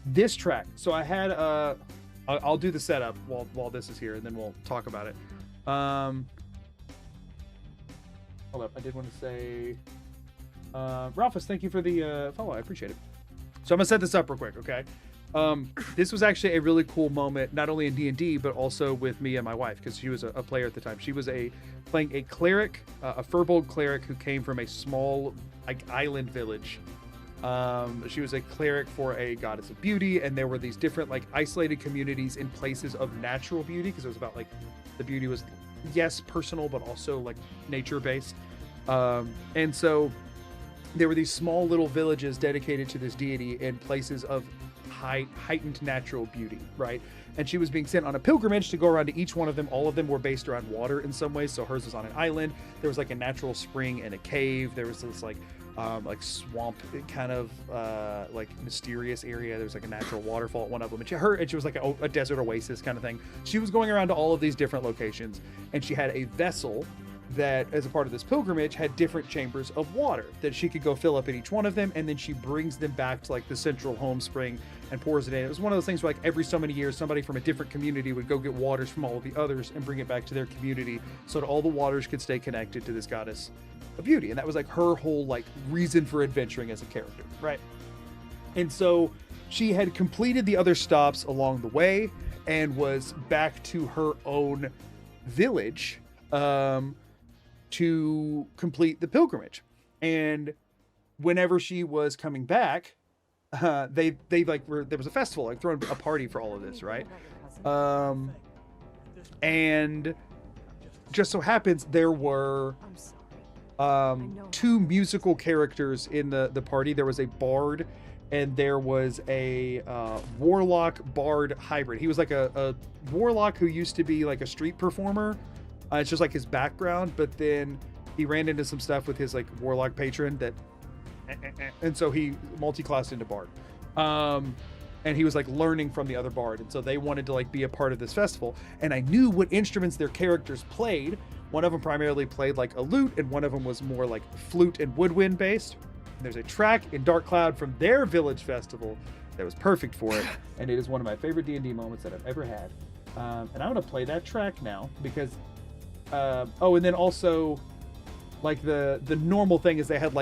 This track. So I had, I'll do the setup while this is here, and then we'll talk about it. Hold up, I did want to say, Ralphus, thank you for the follow. I appreciate it. So I'm gonna set this up real quick, okay? This was actually a really cool moment, not only in D&D, but also with me and my wife, because she was a player at the time. She was playing a cleric, a Furbolg cleric who came from a small island village. She was a cleric for a goddess of beauty, and there were these different isolated communities in places of natural beauty, because it was about the beauty was, yes, personal, but also nature based. And so there were these small little villages dedicated to this deity in places of heightened natural beauty, right? And she was being sent on a pilgrimage to go around to each one of them. All of them were based around water in some ways. So hers was on an island. There was a natural spring and a cave. There was this swamp kind of mysterious area. There was a natural waterfall at one of them. And she was a desert oasis kind of thing. She was going around to all of these different locations, and she had a vessel that, as a part of this pilgrimage, had different chambers of water that she could go fill up at each one of them, and then she brings them back to the central home spring and pours it in. It was one of those things where every so many years somebody from a different community would go get waters from all of the others and bring it back to their community so that all the waters could stay connected to this goddess of beauty. And that was her whole reason for adventuring as a character, right? And so she had completed the other stops along the way and was back to her own village to complete the pilgrimage. And whenever she was coming back, there was a festival, throwing a party for all of this, right? And just so happens there were two musical characters in the party. There was a bard and there was a warlock bard hybrid. He was a warlock who used to be a street performer. It's just his background, but then he ran into some stuff with his warlock patron that, and so he multi-classed into bard. And he was learning from the other bard, and so they wanted to be a part of this festival. And I knew what instruments their characters played. One of them primarily played a lute, and one of them was more flute and woodwind based. And there's a track in Dark Cloud from their village festival that was perfect for it, and it is one of my favorite D&D moments that I've ever had. And I'm gonna play that track now because and then also the normal thing is they had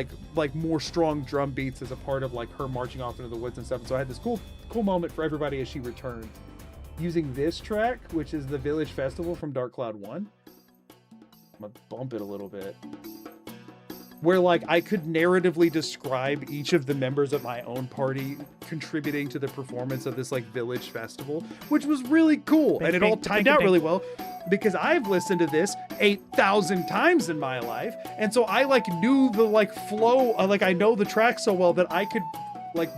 more strong drum beats as a part of her marching off into the woods and stuff. And so I had this cool moment for everybody as she returned using this track, which is the village festival from Dark Cloud 1. I'm gonna bump it a little bit, where I could narratively describe each of the members of my own party contributing to the performance of this village festival, which was really cool. And it all timed out really well because I've listened to this 8,000 times in my life. And so I knew the flow, I know the track so well that I could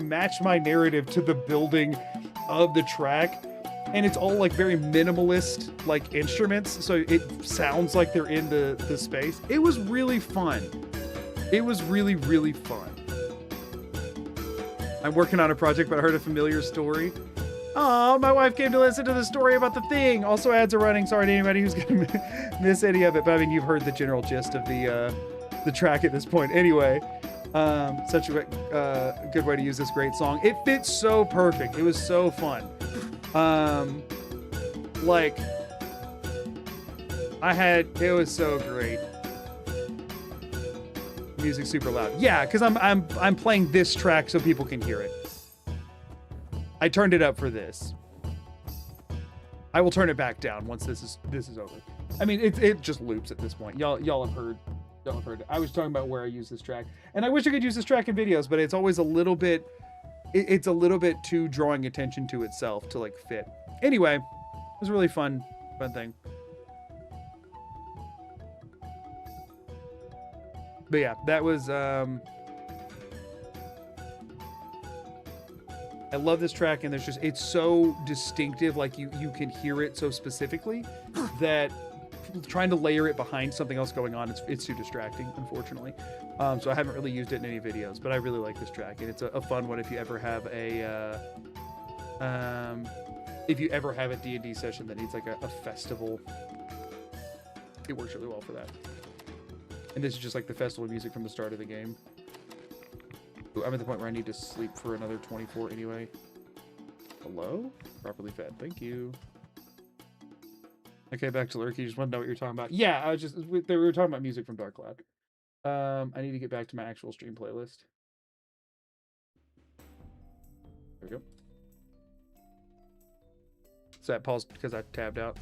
match my narrative to the building of the track. And it's all very minimalist instruments, so it sounds like they're in the space. It was really fun. It was really, really fun. I'm working on a project, but I heard a familiar story. Oh, my wife came to listen to the story about the thing. Also, ads are running. Sorry to anybody who's going to miss any of it, but I mean, you've heard the general gist of the track at this point. Anyway, such a good way to use this great song. It fits so perfect. It was so fun. It was so great. Music super loud. Yeah, because I'm playing this track so people can hear it. I turned it up for this. I will turn it back down once this is over. I mean, it just loops at this point. Y'all have heard. I was talking about where I use this track, and I wish I could use this track in videos, but it's always a little bit. It's a little bit too drawing attention to itself to fit. Anyway, it was a really fun thing. But yeah, that was, I love this track, and it's so distinctive, you can hear it so specifically that trying to layer it behind something else going on, it's too distracting, unfortunately. So I haven't really used it in any videos, but I really like this track, and it's a fun one if you ever have a, D&D session that needs a festival. It works really well for that. And this is just the festival music from the start of the game. Ooh, I'm at the point where I need to sleep for another 24 anyway. Hello? Properly fed. Thank you. Okay, back to Lurky. Just want to know what you're talking about. Yeah, I was just we were talking about music from Dark Cloud. I need to get back to my actual stream playlist. There we go. So that paused because I tabbed out.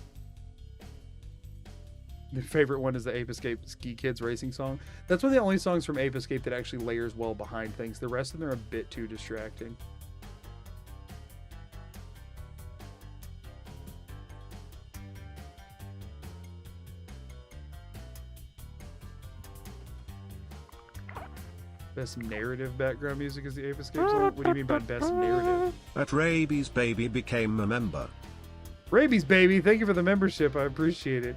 The favorite one is the Ape Escape Ski Kids Racing song. That's one of the only songs from Ape Escape that actually layers well behind things. The rest of them are a bit too distracting. Best narrative background music is the Ape Escape song? What do you mean by best narrative? That Rabies baby became a member. Rabies baby, thank you for the membership. I appreciate it.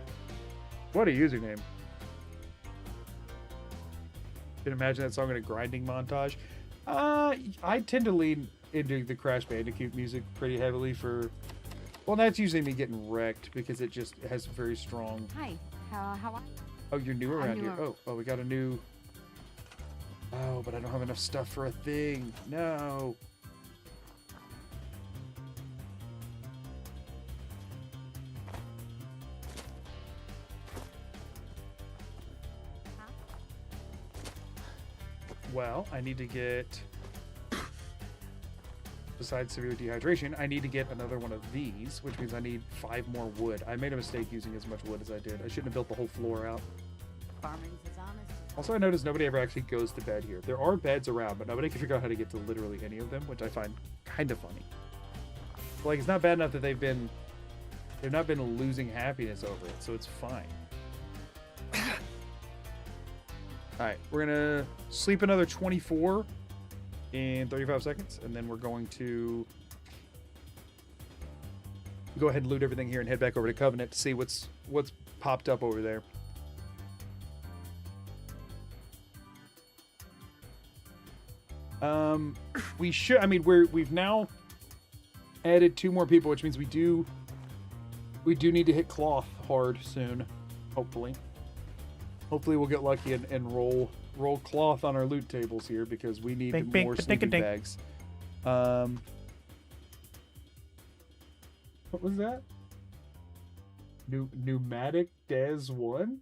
What a username. Can imagine that song in a grinding montage. I tend to lean into the Crash Bandicoot music pretty heavily for... Well, that's usually me getting wrecked because it just has very strong... Hi. How are you? Oh, you're new around here. newer. Oh, we got a new... Oh, but I don't have enough stuff for a thing. No. Well, I need to get... Besides severe dehydration, I need to get another one of these, which means I need 5 more wood. I made a mistake using as much wood as I did. I shouldn't have built the whole floor out. Farming's as honest as Also, I noticed nobody ever actually goes to bed here. There are beds around, but nobody can figure out how to get to literally any of them, which I find kind of funny. But, like, it's not bad enough that they've not been losing happiness over it, so it's fine. Alright, we're gonna sleep another 24 in 35 seconds, and then we're going to go ahead and loot everything here and head back over to Covenant to see what's popped up over there. We should, I mean, we've now added 2 more people, which means we do need to hit cloth hard soon, hopefully. Hopefully we'll get lucky and roll cloth on our loot tables here because we need Bink, bink, more ba-dink, sleeping dink. bags. What was that? Pneumatic Des 1?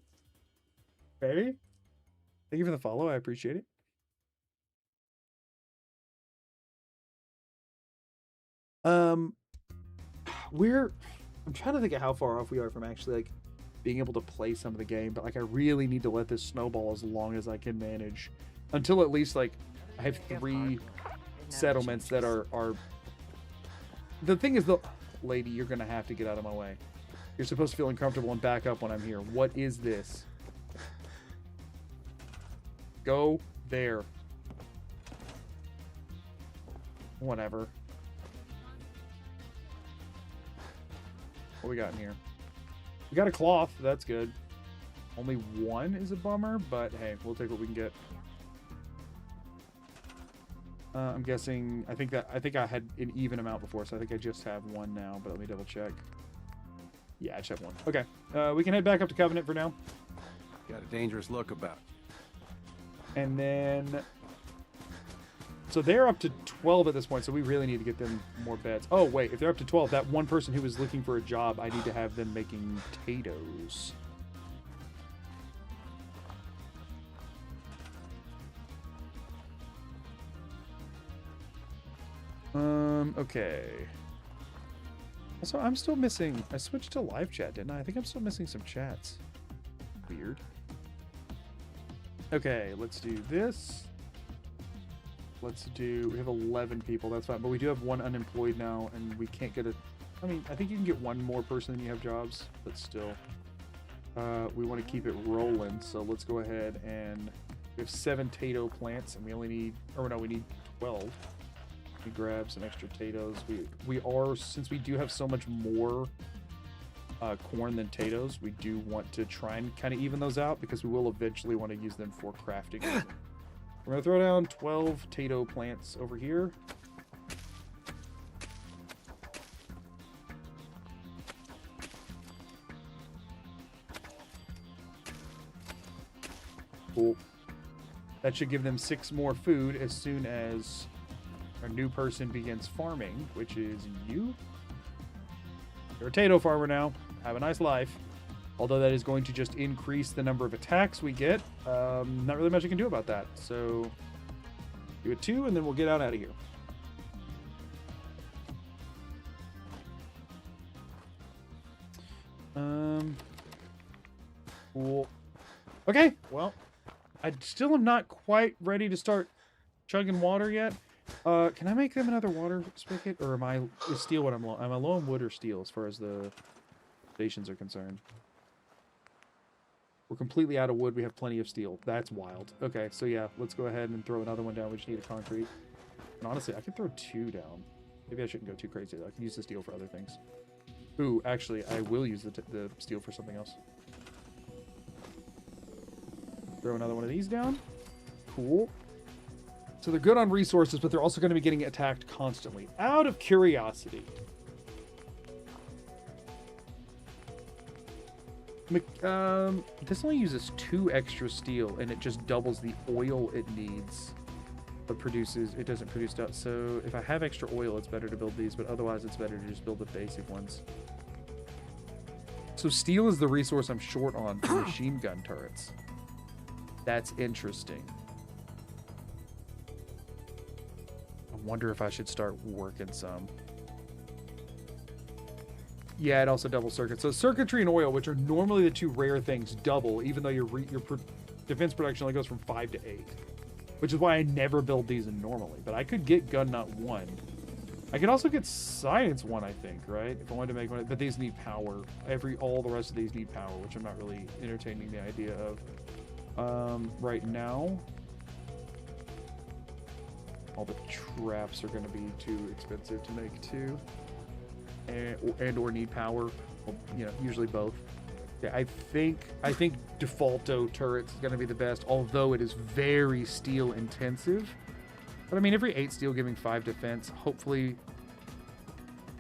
Baby? Thank you for the follow. I appreciate it. I'm trying to think of how far off we are from actually like being able to play some of the game, but like I really need to let this snowball as long as I can manage until at least like I have 3 settlements that are the thing is, the lady, you're gonna have to get out of my way. You're supposed to feel uncomfortable and back up when I'm here. What is this? Go there. Whatever. What we got in here? We got a cloth. That's good. Only 1 is a bummer, but hey, we'll take what we can get. I'm guessing. I think I had an even amount before, so I think I just have 1 now. But let me double check. Yeah, I just have 1. Okay, we can head back up to Covenant for now. Got a dangerous look about. And then, so they're up to 12 at this point, so we really need to get them more beds. Oh, wait, if they're up to 12, that one person who was looking for a job, I need to have them making potatoes. Okay. Also, I'm still missing, I switched to live chat, didn't I? I think I'm still missing some chats. Weird. Okay, let's do this. We have 11 people, that's fine. But we do have 1 unemployed now, and we can't get I mean, I think you can get 1 more person than you have jobs, but still. We want to keep it rolling, so let's go ahead and... We have 7 potato plants, and we only need... Or no, we need 12. Let me grab some extra potatoes. We are, since we do have so much more corn than potatoes, we do want to try and kind of even those out, because we will eventually want to use them for crafting. We're going to throw down 12 potato plants over here. Cool. That should give them 6 more food as soon as our new person begins farming, which is you. You're a potato farmer now. have a nice life. Although that is going to just increase the number of attacks we get. Not really much I can do about that. So do it 2, and then we'll get out of here. Cool. Okay, well, I still am not quite ready to start chugging water yet. Can I make them another water spigot, or is steel what I'm low? Am I low on wood or steel as far as the stations are concerned? We're completely out of wood. We have plenty of steel. That's wild. Okay, so yeah, let's go ahead and throw another one down. We just need a concrete. And honestly, I could throw 2 down. Maybe I shouldn't go too crazy, though. I can use the steel for other things. Ooh, actually, I will use the steel for something else. Throw another one of these down. Cool. So they're good on resources, but they're also going to be getting attacked constantly. Out of curiosity. This only uses 2 extra steel, and it just doubles the oil it needs. But it doesn't produce stuff. So if I have extra oil, it's better to build these, but otherwise it's better to just build the basic ones. So steel is the resource I'm short on for machine gun turrets. That's interesting. I wonder if I should start working some. Yeah, it also doubles circuits. So circuitry and oil, which are normally the 2 rare things, double, even though your defense production only goes from 5 to 8. Which is why I never build these in normally. But I could get gun nut 1. I could also get science 1, I think, right? If I wanted to make one. But these need power. All the rest of these need power, which I'm not really entertaining the idea of. Right now, all the traps are going to be too expensive to make too. And or need power. Well, you know, usually both. Yeah, I think defaulto turrets is going to be the best, although it is very steel intensive. But I mean, every 8 steel giving 5 defense, hopefully.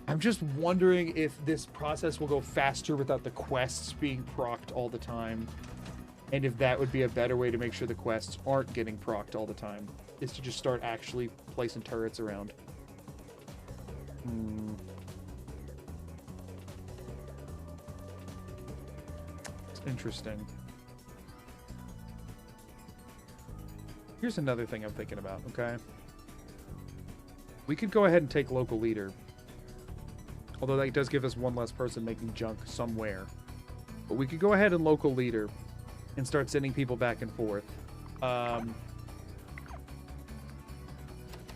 I'm just wondering if this process will go faster without the quests being procced all the time. And if that would be a better way to make sure the quests aren't getting procced all the time, is to just start actually placing turrets around. Interesting. Here's another thing I'm thinking about, okay? We could go ahead and take local leader. Although that does give us 1 less person making junk somewhere. But we could go ahead and local leader and start sending people back and forth. And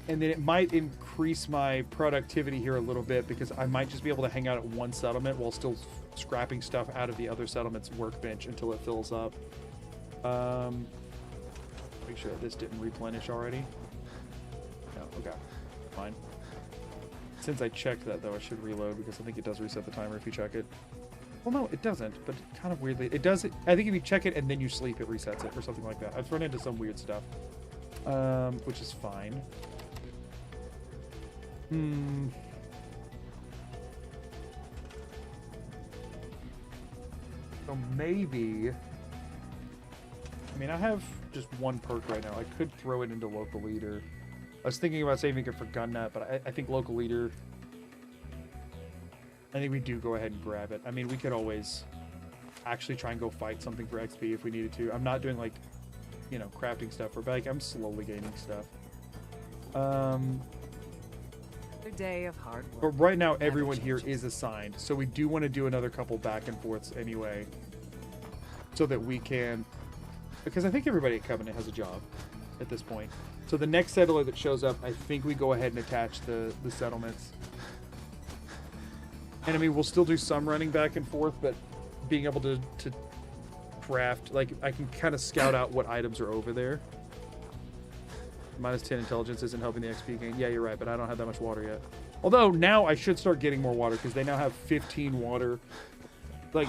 then it might increase my productivity here a little bit because I might just be able to hang out at 1 settlement while still scrapping stuff out of the other settlement's workbench until it fills up. Make sure that this didn't replenish already. No, okay. Fine. Since I checked that, though, I should reload because I think it does reset the timer if you check it. Well, no, it doesn't, but kind of weirdly. It does. I think if you check it and then you sleep, it resets it or something like that. I've run into some weird stuff, which is fine. So maybe... I mean, I have just 1 perk right now. I could throw it into local leader. I was thinking about saving it for gun nut, but I think local leader... I think we do go ahead and grab it. I mean, we could always actually try and go fight something for XP if we needed to. I'm not doing, like, you know, crafting stuff. But, like, I'm slowly gaining stuff. Another day of hard work. But right now, everyone here is assigned. So we do want to do another couple back and forths anyway. So that we can... Because I think everybody at Covenant has a job at this point. So the next settler that shows up, I think we go ahead and attach the settlements. And I mean, we'll still do some running back and forth, but being able to craft, like, I can kind of scout out what items are over there. Minus 10 intelligence isn't helping the XP gain. Yeah, you're right, but I don't have that much water yet. Although, now I should start getting more water, because they now have 15 water. Like,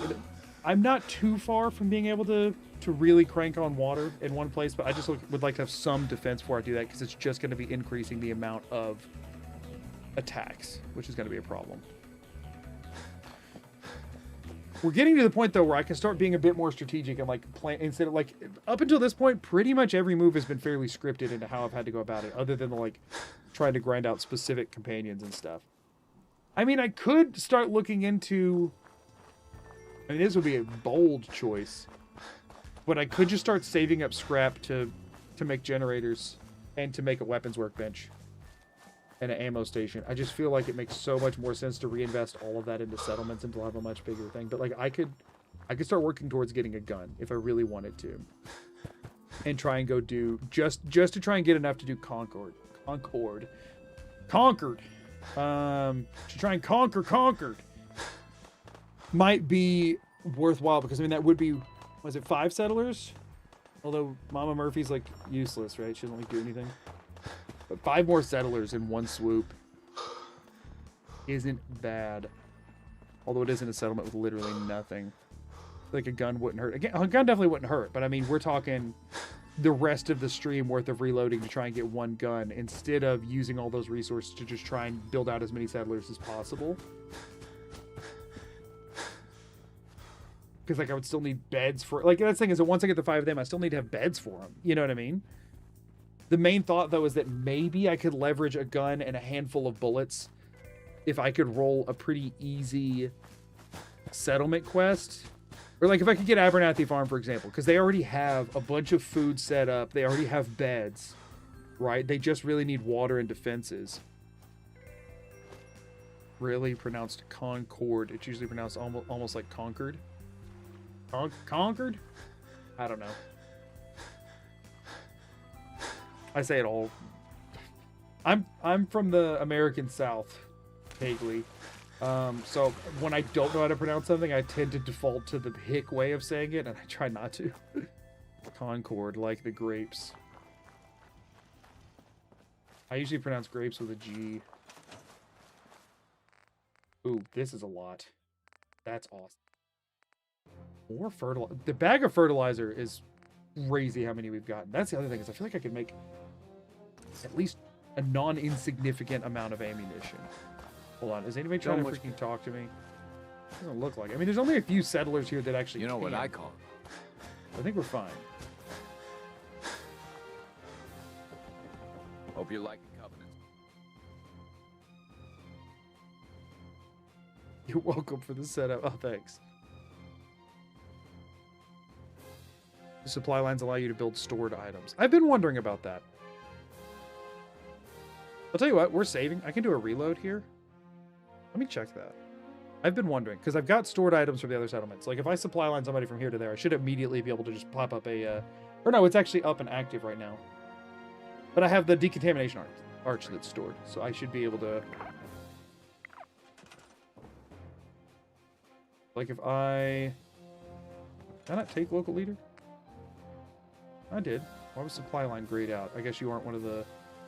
I'm not too far from being able to really crank on water in one place, but I just would like to have some defense before I do that, because it's just going to be increasing the amount of attacks, which is going to be a problem. We're getting to the point, though, where I can start being a bit more strategic and, like, plan instead of, like, up until this point, pretty much every move has been fairly scripted into how I've had to go about it, other than, like, trying to grind out specific companions and stuff. I mean, I could start looking into I mean, this would be a bold choice. But I could just start saving up scrap to make generators and to make a weapons workbench and an ammo station. I just feel like it makes so much more sense to reinvest all of that into settlements and to have a much bigger thing. But like I could start working towards getting a gun if I really wanted to. And try and go do just to try and get enough to do Concord. To try and Concord might be worthwhile because I mean that would be, was it 5 settlers? Although Mama Murphy's like useless, right? She doesn't like do anything. But 5 more settlers in one swoop isn't bad. Although it isn't a settlement with literally nothing. Like a gun wouldn't hurt. Again, a gun definitely wouldn't hurt, but I mean, we're talking the rest of the stream worth of reloading to try and get one gun instead of using all those resources to just try and build out as many settlers as possible. Because like I would still need beds for, like that's the thing is that once I get the 5 of them, I still need to have beds for them. You know what I mean? The main thought though is that maybe I could leverage a gun and a handful of bullets if I could roll a pretty easy settlement quest. Or like if I could get Abernathy Farm, for example, because they already have a bunch of food set up. They already have beds, right? They just really need water and defenses. Really pronounced Concord. It's usually pronounced almost like Concord. Concord? I don't know. I say it all. I'm from the American South, vaguely. So when I don't know how to pronounce something, I tend to default to the hick way of saying it, and I try not to. Concord, like the grapes. I usually pronounce grapes with a G. Ooh, this is a lot. That's awesome. More fertilizer. The bag of fertilizer is crazy how many we've gotten. That's the other thing, is I feel like I could make at least a non-insignificant amount of ammunition. Hold on, is anybody trying to freaking talk to me? Doesn't look like it. I mean, there's only a few settlers here that actually what I call it. I think we're fine. Hope you like the covenant. You're welcome for the setup. Oh, thanks. The supply lines allow you to build stored items. I've been wondering about that. I'll tell you what, we're saving. I can do a reload here. Let me check that. I've been wondering, because I've got stored items from the other settlements. Like, if I supply line somebody from here to there, I should immediately be able to just pop up a... Or no, it's actually up and active right now. But I have the decontamination arch that's stored, so I should be able to... Like, if I... Did I not take local leader? I did. Why was supply line grayed out? I guess you aren't one of the...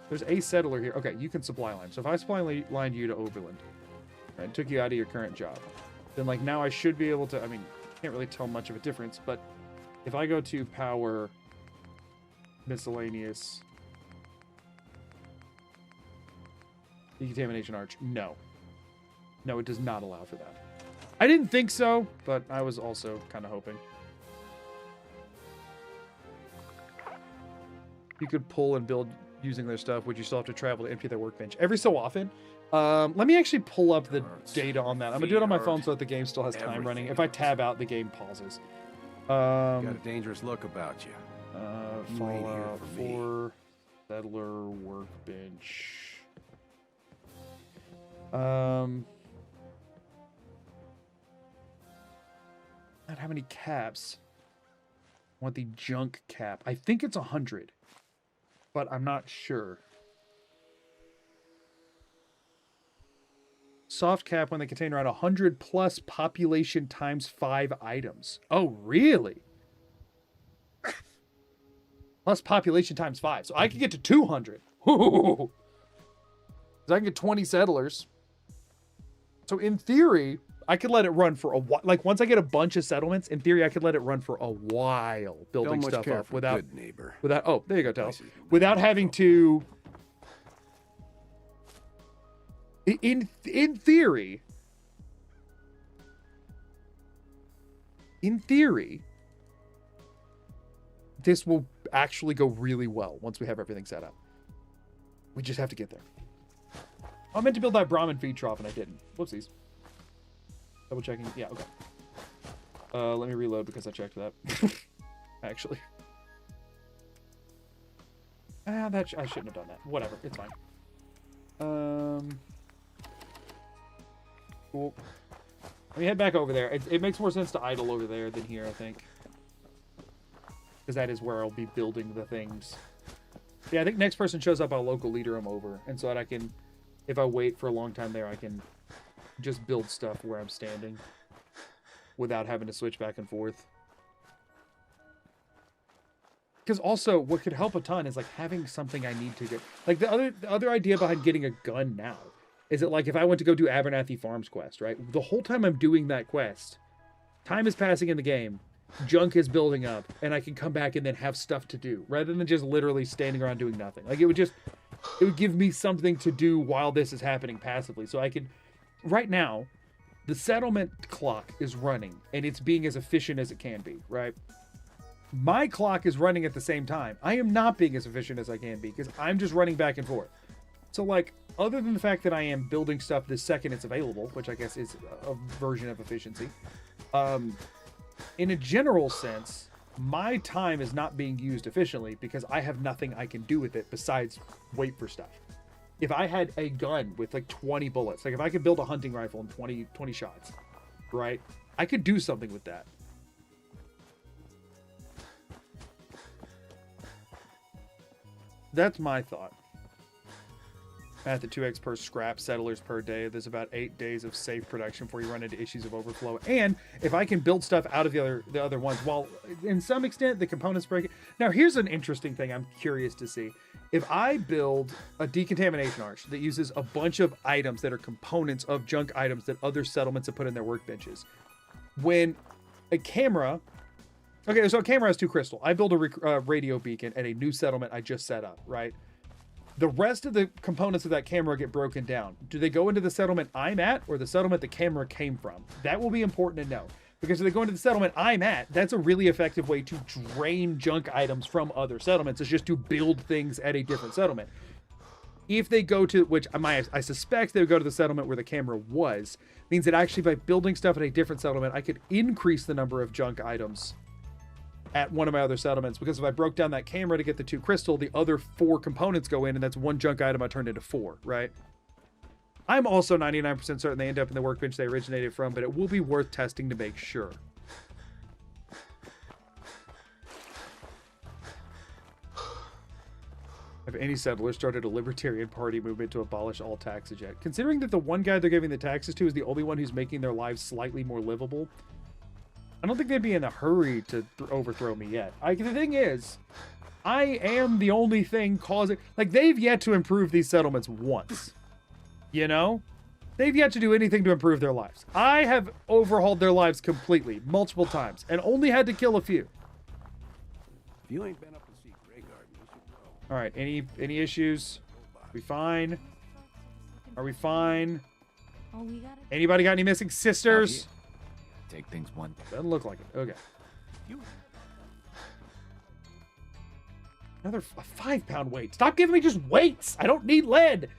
There's a settler here. Okay, you can supply line. So if I supply line you to Overland, right, and took you out of your current job, then like now I should be able to, I mean, can't really tell much of a difference, but if I go to power miscellaneous decontamination arch, no, it does not allow for that. I didn't think so, but I was also kind of hoping. You could pull and build using their stuff. Would you still have to travel to empty their workbench every so often? Let me actually pull up the data on that. I'm gonna do it on my phone so that the game still has time running. If I tab out, the game pauses. You got a dangerous look about you. Fallout 4 settler workbench. Not how many caps? I want the junk cap. I think it's 100. But I'm not sure. Soft cap when they contain around 100 plus population times 5 items. Oh, really? Plus population times 5. So I could get to 200. So I can get 20 settlers. So in theory, I could let it run for a while. Like once I get a bunch of settlements, in theory, I could let it run for a while building stuff up without, oh, there you go, Tal. Without having to, in theory, this will actually go really well once we have everything set up. We just have to get there. I meant to build that Brahmin feed trough and I didn't. Whoopsies. Double checking. Yeah, okay. Let me reload because I checked that. Actually. I shouldn't have done that. Whatever, it's fine. Cool. Let me head back over there. It makes more sense to idle over there than here, I think. Because that is where I'll be building the things. Yeah, I think next person shows up, I'll local leader them over. And so that I can, if I wait for a long time there, I can just build stuff where I'm standing. Without having to switch back and forth. Because also, what could help a ton is like having something I need to get. Like the other idea behind getting a gun now is that like if I went to go do Abernathy Farms quest, right? The whole time I'm doing that quest, time is passing in the game, junk is building up, and I can come back and then have stuff to do rather than just literally standing around doing nothing. Like it would give me something to do while this is happening passively. So I can, right now, the settlement clock is running and it's being as efficient as it can be, right? My clock is running at the same time. I am not being as efficient as I can be because I'm just running back and forth. So like, other than the fact that I am building stuff the second it's available, which I guess is a version of efficiency, in a general sense, my time is not being used efficiently because I have nothing I can do with it besides wait for stuff. If I had a gun with like 20 bullets, like if I could build a hunting rifle in 20 shots, right? I could do something with that. That's my thought. At the 2x per scrap, settlers per day, there's about 8 days of safe production before you run into issues of overflow. And if I can build stuff out of the other ones, while in some extent the components break it. Now here's an interesting thing I'm curious to see. If I build a decontamination arch that uses a bunch of items that are components of junk items that other settlements have put in their workbenches, when a camera... Okay, so a camera has 2 crystal. I build a radio beacon at a new settlement I just set up, right? The rest of the components of that camera get broken down. Do they go into the settlement I'm at or the settlement the camera came from? That will be important to know. Because if they go into the settlement I'm at, that's a really effective way to drain junk items from other settlements. It's just to build things at a different settlement. If they go to, which I suspect they would go to the settlement where the camera was, means that actually by building stuff at a different settlement, I could increase the number of junk items at one of my other settlements, because if I broke down that camera to get the 2 crystal, the other 4 components go in, and that's 1 junk item I turned into 4, right? I'm also 99% certain they end up in the workbench they originated from, but it will be worth testing to make sure. Have any settlers started a libertarian party movement to abolish all taxes yet? Considering that the one guy they're giving the taxes to is the only one who's making their lives slightly more livable, I don't think they'd be in a hurry to overthrow me yet. The thing is, I am the only thing causing... Like, they've yet to improve these settlements once. You know? They've yet to do anything to improve their lives. I have overhauled their lives completely, multiple times, and only had to kill a few. If you ain't been up to see Grey Garden, you should go. Alright, any issues? We fine? Are we fine? Oh, we got it. Anybody got any missing sisters? Take things one. Doesn't look like it. Okay. Another 5-pound weight. Stop giving me just weights. I don't need lead.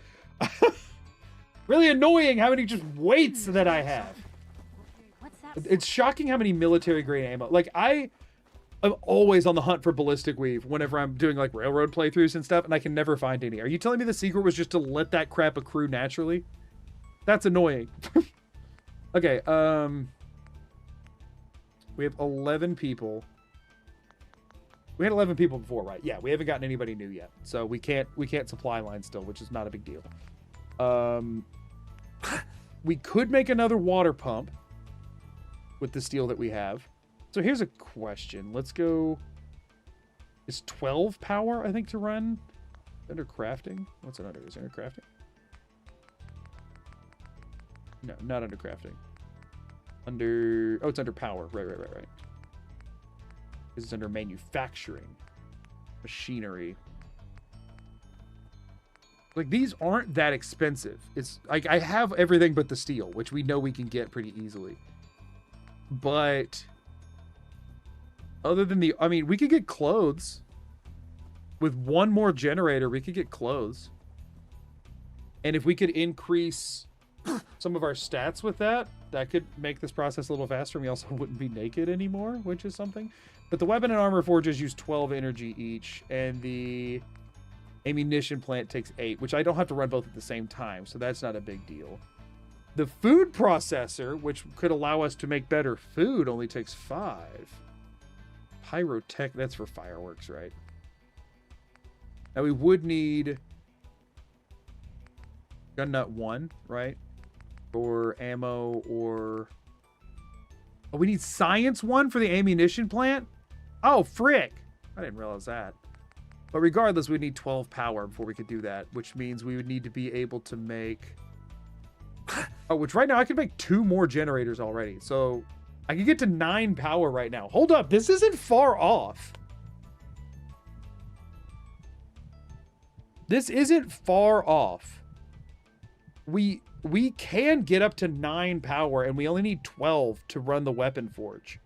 Really annoying how many just weights that I have. What's that? It's shocking how many military grade ammo. Like I'm always on the hunt for ballistic weave whenever I'm doing like railroad playthroughs and stuff, and I can never find any. Are you telling me the secret was just to let that crap accrue naturally? That's annoying. Okay, we have 11 people. We had 11 people before, right? Yeah, we haven't gotten anybody new yet. So we can't supply line still, which is not a big deal. We could make another water pump with the steel that we have. So here's a question. Let's go... Is 12 power, I think, to run? Under crafting? What's it under? Is it under crafting? No, not under crafting. Under... Oh, it's under power. Right. This is under manufacturing. Machinery. Like, these aren't that expensive. It's like I have everything but the steel, which we know we can get pretty easily. But other than the... I mean, we could get clothes. With one more generator, we could get clothes. And if we could increase some of our stats with that. That could make this process a little faster. We also wouldn't be naked anymore, which is something. But the weapon and armor forges use 12 energy each, and the ammunition plant takes 8, which I don't have to run both at the same time, so that's not a big deal. The food processor, which could allow us to make better food, only takes 5. Pyrotech, that's for fireworks, right? Now we would need gun nut 1, right? Or ammo, or... Oh, we need science 1 for the ammunition plant? Oh, frick! I didn't realize that. But regardless, we'd need 12 power before we could do that, which means we would need to be able to make... Oh, which right now I can make 2 more generators already. So I can get to 9 power right now. Hold up, this isn't far off. This isn't far off. We can get up to 9 power, and we only need 12 to run the weapon forge.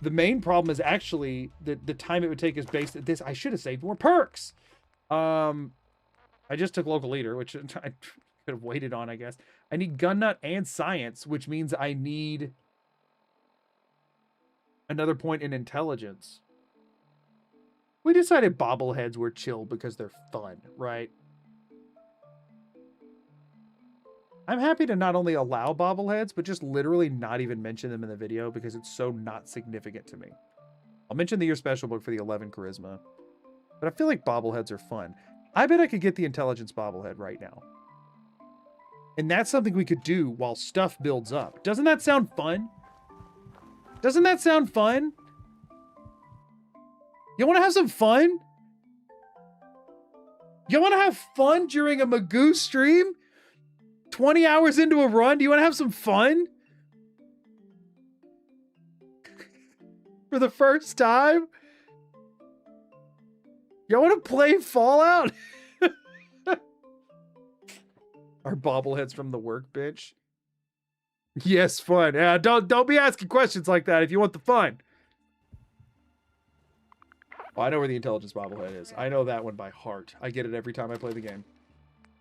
The main problem is actually the time it would take is based at this. I should have saved more perks. I just took local leader, which I could have waited on, I guess. I need gun nut and science, which means I need another point in intelligence. We decided bobbleheads were chill because they're fun, right? I'm happy to not only allow bobbleheads, but just literally not even mention them in the video because it's so not significant to me. I'll mention the year special book for the 11 charisma, but I feel like bobbleheads are fun. I bet I could get the intelligence bobblehead right now. And that's something we could do while stuff builds up. Doesn't that sound fun? Doesn't that sound fun? You want to have some fun? You want to have fun during a Magoo stream? 20 hours into a run? Do you want to have some fun? For the first time? You want to play Fallout? Our bobbleheads from the workbench. Yes, fun. Yeah, don't be asking questions like that if you want the fun. Oh, I know where the intelligence bobblehead is. I know that one by heart. I get it every time I play the game.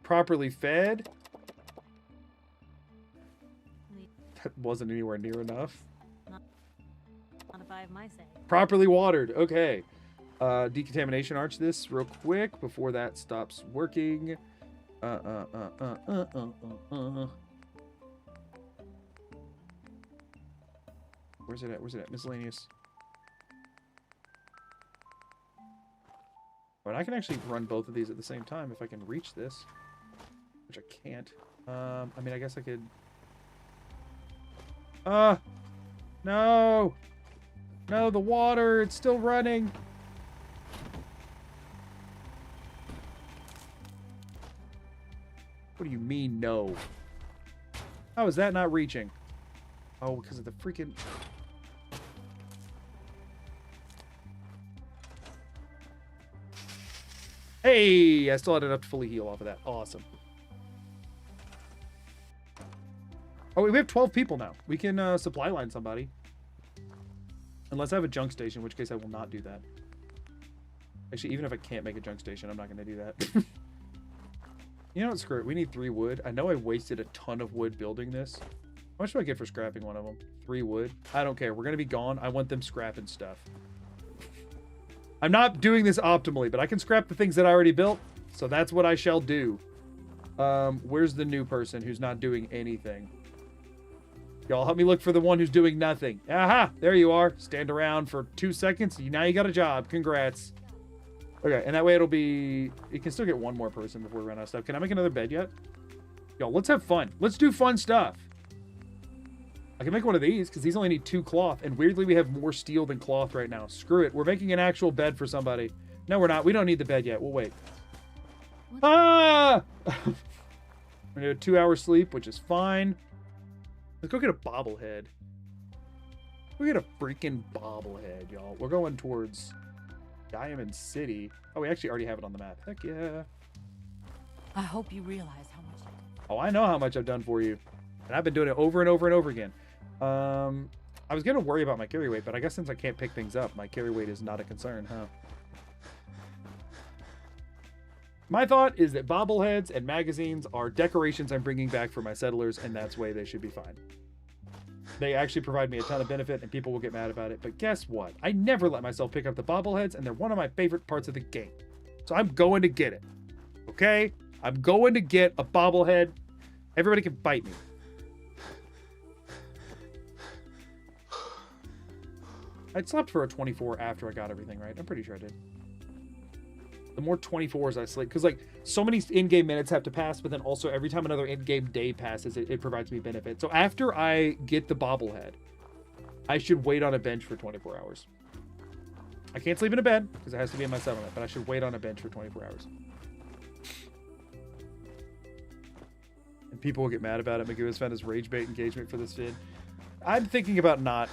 Properly fed. That wasn't anywhere near enough. Not if I have my say. Properly watered. Okay. Decontamination arch this real quick before that stops working. Where's it at? Where's it at? Miscellaneous. But I can actually run both of these at the same time if I can reach this. Which I can't. I mean, I guess I could... No! No, the water! It's still running! What do you mean, no? How is that not reaching? Oh, because of the freaking... Hey! I still had enough to fully heal off of that. Awesome. Oh, wait, we have 12 people now. We can supply line somebody. Unless I have a junk station, in which case I will not do that. Actually, even if I can't make a junk station, I'm not going to do that. You know what? Screw it. We need 3 wood. I know I wasted a ton of wood building this. How much do I get for scrapping one of them? 3 wood? I don't care. We're going to be gone. I want them scrapping stuff. I'm not doing this optimally, but I can scrap the things that I already built. So that's what I shall do. Where's the new person who's not doing anything? Y'all help me look for the one who's doing nothing. Aha! There you are. Stand around for 2 seconds. Now you got a job. Congrats. Okay, and that way it'll be... You can still get one more person before we run out of stuff. Can I make another bed yet? Yo, let's have fun. Let's do fun stuff. I can make one of these, because these only need 2 cloth. And weirdly, we have more steel than cloth right now. Screw it. We're making an actual bed for somebody. No, we're not. We don't need the bed yet. We'll wait. Ah! We're going to do a 2-hour sleep, which is fine. Let's go get a bobblehead. We get a freaking bobblehead, y'all. We're going towards... Diamond City. Oh, we actually already have it on the map. Heck yeah. I hope you realize how much. Oh, I know how much I've done for you. And I've been doing it over and over and over again. I was going to worry about my carry weight, but I guess since I can't pick things up, my carry weight is not a concern, huh? My thought is that bobbleheads and magazines are decorations I'm bringing back for my settlers, and that's why they should be fine. They actually provide me a ton of benefit, and people will get mad about it. But guess what? I never let myself pick up the bobbleheads, and they're one of my favorite parts of the game. So I'm going to get it. Okay? I'm going to get a bobblehead. Everybody can bite me. I'd slept for a 24 after I got everything right. I'm pretty sure I did. The more 24s I sleep, because like so many in-game minutes have to pass, but then also every time another in-game day passes, it provides me benefit. So after I get the bobblehead, I should wait on a bench for 24 hours. I can't sleep in a bed because it has to be in my settlement, but I should wait on a bench for 24 hours. And people will get mad about it. Magoo has found his rage bait engagement for this vid. I'm thinking about not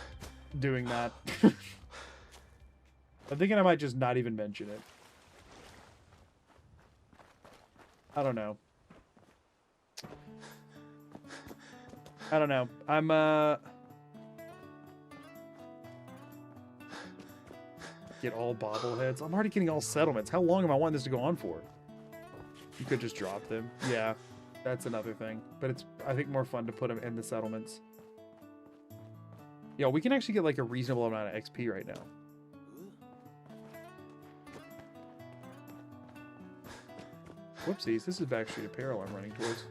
doing that. I'm thinking I might just not even mention it. I don't know. I'm get all bobbleheads. I'm already getting all settlements. How long am I wanting this to go on for? You could just drop them. Yeah, that's another thing. But it's, I think, more fun to put them in the settlements. Yo, we can actually get like a reasonable amount of XP right now. Whoopsies, this is Backstreet Apparel I'm running towards.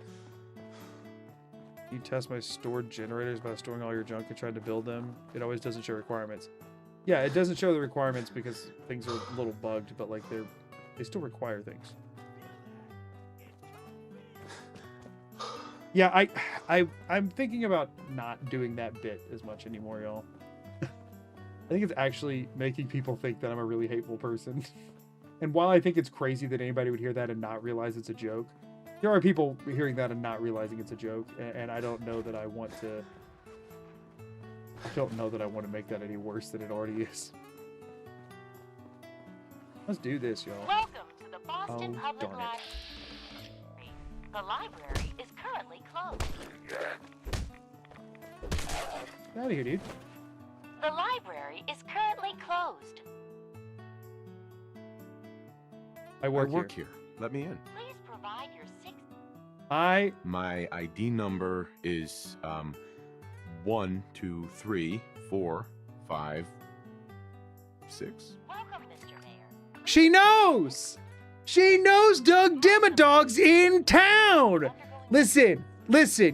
You test my stored generators by storing all your junk and trying to build them. It always doesn't show requirements. Yeah, it doesn't show the requirements because things are a little bugged, but like they still require things. Yeah, I'm thinking about not doing that bit as much anymore, y'all. I think it's actually making people think that I'm a really hateful person. And while I think it's crazy that anybody would hear that and not realize it's a joke, there are people hearing that and not realizing it's a joke, and I don't know that I want to... I don't know that I want to make that any worse than it already is. Let's do this, y'all. Welcome to the Boston Oh, Public darn it. Library. The library is currently closed. Get out of here, dude. The library is currently closed. I work here. Let me in. Please provide your My ID number is 1, 2, 3, 4, 5, 6. Welcome, Mr. Mayor. She knows! She knows Doug Dimmadog's in town! Listen,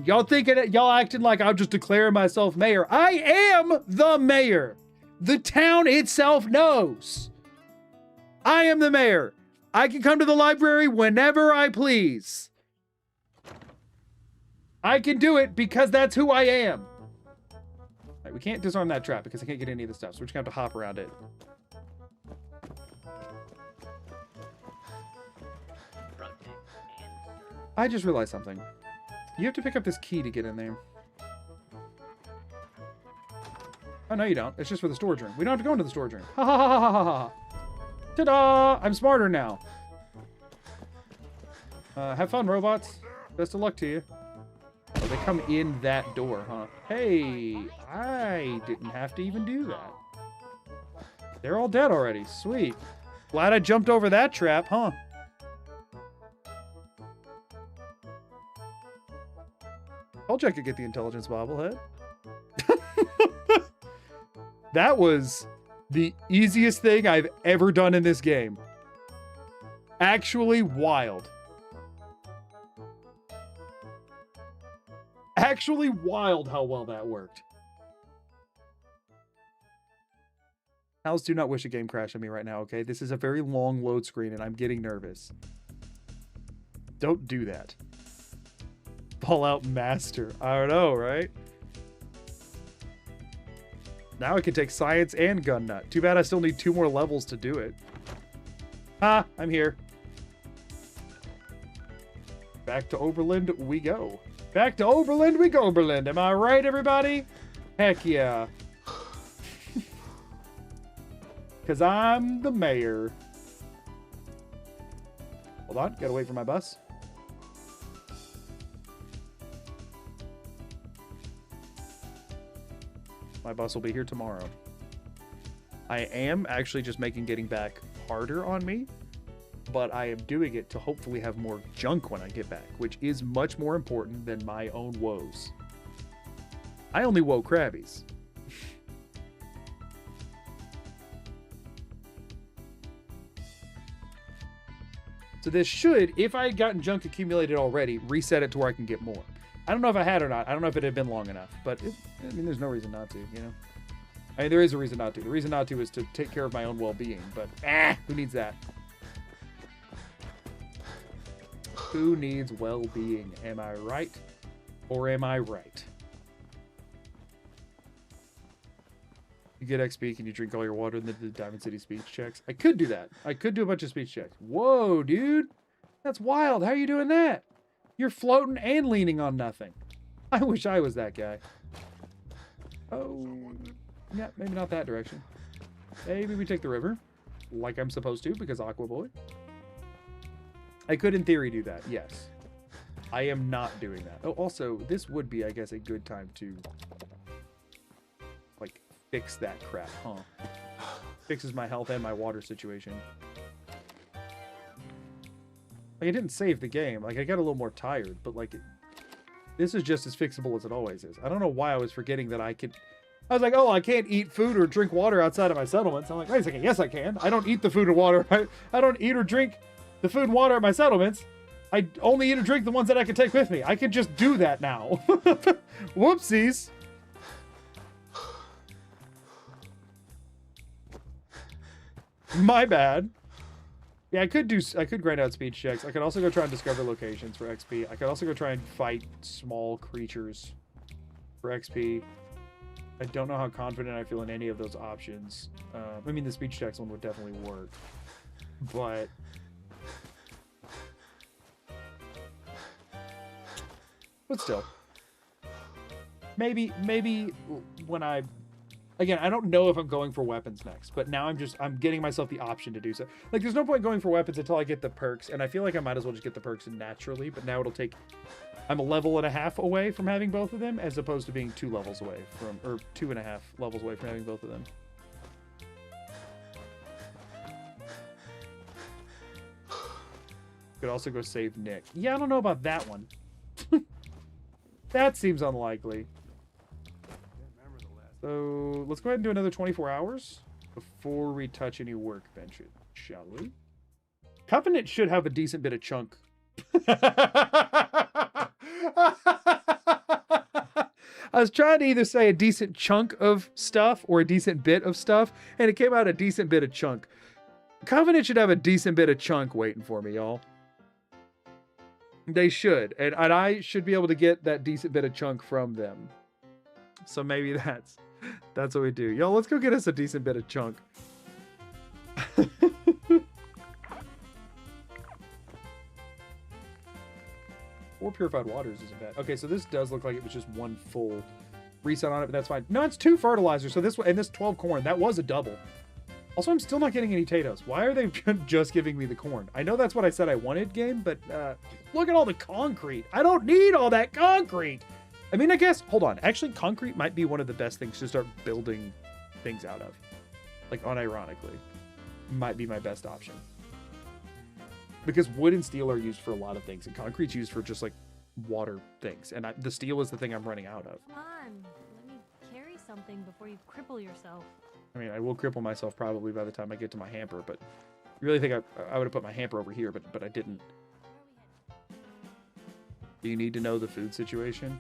y'all thinking, y'all acting like I'm just declaring myself mayor. I am the mayor. The town itself knows. I am the mayor. I can come to the library whenever I please. I can do it because that's who I am. All right, we can't disarm that trap because I can't get any of the stuff, so we're just gonna have to hop around it. I just realized something. You have to pick up this key to get in there. Oh, no, you don't. It's just for the storage room. We don't have to go into the storage room. Ha ha ha ha ha ha. Ta-da! I'm smarter now. Have fun, robots. Best of luck to you. Oh, they come in that door, huh? Hey, I didn't have to even do that. They're all dead already. Sweet. Glad I jumped over that trap, huh? Told you I could get the intelligence bobblehead. That was the easiest thing I've ever done in this game. Actually wild. Actually wild how well that worked. Pals, do not wish a game crash on me right now, okay? This is a very long load screen and I'm getting nervous. Don't do that. Fallout Master. I don't know, right? Now I can take science and gun nut. Too bad I still need 2 more levels to do it. Ah, I'm here. Back to Oberlin we go. Back to Oberlin we go, Oberlin. Am I right, everybody? Heck yeah. Because I'm the mayor. Hold on, gotta wait for my bus. My bus will be here tomorrow. I am actually just making getting back harder on me but I am doing it to hopefully have more junk when I get back, which is much more important than my own woes. I only woe crabbies. So this should, if I had gotten junk accumulated already, reset it to where I can get more. I don't know if I had or not. I don't know if it had been long enough, but I mean, there's no reason not to, you know? I mean, there is a reason not to. The reason not to is to take care of my own well-being, but who needs that? Who needs well-being? Am I right? Or am I right? You get XP, can you drink all your water and then do the Diamond City speech checks? I could do that. I could do a bunch of speech checks. Whoa, dude. That's wild. How are you doing that? You're floating and leaning on nothing. I wish I was that guy. Oh, yeah, maybe not that direction. Maybe we take the river, like I'm supposed to, because Aqua Boy. I could, in theory, do that, yes. I am not doing that. Oh, also, this would be, I guess, a good time to, like, fix that crap, huh? Fixes my health and my water situation. Like, I didn't save the game. Like, I got a little more tired, but, like, this is just as fixable as it always is. I don't know why I was forgetting that I could... I was like, oh, I can't eat food or drink water outside of my settlements. I'm like, wait a second, yes, I can. I don't eat the food and water. I don't eat or drink the food and water at my settlements. I only eat or drink the ones that I can take with me. I can just do that now. Whoopsies. My bad. Yeah, I could grind out speech checks. I could also go try and discover locations for XP. I could also go try and fight small creatures for XP. I don't know how confident I feel in any of those options. I mean, the speech checks one would definitely work, but still, maybe when again, I don't know if I'm going for weapons next, but now I'm getting myself the option to do so. Like, there's no point going for weapons until I get the perks, and I feel like I might as well just get the perks naturally, but now it'll take... I'm 1.5 levels away from having both of them, as opposed to being 2 levels away from... Or 2.5 levels away from having both of them. Could also go save Nick. Yeah, I don't know about that one. That seems unlikely. So let's go ahead and do another 24 hours before we touch any workbenches, shall we? Covenant should have a decent bit of chunk. I was trying to either say a decent chunk of stuff or a decent bit of stuff, and it came out a decent bit of chunk. Covenant should have a decent bit of chunk waiting for me, y'all. They should, and I should be able to get that decent bit of chunk from them. So maybe that's what we do. Yo, let's go get us a decent bit of chunk. Or purified waters isn't bad. Okay, so this does look like it was just one full reset on it, but that's fine. No, it's 2 fertilizers. So this one and this 12 corn, that was a double. Also, I'm still not getting any potatoes. Why are they just giving me the corn? I know that's what I said I wanted, game, but look at all the concrete. I don't need all that concrete. I mean, I guess, hold on. Actually, concrete might be one of the best things to start building things out of. Like, unironically. Might be my best option. Because wood and steel are used for a lot of things, and concrete's used for just, like, water things. And the steel is the thing I'm running out of. Come on, let me carry something before you cripple yourself. I mean, I will cripple myself probably by the time I get to my hamper, but you really think I would have put my hamper over here, but I didn't. Do you need to know the food situation?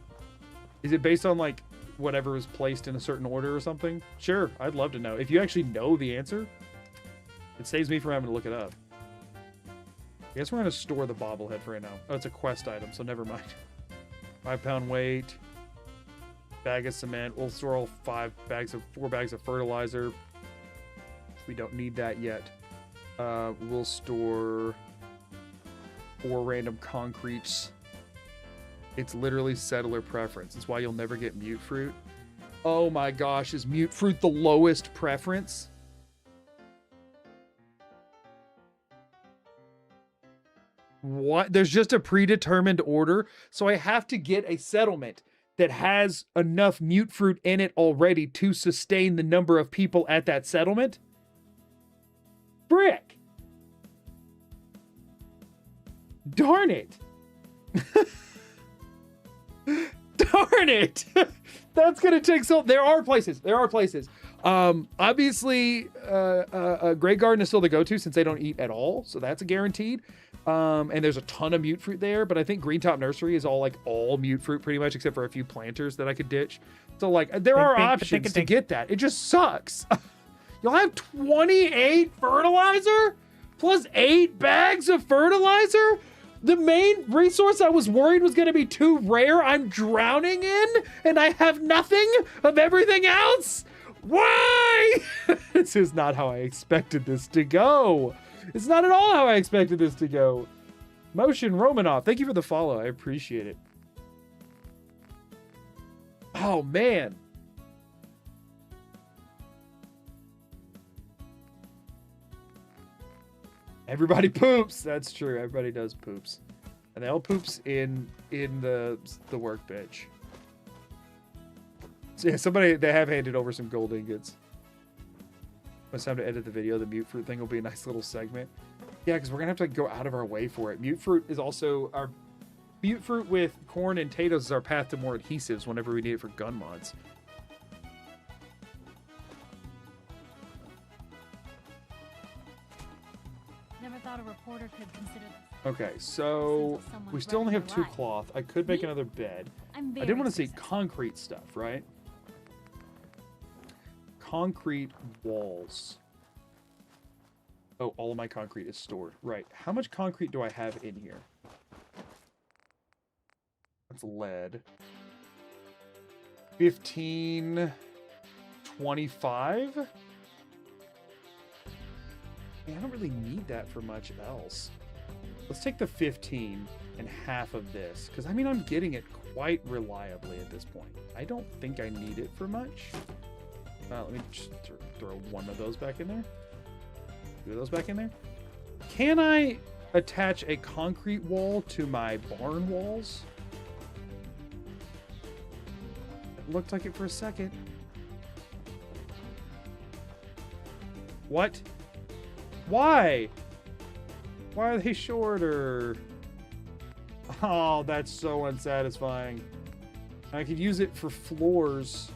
Is it based on, like, whatever was placed in a certain order or something? Sure, I'd love to know. If you actually know the answer, it saves me from having to look it up. I guess we're going to store the bobblehead for right now. Oh, it's a quest item, so never mind. 5 pound weight. Bag of cement. We'll store all 4 bags of fertilizer. We don't need that yet. We'll store 4 random concretes. It's literally settler preference. It's why you'll never get mute fruit. Oh my gosh, is mute fruit the lowest preference? What? There's just a predetermined order, so I have to get a settlement that has enough mute fruit in it already to sustain the number of people at that settlement? Brick! Darn it. Darn it. That's going to take so... There are places. Obviously, Grey Garden is still the go-to since they don't eat at all. So that's a guaranteed. And there's a ton of mute fruit there. But I think Green Top Nursery is all mute fruit pretty much, except for a few planters that I could ditch. So like there are options to get that. It just sucks. You'll have 28 fertilizer plus 8 bags of fertilizer. The main resource I was worried was going to be too rare, I'm drowning in, and I have nothing of everything else. Why? This is not how I expected this to go. It's not at all how I expected this to go. Motion Romanoff, thank you for the follow. I appreciate it. Oh, man. Everybody poops. That's true. Everybody does poops. And they all poops in the workbench. So yeah, they have handed over some gold ingots. When it's time to edit the video, the mute fruit thing will be a nice little segment. Yeah, because we're going to have to go out of our way for it. Mute fruit is also our... Mute fruit with corn and potatoes is our path to more adhesives whenever we need it for gun mods. Never thought a reporter could consider this. Okay, so we still only have 2 cloth. I could make another bed. I did want to see concrete stuff, right? Concrete walls. Oh, all of my concrete is stored. Right. How much concrete do I have in here? That's lead. 15, 25? I don't really need that for much else. Let's take the 15 and half of this, because I mean, I'm getting it quite reliably at this point. I don't think I need it for much. Let me just throw one of those back in there. 2 of those back in there. Can I attach a concrete wall to my barn walls? It looked like it for a second. What? Why? Why are they shorter? Oh, that's so unsatisfying. I could use it for floors,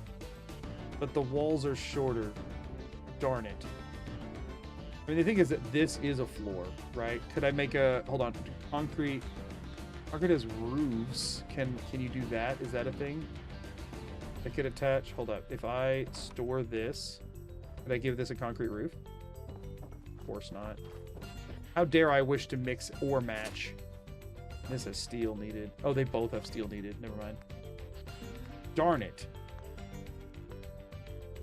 but the walls are shorter. Darn it. I mean, the thing is that this is a floor, right? Could I make a... Hold on. Concrete. Concrete has roofs. Can you do that? Is that a thing? I could attach... Hold up. If I store this, could I give this a concrete roof? Of course not. How dare I wish to mix or match? This has steel needed. Oh, they both have steel needed. Never mind. Darn it.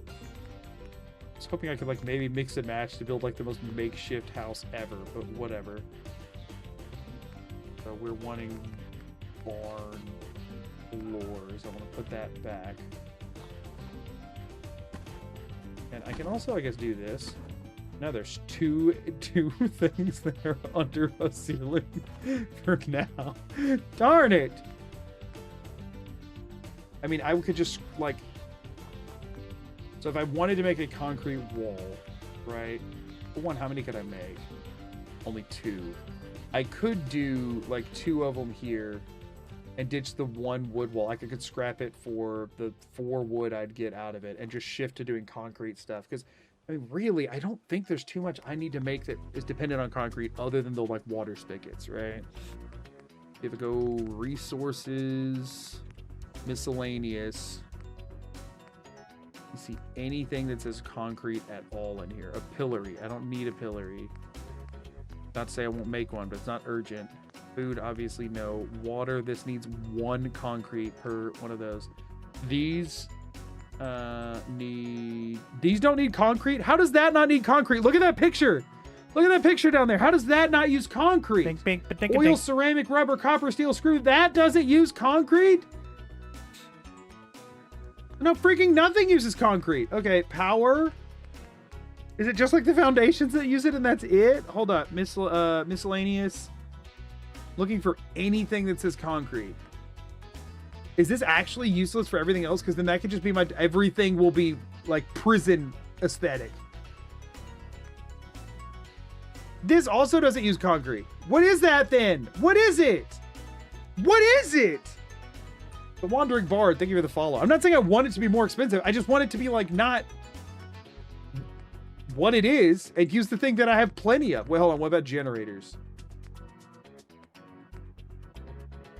I was hoping I could, like, maybe mix and match to build, like, the most makeshift house ever, but whatever. So we're wanting barn floors. I want to put that back. And I can also, I guess, do this. Now there's two things that are under a ceiling for now. Darn it! I mean, I could just, like... So if I wanted to make a concrete wall, right? For one, how many could I make? Only 2. I could do, like, 2 of them here and ditch the 1 wood wall. I could scrap it for the 4 wood I'd get out of it and just shift to doing concrete stuff. Because, I mean, really, I don't think there's too much I need to make that is dependent on concrete other than the, like, water spigots, right? If I go resources, miscellaneous... You see anything that says concrete at all in here? A pillory. I don't need a pillory. Not to say I won't make one, but it's not urgent. Food, obviously no. Water, this needs 1 concrete per one of those. These these don't need concrete. How does that not need concrete? Look at that picture. Look at that picture down there. How does that not use concrete? Oil, ceramic, rubber, copper, steel, screw. That doesn't use concrete? No, freaking nothing uses concrete. Okay, power. Is it just like the foundations that use it and that's it? Hold up. Miscellaneous. Looking for anything that says concrete. Is this actually useless for everything else? Because then that could just be my... Everything will be like prison aesthetic. This also doesn't use concrete. What is that then? What is it? What is it? The Wandering Bard, thank you for the follow. I'm not saying I want it to be more expensive. I just want it to be like not what it is and use the thing that I have plenty of. Wait, hold on. What about generators?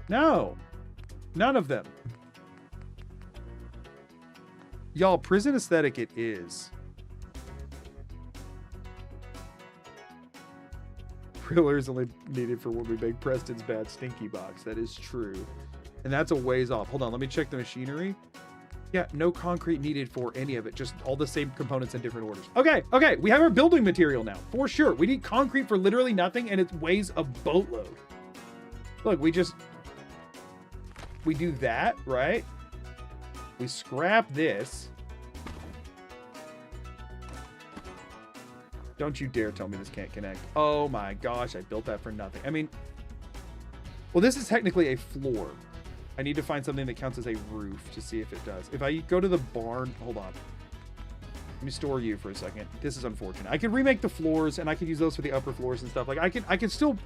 No. None of them. Y'all, prison aesthetic it is. Prillers only needed for when we make Preston's bad stinky box. That is true. And that's a ways off. Hold on, let me check the machinery. Yeah, no concrete needed for any of it. Just all the same components in different orders. Okay, okay. We have our building material now, for sure. We need concrete for literally nothing, and it weighs a boatload. Look, we do that, right? We scrap this. Don't you dare tell me this can't connect. Oh my gosh, I built that for nothing. I mean, well, this is technically a floor. I need to find something that counts as a roof to see if it does. If I go to the barn, hold on. Let me store you for a second. This is unfortunate. I could remake the floors and I could use those for the upper floors and stuff. Like I can still,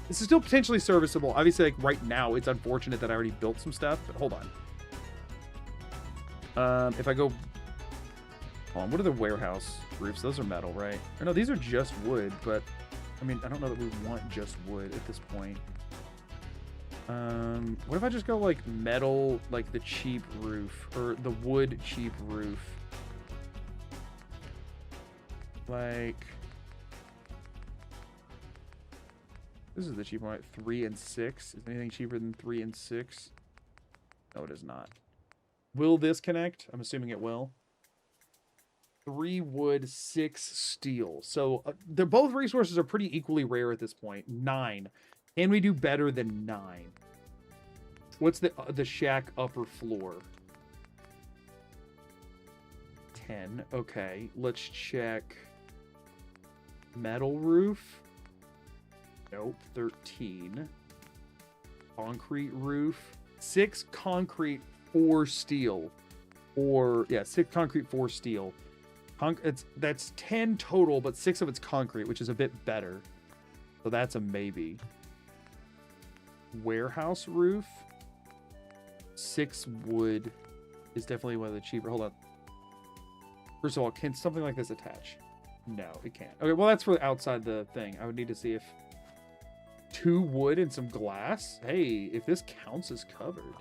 this is still potentially serviceable. Obviously, like right now, it's unfortunate that I already built some stuff, but hold on. If I go, hold on, what are the warehouse roofs? Those are metal, right? Or no, these are just wood, but I mean, I don't know that we want just wood at this point. What if I just go like metal, like the cheap roof, or the wood cheap roof? Like, this is the cheap one, right? 3 and 6. Is anything cheaper than 3 and 6? No, it is not. Will this connect? I'm assuming it will. 3 wood, 6 steel. So they're both resources are pretty equally rare at this point. 9. Can we do better than 9? What's the shack upper floor? 10. Okay, let's check metal roof. Nope, 13. Concrete roof. 6 concrete, 4 steel. Or yeah, 6 concrete, 4 steel. That's 10 total, but 6 of it's concrete, which is a bit better. So that's a maybe. Warehouse roof. 6 wood is definitely one of the cheaper. Hold on. First of all, can something like this attach? No, it can't. Okay, well, that's for outside the thing. I would need to see if 2 wood and some glass. Hey, if this counts as covered.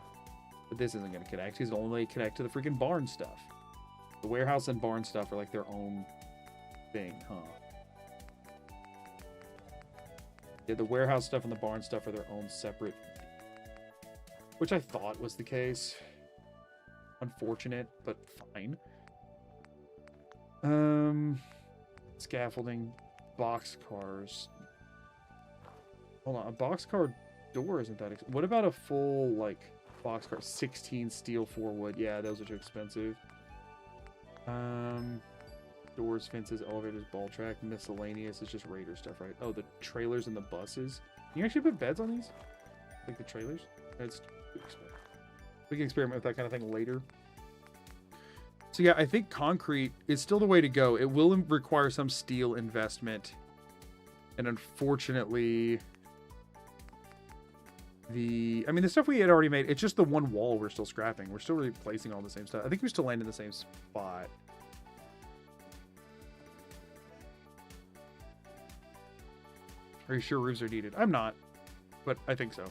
But this isn't going to connect. He's only connect to the freaking barn stuff. The warehouse and barn stuff are like their own thing, huh? Yeah, the warehouse stuff and the barn stuff are their own separate, which I thought was the case. Unfortunate, but fine. Scaffolding, box cars. Hold on, a boxcar door isn't that expensive. What about a full, like, boxcar? 16 steel, 4 wood. Yeah, those are too expensive. Doors, fences, elevators, ball track, miscellaneous. It's just raider stuff, right? Oh, the trailers and the buses. Can you actually put beds on these? Like the trailers? It's too expensive. We can experiment with that kind of thing later. So yeah, I think concrete is still the way to go. It will require some steel investment. And unfortunately, the stuff we had already made, it's just the one wall we're still scrapping. We're still replacing all the same stuff. I think we still land in the same spot. Are you sure roofs are needed? I'm not, but I think so.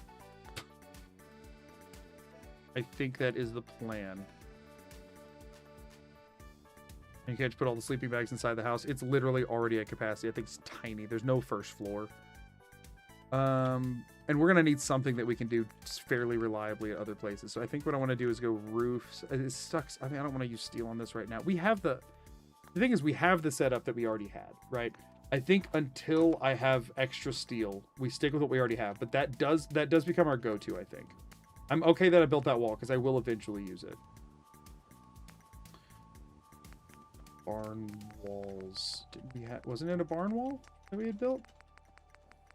I think that is the plan. And you can't just put all the sleeping bags inside the house. It's literally already at capacity. I think it's tiny. There's no first floor. And we're going to need something that we can do fairly reliably at other places. So I think what I want to do is go roofs. It sucks. I mean, I don't want to use steel on this right now. We have the thing is we have the setup that we already had, right? I think until I have extra steel, we stick with what we already have. But that does become our go-to, I think. I'm okay that I built that wall because I will eventually use it. Barn walls. Wasn't it a barn wall that we had built?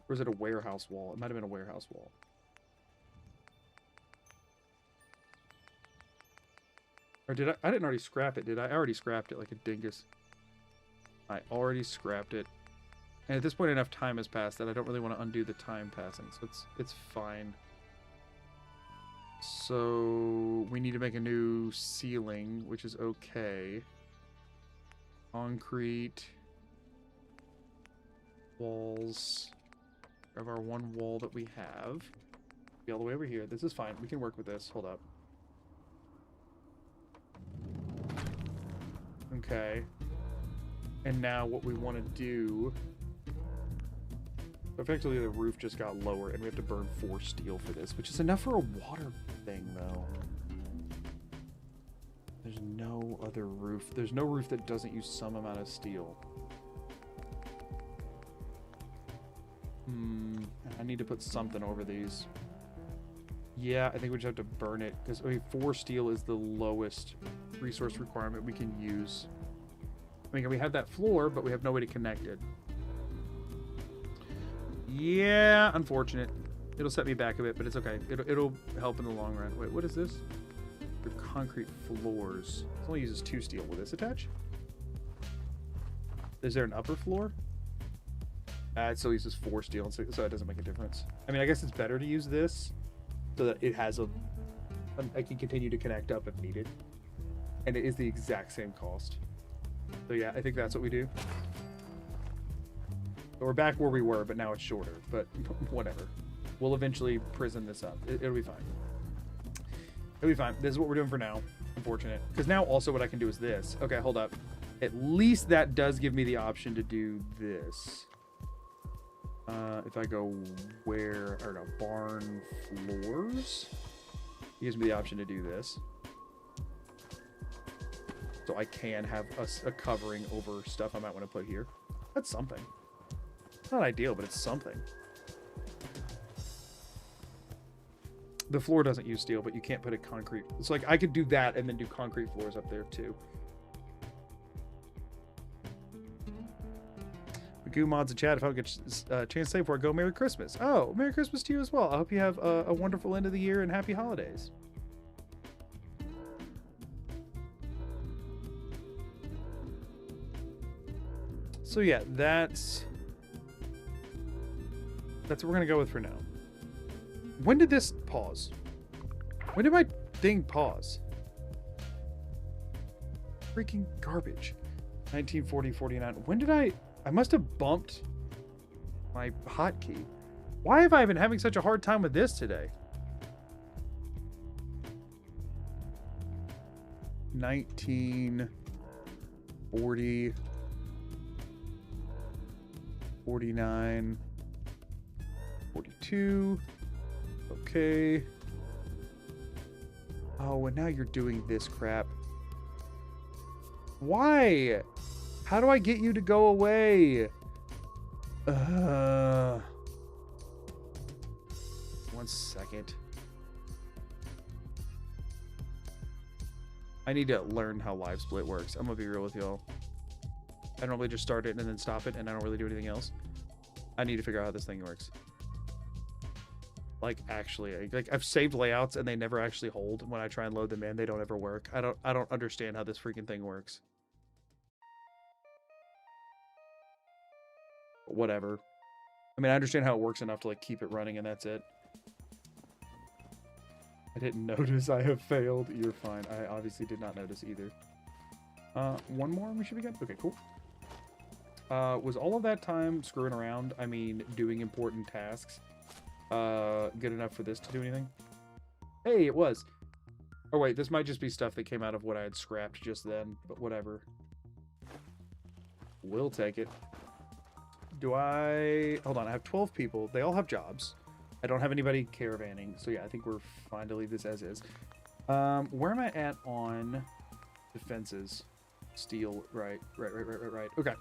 Or is it a warehouse wall? It might have been a warehouse wall. Or did I didn't already scrap it, did I? I already scrapped it like a dingus. I already scrapped it. And at this point, enough time has passed that I don't really want to undo the time passing, so it's fine. So we need to make a new ceiling, which is okay. Concrete walls. Of our one wall that we have. Be all the way over here. This is fine. We can work with this. Hold up. Okay. And now what we want to do... Effectively, the roof just got lower, and we have to burn 4 steel for this, which is enough for a water thing, though. There's no other roof. There's no roof that doesn't use some amount of steel. I need to put something over these. Yeah, I think we just have to burn it, because I mean, 4 steel is the lowest resource requirement we can use. I mean, we have that floor, but we have no way to connect it. Yeah, unfortunate. It'll set me back a bit, but it's okay. It'll help in the long run. Wait, what is this? Your concrete floors. It only uses 2 steel. Will this attach? Is there an upper floor? It still uses 4 steel, so it doesn't make a difference. I mean, I guess it's better to use this so that it has I can continue to connect up if needed. And it is the exact same cost. So yeah, I think that's what we do. We're back where we were, but now it's shorter. But whatever. We'll eventually prison this up. It'll be fine. It'll be fine. This is what we're doing for now. Unfortunate. Because now also what I can do is this. Okay, hold up. At least that does give me the option to do this. If I go where, or no, barn floors, it gives me the option to do this. So I can have a covering over stuff I might want to put here. That's something. It's not ideal, but it's something. The floor doesn't use steel, but you can't put a concrete. It's like I could do that and then do concrete floors up there too. Goo mods in chat if I don't get a chance to say before I go, Merry Christmas. Oh, Merry Christmas to you as well. I hope you have a wonderful end of the year and happy holidays. So yeah, that's what we're gonna go with for now. When did this pause? When did my thing pause? Freaking garbage. 1940, 49. When did I must have bumped my hotkey. Why have I been having such a hard time with this today? 1940, 49, 42. Okay. Oh, and now you're doing this crap. Why? How do I get you to go away? 1 second. I need to learn how live split works. I'm gonna be real with y'all. I normally just start it and then stop it, and I don't really do anything else. I need to figure out how this thing works. Like, actually, like I've saved layouts and they never actually hold. When I try and load them in, they don't ever work. I don't understand how this freaking thing works. Whatever. I mean, I understand how it works enough to like keep it running, and that's it. I didn't notice I have failed. You're fine. I obviously did not notice either. One more and we should be good. Okay, cool. Was all of that time screwing around, I mean, doing important tasks, good enough for this to do anything? Hey, it was. Oh wait, this might just be stuff that came out of what I had scrapped just then, but whatever. We'll take it. Do I... Hold on, I have 12 people. They all have jobs. I don't have anybody caravanning, so yeah, I think we're fine to leave this as is. Where am I at on defenses? Steel, right. Okay.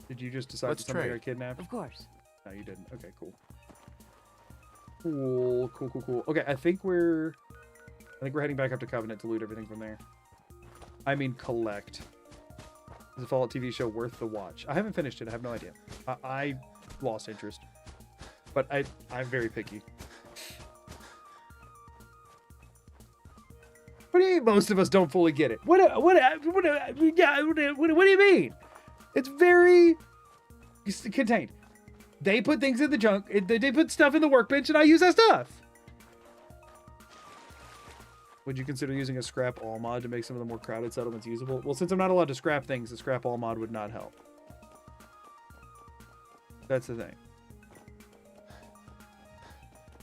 Did you just decide that somebody got kidnapped? Of course. No, you didn't. Okay, cool. Cool. Okay, I think we're heading back up to Covenant to loot everything from there. I mean, collect. Is the Fallout TV show worth the watch? I haven't finished it. I have no idea. I lost interest. But I'm very picky. What do you mean most of us don't fully get it? What do you mean? It's very contained. They put things in the junk. They put stuff in the workbench, and I use that stuff. Would you consider using a scrap all mod to make some of the more crowded settlements usable? Well, since I'm not allowed to scrap things, the scrap all mod would not help. That's the thing.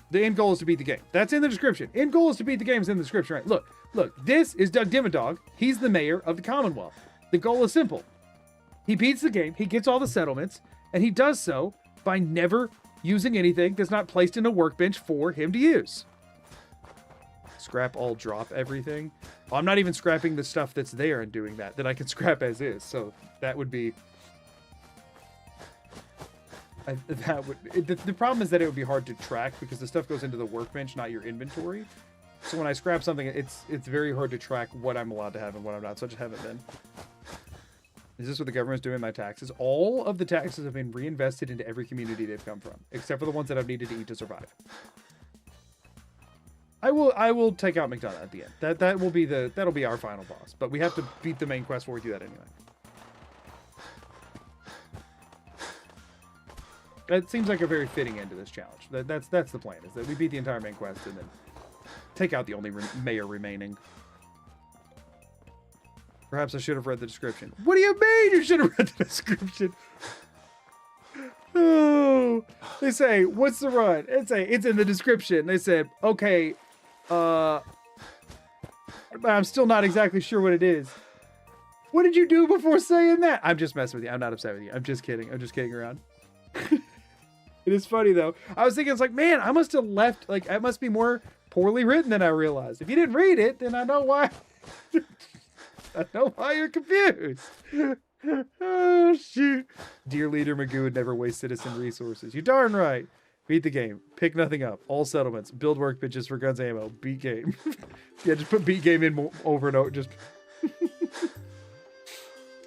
The end goal is to beat the game. That's in the description. End goal is to beat the game is in the description, right? Look, this is Doug Dimmadog. He's the mayor of the Commonwealth. The goal is simple. He beats the game, he gets all the settlements, and he does so by never using anything that's not placed in a workbench for him to use. Scrap all, drop everything. Well, I'm not even scrapping the stuff that's there and doing that I can scrap as is. So that would be... The problem is that it would be hard to track because the stuff goes into the workbench, not your inventory. So when I scrap something, it's very hard to track what I'm allowed to have and what I'm not. So I just haven't been. Is this what the government's doing with my taxes? All of the taxes have been reinvested into every community they've come from, except for the ones that I've needed to eat to survive. I will take out McDonough at the end. That'll be our final boss. But we have to beat the main quest before we do that anyway. That seems like a very fitting end to this challenge. That's the plan, is that we beat the entire main quest and then take out the only mayor remaining. Perhaps I should have read the description. What do you mean you should have read the description? Oh, they say, what's the run? It's in the description. They said, okay, I'm still not exactly sure what it is. What did you do before saying that? I'm just messing with you. I'm not upset with you. I'm just kidding. I'm just kidding around. It is funny though. I was thinking, it's like, man, I must have left, like, it must be more poorly written than I realized. If you didn't read it, then I know why. I know why you're confused. Oh, shoot. Dear Leader Magoo would never waste citizen resources. You darn right. Beat the game. Pick nothing up. All settlements. Build workbenches for guns ammo. Beat game. Yeah, just put beat game in over and over. Just...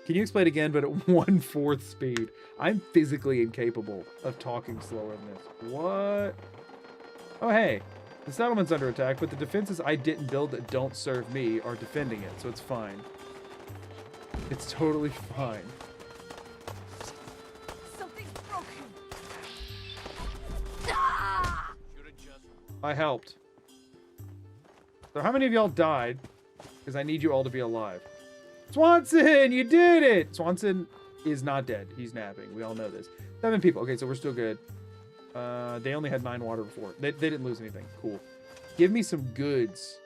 Can you explain again, but at 1/4 speed? I'm physically incapable of talking slower than this. What? Oh, hey. The settlement's under attack, but the defenses I didn't build that don't serve me are defending it, so it's fine. It's totally fine. Something's broken. I helped. So how many of y'all died? Because I need you all to be alive. Swanson, you did it! Swanson is not dead. He's napping. We all know this. 7 people. Okay, so we're still good. They only had 9 water before. They didn't lose anything. Cool. Give me some goods.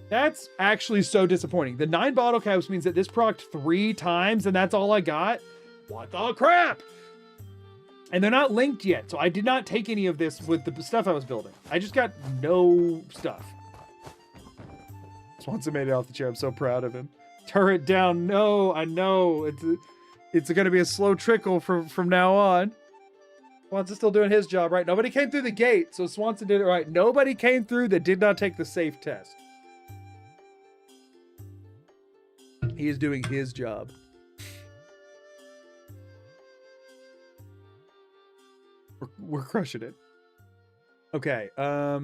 That's actually so disappointing. The 9 bottle caps means that this procced 3 times and that's all I got? What the crap? And they're not linked yet, so I did not take any of this with the stuff I was building. I just got no stuff. Swanson made it off the chair. I'm so proud of him. Turret down. No, I know. It's going to be a slow trickle from now on. Swanson's still doing his job, right? Nobody came through the gate, so Swanson did it right. Nobody came through that did not take the safe test. He is doing his job. We're crushing it. Okay. I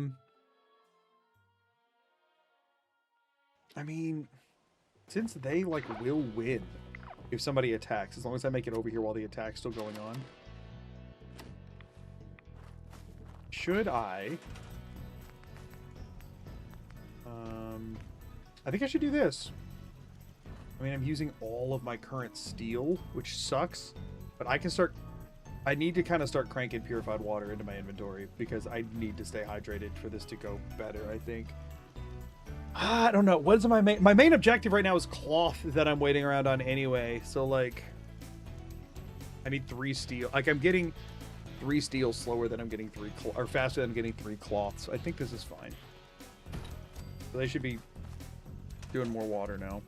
mean, since they like will win if somebody attacks, as long as I make it over here while the attack's still going on. Should I think I should do this. I mean, I'm using all of my current steel, which sucks, but I need to kind of start cranking purified water into my inventory because I need to stay hydrated for this to go better, I think. I don't know. What is my main objective right now is cloth that I'm waiting around on anyway. So like, I need 3 steel. Like I'm getting 3 steel slower than I'm getting 3 or faster than I'm getting 3 cloths. So I think this is fine. So they should be doing more water now.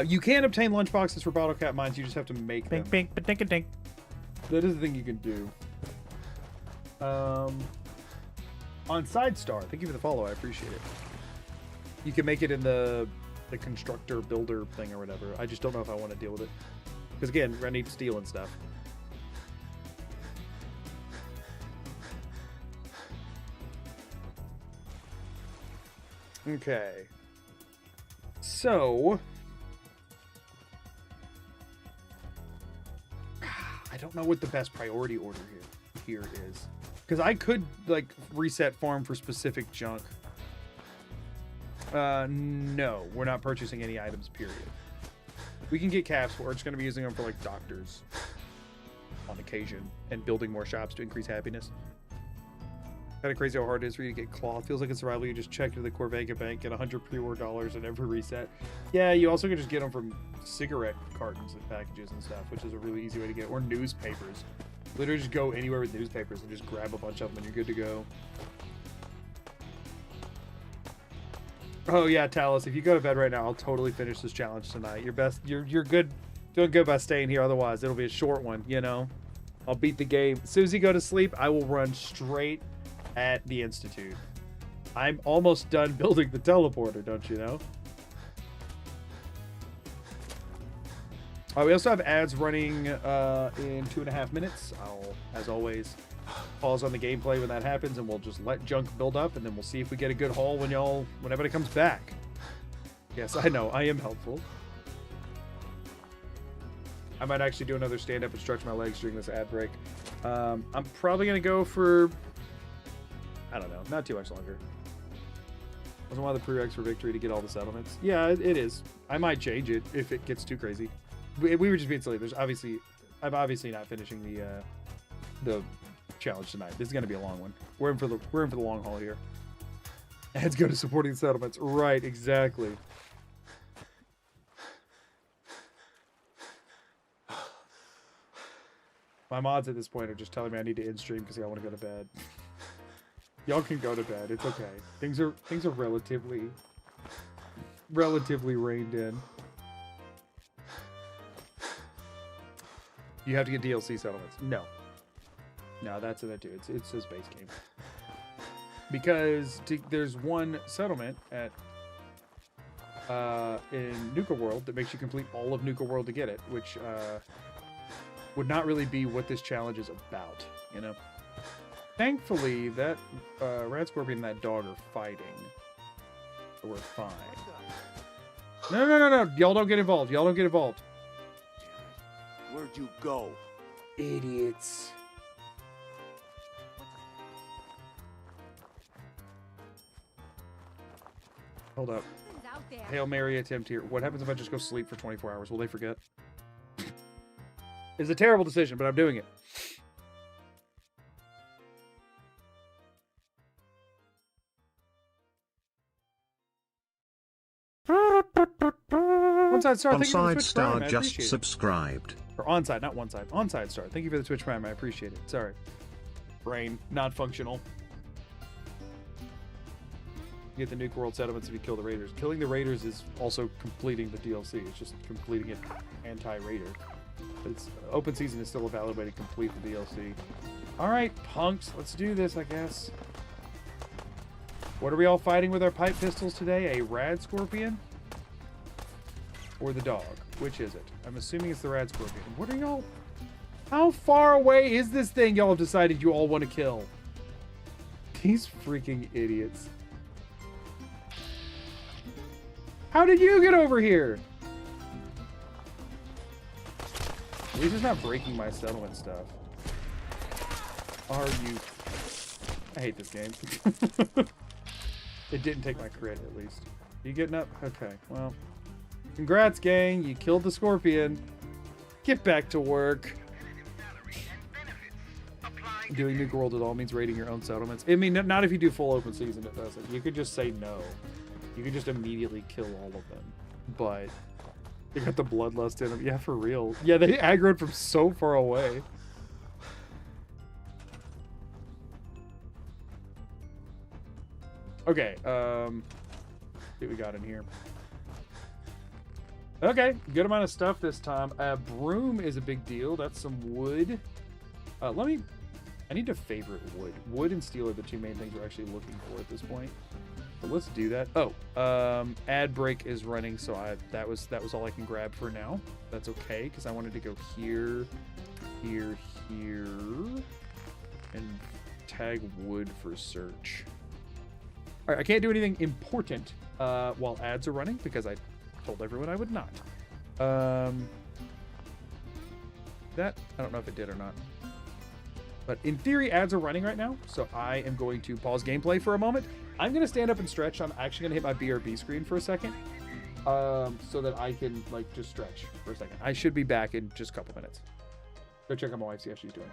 You can obtain lunchboxes for bottle cap mines. You just have to make them. Bink, bink, ba-dink, dink. That is the thing you can do. On Sidestar, thank you for the follow. I appreciate it. You can make it in the constructor builder thing or whatever. I just don't know if I want to deal with it. Because again, I need steel and stuff. Okay. So, don't know what the best priority order here is. Because I could, like, reset farm for specific junk. No, we're not purchasing any items, period. We can get caps, but we're just going to be using them for, like, doctors on occasion and building more shops to increase happiness. Kind of crazy how hard it is for you to get cloth. Feels like in survival, you just check into the Corvega bank, get 100 pre-war dollars in every reset. Yeah, you also can just get them from cigarette cartons and packages and stuff, which is a really easy way to get. Or newspapers. Literally just go anywhere with newspapers and just grab a bunch of them and you're good to go. Oh yeah, Talus, if you go to bed right now, I'll totally finish this challenge tonight. You're good, doing good by staying here. Otherwise, it'll be a short one, you know? I'll beat the game. As soon as you go to sleep, I will run straight at the Institute. I'm almost done building the teleporter, don't you know? We also have ads running in 2.5 minutes. I'll, as always, pause on the gameplay when that happens, and we'll just let junk build up, and then we'll see if we get a good haul when everybody comes back. Yes, I know, I am helpful. I might actually do another stand-up and stretch my legs during this ad break. I'm probably gonna go for, I don't know, not too much longer. Wasn't one of the prereqs for victory to get all the settlements? Yeah, it is. I might change it if it gets too crazy. We were just being silly. I'm obviously not finishing the challenge tonight. This is going to be a long one. We're in for the long haul here. Ads go to supporting settlements. Right, exactly. My mods at this point are just telling me I need to end stream because I want to go to bed. Y'all can go to bed. It's okay. Things are relatively reined in. You have to get DLC settlements. No, that's what I do. It's his base game. Because there's one settlement at in Nuka World that makes you complete all of Nuka World to get it, which would not really be what this challenge is about, you know. Thankfully, that Rat Scorpion and that dog are fighting, so we're fine. No! Y'all don't get involved. Where'd you go? Idiots. Hold up. Hail Mary attempt here. What happens if I just go sleep for 24 hours? Will they forget? It's a terrible decision, but I'm doing it. Onside Star, thank you for the Onside Twitch Star Prime. I just appreciate it. subscribed. Or Onside, not one side. Onside Star. Thank you for the Twitch Prime. I appreciate it. Sorry. Brain, not functional. You get the Nuke World settlements if you kill the Raiders. Killing the Raiders is also completing the DLC. It's just completing it anti-Raider. But it's open season is still a valid way to complete the DLC. Alright, punks. Let's do this, I guess. What are we all fighting with our pipe pistols today? A Rad Scorpion? Or the dog? Which is it? I'm assuming it's the Rad Scorpion. What are y'all... How far away is this thing y'all have decided you all want to kill? These freaking idiots. How did you get over here? At least it's not breaking my settlement stuff. Are you... I hate this game. It didn't take my crit, at least. You getting up? Okay, well... Congrats, gang. You killed the Scorpion. Get back to work. Doing Nuke World at all means raiding your own settlements. I mean, not if you do full open season, it doesn't. You could just say no. You could just immediately kill all of them. But they got the bloodlust in them. Yeah, for real. Yeah, they aggroed from so far away. Okay, see what we got in here. Okay, good amount of stuff this time. Broom is a big deal. That's some wood. I need to favorite wood. Wood and steel are the two main things we're actually looking for at this point. So let's do that. Oh, ad break is running, so that was all I can grab for now. That's okay, because I wanted to go here, here, here, and tag wood for search. All right, I can't do anything important while ads are running because I told everyone I would not. that. I don't know if it did or not. But in theory, ads are running right now, so I am going to pause gameplay for a moment. I'm going to stand up and stretch. I'm actually going to hit my BRB screen for a second, so that I can, like, just stretch for a second. I should be back in just a couple minutes. Go check on my wife, see how she's doing.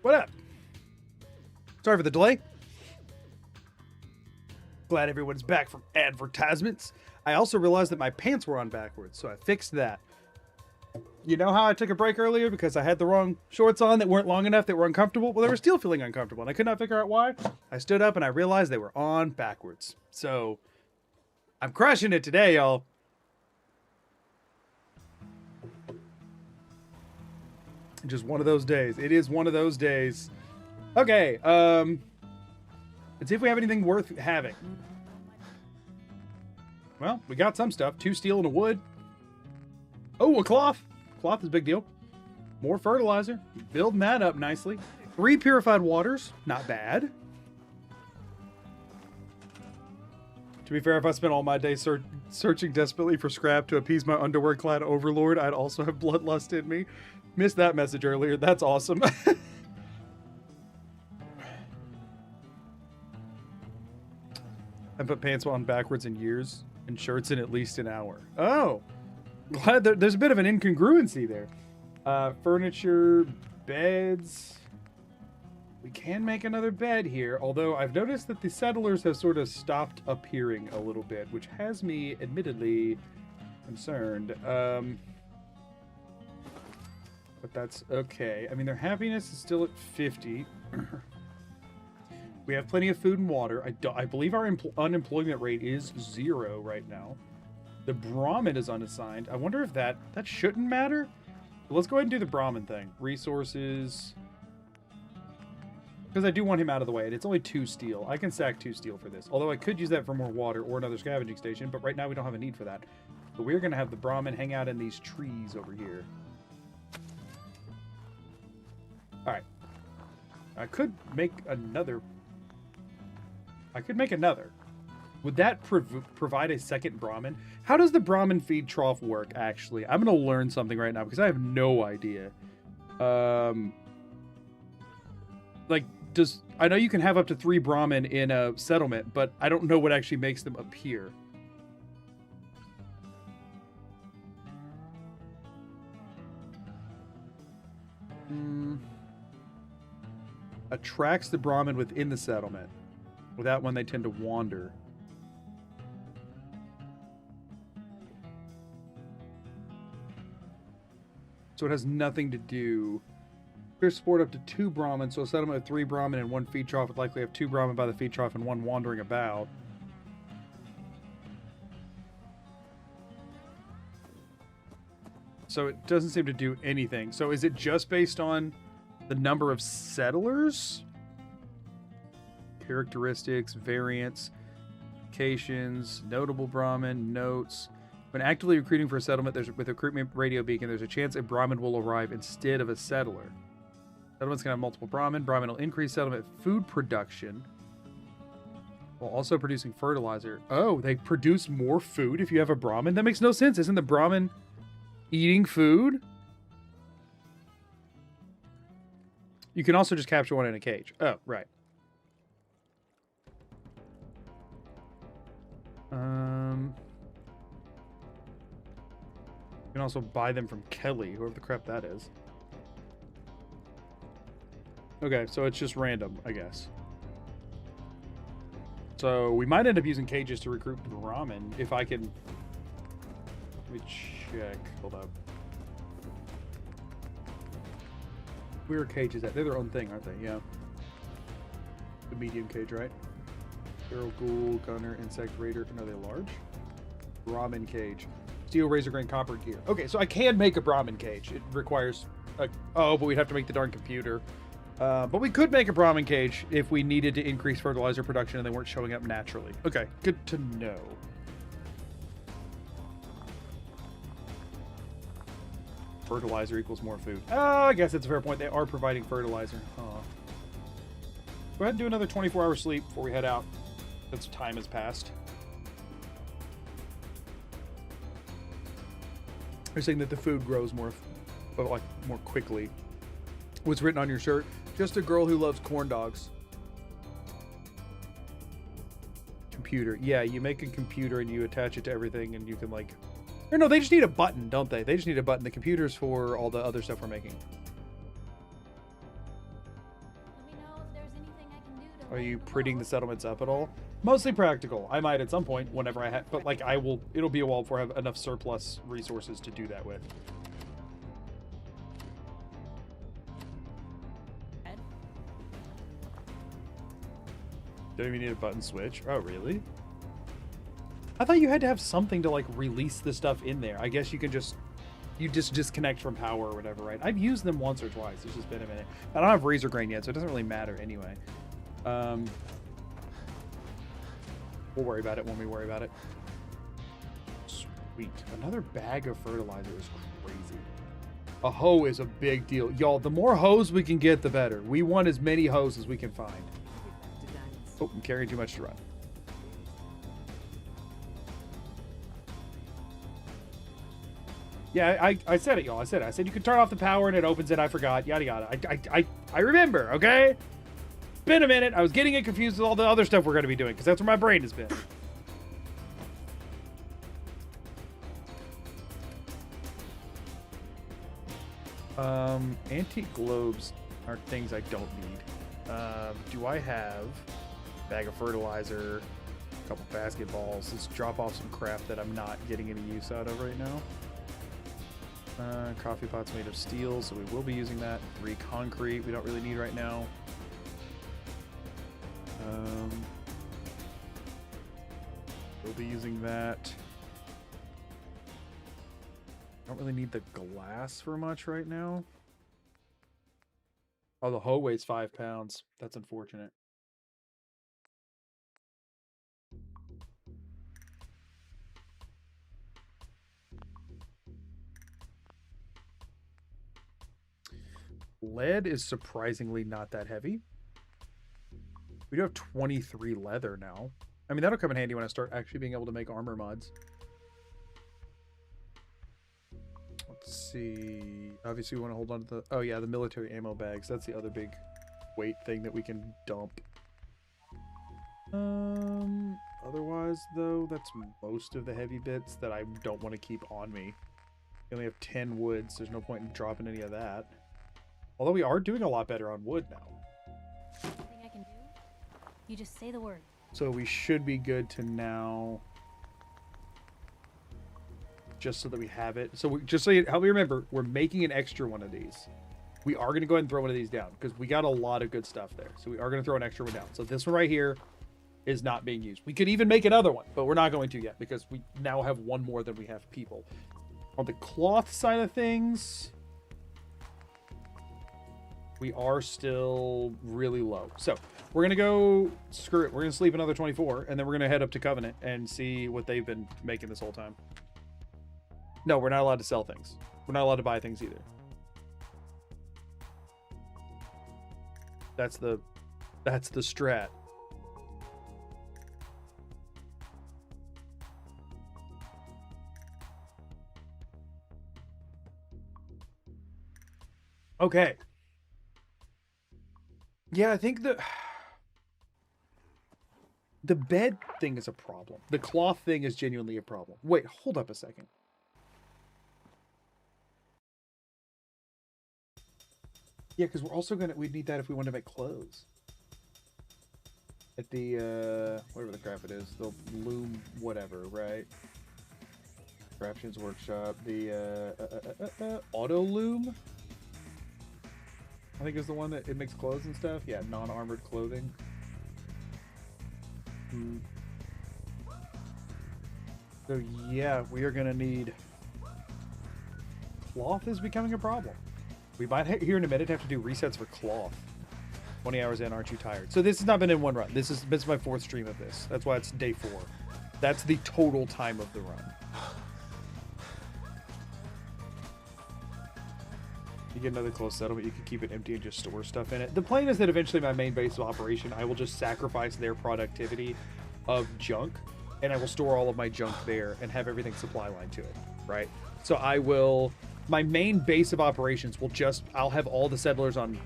What up? Sorry for the delay. Glad everyone's back from advertisements. I also realized that my pants were on backwards, so I fixed that. You know how I took a break earlier because I had the wrong shorts on that weren't long enough, that were uncomfortable? Well, they were still feeling uncomfortable, and I could not figure out why. I stood up and I realized they were on backwards. So, I'm crushing it today, y'all. Just one of those days. It is one of those days. Okay, let's see if we have anything worth having. Well, we got some stuff. 2 steel and a wood. Oh, a cloth. Cloth is a big deal. More fertilizer. Building that up nicely. 3 purified waters. Not bad. To be fair, if I spent all my day searching desperately for scrap to appease my underwear-clad overlord, I'd also have bloodlust in me. Missed that message earlier. That's awesome. I put pants on backwards in years and shirts in at least an hour. Oh, glad there's a bit of an incongruency there. Furniture, beds. We can make another bed here, although I've noticed that the settlers have sort of stopped appearing a little bit, which has me admittedly concerned. But that's okay. I mean, their happiness is still at 50. We have plenty of food and water. I believe our unemployment rate is 0 right now. The Brahmin is unassigned. I wonder if that shouldn't matter. But let's go ahead and do the Brahmin thing. Resources. Because I do want him out of the way, and it's only 2 steel. I can sack 2 steel for this. Although I could use that for more water or another scavenging station, but right now we don't have a need for that. But we're going to have the Brahmin hang out in these trees over here. Alright. I could make another. Would that provide a second Brahmin? How does the Brahmin feed trough work, actually? I'm going to learn something right now because I have no idea. I know you can have up to 3 Brahmin in a settlement, but I don't know what actually makes them appear. Attracts the Brahmin within the settlement. Without when they tend to wander. So it has nothing to do. Here's support up to 2 Brahmin, so a settlement with 3 Brahmin and 1 feed trough would likely have 2 Brahmin by the feed trough and 1 wandering about. So it doesn't seem to do anything. So is it just based on the number of settlers? Characteristics, variants, locations, notable Brahmin, notes. When actively recruiting for a settlement, with a recruitment radio beacon, there's a chance a Brahmin will arrive instead of a settler. Settlement's going to have multiple Brahmin. Brahmin will increase settlement food production while also producing fertilizer. Oh, they produce more food if you have a Brahmin? That makes no sense. Isn't the Brahmin eating food? You can also just capture one in a cage. Oh, right. You can also buy them from Kelly, whoever the crap that is. Okay, so it's just random, I guess. So we might end up using cages to recruit Brahmin if I can. Let me check. Hold up. Where are cages at? They're their own thing, aren't they? Yeah. The medium cage, right? Feral Ghoul, Gunner, Insect Raider. No, they're large. Brahmin cage. Steel, razor grain, copper gear. Okay, so I can make a Brahmin cage. It requires oh, but we'd have to make the darn computer. But we could make a Brahmin cage if we needed to increase fertilizer production and they weren't showing up naturally. Okay, good to know. Fertilizer equals more food. Oh, I guess that's a fair point. They are providing fertilizer. Huh. Go ahead and do another 24-hour sleep before we head out, since time has passed. They're saying that the food grows more quickly. What's written on your shirt? Just a girl who loves corn dogs. Computer. Yeah, you make a computer and you attach it to everything and you can like... Or no, they just need a button, don't they? They just need a button. The computer's for all the other stuff we're making. Are you prettying the settlements up at all? Mostly practical. I might at some point whenever I have, but like I will, it'll be a while before I have enough surplus resources to do that with. Don't even need a button switch. Oh, really? I thought you had to have something to like release the stuff in there. I guess you can just, you just disconnect from power or whatever, right? I've used them once or twice. It's just been a minute. I don't have razor grain yet, so it doesn't really matter anyway. We'll worry about it when we worry about it. Sweet. Another bag of fertilizer is crazy. A hoe is a big deal. Y'all, the more hoes we can get, the better. We want as many hoes as we can find. Oh, I'm carrying too much to run. Yeah, I said it, y'all. I said it. I said you can turn off the power and it opens it. I forgot. Yada, yada. I remember, okay? Been a minute. I was getting it confused with all the other stuff we're going to be doing because that's where my brain has been. Antique globes are things I don't need. Do I have a bag of fertilizer, a couple basketballs? Let's drop off some crap that I'm not getting any use out of right now. Coffee pot's made of steel, so we will be using that. 3 concrete we don't really need right now. We'll be using that. Don't really need the glass for much right now. Oh, the hoe weighs 5 pounds. That's unfortunate. Lead is surprisingly not that heavy. We do have 23 leather now. I mean, that'll come in handy when I start actually being able to make armor mods. Let's see. Obviously, we want to hold on to the... Oh, yeah, the military ammo bags. That's the other big weight thing that we can dump. Otherwise, though, that's most of the heavy bits that I don't want to keep on me. We only have 10 wood, so there's no point in dropping any of that. Although we are doing a lot better on wood now. Anything I can do? You just say the word. So we should be good to now. Just so that we have it. So just so you help me remember, we're making an extra one of these. We are going to go ahead and throw one of these down because we got a lot of good stuff there. So we are going to throw an extra one down. So this one right here is not being used. We could even make another one, but we're not going to yet because we now have one more than we have people. On the cloth side of things, we are still really low. So we're going to go, screw it. We're going to sleep another 24, and then we're going to head up to Covenant and see what they've been making this whole time. No, we're not allowed to sell things. We're not allowed to buy things either. That's the strat. Okay. Yeah, I think the bed thing is a problem. The cloth thing is genuinely a problem. Wait, hold up a second. Yeah, because we're also we'd need that if we want to make clothes. At the, whatever the crap it is, the loom, whatever, right? Craftsman's Workshop, the, auto loom? I think is the one that it makes clothes and stuff. Yeah, non-armored clothing. So yeah, we are gonna need... Cloth is becoming a problem. We might here in a minute have to do resets for cloth. 20 hours in, aren't you tired? So this has not been in one run. This is my 4th stream of this. That's why it's day 4. That's the total time of the run. You get another close settlement, you can keep it empty and just store stuff in it. The plan is that eventually my main base of operation, I will just sacrifice their productivity of junk, and I will store all of my junk there and have everything supply line to it, right? So I will... My main base of operations will I'll have all the settlers on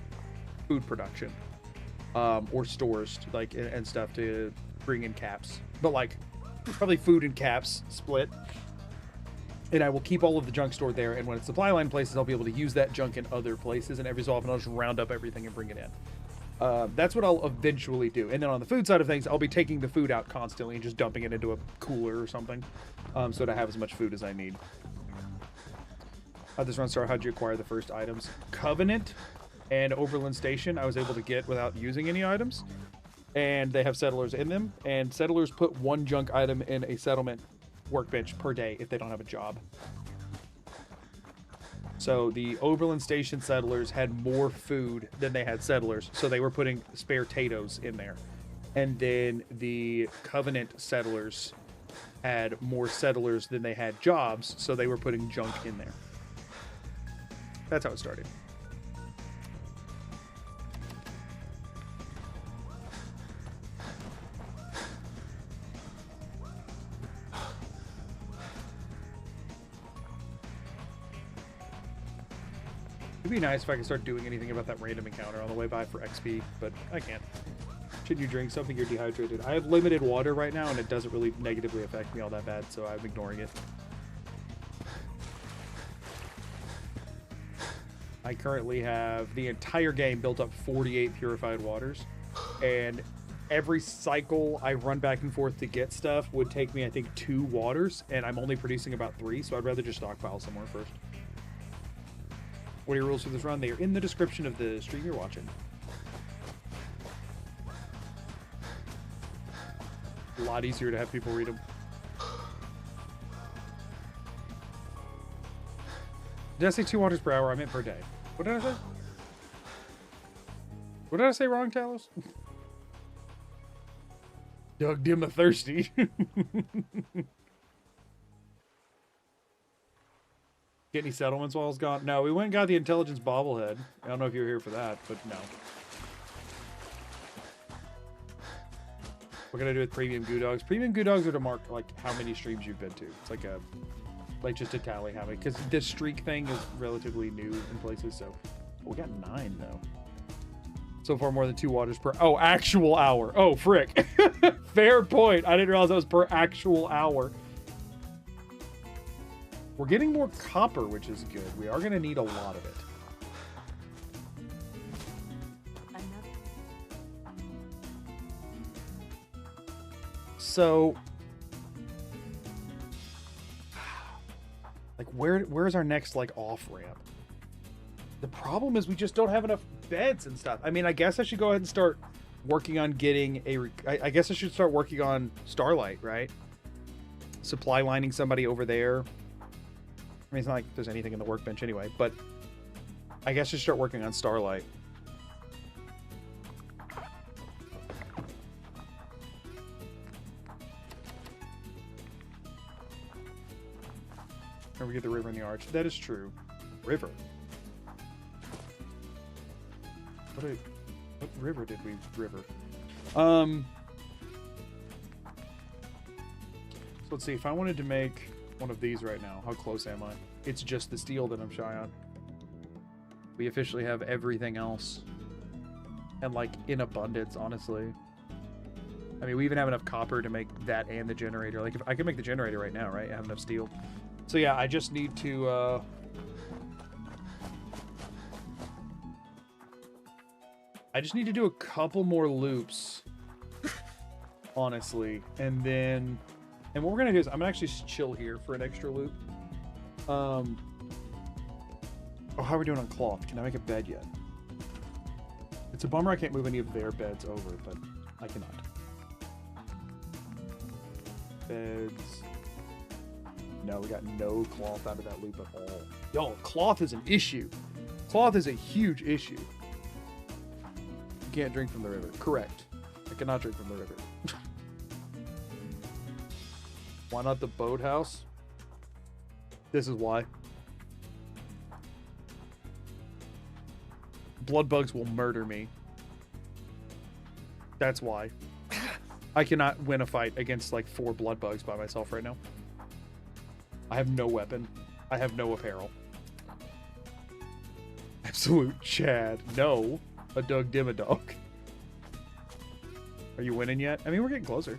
food production, or stores, like, and stuff to bring in caps. But, like, probably food and caps split. And I will keep all of the junk stored there, and when it's supply line places, I'll be able to use that junk in other places, and every so often I'll just round up everything and bring it in. That's what I'll eventually do. And then on the food side of things, I'll be taking the food out constantly and just dumping it into a cooler or something, so that I have as much food as I need. How'd this run start? How'd you acquire the first items? Covenant and Overland Station I was able to get without using any items. And they have settlers in them. And settlers put one junk item in a settlement workbench per day if they don't have a job. So the Overland Station settlers had more food than they had settlers, so they were putting spare potatoes in there. And then the Covenant settlers had more settlers than they had jobs, so they were putting junk in there. That's how it started. It'd be nice if I could start doing anything about that random encounter on the way by for XP, but I can't. Should you drink something? You're dehydrated. I have limited water right now, and it doesn't really negatively affect me all that bad, so I'm ignoring it. I currently have the entire game built up 48 purified waters, and every cycle I run back and forth to get stuff would take me, I think, 2 waters, and I'm only producing about 3, so I'd rather just stockpile somewhere first. What are your rules for this run? They are in the description of the stream you're watching. A lot easier to have people read them. Did I say 2 waters per hour? I meant per day. What did I say? What did I say wrong, Talos? Doug Dimma thirsty. Get any settlements while it's gone? No, we went and got the intelligence bobblehead. I don't know if you were here for that, but no. What can I do with premium goo dogs? Premium goo dogs are to mark like how many streams you've been to. It's like a, like just a tally how many, because this streak thing is relatively new in places. So we got 9 though. So far more than 2 waters per. Oh, actual hour. Oh, frick. Fair point. I didn't realize that was per actual hour. We're getting more copper, which is good. We are going to need a lot of it. So, like, where's our next, like, off-ramp? The problem is we just don't have enough beds and stuff. I mean, I guess I should go ahead and start working on getting a... I guess I should start working on Starlight, right? Supply lining somebody over there. I mean, it's not like there's anything in the workbench anyway, but I guess just start working on Starlight. Or we get the river in the arch. That is true. River. What river did we river? So let's see. If I wanted to make one of these right now, how close am I? It's just the steel that I'm shy on. We officially have everything else. And like in abundance, honestly. I mean, we even have enough copper to make that and the generator. Like if I can make the generator right now, right? I have enough steel. So yeah, I just need to do a couple more loops. Honestly. And then what we're gonna do is I'm gonna actually just chill here for an extra loop. Oh, how are we doing on cloth? Can I make a bed yet? It's a bummer I can't move any of their beds over, but I cannot. Beds. No, we got no cloth out of that loop at all. Y'all, cloth is an issue. Cloth is a huge issue. You can't drink from the river. Correct. I cannot drink from the river. Why not the boathouse? This is why. Blood bugs will murder me. That's why. I cannot win a fight against like 4 blood bugs by myself right now. I have no weapon. I have no apparel. Absolute Chad. No. A Doug Dimma dog. Are you winning yet? I mean, we're getting closer.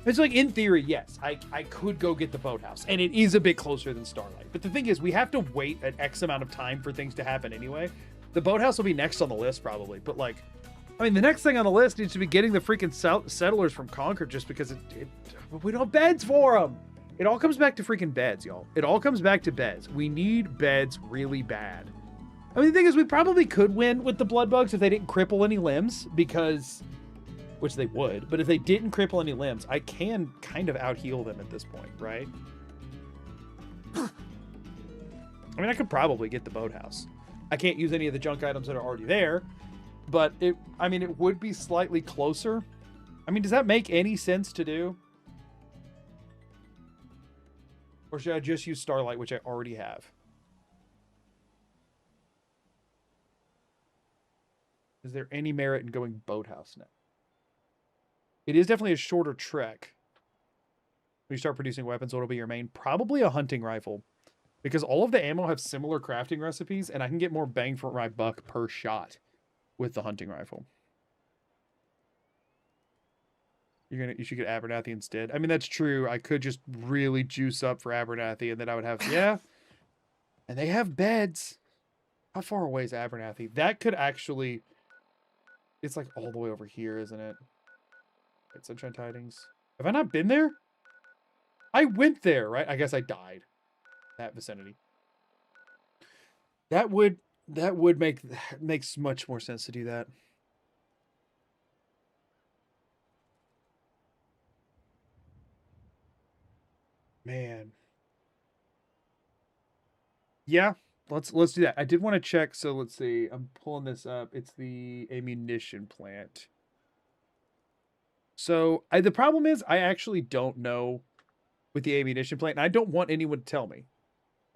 It's like, in theory, yes, I could go get the boathouse, and it is a bit closer than Starlight. But the thing is, we have to wait an X amount of time for things to happen anyway. The boathouse will be next on the list, probably. But, like, I mean, the next thing on the list needs to be getting the freaking settlers from Concord, just because we don't have beds for them. It all comes back to freaking beds, y'all. It all comes back to beds. We need beds really bad. I mean, the thing is, we probably could win with the blood bugs if they didn't cripple any limbs, because... which they would, but if they didn't cripple any limbs, I can kind of out-heal them at this point, right? I mean, I could probably get the boathouse. I can't use any of the junk items that are already there, but it would be slightly closer. I mean, does that make any sense to do? Or should I just use Starlight, which I already have? Is there any merit in going boathouse now? It is definitely a shorter trek. When you start producing weapons, what'll be your main? Probably a hunting rifle. Because all of the ammo have similar crafting recipes, and I can get more bang for my buck per shot with the hunting rifle. You should get Abernathy instead. I mean, that's true. I could just really juice up for Abernathy, and then I would have... yeah. And they have beds. How far away is Abernathy? That could actually... it's like all the way over here, isn't it? Sunshine Tidings. Have I not been there? I went there, right? I guess I died. That vicinity. That would makes much more sense to do that. Man. Yeah, let's do that. I did want to check, so let's see. I'm pulling this up. It's the ammunition plant. So the problem is I actually don't know with the ammunition plant, and I don't want anyone to tell me.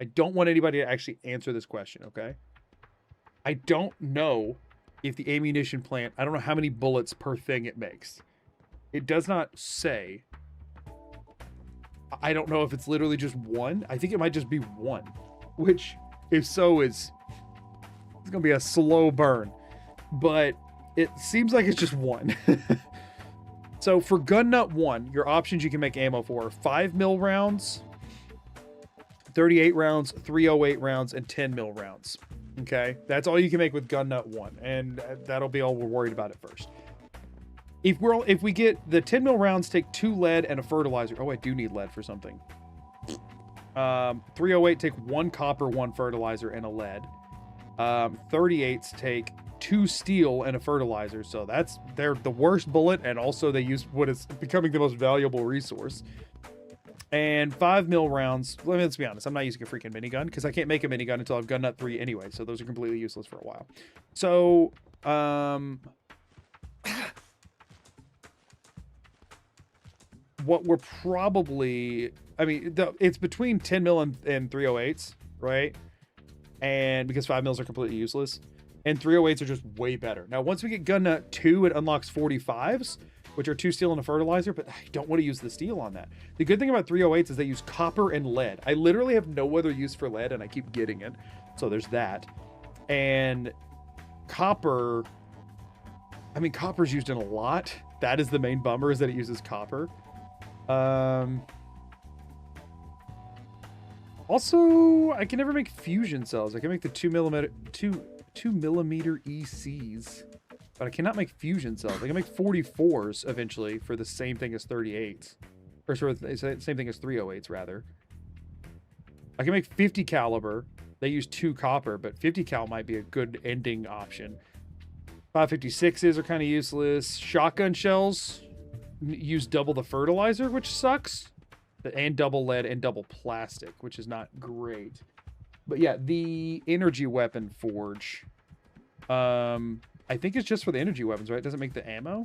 I don't want anybody to actually answer this question, okay? I don't know if the ammunition plant, I don't know how many bullets per thing it makes. It does not say. I don't know if it's literally just one. I think it might just be one, which if so it's going to be a slow burn, but it seems like it's just one. So for gun nut 1, your options you can make ammo for are 5mm rounds, 38 rounds, 308 rounds, and 10mm rounds. Okay, that's all you can make with gun nut 1, and that'll be all we're worried about at first. If we get the 10mm rounds, take 2 lead and a fertilizer. Oh, I do need lead for something. 308 take 1 copper, 1 fertilizer, and a lead. 38s take 2 steel and a fertilizer, so they're the worst bullet, and also they use what is becoming the most valuable resource. And 5mm rounds. Let's be honest, I'm not using a freaking minigun because I can't make a minigun until I've gun nut 3 anyway, so those are completely useless for a while. So what we're probably, I mean, it's between 10mm and 308s, right? And because 5mm are completely useless, and 308s are just way better. Now, once we get gun nut 2, it unlocks 45s, which are 2 steel and a fertilizer, but I don't want to use the steel on that. The good thing about 308s is they use copper and lead. I literally have no other use for lead, and I keep getting it. So there's that. And copper, I mean, copper's used in a lot. That is the main bummer, is that it uses copper. Also, I can never make fusion cells. I can make the 2mm ECs, but I cannot make fusion cells. I can make 44s eventually for the same thing as 38s, or sort of the same thing as 308s rather. I can make 50 caliber. They use 2 copper, but 50 cal might be a good ending option. 556s are kind of useless. Shotgun shells use double the fertilizer, which sucks, and double lead and double plastic, which is not great. But yeah, the energy weapon forge, I think it's just for the energy weapons, right? It doesn't make the ammo.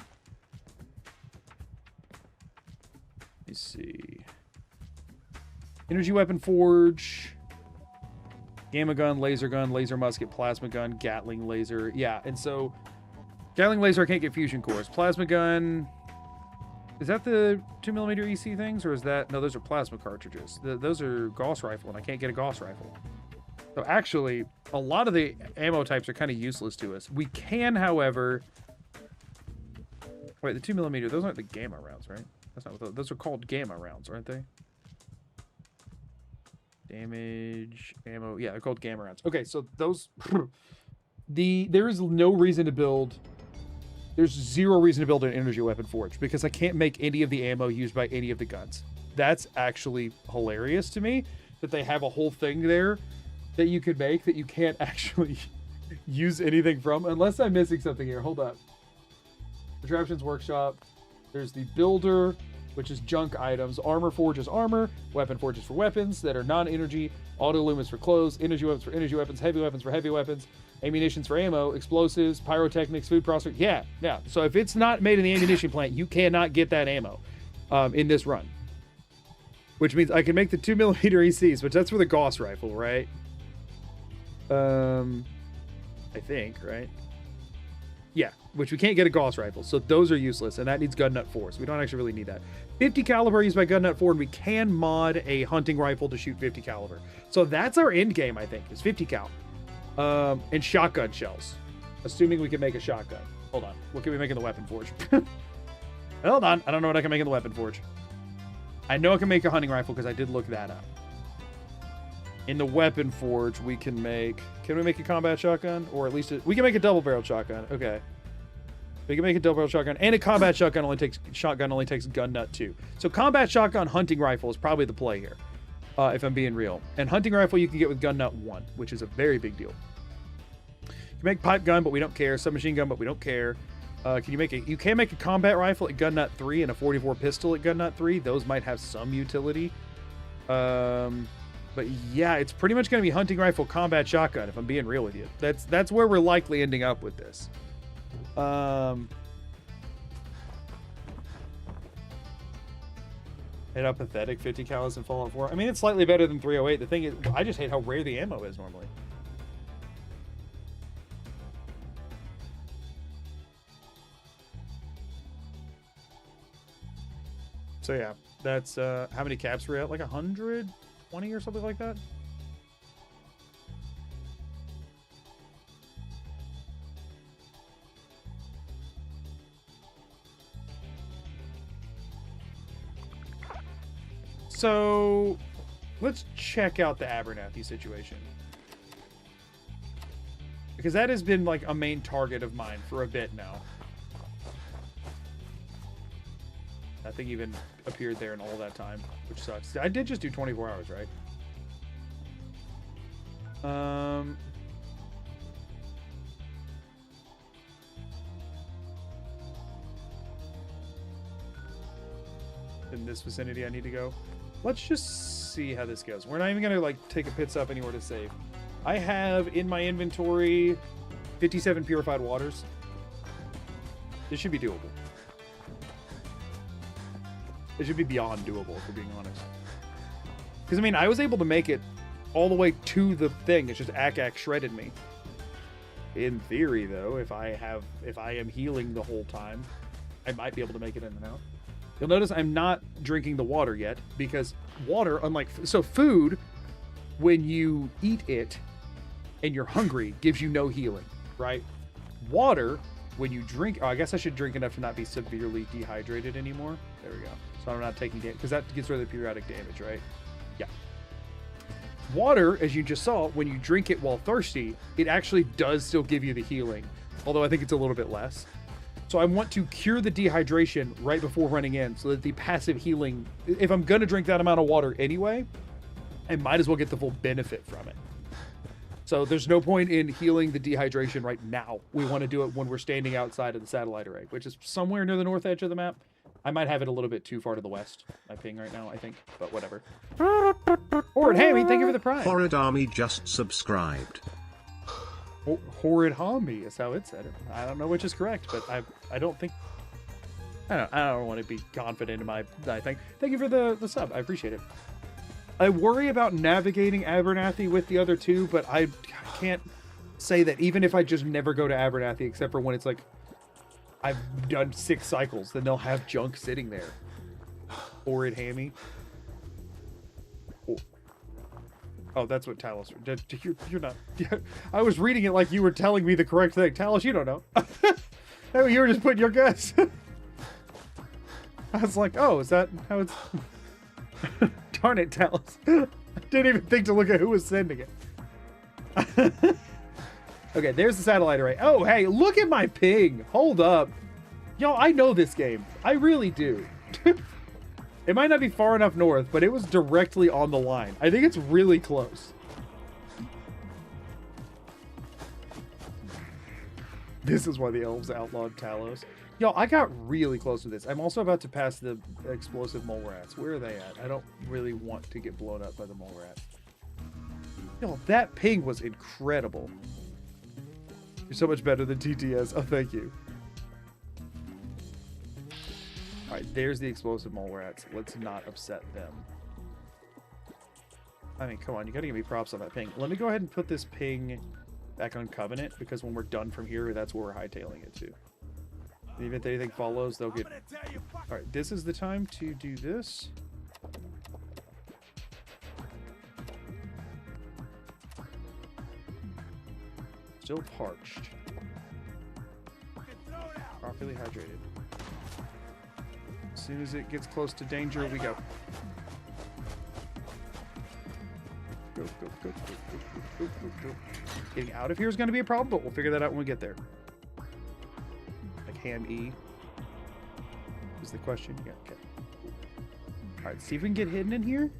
Let me see. Energy weapon forge, gamma gun, laser musket, plasma gun, Gatling laser. Yeah, and so Gatling laser, I can't get fusion cores. Plasma gun, is that the 2mm EC things, or is that, no, those are plasma cartridges. Those are Gauss rifle, and I can't get a Gauss rifle. So actually, a lot of the ammo types are kind of useless to us. We can, however... Wait, the 2mm, those aren't the gamma rounds, right? That's not what those are called. Gamma rounds, aren't they? Damage, ammo. Yeah, they're called gamma rounds. Okay, so those... there is no reason to build... There's zero reason to build an energy weapon forge because I can't make any of the ammo used by any of the guns. That's actually hilarious to me that they have a whole thing there that you could make that you can't actually use anything from unless I'm missing something here. Hold up. Contraptions Workshop. There's the builder, which is junk items. Armor forge is armor. Weapon forge is for weapons that are non-energy. Auto loom is for clothes. Energy weapons for energy weapons. Heavy weapons for heavy weapons. Ammunitions for ammo. Explosives. Pyrotechnics. Food processing. Yeah. So if it's not made in the ammunition plant, you cannot get that ammo in this run. Which means I can make the 2mm ECs, which that's for the Gauss rifle, right? I think, right? Yeah, which we can't get a Gauss rifle, so those are useless, and that needs gun nut 4, so we don't actually really need that. 50 caliber used by gun nut 4, and we can mod a hunting rifle to shoot 50 caliber. So that's our end game, I think, is 50 cal. And shotgun shells, assuming we can make a shotgun. Hold on, what can we make in the weapon forge? Hold on, I don't know what I can make in the weapon forge. I know I can make a hunting rifle because I did look that up. In the weapon forge, we can make... Can we make a combat shotgun? Or at least... we can make a double-barreled shotgun. Okay. We can make a double-barreled shotgun. And a combat shotgun only takes gun nut 2. So combat shotgun hunting rifle is probably the play here. If I'm being real. And hunting rifle you can get with gun nut 1, which is a very big deal. You can make pipe gun, but we don't care. Submachine gun, but we don't care. You can make a combat rifle at gun nut 3 and a 44 pistol at gun nut 3. Those might have some utility. But yeah, it's pretty much going to be hunting rifle, combat shotgun, if I'm being real with you. That's where we're likely ending up with this. And a pathetic 50 cals in Fallout 4. I mean, it's slightly better than 308. The thing is, I just hate how rare the ammo is normally. So yeah, that's how many caps we're at? Like 120 or something like that. So let's check out the Abernathy situation, because that has been like a main target of mine for a bit now. That thing even appeared there in all that time, which sucks. I did just do 24 hours, right? In this vicinity I need to go. Let's just see how this goes. We're not even gonna like take a pit stop anywhere to save. I have in my inventory 57 purified waters. This should be doable. It should be beyond doable, if we're being honest. Because, I mean, I was able to make it all the way to the thing. It's just Ak shredded me. In theory, though, if I am healing the whole time, I might be able to make it in and out. You'll notice I'm not drinking the water yet, because water, unlike... So food, when you eat it and you're hungry, gives you no healing, right? Water, when you drink... Oh, I guess I should drink enough to not be severely dehydrated anymore. There we go. So I'm not taking damage, because that gets rid of the periodic damage, right? Yeah. Water, as you just saw, when you drink it while thirsty, it actually does still give you the healing, although I think it's a little bit less. So I want to cure the dehydration right before running in, so that the passive healing, if I'm going to drink that amount of water anyway, I might as well get the full benefit from it. So there's no point in healing the dehydration right now. We want to do it when we're standing outside of the satellite array, which is somewhere near the north edge of the map. I might have it a little bit too far to the west. My ping right now, I think, but whatever. Horrid Hammy, thank you for the prime. Horrid Army just subscribed. Horrid Hammy is how it said it. I don't know which is correct, but I don't think... I don't want to be confident in my thing. Thank you for the sub. I appreciate it. I worry about navigating Abernathy with the other two, but I can't say that even if I just never go to Abernathy, except for when it's like I've done 6 cycles, then they'll have junk sitting there. Horrid Hammy. Oh, that's what Talos... You're not... I was reading it like you were telling me the correct thing. Talos, you don't know. Oh, you were just putting your guess. I was like, oh, is that how it's... Darn it, Talos. I didn't even think to look at who was sending it. Okay, there's the satellite array. Oh, hey, look at my ping. Hold up. Yo, I know this game. I really do. It might not be far enough north, but it was directly on the line. I think it's really close. This is why the elves outlawed Talos. Yo, I got really close with this. I'm also about to pass the explosive mole rats. Where are they at? I don't really want to get blown up by the mole rat. Yo, that ping was incredible. You're so much better than TTS. Oh, thank you. All right, there's the explosive mole rats. Let's not upset them. I mean, come on, you gotta give me props on that ping. Let me go ahead and put this ping back on Covenant, because when we're done from here, that's where we're hightailing it to. Even if anything follows, they'll get... Alright, this is the time to do this. Still parched. Properly hydrated. As soon as it gets close to danger, we go. Go, go, go, go, go, go, go, go. Getting out of here is going to be a problem, but we'll figure that out when we get there. Like ham E is the question. Yeah, okay. All right, see if we can get hidden in here.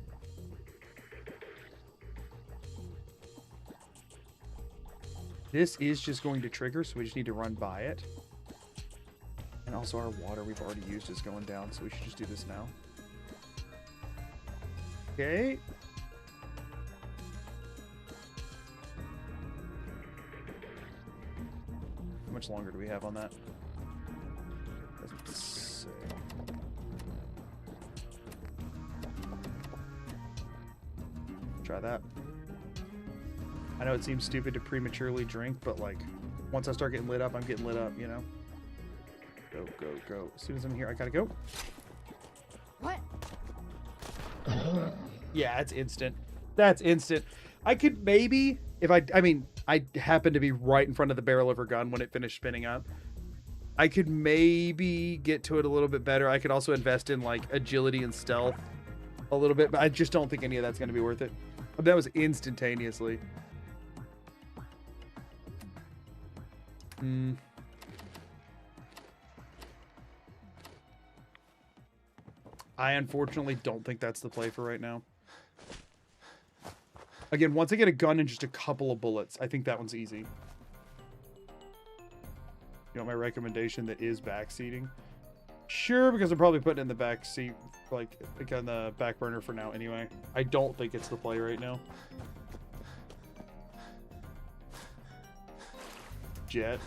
This is just going to trigger, so we just need to run by it. And also our water we've already used is going down, so we should just do this now. Okay. How much longer do we have on that? Doesn't say. Try that. I know it seems stupid to prematurely drink, but like, once I start getting lit up, I'm getting lit up, you know? Go, go, go. As soon as I'm here, I gotta go. What? Yeah, it's instant. That's instant. I could maybe, if I mean, I happened to be right in front of the barrel of her gun when it finished spinning up. I could maybe get to it a little bit better. I could also invest in like agility and stealth a little bit, but I just don't think any of that's going to be worth it. That was instantaneously. I unfortunately don't think that's the play for right now. Again, once I get a gun and just a couple of bullets, I think that one's easy. You know my recommendation that is backseating? Sure, because I'm probably putting it in the back seat, like on the back burner for now anyway. I don't think it's the play right now. Jet.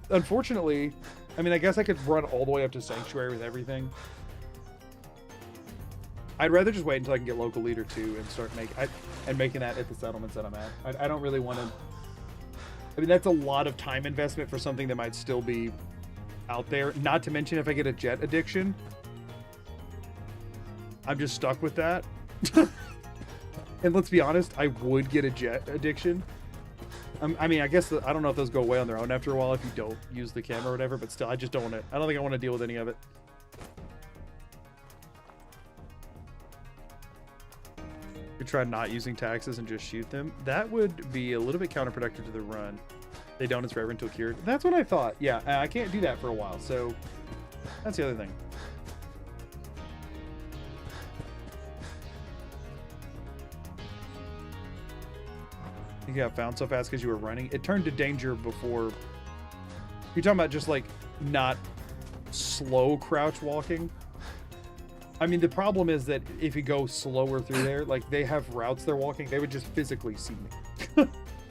Unfortunately, I mean, I guess I could run all the way up to Sanctuary with everything. I'd rather just wait until I can get local leader 2 and start making that at the settlements that I'm at. I don't really want to. I mean, that's a lot of time investment for something that might still be out there. Not to mention if I get a jet addiction, I'm just stuck with that. And let's be honest, I would get a jet addiction. I mean, I guess I don't know if those go away on their own after a while if you don't use the camera or whatever, but still, I just don't want to. I don't think I want to deal with any of it. You try not using taxes and just shoot them. That would be a little bit counterproductive to the run. They don't, it's forever until cured. That's what I thought. Yeah, I can't do that for a while, so that's the other thing. You got found so fast because you were running. It turned to danger before. You're talking about just like not slow crouch walking. I mean, the problem is that if you go slower through there, like they have routes they're walking, they would just physically see me.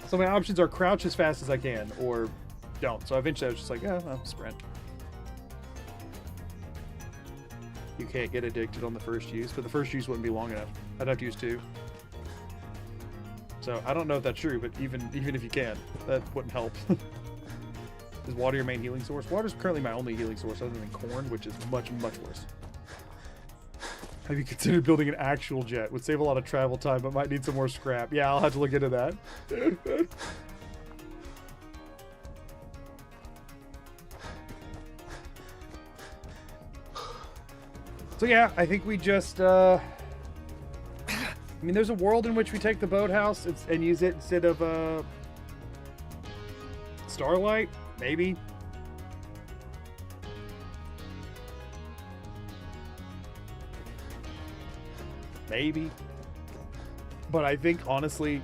So my options are crouch as fast as I can or don't. So eventually I was just like, yeah, I'll sprint. You can't get addicted on the first use, but the first use wouldn't be long enough. I'd have to use 2. So I don't know if that's true, but even if you can, that wouldn't help. Is water your main healing source? Water's currently my only healing source other than corn, which is much, much worse. Have you considered building an actual jet? Would save a lot of travel time, but might need some more scrap. Yeah, I'll have to look into that. So yeah, I think we just, I mean, there's a world in which we take the boathouse and use it instead of, Starlight, maybe. Maybe. But I think, honestly,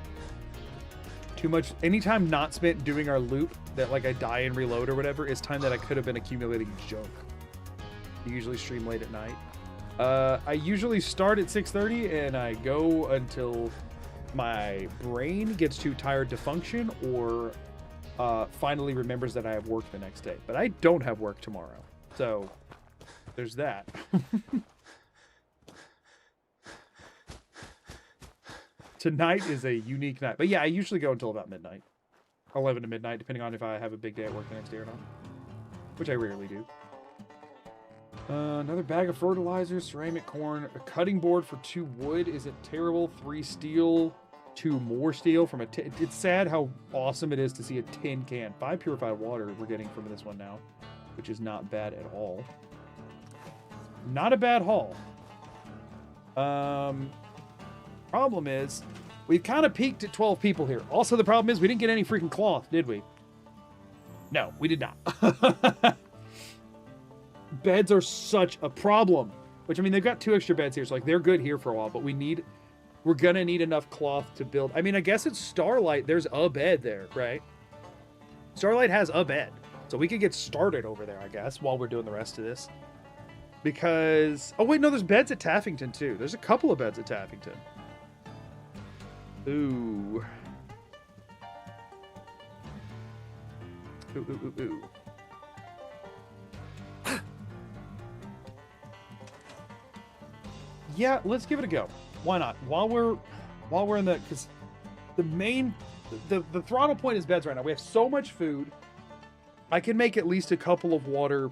too much, anytime not spent doing our loop that, like, I die and reload or whatever, is time that I could have been accumulating junk. I usually stream late at night. I usually start at 6:30 and I go until my brain gets too tired to function or finally remembers that I have work the next day. But I don't have work tomorrow. So, there's that. Tonight is a unique night. But yeah, I usually go until about midnight. 11 to midnight, depending on if I have a big day at work the next day or not. Which I rarely do. Another bag of fertilizer, ceramic corn, a cutting board for 2 wood. Is it terrible? 3 steel, 2 more steel from a tin. It's sad how awesome it is to see a tin can. 5 purified water we're getting from this one now, which is not bad at all. Not a bad haul. Problem is, we've kind of peaked at 12 people here. Also, the problem is we didn't get any freaking cloth, did we? No, we did not. Beds are such a problem. Which, I mean, they've got 2 extra beds here, so like they're good here for a while, but we're gonna need enough cloth to build. I mean, I guess it's Starlight. There's a bed there, right? Starlight has a bed. So we could get started over there, I guess, while we're doing the rest of this. Because, oh wait, no, there's beds at Taffington too. There's a couple of beds at Taffington. Ooh. Ooh. Yeah, let's give it a go. Why not? While we're in the, because the main, the throttle point is beds right now. We have so much food. I can make at least a couple of water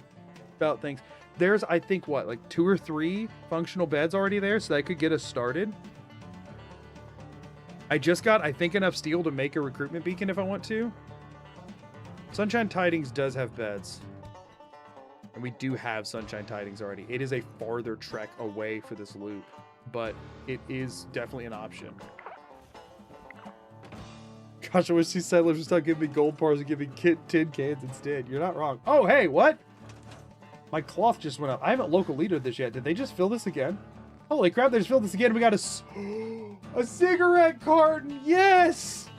about things. There's, I think, what, like 2 or 3 functional beds already there, so that could get us started. I just got, I think, enough steel to make a recruitment beacon if I want to. Sunshine Tidings does have beds. And we do have Sunshine Tidings already. It is a farther trek away for this loop, but it is definitely an option. Gosh, I wish these settlers would stop giving me gold bars and giving tin cans instead. You're not wrong. Oh, hey, what? My cloth just went up. I haven't local leader this yet. Did they just fill this again? Holy crap, they just filled this again. We got a cigarette carton. Yes!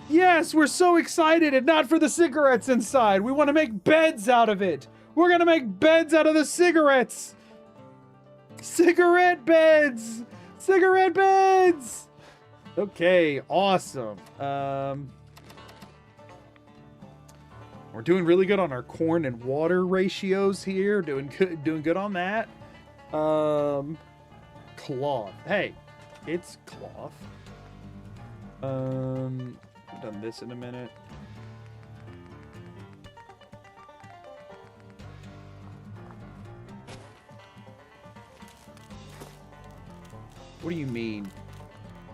Yes, we're so excited, and not for the cigarettes inside. We want to make beds out of it. We're going to make beds out of the cigarettes. Cigarette beds. Cigarette beds. Okay, awesome. We're doing really good on our corn and water ratios here. Doing good on that. Cloth. Hey, it's cloth. I've done this in a minute. What do you mean?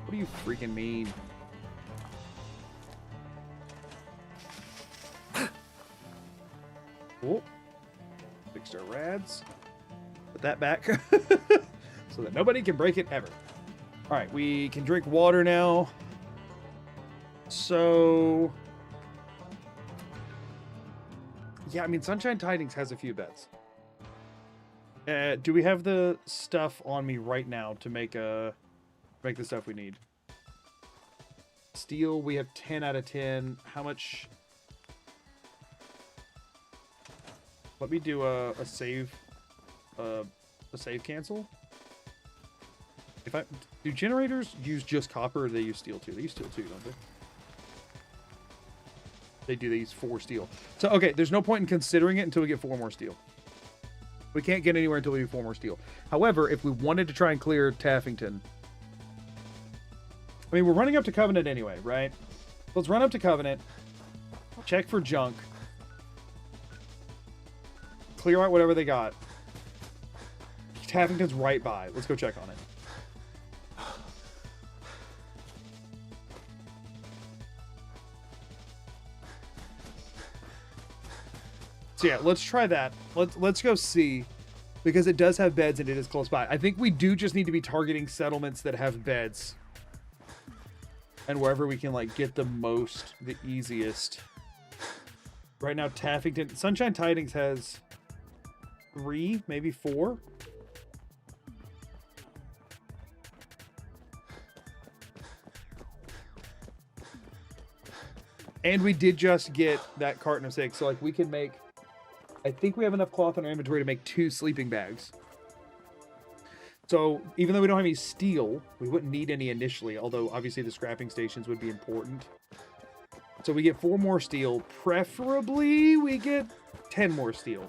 What do you freaking mean? Cool. Fixed our rads. Put that back. So that nobody can break it ever. Alright, we can drink water now. So... yeah, I mean, Sunshine Tidings has a few beds. Do we have the stuff on me right now to make the stuff we need? Steel, we have 10 out of 10. How much... let me do a save cancel. If I do, generators use just copper, or do they use steel too? They use steel too, don't they? They do. They use 4 steel. So okay, there's no point in considering it until we get 4 more steel. We can't get anywhere until we do 4 more steel. However, if we wanted to try and clear Taffington, I mean, we're running up to Covenant anyway, right? Let's run up to Covenant, check for junk, clear out whatever they got. Taffington's right by. Let's go check on it. So yeah, let's try that. Let's go see. because it does have beds and it is close by. I think we do just need to be targeting settlements that have beds. And wherever we can, like, get the easiest. Right now, Taffington... Sunshine Tidings has 3, maybe 4. And we did just get that carton of 6. So, like, we can make... I think we have enough cloth in our inventory to make 2 sleeping bags. So, even though we don't have any steel, we wouldn't need any initially, although obviously the scrapping stations would be important. So we get 4 more steel. Preferably, we get 10 more steel,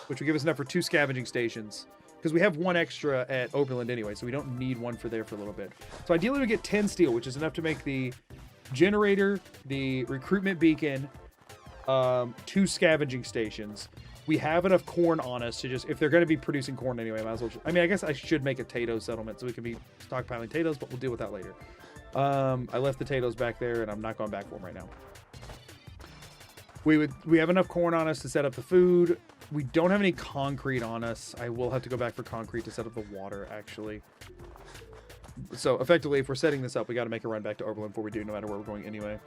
which would give us enough for 2 scavenging stations. Because we have 1 extra at Oberland anyway, so we don't need 1 for there for a little bit. So ideally, we get 10 steel, which is enough to make the generator, the recruitment beacon, 2 scavenging stations. We have enough corn on us to just, if they're going to be producing corn anyway, I might as well. I mean, I guess I should make a Tato settlement so we can be stockpiling Tatos, but we'll deal with that later. I left the Tatos back there, and I'm not going back for them right now. We have enough corn on us to set up the food. We don't have any concrete on us. I will have to go back for concrete to set up the water, actually. So, effectively, if we're setting this up, we got to make a run back to Oberlin before we do, no matter where we're going anyway.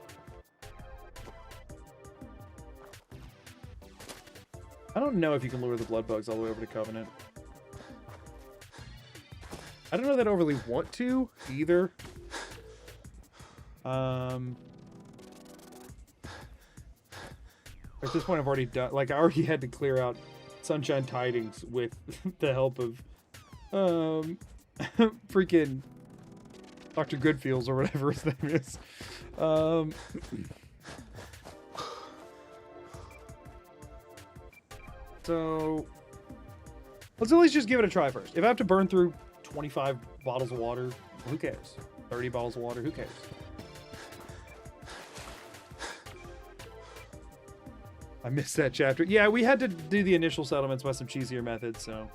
I don't know if you can lure the blood bugs all the way over to Covenant. I don't know that I overly want to, either. At this point, I've already done... Like, I already had to clear out Sunshine Tidings with the help of... freaking... Dr. Goodfields, or whatever his name is. So... Let's at least just give it a try first. If I have to burn through 25 bottles of water, who cares? 30 bottles of water, who cares? I missed that chapter. Yeah, we had to do the initial settlements by some cheesier methods, so...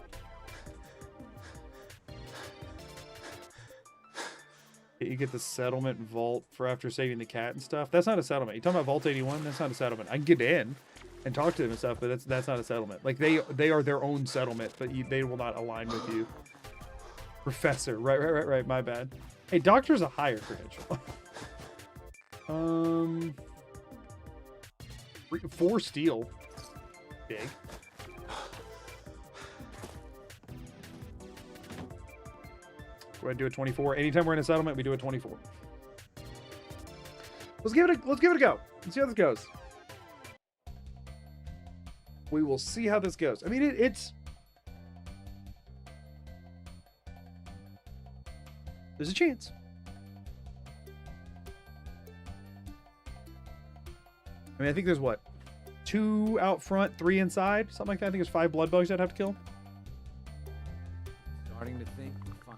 You get the settlement vault for after saving the cat and stuff. That's not a settlement. You talking about Vault 81? That's not a settlement. I can get in and talk to them and stuff, but that's not a settlement. Like, they are their own settlement, but they will not align with you. Professor. Right. My bad. Hey, doctor's a higher credential. 4 steel. Big. Go ahead and do a 24. Anytime we're in a settlement, we do a 24. Let's give it a go. Let's see how this goes. We will see how this goes. I mean, it's... There's a chance. I mean, I think there's what? 2 out front, 3 inside? Something like that. I think there's 5 blood bugs I'd have to kill. Starting to think. Fine.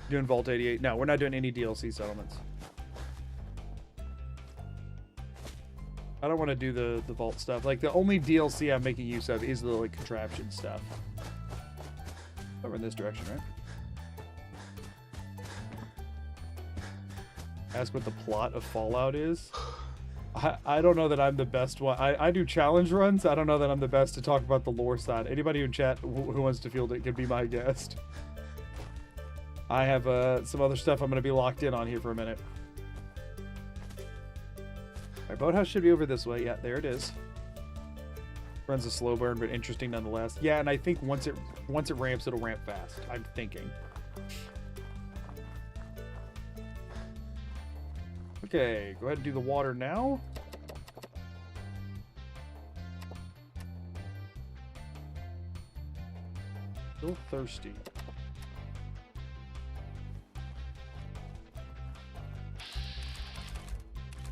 Doing Vault 88. No, we're not doing any DLC settlements. I don't want to do the Vault stuff. Like, the only DLC I'm making use of is the, like, contraption stuff. Over in this direction, right? Ask what the plot of Fallout is. I don't know that I'm the best one. I do challenge runs. I don't know that I'm the best to talk about the lore side. Anybody in chat who wants to field it can be my guest. I have some other stuff I'm going to be locked in on here for a minute. Our boathouse should be over this way. Yeah, there it is. Runs a slow burn, but interesting nonetheless. Yeah, and I think once it ramps, it'll ramp fast. I'm thinking. Okay, go ahead and do the water now. Still thirsty.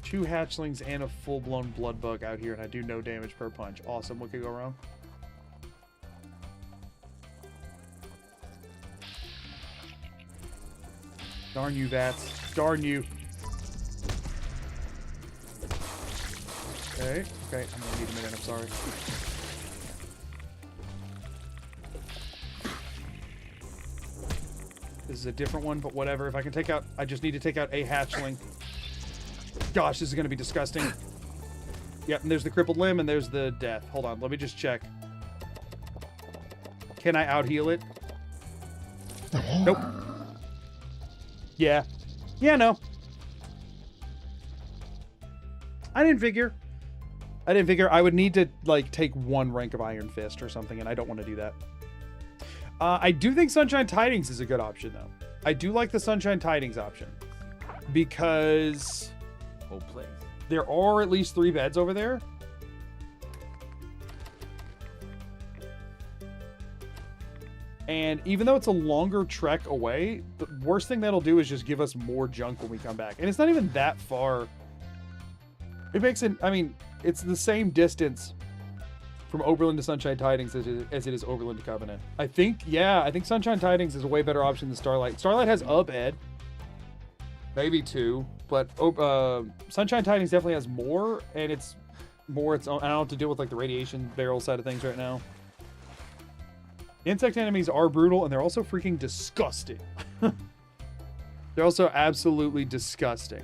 Two hatchlings and a full-blown blood bug out here, and I do no damage per punch. Awesome. What could go wrong? Darn you, Vats. Darn you. Okay, I'm gonna need a minute, I'm sorry. This is a different one, but whatever. If I can take out, I just need to take out a hatchling. Gosh, this is going to be disgusting. Yep, and there's the crippled limb, and there's the death. Hold on, let me just check. Can I out-heal it? Nope. Yeah. Yeah, no. I didn't figure I would need to, like, take one rank of Iron Fist or something, and I don't want to do that. I do think Sunshine Tidings is a good option, though. I do like the Sunshine Tidings option. Because Whole place. there are at least 3 beds over there. And even though it's a longer trek away, the worst thing that'll do is just give us more junk when we come back. And it's not even that far. It makes it, I mean, it's the same distance from Oberlin to Sunshine Tidings as it is Oberlin to Covenant. I think Sunshine Tidings is a way better option than Starlight. Starlight has a bed. Maybe 2. But Sunshine Tidings definitely has more, and it's more its own. I don't have to deal with, like, the radiation barrel side of things right now. Insect enemies are brutal, and they're also freaking disgusting. They're also absolutely disgusting.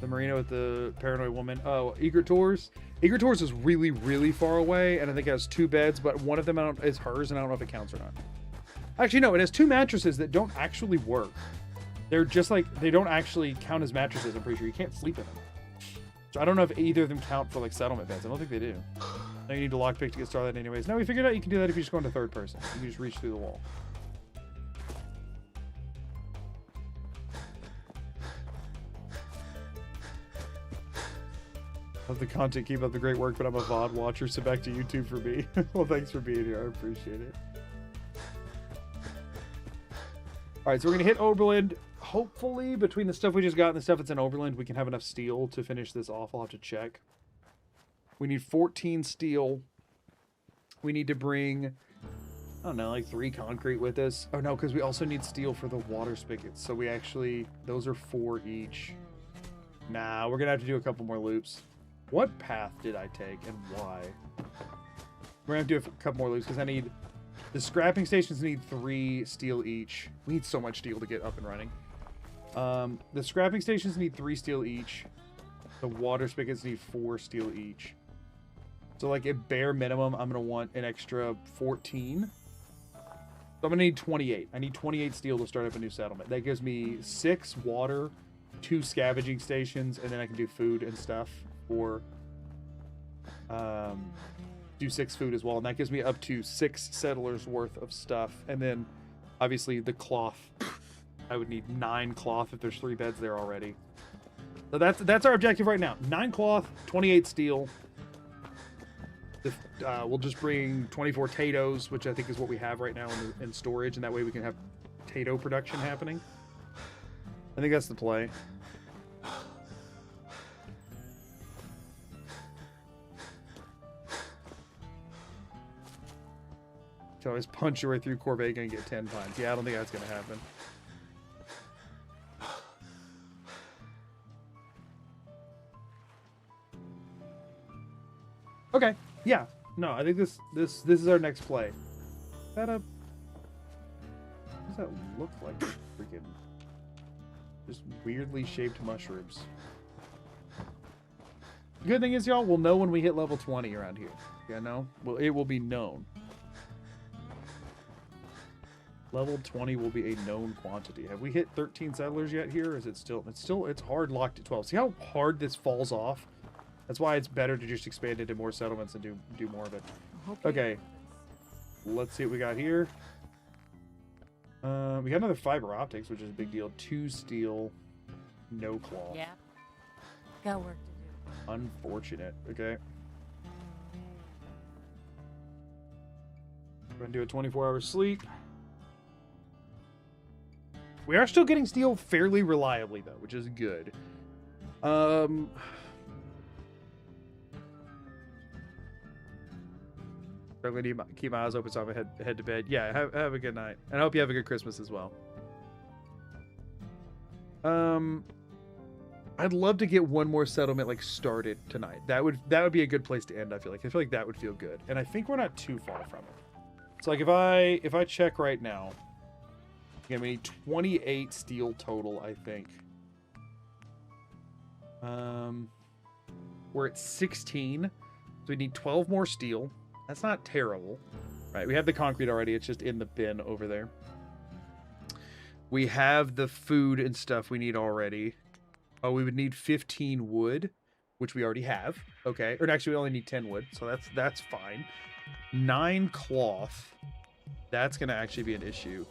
The Marina with the paranoid woman. Oh, Egret Tours. Egret Tours is really, really far away, and I think it has 2 beds, but one of them is hers, and I don't know if it counts or not. Actually, no, it has 2 mattresses that don't actually work. They're just like, they don't actually count as mattresses, I'm pretty sure. You can't sleep in them. So I don't know if either of them count for, like, settlement beds. I don't think they do. Now you need to lockpick to get Starlight anyways. No, we figured out you can do that if you just go into 3rd person. You can just reach through the wall. Love the content, keep up the great work, but I'm a VOD watcher, so back to YouTube for me. Well, thanks for being here. I appreciate it. Alright, so we're going to hit Oberland. Hopefully, between the stuff we just got and the stuff that's in Oberland, we can have enough steel to finish this off. I'll have to check. We need 14 steel. We need to bring, I don't know, like 3 concrete with us. Oh, no, because we also need steel for the water spigots. So we actually, those are 4 each. Nah, we're going to have to do a couple more loops. What path did I take and why? We're going to have to do a couple more loops because I need, the scrapping stations need 3 steel each. We need so much steel to get up and running. The scrapping stations need 3 steel each. The water spigots need 4 steel each. So, like, at bare minimum, I'm going to want an extra 14. So I'm going to need 28. I need 28 steel to start up a new settlement. That gives me 6 water, 2 scavenging stations, and then I can do food and stuff for... do 6 food as well. And that gives me up to 6 settlers worth of stuff. And then, obviously, the cloth. I would need 9 cloth if there's 3 beds there already. So that's our objective right now. 9 cloth, 28 steel. We'll just bring 24 potatoes, which I think is what we have right now in storage, and that way we can have potato production happening. I think that's the play. So always punch your way through Corvega and get 10 times. Yeah, I don't think that's going to happen. Okay. Yeah. No, I think this is our next play. Is that a... What does that look like? Freaking... Just weirdly shaped mushrooms. The good thing is, y'all, we'll know when we hit level 20 around here. Yeah, no? Well, it will be known. Level 20 will be a known quantity. Have we hit 13 settlers yet here? Or is it still... It's hard locked at 12. See how hard this falls off? That's why it's better to just expand into more settlements and do more of it. Okay. Let's see what we got here. We got another fiber optics, which is a big deal. 2 steel, no cloth. Yeah. Got work to do. Unfortunate. Okay. We're gonna do a 24-hour sleep. We are still getting steel fairly reliably, though, which is good. I'm going to keep my eyes open so I head to bed. Yeah, have a good night. And I hope you have a good Christmas as well. I'd love to get one more settlement like started tonight. That would be a good place to end, I feel like. I feel like that would feel good. And I think we're not too far from it. So like if I check right now, Yeah, we need 28 steel total, I think. We're at 16, so we need 12 more steel. That's not terrible. Right, we have the concrete already. It's just in the bin over there. We have the food and stuff we need already. Oh, we would need 15 wood, which we already have. Okay, or actually we only need 10 wood, so that's fine. 9 cloth. That's gonna actually be an issue.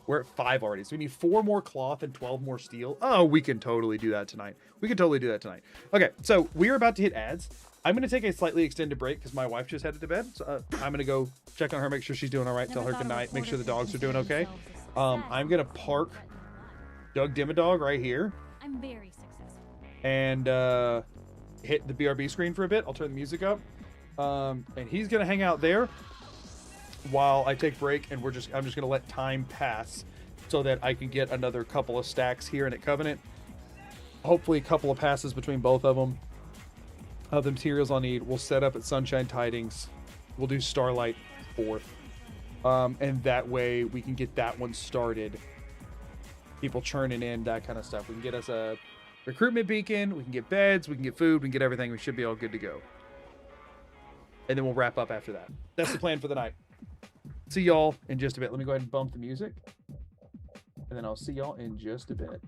We're at 5 already, so we need 4 more cloth and 12 more steel. Oh, we can totally do that tonight. We can totally do that tonight. Okay, so we are about to hit ads. I'm going to take a slightly extended break because my wife just headed to bed. So I'm going to go check on her, make sure she's doing all right, tell her good night, make sure the dogs are doing okay. I'm going to park Doug Dimmadog right here. I'm very successful. And hit the BRB screen for a bit. I'll turn the music up. And he's going to hang out there while I take break, and I'm just going to let time pass so that I can get another couple of stacks here in at Covenant. Hopefully a couple of passes between both of them. The materials I'll need. We'll set up at Sunshine Tidings. We'll do Starlight 4th. And that way we can get that one started. People churning in, that kind of stuff. We can get us a recruitment beacon. We can get beds. We can get food. We can get everything. We should be all good to go. And then we'll wrap up after that. That's the plan for the night. See y'all in just a bit. Let me go ahead and bump the music. And then I'll see y'all in just a bit.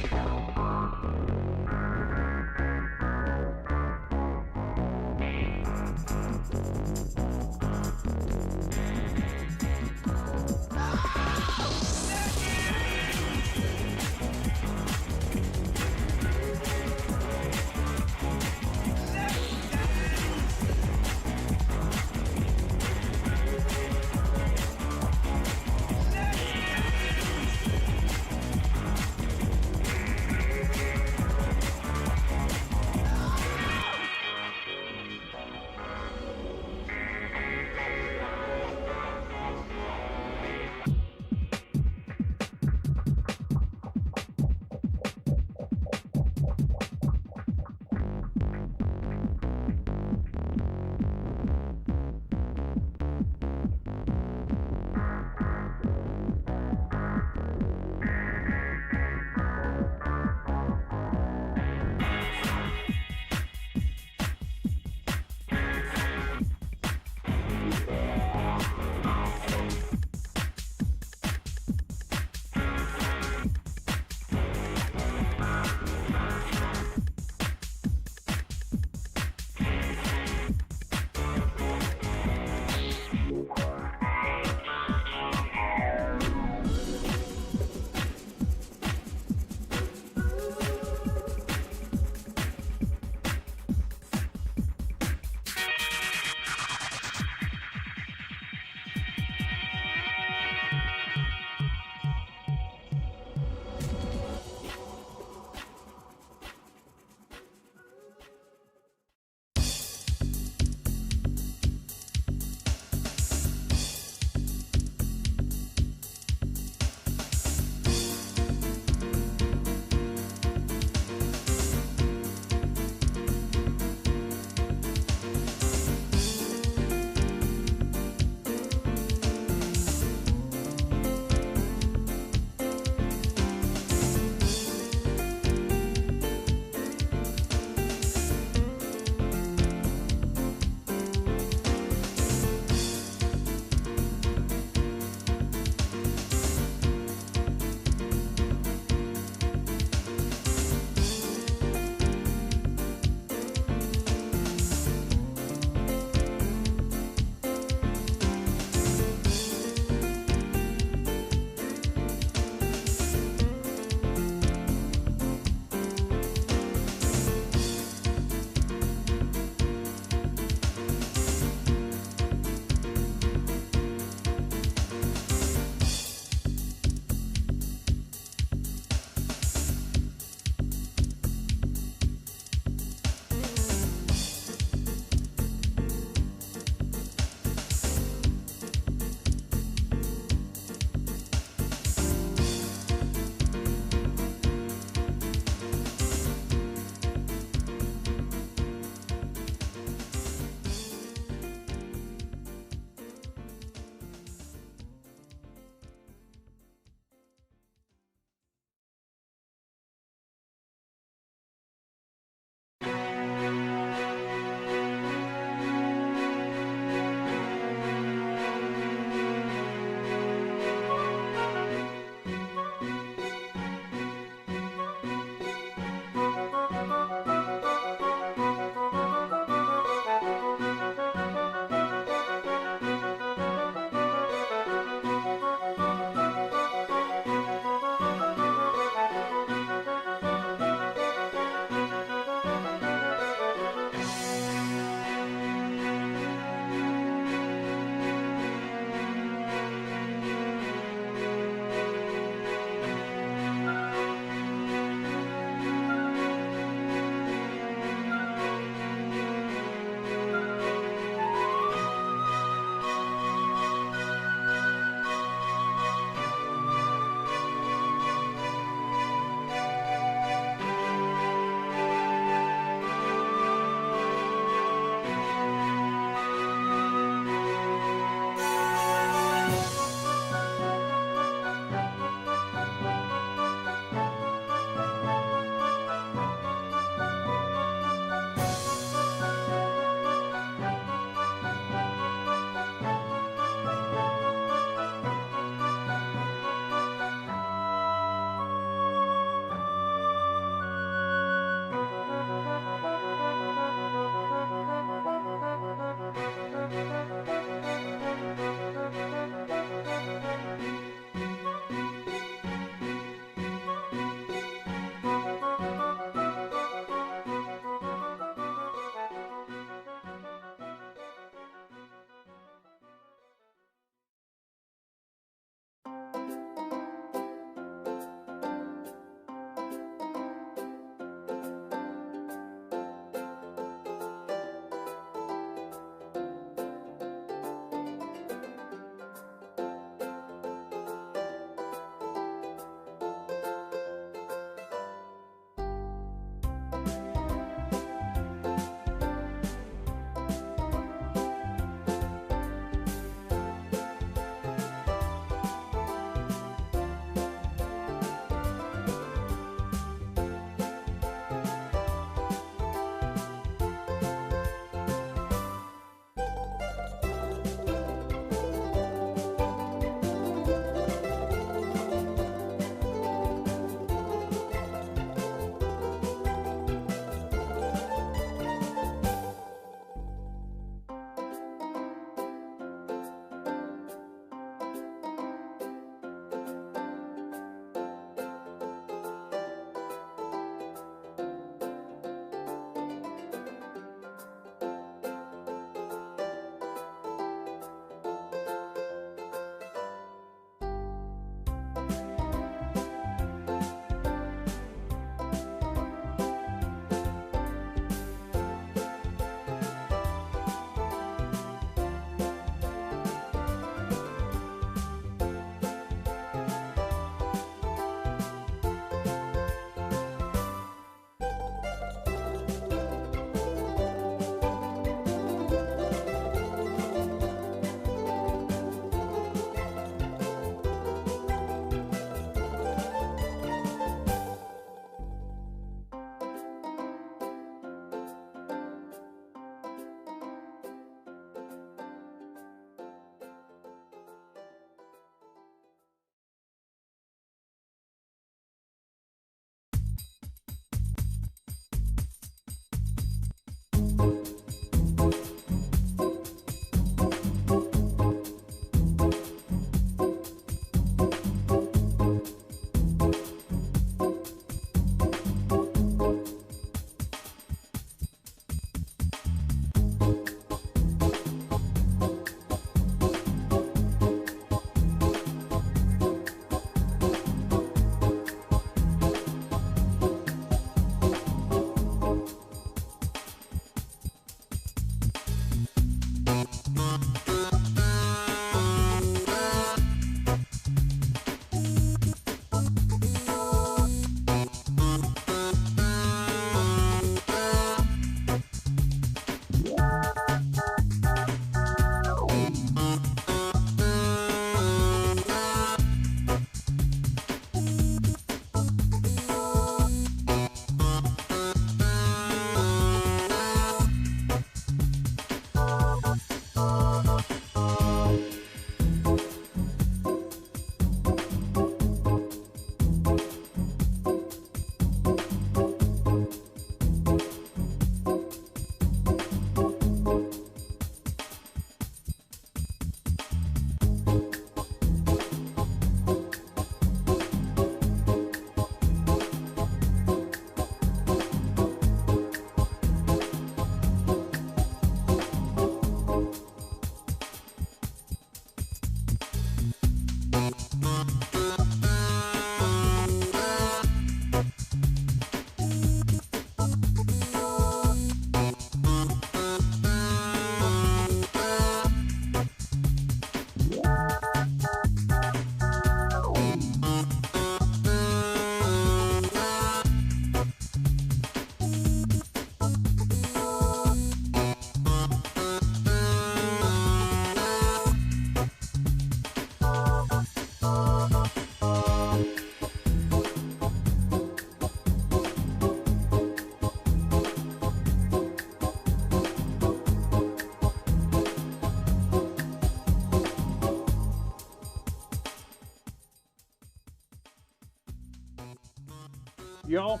Y'all,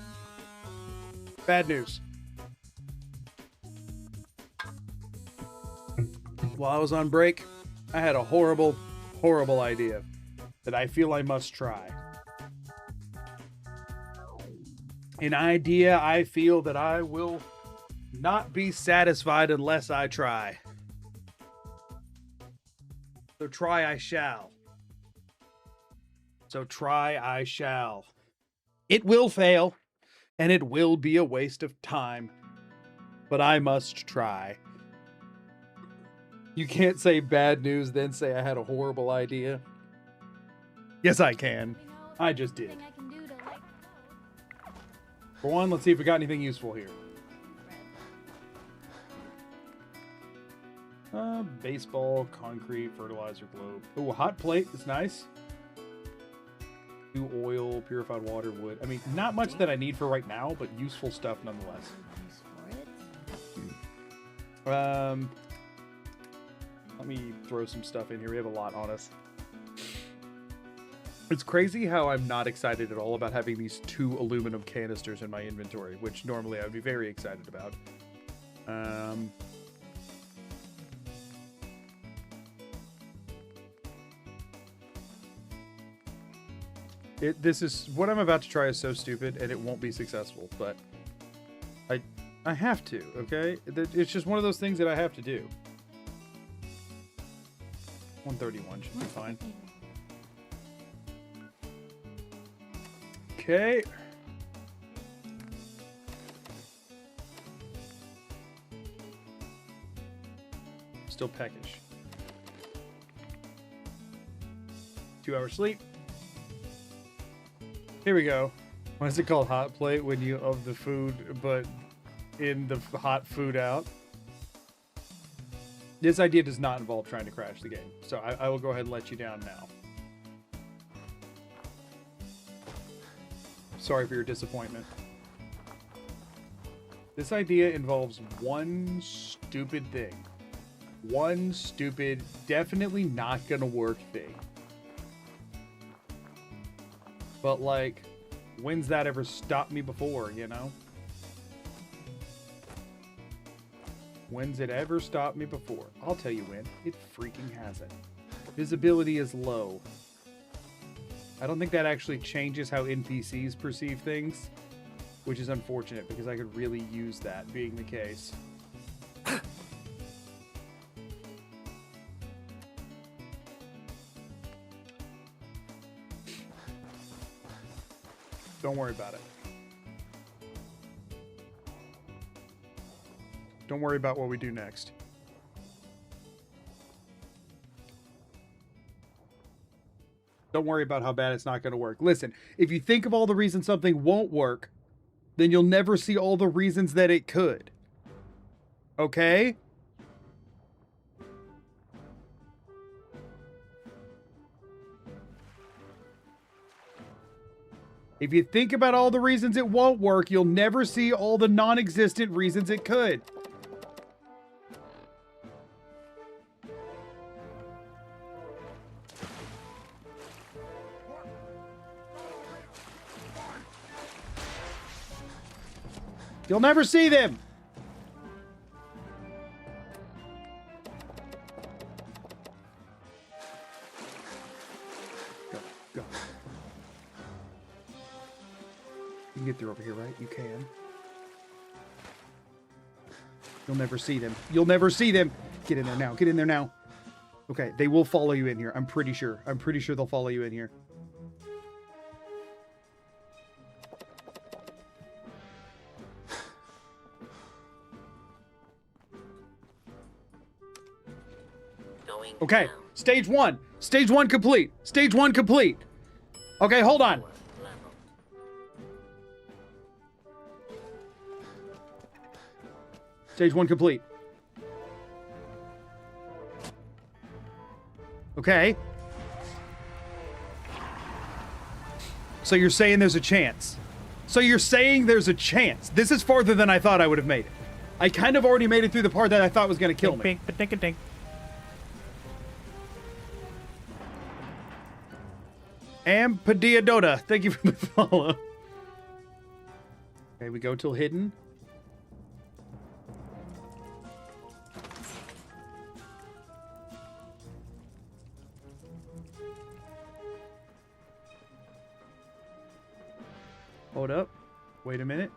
bad news. While I was on break, I had a horrible, horrible idea that I feel I must try. An idea I feel that I will not be satisfied unless I try. So try I shall. So try I shall. It will fail, and it will be a waste of time, but I must try. You can't say bad news, then say I had a horrible idea. Yes, I can. I just did. I can do to, like, For one, let's see if we got anything useful here. Baseball, concrete, fertilizer, globe. Ooh, a hot plate is nice. New oil, purified water, wood. I mean, not much that I need for right now, but useful stuff nonetheless. use for it. Let me throw some stuff in here. We have a lot on us. It's crazy how I'm not excited at all about having these 2 aluminum canisters in my inventory, which normally I would be very excited about. This is what I'm about to try is so stupid, and it won't be successful, but I have to, okay? It's just one of those things that I have to do. 131 should be fine. Okay. Still peckish. 2 hours sleep. Here we go. Why is it called hot plate when you of the food, but in the hot food out? This idea does not involve trying to crash the game, so I will go ahead and let you down now. Sorry for your disappointment. This idea involves one stupid thing. One stupid, definitely not gonna work thing. But like, when's that ever stopped me before, you know? When's it ever stopped me before? I'll tell you when. It freaking hasn't. Visibility is low. I don't think that actually changes how NPCs perceive things, which is unfortunate because I could really use that being the case. Don't worry about it. Don't worry about what we do next. Don't worry about how bad it's not going to work. Listen, if you think of all the reasons something won't work, then you'll never see all the reasons that it could. Okay? If you think about all the reasons it won't work, you'll never see all the non-existent reasons it could. You'll never see them. Go, go. You can get through over here, right? You can. You'll never see them. You'll never see them. Get in there now. Get in there now. Okay, they will follow you in here. I'm pretty sure. I'm pretty sure they'll follow you in here. Okay, stage one. Stage one complete. Stage one complete. Okay, hold on. Stage one complete. Okay. So you're saying there's a chance. So you're saying there's a chance. This is farther than I thought I would have made it. I kind of already made it through the part that I thought was going to kill me. Dink. Am Padilla Dota, thank you for the follow. Okay, we go till hidden. Hold up. Wait a minute.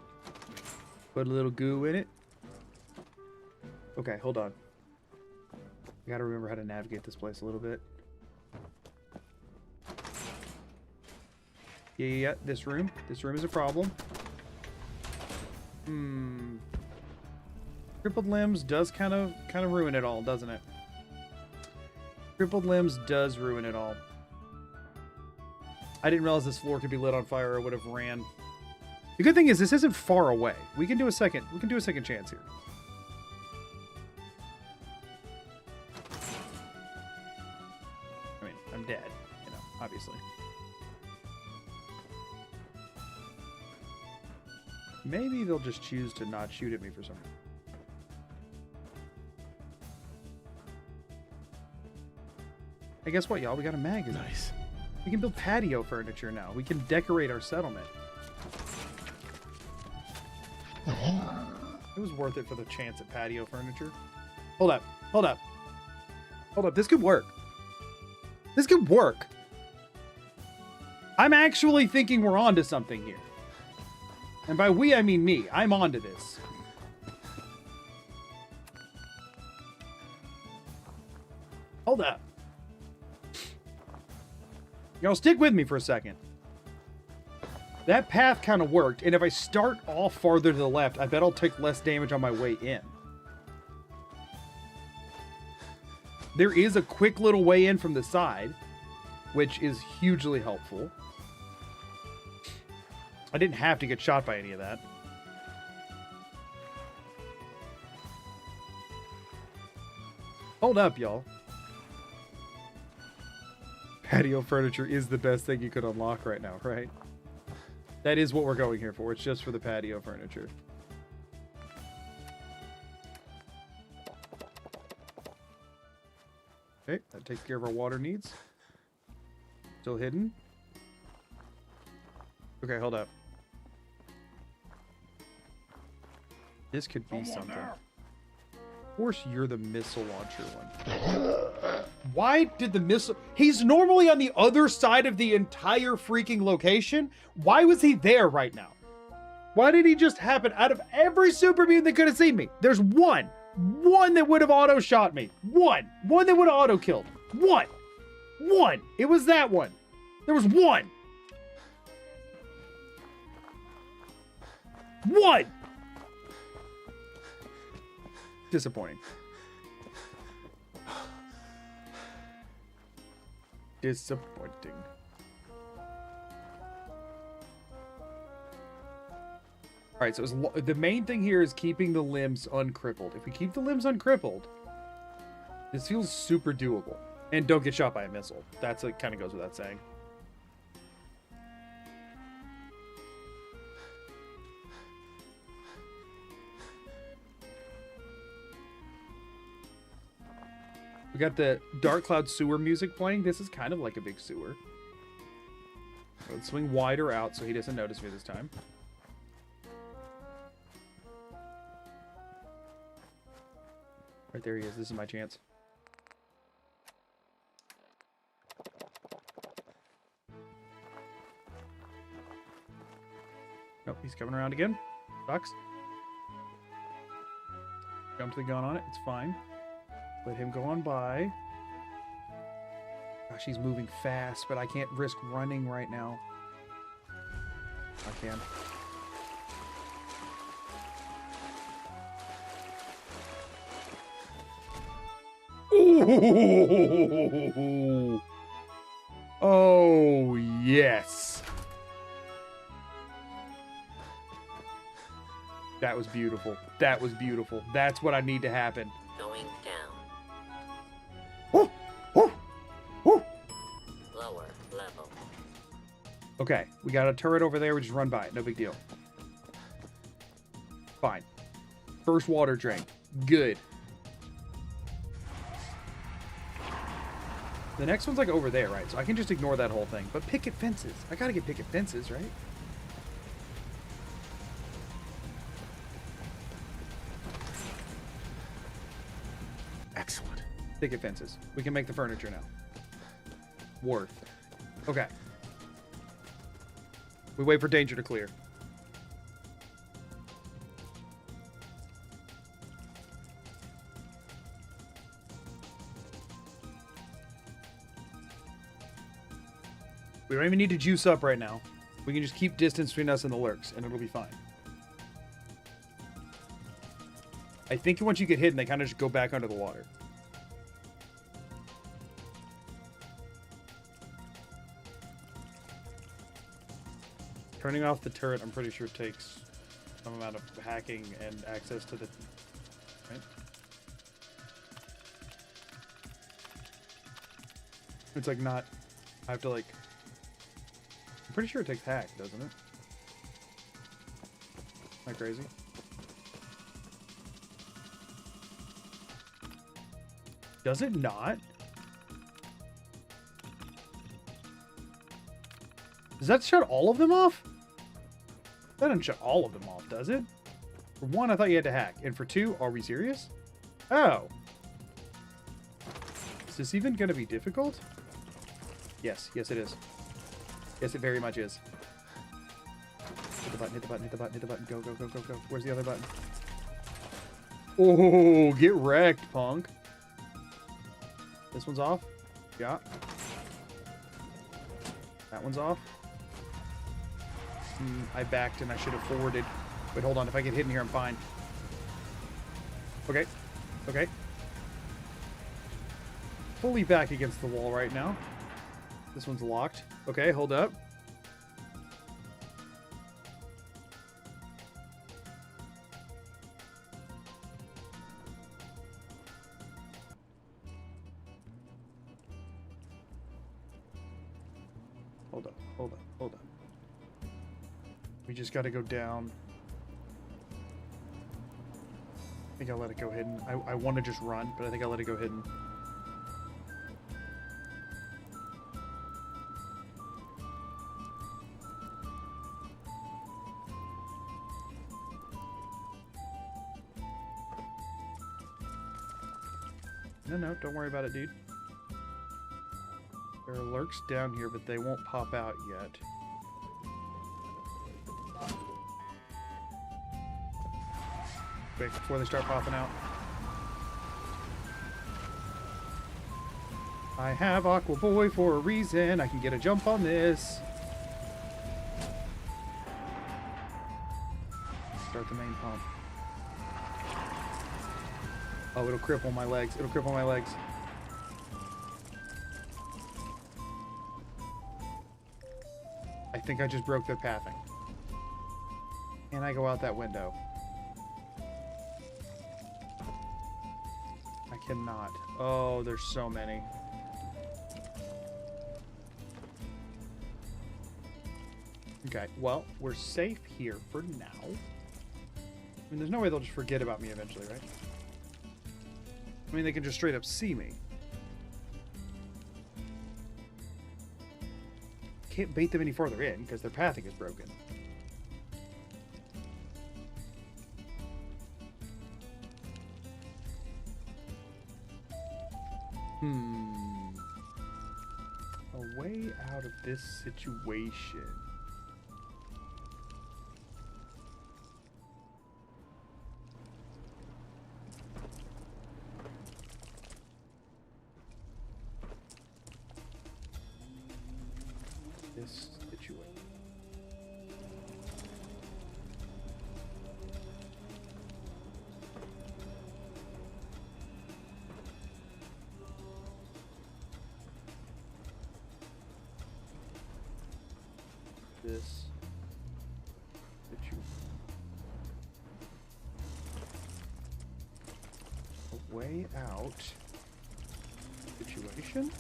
Put a little goo in it. Okay, hold on. I gotta remember how to navigate this place a little bit. Yeah. This room. This room is a problem. Crippled limbs does kind of ruin it all, doesn't it? Crippled limbs does ruin it all. I didn't realize this floor could be lit on fire. I would have ran. The good thing is this isn't far away. We can do a second chance here. I mean, I'm dead, you know, obviously. Maybe they'll just choose to not shoot at me for some reason. Hey, guess what, y'all? We got a magazine. Nice. We can build patio furniture now. We can decorate our settlement. It was worth it for the chance at patio furniture. Hold up. Hold up. Hold up. This could work. This could work. I'm actually thinking we're onto something here. And by we, I mean me. I'm onto this. Hold up. Y'all stick with me for a second. That path kind of worked, and if I start off farther to the left, I bet I'll take less damage on my way in. There is a quick little way in from the side, which is hugely helpful. I didn't have to get shot by any of that. Hold up, y'all. Patio furniture is the best thing you could unlock right now, right? That is what we're going here for. It's just for the patio furniture. Okay, that takes care of our water needs. Still hidden. Okay, hold up. This could be something. Of course you're the missile launcher one. Why did the missile... He's normally on the other side of the entire freaking location. Why was he there right now? Why did he just happen out of every super mutant that could have seen me? There's one. One that would have auto-shot me. One. One that would have auto-killed. One. One. It was that one. There was one. One. Disappointing. Disappointing. All right, so the main thing here is keeping the limbs uncrippled. If we keep the limbs uncrippled, this feels super doable. And don't get shot by a missile. That's like kind of goes without saying. We got the Dark Cloud sewer music playing. This is kind of like a big sewer. Let's swing wider out so he doesn't notice me this time. Right there he is. This is my chance. Nope, he's coming around again. Sucks. Jump to the gun on it. It's fine. Let him go on by. Gosh, he's moving fast, but I can't risk running right now. I can. Ooh. Oh, yes. That was beautiful. That was beautiful. That's what I need to happen. Going down. Lower level. Okay, we got a turret over there. We just run by it. No big deal. Fine. First water drain. Good. The next one's like over there, right? So I can just ignore that whole thing. But picket fences. I gotta get picket fences, right? Picket fences. We can make the furniture now. Worth. Okay. We wait for danger to clear. We don't even need to juice up right now. We can just keep distance between us and the lurks, and it'll be fine. I think once you get hidden, they kind of just go back under the water. Turning off the turret, I'm pretty sure takes some amount of hacking and access to the... Right? It's like not... I have to like... I'm pretty sure it takes hack, doesn't it? Am I crazy? Does it not? Does that shut all of them off? That doesn't shut all of them off, does it? For one, I thought you had to hack. And for two, are we serious? Oh. Is this even going to be difficult? Yes. Yes, it is. Yes, it very much is. Hit the button, hit the button, hit the button, hit the button. Go, go, go, go, go. Where's the other button? Oh, get wrecked, punk. This one's off. Yeah. That one's off. I backed and I should have forwarded. Wait, hold on. If I get hidden here, I'm fine. Okay. Okay. Fully back against the wall right now. This one's locked. Okay, hold up. Hold up, hold up, hold up. We just gotta go down. I think I'll let it go hidden. I want to just run, but I think I'll let it go hidden. No, don't worry about it, dude. There are lurks down here, but they won't pop out yet. Quick, before they start popping out. I have Aqua Boy for a reason. I can get a jump on this. Start the main pump. Oh, it'll cripple my legs. It'll cripple my legs. I think I just broke their pathing. And I go out that window. I cannot. Oh, there's so many. Okay, well, we're safe here for now. I mean, there's no way they'll just forget about me eventually, right? I mean, they can just straight up see me. Can't bait them any further in because their pathing is broken. A way out of this situation. This situation. This situation. A way out situation.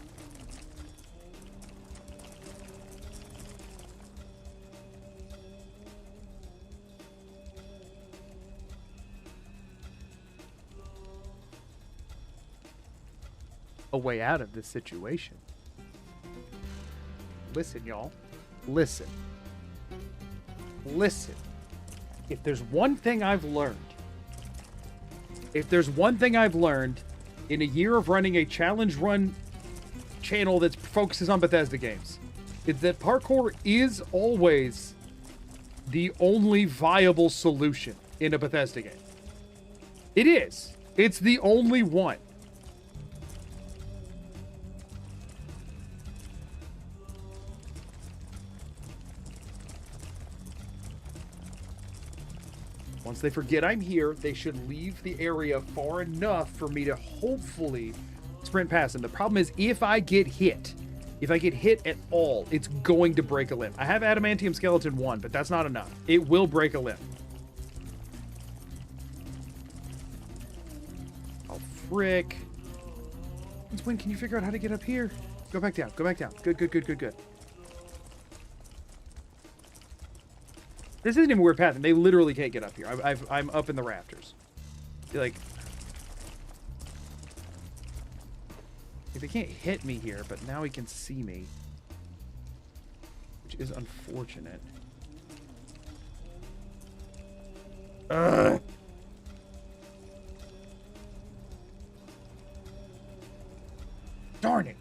A way out of this situation. Listen, y'all. Listen. Listen. If there's one thing I've learned, In a year of running a challenge run channel that focuses on Bethesda games, is that parkour is always the only viable solution in a Bethesda game. It is. It's the only one. Once they forget I'm here, they should leave the area far enough for me to hopefully sprint past them. The problem is if I get hit at all, it's going to break a limb. I have Adamantium Skeleton 1, but that's not enough. It will break a limb. Oh, frick. When can you figure out how to get up here? Go back down. Go back down. Good, good, good, good, good. This isn't even weird path, and they literally can't get up here. I'm up in the rafters. Like, they can't hit me here, but now he can see me, which is unfortunate. Ugh. Darn it.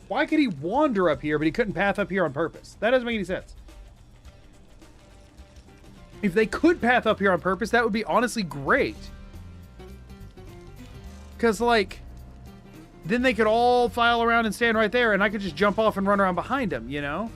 Why could he wander up here, but he couldn't path up here on purpose? That doesn't make any sense. If they could path up here on purpose, that would be honestly great. Because, like, then they could all file around and stand right there, and I could just jump off and run around behind them, you know?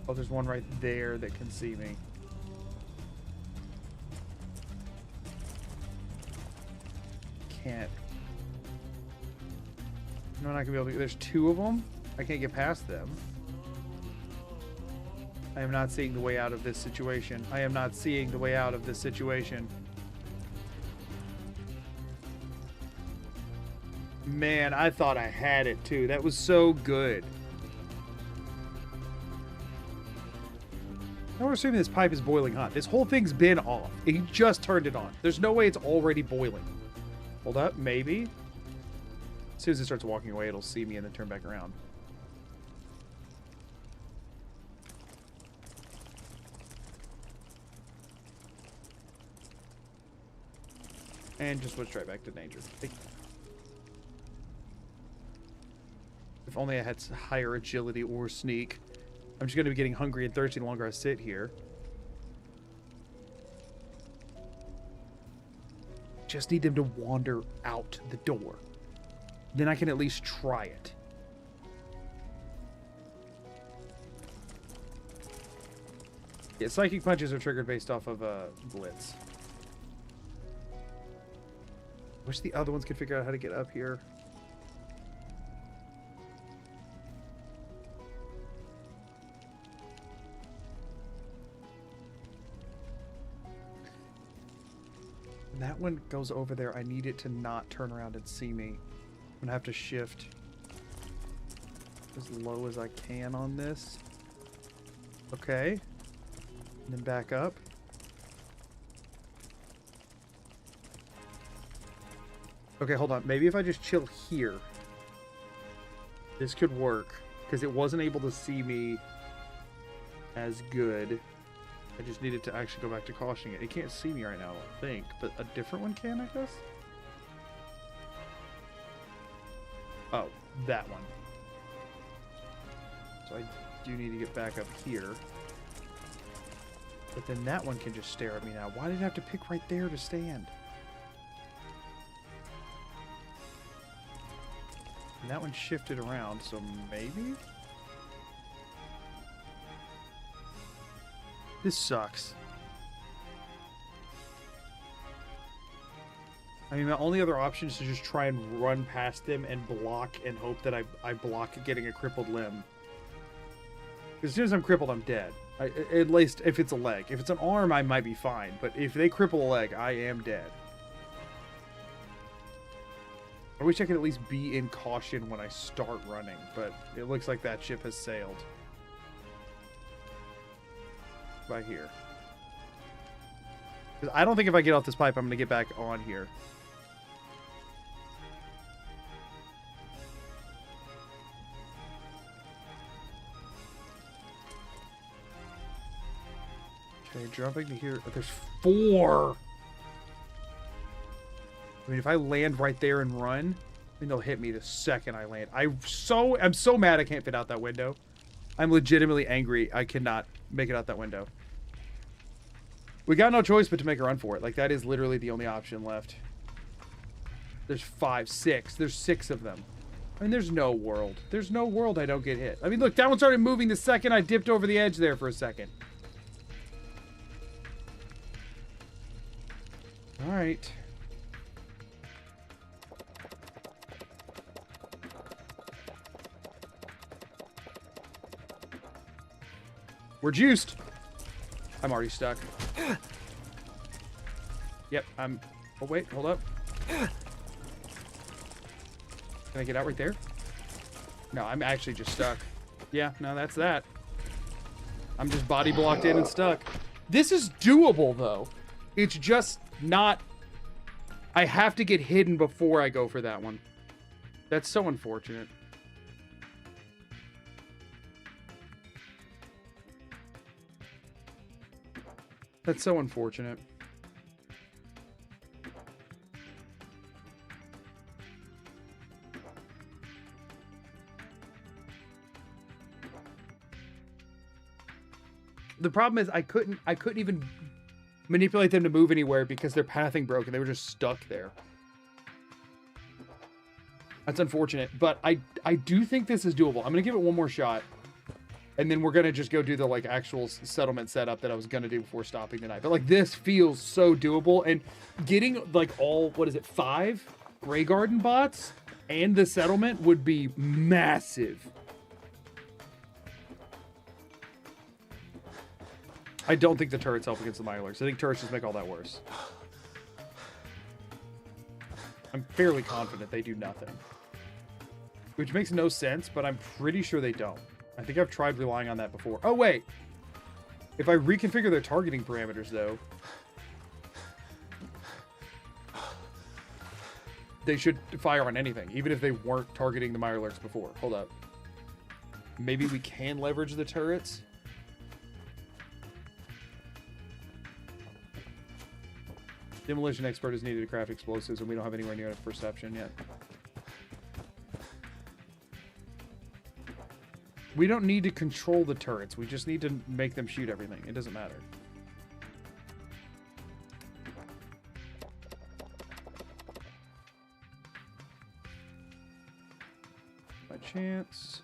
Oh, there's one right there that can see me. Can't. I'm not gonna be able to. There's two of them. I can't get past them. I am not seeing the way out of this situation. I am not seeing the way out of this situation. Man, I thought I had it too. That was so good. Now we're assuming this pipe is boiling hot. This whole thing's been off. He just turned it on. There's no way it's already boiling. Hold up, maybe. As soon as it starts walking away, it'll see me and then turn back around. And just switch right back to nature. If only I had higher agility or sneak. I'm just going to be getting hungry and thirsty the longer I sit here. Just need them to wander out the door. Then I can at least try it. Yeah, psychic punches are triggered based off of blitz. Wish the other ones could figure out how to get up here. That one goes over there. I need it to not turn around and see me. I'm gonna have to shift as low as I can on this. Okay. And then back up. Okay, hold on. Maybe if I just chill here, this could work. Because it wasn't able to see me as good. I just needed to actually go back to cautioning it. It can't see me right now, I don't think. But a different one can, I guess? Oh, that one. So I do need to get back up here. But then that one can just stare at me now. Why did I have to pick right there to stand? And that one shifted around, so maybe? This sucks. I mean, my only other option is to just try and run past them and block and hope that I block getting a crippled limb. As soon as I'm crippled, I'm dead. At least if it's a leg. If it's an arm, I might be fine. But if they cripple a leg, I am dead. I wish I could at least be in caution when I start running, but it looks like that ship has sailed. By here. Because I don't think if I get off this pipe, I'm going to get back on here. Okay, jumping to here. There's 4. I mean, if I land right there and run, I mean, they'll hit me the second I land. I'm so mad I can't fit out that window. I'm legitimately angry I cannot make it out that window. We got no choice but to make a run for it. Like, that is literally the only option left. There's 5, 6. There's 6 of them. I mean, there's no world. There's no world I don't get hit. I mean, look, that one started moving the second I dipped over the edge there for a second. All right. We're juiced. I'm already stuck. Yep, I'm... Oh, wait, hold up. Can I get out right there? No, I'm actually just stuck. Yeah, no, that's that. I'm just body blocked in and stuck. This is doable, though. It's just not... I have to get hidden before I go for that one. That's so unfortunate. That's so unfortunate. The problem is I couldn't even manipulate them to move anywhere because their pathing broke and they were just stuck there. That's unfortunate, but I do think this is doable. I'm gonna give it one more shot. And then we're going to just go do the, like, actual settlement setup that I was going to do before stopping tonight. But, like, this feels so doable. And getting, like, all, what is it, 5 Grey Garden bots and the settlement would be massive. I don't think the turrets help against the Milers. I think turrets just make all that worse. I'm fairly confident they do nothing. Which makes no sense, but I'm pretty sure they don't. I think I've tried relying on that before. Oh, wait. If I reconfigure their targeting parameters, though, they should fire on anything, even if they weren't targeting the Mirelurks before. Hold up. Maybe we can leverage the turrets? Demolition expert is needed to craft explosives, and we don't have anywhere near perception yet. We don't need to control the turrets. We just need to make them shoot everything. It doesn't matter. By chance.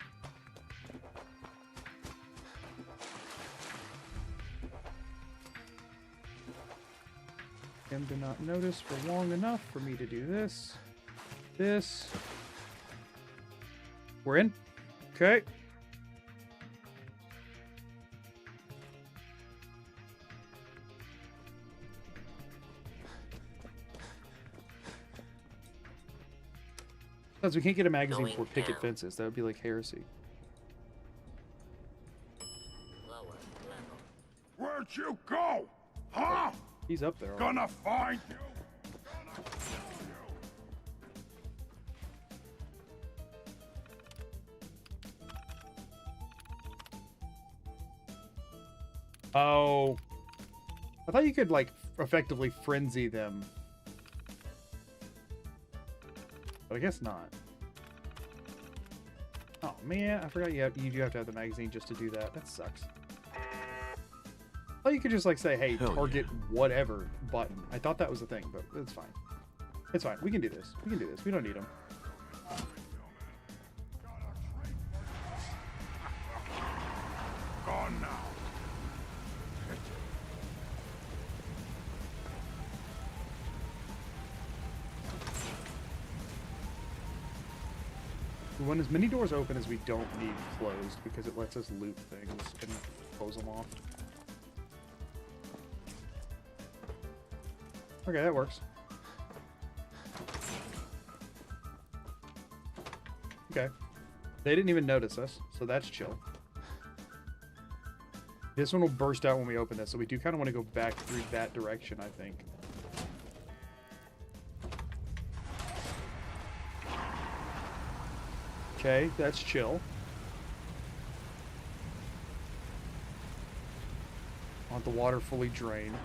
Them to not notice for long enough for me to do this. This. We're in. Okay. We can't get a magazine for picket fences. That would be like heresy. Lower level. Where'd you go? Huh? He's up there. Gonna find you. Gonna kill you. Oh. I thought you could, like, effectively frenzy them. But I guess not. Oh, man. I forgot you do have to have the magazine just to do that. That sucks. I thought you could just, like, say, hey, target whatever button. I thought that was the thing, but it's fine. It's fine. We can do this. We can do this. We don't need them. Gone now. We want as many doors open as we don't need closed because it lets us loot things and close them off. Okay, that works. Okay. They didn't even notice us, so that's chill. This one will burst out when we open this, so we do kind of want to go back through that direction, I think. Okay, that's chill. want the water fully drained.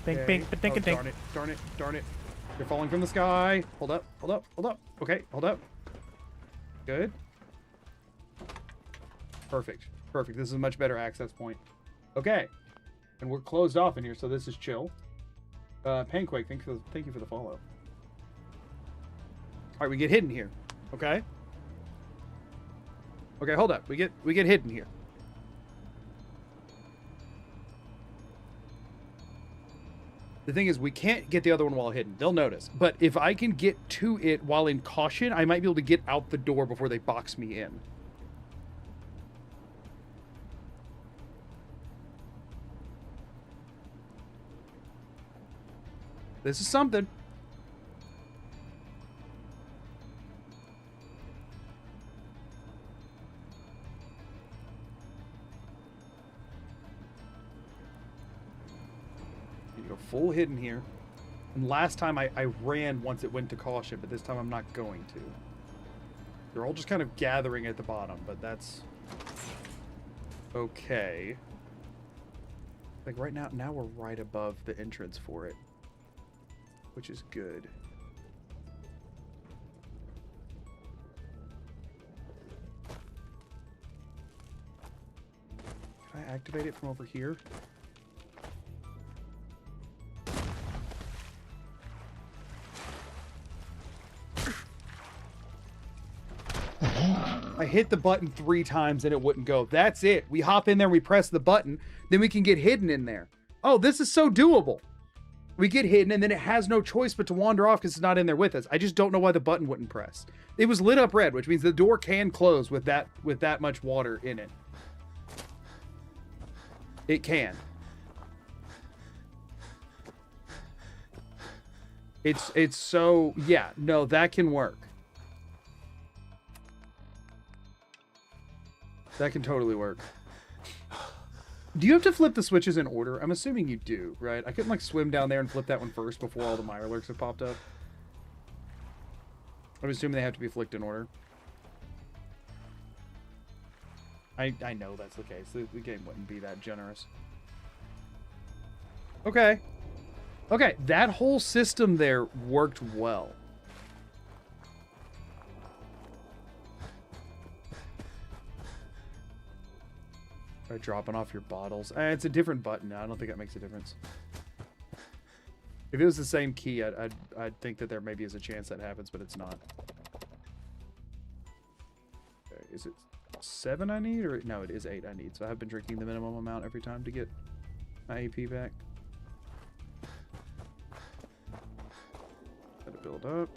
Bink, Okay. bink, ba-dink, Oh, dink. darn it, darn it, darn it. You're falling from the sky. Hold up, hold up, hold up. Okay, hold up. Good. Perfect, perfect. This is a much better access point. Okay. And we're closed off in here, so this is chill. Painquake, thank you for the follow. All right, we get hidden here. Okay. Okay, hold up. We get hidden here. The thing is, we can't get the other one while hidden. They'll notice. But if I can get to it while in caution, I might be able to get out the door before they box me in. This is something. You go full hidden here. And last time I ran once it went to caution, but this time I'm not going to. They're all just kind of gathering at the bottom, but that's okay. Like right now we're right above the entrance for it, which is good. Can I activate it from over here? I hit the button 3 times and it wouldn't go. That's it. We hop in there, we press the button, then we can get hidden in there. Oh, this is so doable. We get hidden and then it has no choice but to wander off because it's not in there with us. I just don't know why the button wouldn't press. It was lit up red, which means the door can close with that much water in it. It can. It's so, yeah, no, that can work. That can totally work. Do you have to flip the switches in order? I'm assuming you do, right? I couldn't like swim down there and flip that one first before all the Mirelurks have popped up. I'm assuming they have to be flicked in order. I know that's the case. The game wouldn't be that generous. Okay. Okay, that whole system there worked well. By dropping off your bottles. It's a different button now. I don't think that makes a difference. If it was the same key, I'd think that there maybe is a chance that happens, but it's not. Okay, is it 7 I need? Or no, it is 8 I need. So I have been drinking the minimum amount every time to get my AP back. Let it build up.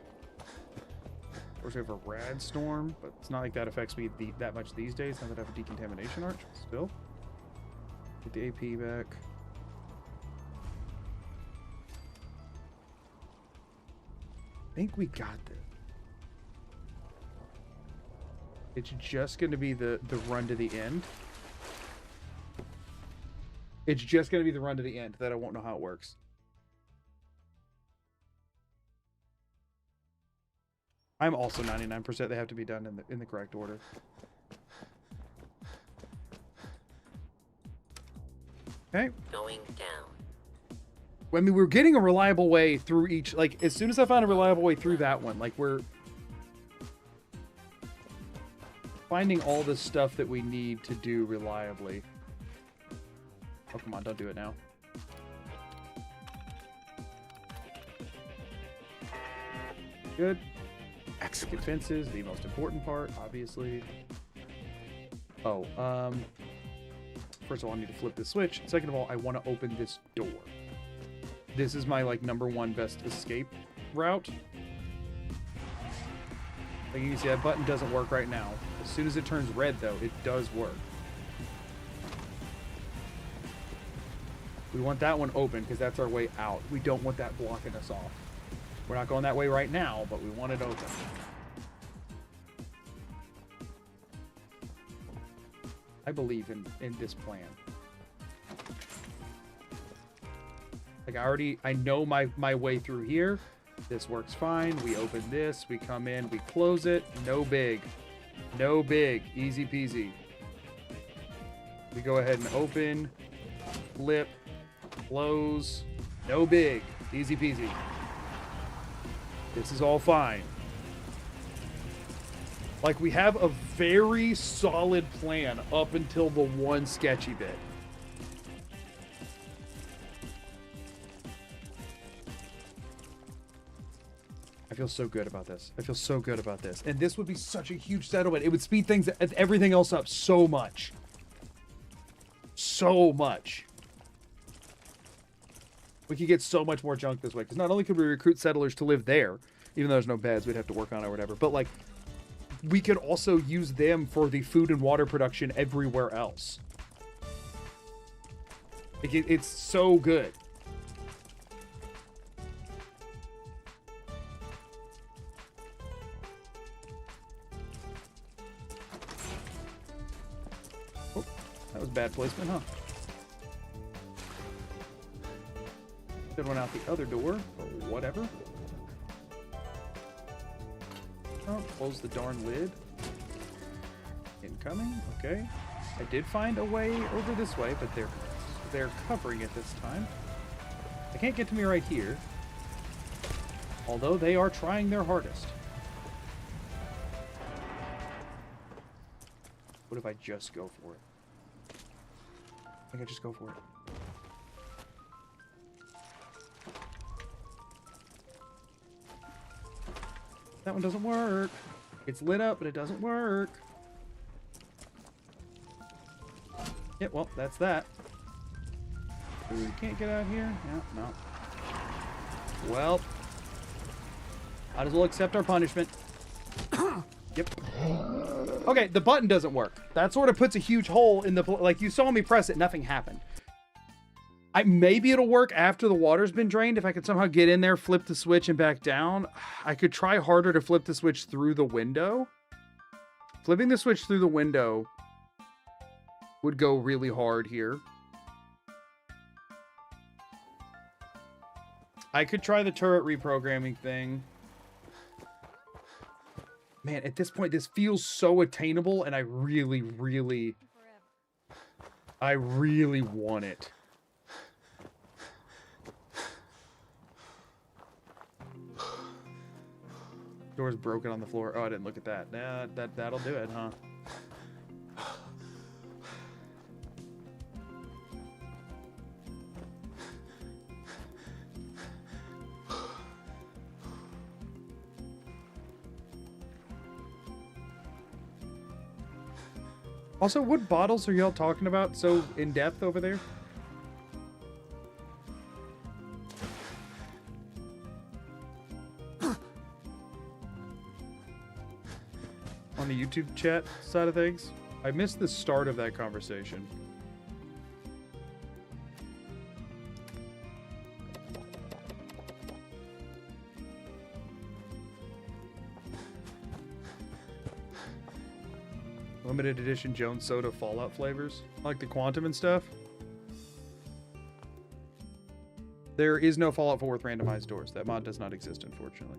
Of course, we have a rad storm, but it's not like that affects me that much these days. Now that I have a decontamination arch, still. Get the AP back. I think we got this. It's just going to be the run to the end. It's just going to be the run to the end that I won't know how it works. I'm also 99% they have to be done in the correct order. Okay. Going down. I mean, we're getting a reliable way through each, like, as soon as I find a reliable way through that one, like, we're finding all the stuff that we need to do reliably. Oh, come on, don't do it now. Good. Excellent. Defenses, the most important part, obviously. Oh, first of all, I need to flip this switch. Second of all, I want to open this door. This is my, like, #1 best escape route. Like you can see, that button doesn't work right now. As soon as it turns red, though, it does work. We want that one open, because that's our way out. We don't want that blocking us off. We're not going that way right now, but we want it open. I believe in this plan. Like I know my way through here. This works fine. We open this, we come in, we close it. No big. No big. Easy peasy. We go ahead and open, flip, close. No big. Easy peasy. This is all fine. Like, we have a very solid plan up until the one sketchy bit. I feel so good about this. I feel so good about this. And this would be such a huge settlement. It would speed things, everything else up so much. So much. We could get so much more junk this way. Because not only could we recruit settlers to live there, even though there's no beds, we'd have to work on it or whatever. But, like, we could also use them for the food and water production everywhere else. Like, it's so good. Oh, that was bad placement, huh? Good one out the other door, or whatever. Oh, close the darn lid. Incoming, okay. I did find a way over this way, but they're covering it this time. They can't get to me right here. Although they are trying their hardest. What if I just go for it? I think I just go for it. That one doesn't work. It's lit up, but it doesn't work. Yeah, well, that's that. We can't get out here? Yeah, no. Well, might as well accept our punishment. Yep. Okay, the button doesn't work. That sort of puts a huge hole in the... Like, you saw me press it, nothing happened. Maybe it'll work after the water's been drained. If I could somehow get in there, flip the switch, and back down. I could try harder to flip the switch through the window. Flipping the switch through the window would go really hard here. I could try the turret reprogramming thing. Man, at this point, this feels so attainable, and I really want it. Door's broken on the floor. Oh, I didn't look at that. Nah, that'll do it, huh? Also, what bottles are y'all talking about so in depth over there? On the YouTube chat side of things, I missed the start of that conversation. Limited edition Jones Soda Fallout flavors, like the Quantum and stuff. There is no Fallout 4 with randomized doors. That mod does not exist, unfortunately.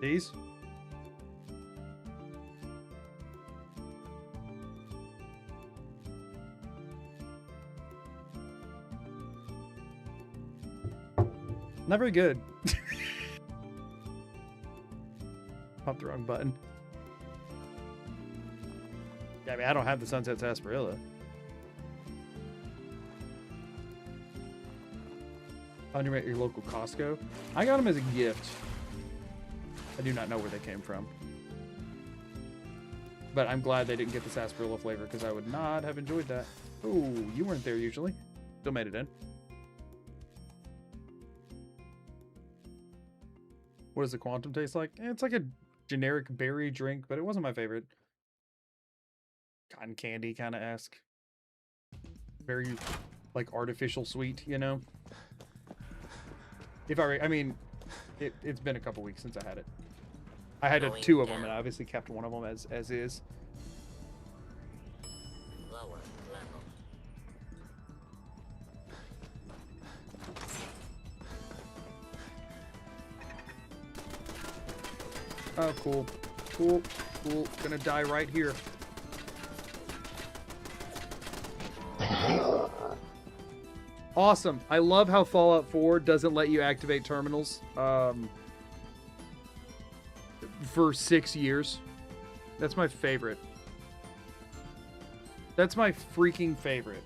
These? Not very good. Popped the wrong button. Yeah, I mean, I don't have the Sunset Sarsaparilla. Found him at your local Costco. I got them as a gift. I do not know where they came from. But I'm glad they didn't get the sarsaparilla flavor, because I would not have enjoyed that. Oh, you weren't there usually. Still made it in. What does the Quantum taste like? It's like a generic berry drink, but it wasn't my favorite. Cotton candy kind of esque. Very, like, artificial sweet, you know? I mean, it's been a couple weeks since I had it. I had Going two of them, down. and I obviously kept one of them as is. Lower level. Oh, cool. Cool. Cool. Gonna die right here. Awesome. I love how Fallout 4 doesn't let you activate terminals for 6 years. That's my favorite. That's my freaking favorite.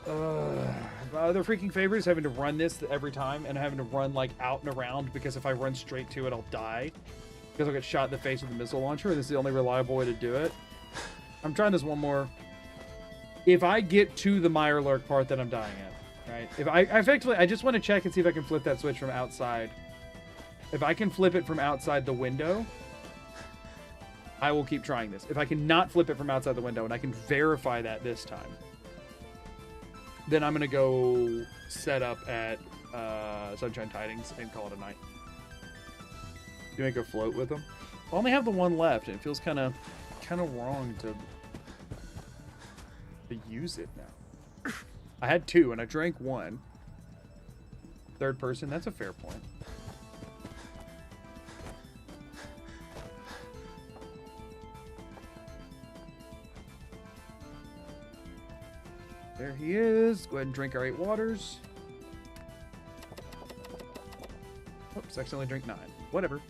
My other freaking favorite is having to run this every time and having to run like out and around, because if I run straight to it, I'll die. Because I'll get shot in the face with a missile launcher, and this is the only reliable way to do it. I'm trying this one more. If I get to the Mirelurk part that I'm dying at, right? If I just want to check and see if I can flip that switch from outside. If I can flip it from outside the window, I will keep trying this. If I cannot flip it from outside the window, and I can verify that this time, then I'm going to go set up at Sunshine Tidings and call it a night. You make a float with them? I only have the one left, and it feels kind of wrong to use it now. I had two, and I drank one. Third person, that's a fair point. There he is. Go ahead and drink our 8 waters. Oops, accidentally drink 9. Whatever.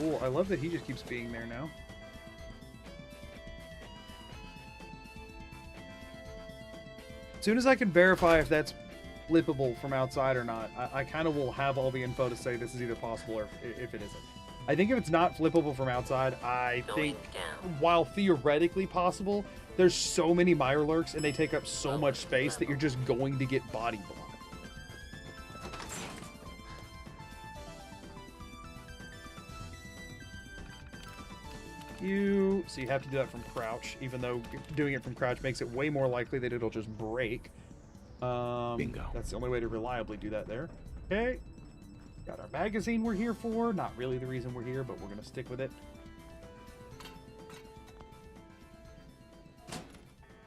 Oh, I love that he just keeps being there now. As soon as I can verify if that's flippable from outside or not, I kind of will have all the info to say this is either possible or if it isn't. I think if it's not flippable from outside, I think, while theoretically possible, there's so many Mirelurks and they take up so much space that you're just going to get body blocked. So you have to do that from crouch, even though doing it from crouch makes it way more likely that it'll just break. Bingo. That's the only way to reliably do that there. Okay. Got our magazine we're here for. Not really the reason we're here, but we're going to stick with it.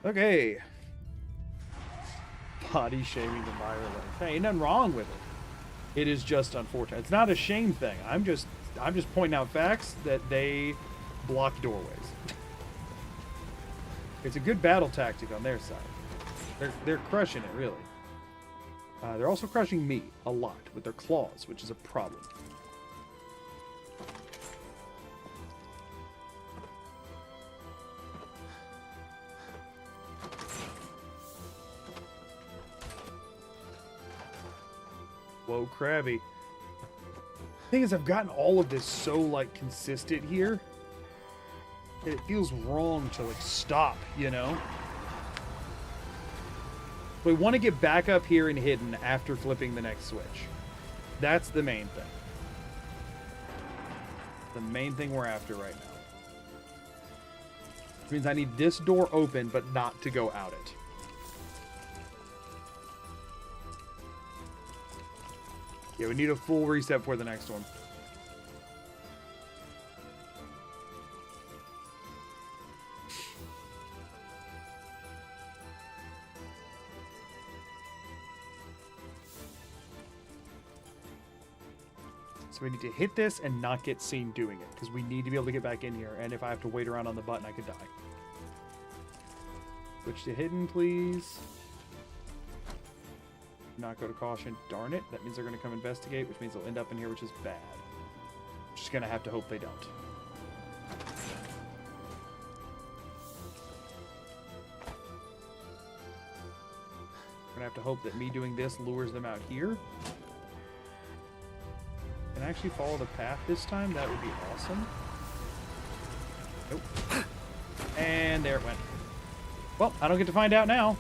Okay. Body shaming the Mirelurk. Hey, ain't nothing wrong with it. It is just unfortunate. It's not a shame thing. I'm just pointing out facts that they block doorways. It's a good battle tactic on their side. They're crushing it, really. They're also crushing me a lot with their claws, which is a problem. Whoa, crabby. Thing is, I've gotten all of this so like consistent here that it feels wrong to like stop, you know? We want to get back up here and hidden after flipping the next switch. That's the main thing. The main thing we're after right now. Which means I need this door open, but not to go out it. Yeah, we need a full reset for the next one. So we need to hit this and not get seen doing it, because we need to be able to get back in here, and if I have to wait around on the button, I could die. Switch to hidden, please. Not go to caution. Darn it. That means they're going to come investigate, which means they'll end up in here, which is bad. Just going to have to hope they don't. We're going to have to hope that me doing this lures them out here. Can I actually follow the path this time? That would be awesome. Nope. And there it went. Well, I don't get to find out now.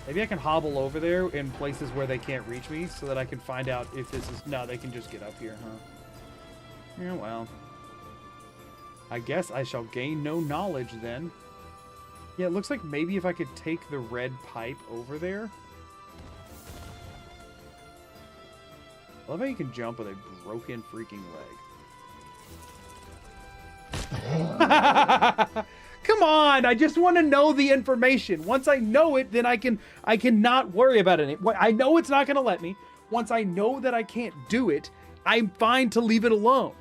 Maybe I can hobble over there in places where they can't reach me so that I can find out if this is... No, they can just get up here, huh? Yeah, well. I guess I shall gain no knowledge then. Yeah, it looks like maybe if I could take the red pipe over there. I love how you can jump with a broken freaking leg. Come on, I just want to know the information. Once I know it, then I can not worry about it. I know it's not going to let me. Once I know that I can't do it, I'm fine to leave it alone.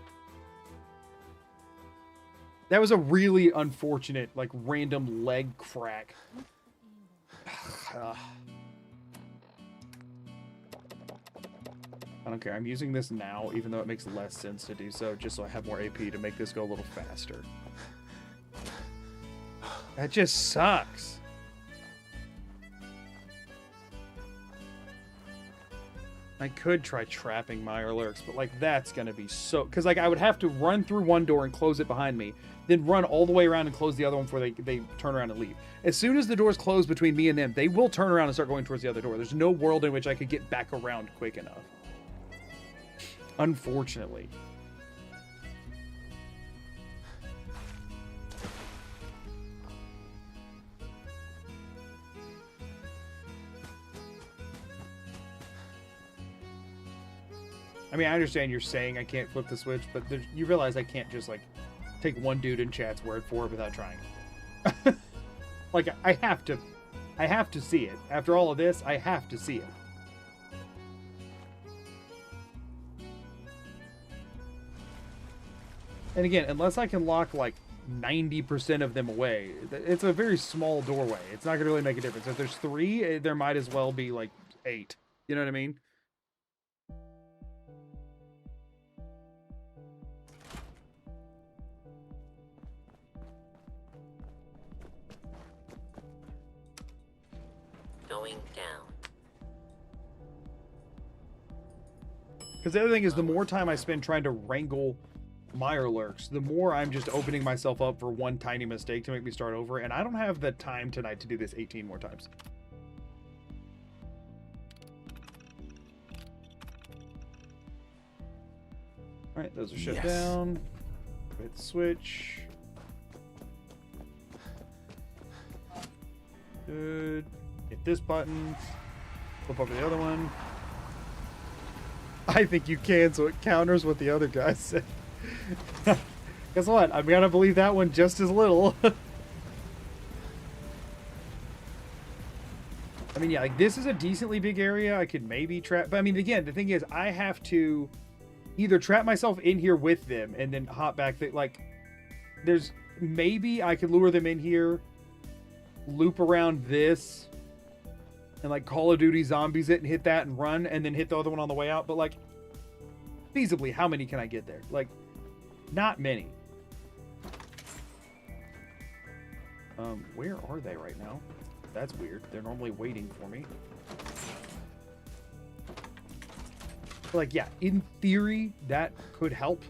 That was a really unfortunate, like, random leg crack. I don't care. I'm using this now, even though it makes less sense to do so, just so I have more AP to make this go a little faster. That just sucks. I could try trapping Mirelurks, but, like, that's gonna be so... Because, like, I would have to run through one door and close it behind me, then run all the way around and close the other one before they turn around and leave. As soon as the doors close between me and them, they will turn around and start going towards the other door. There's no world in which I could get back around quick enough. Unfortunately. I mean, I understand you're saying I can't flip the switch, but you realize I can't just, like, take one dude in chat's word for it without trying. Like, I have to see it. After all of this, I have to see it. And again, unless I can lock, like, 90% of them away, it's a very small doorway. It's not going to really make a difference. If there's 3, there might as well be, like, 8. You know what I mean? Going down. Because the other thing is, the more time I spend trying to wrangle Mirelurks, the more I'm just opening myself up for one tiny mistake to make me start over, and I don't have the time tonight to do this 18 more times. Alright, those are shut down. Hit the switch. Good. Hit this button. Flip over the other one. I think you can, so it counters what the other guy said. Guess what? I'm gonna believe that one just as little. I mean, yeah, like, this is a decently big area. I could maybe trap, but I mean, again, the thing is, I have to either trap myself in here with them and then hop back. Like, there's maybe I could lure them in here, loop around this, and, like, Call of Duty zombies it and hit that and run, and then hit the other one on the way out. But, like, feasibly, how many can I get there? Like, not many. Where are they right now? That's weird. They're normally waiting for me. Like, yeah, in theory, that could help.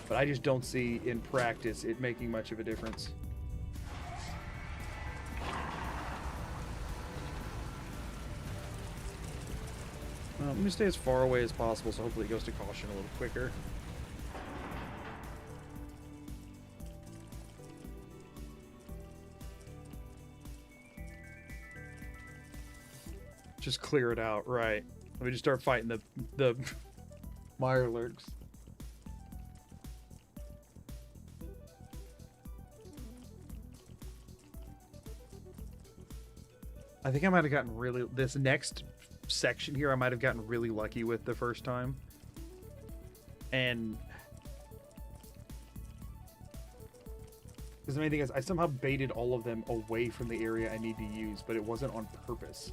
But I just don't see, in practice, it making much of a difference. Let me stay as far away as possible, so hopefully it goes to caution a little quicker. Just clear it out, right. Let me just start fighting the Mirelurks. I think I might have gotten really... This next section here I might have gotten really lucky with the first time. And... Because the main thing is, I somehow baited all of them away from the area I need to use, but it wasn't on purpose.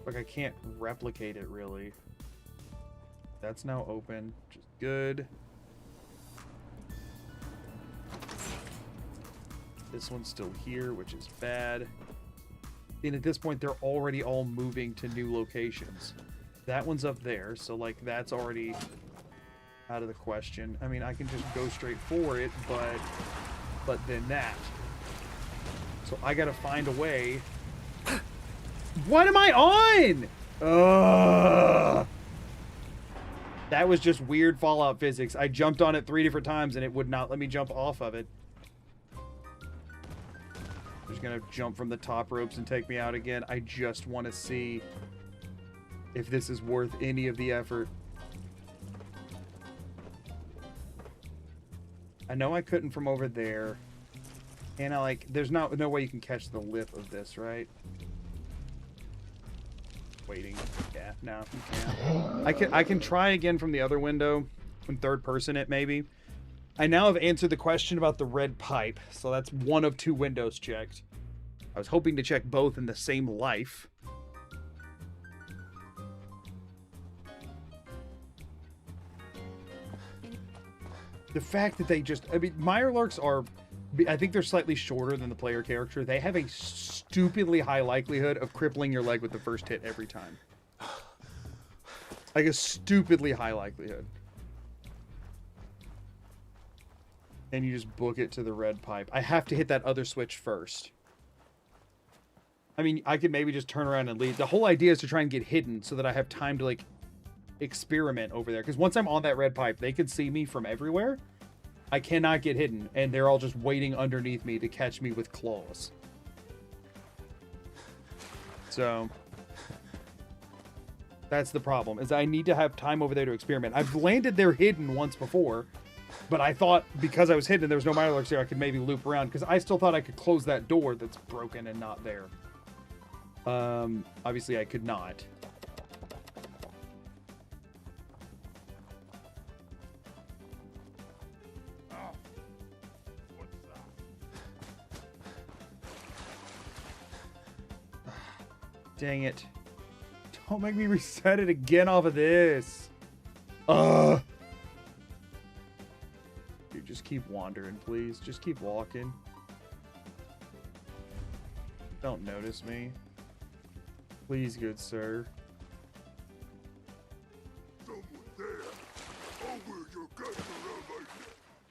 Like, I can't replicate it, really. That's now open, which is good. This one's still here, which is bad. And at this point, they're already all moving to new locations. That one's up there, so, like, that's already out of the question. I mean, I can just go straight for it, but then that. So I gotta find a way What am I on? Ugh. That was just weird Fallout physics. I jumped on it 3 different times and it would not let me jump off of it. Just gonna jump from the top ropes and take me out again. I just want to see if this is worth any of the effort. I know I couldn't from over there. And I like, there's no way you can catch the lip of this, right? Waiting. Yeah, no, you can't. I can try again from the other window, in third person it maybe. I now have answered the question about the red pipe, so that's 1 of 2 windows checked. I was hoping to check both in the same life. The fact that they just, I mean, Mirelurks are, I think they're slightly shorter than the player character. They have a stupidly high likelihood of crippling your leg with the first hit every time. Like a stupidly high likelihood. And you just book it to the red pipe. I have to hit that other switch first. I mean, I could maybe just turn around and leave. The whole idea is to try and get hidden so that I have time to, like, experiment over there. Because once I'm on that red pipe, they can see me from everywhere. I cannot get hidden. And they're all just waiting underneath me to catch me with claws. So that's the problem, is I need to have time over there to experiment. I've landed there hidden once before. But I thought because I was hidden and there was no Mirelurks there, I could maybe loop around. Because I still thought I could close that door that's broken and not there. Obviously I could not. Dang it. Don't make me reset it again off of this. Dude, just keep wandering, please. Just keep walking. Don't notice me. Please, good sir.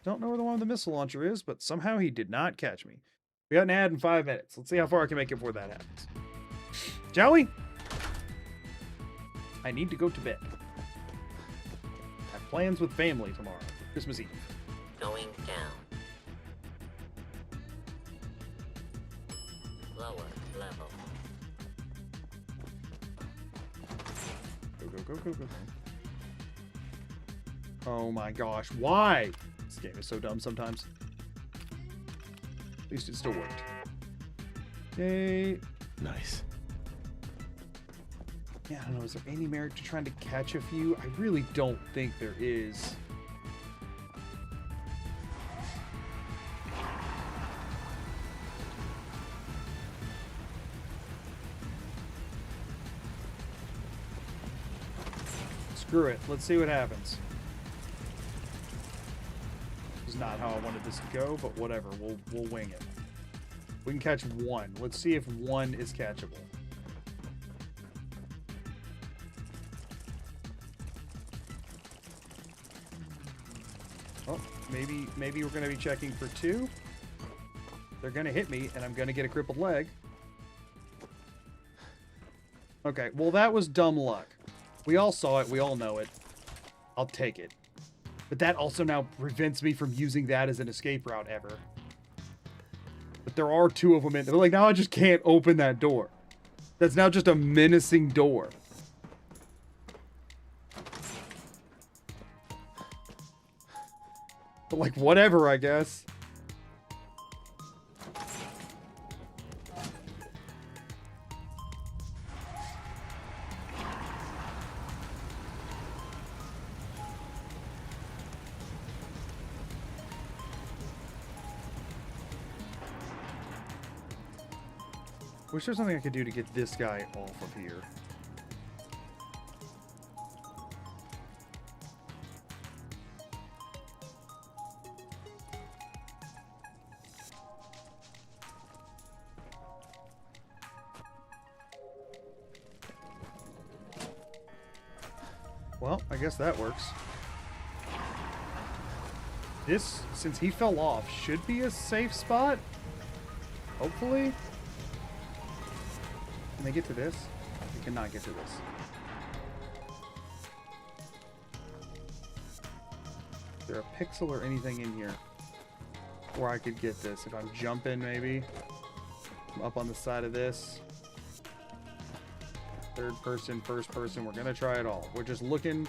Don't know where the one with the missile launcher is, but somehow he did not catch me. We got an ad in 5 minutes. Let's see how far I can make it before that happens. Shall we? I need to go to bed. I have plans with family tomorrow. Christmas Eve. Going down. Lower level. Go. Oh my gosh, why? This game is so dumb sometimes. At least it still worked. Yay. Nice. Yeah, I don't know, is there any merit to trying to catch a few? I really don't think there is. Screw it. Let's see what happens. This is not how I wanted this to go, but whatever. We'll wing it. We can catch 1. Let's see if 1 is catchable. Oh, maybe we're going to be checking for 2. They're going to hit me, and I'm going to get a crippled leg. Okay, well, that was dumb luck. We all saw it. We all know it. I'll take it. But that also now prevents me from using that as an escape route ever. But there are 2 of them in there. Like, now I just can't open that door. That's now just a menacing door. But, like, whatever, I guess. Wish there's something I could do to get this guy off of here. Well, I guess that works. This, since he fell off, should be a safe spot. Hopefully. Can they get to this? They cannot get to this. Is there a pixel or anything in here where I could get this? If I'm jumping, maybe. I'm up on the side of this. Third person, first person. We're going to try it all. We're just looking.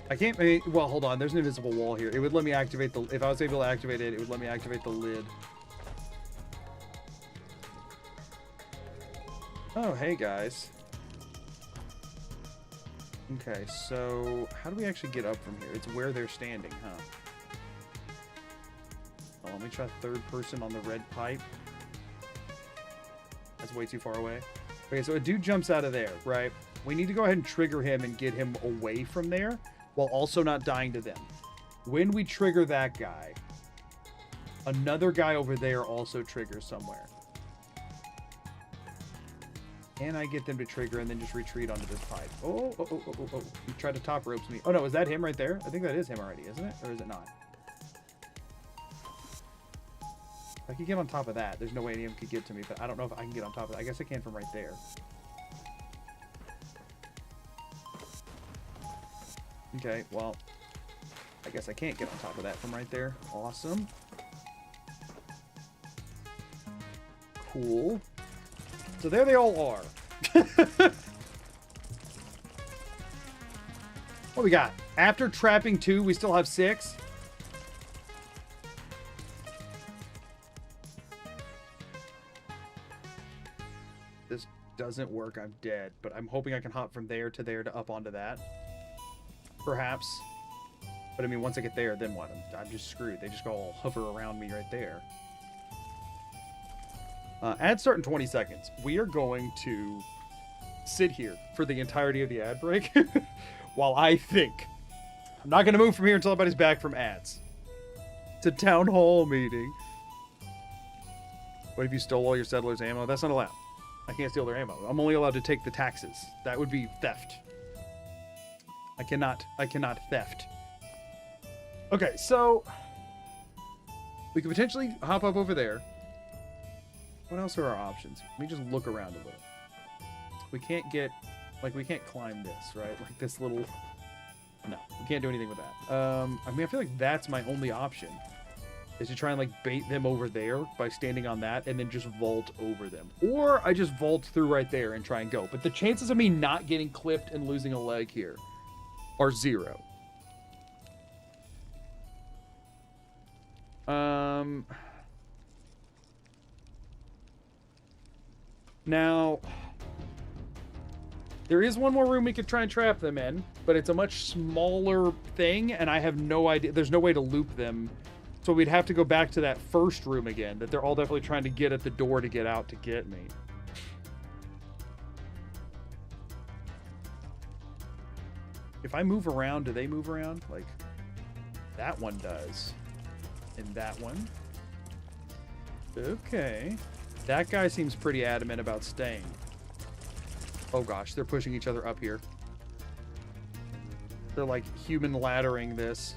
I can't make... Well, hold on. There's an invisible wall here. It would let me activate the... If I was able to activate it, it would let me activate the lid. Oh, hey, guys. Okay, so how do we actually get up from here? It's where they're standing, huh? Oh, let me try third person on the red pipe. That's way too far away. Okay, so a dude jumps out of there, right? We need to go ahead and trigger him and get him away from there while also not dying to them. When we trigger that guy, another guy over there also triggers somewhere. Can I get them to trigger and then just retreat onto this pipe? Oh. He tried to top ropes me. Oh, no, is that him right there? I think that is him already, isn't it? Or is it not? If I could get on top of that, there's no way any of them could get to me, but I don't know if I can get on top of that. I guess I can from right there. Okay, well, I guess I can't get on top of that from right there. Awesome. Cool. So there they all are. What we got? After trapping 2, we still have 6. This doesn't work. I'm dead. But I'm hoping I can hop from there to up onto that. Perhaps. But I mean, once I get there, then what? I'm just screwed. They just go all hover around me right there. Ad start in 20 seconds. We are going to sit here for the entirety of the ad break while I think. I'm not going to move from here until everybody's back from ads. It's a town hall meeting. What if you stole all your settlers' ammo? That's not allowed. I can't steal their ammo. I'm only allowed to take the taxes. That would be theft. I cannot theft. Okay, so we could potentially hop up over there. What else are our options? Let me just look around a little. We can't get, like, we can't climb this, right? Like this little, no, we can't do anything with that. I mean, I feel like that's my only option, is to try and, like, bait them over there by standing on that and then just vault over them. Or I just vault through right there and try and go. But the chances of me not getting clipped and losing a leg here are 0. Now, there is one more room we could try and trap them in, but it's a much smaller thing, and I have no idea. There's no way to loop them. So we'd have to go back to that first room again, that they're all definitely trying to get at the door to get out to get me. If I move around, do they move around? Like, that one does. And that one. Okay. That guy seems pretty adamant about staying. Oh gosh, they're pushing each other up here. They're like human laddering this.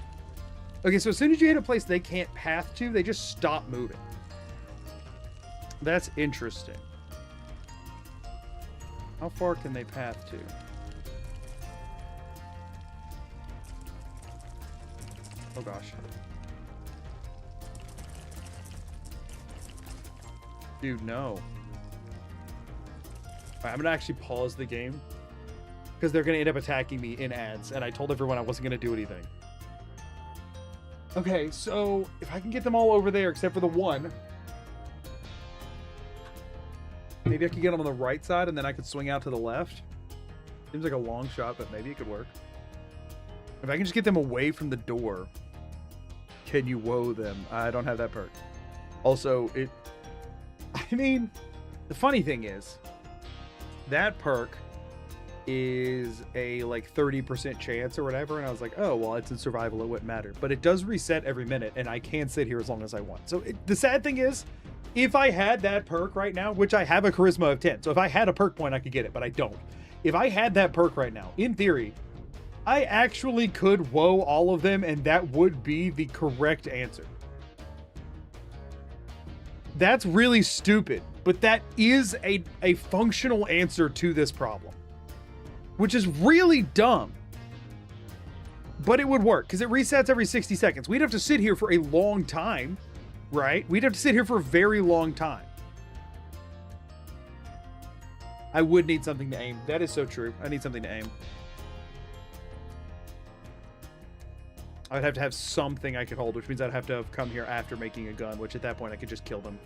Okay, so as soon as you hit a place they can't path to, they just stop moving. That's interesting. How far can they path to? Oh gosh. Dude, no. Right, I'm gonna actually pause the game because they're gonna end up attacking me in ads, and I told everyone I wasn't gonna do anything. Okay, so if I can get them all over there except for the one, maybe I could get them on the right side and then I could swing out to the left. Seems like a long shot, but maybe it could work. If I can just get them away from the door. Can you woe them? I don't have that perk. Also, I mean, the funny thing is, that perk is a like 30% chance or whatever, and I was like, oh, well, it's in survival, it wouldn't matter. But it does reset every minute, and I can sit here as long as I want. So the sad thing is, if I had that perk right now, which I have a charisma of 10, so if I had a perk point, I could get it, but I don't. If I had that perk right now, in theory, I actually could woe all of them, and that would be the correct answer. That's really stupid, but that is a functional answer to this problem, which is really dumb. But it would work because it resets every 60 seconds. We'd have to sit here for a long time, right? We'd have to sit here for a very long time. I would need something to aim. That is so true. I need something to aim. I would have to have something I could hold, which means I'd have to have come here after making a gun, which at that point I could just kill them.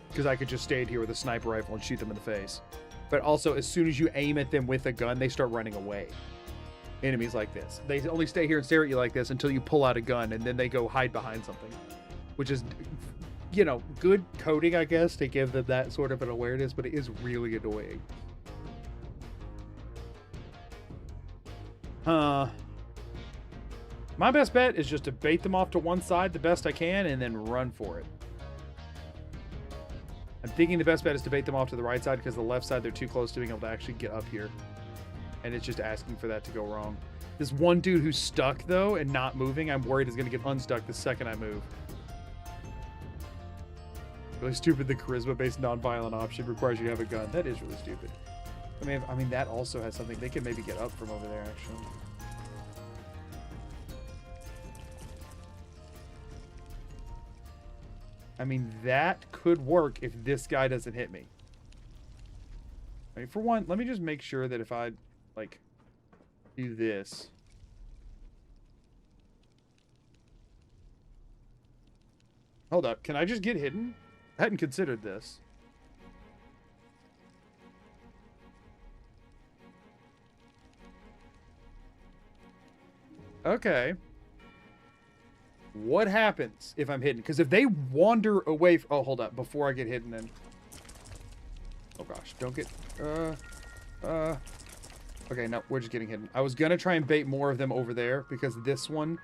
Because I could just stay here with a sniper rifle and shoot them in the face. But also, as soon as you aim at them with a gun, they start running away. Enemies like this. They only stay here and stare at you like this until you pull out a gun, and then they go hide behind something. Which is, you know, good coding, I guess, to give them that sort of an awareness, but it is really annoying. My best bet is just to bait them off to one side the best I can and then run for it. I'm thinking the best bet is to bait them off to the right side because the left side, they're too close to being able to actually get up here. And it's just asking for that to go wrong. This one dude who's stuck, though, and not moving, I'm worried is going to get unstuck the second I move. Really stupid, the charisma-based non-violent option requires you to have a gun. That is really stupid. I mean, that also has something. They can maybe get up from over there, actually. I mean, that could work if this guy doesn't hit me. I mean, for one, let me just make sure that if I, like, do this. Hold up. Can I just get hidden? I hadn't considered this. Okay. What happens if I'm hidden? Because if they wander away... Oh, hold up. Before I get hidden then. Oh, gosh. Don't get... Okay, no. We're just getting hidden. I was going to try and bait more of them over there because this one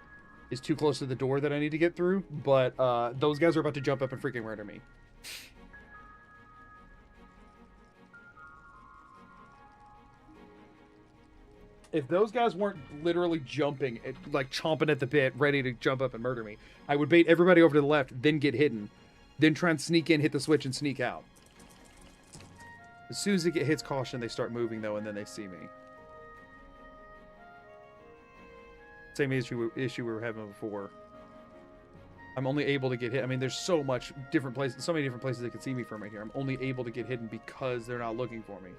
is too close to the door that I need to get through. But those guys are about to jump up and freaking murder me. If those guys weren't literally jumping, like chomping at the bit, ready to jump up and murder me, I would bait everybody over to the left, then get hidden, then try and sneak in, hit the switch, and sneak out. As soon as it hits caution, they start moving, though, and then they see me. Same issue we were having before. I'm only able to get hit. I mean, there's so much different places, so many different places they can see me from right here. I'm only able to get hidden because they're not looking for me.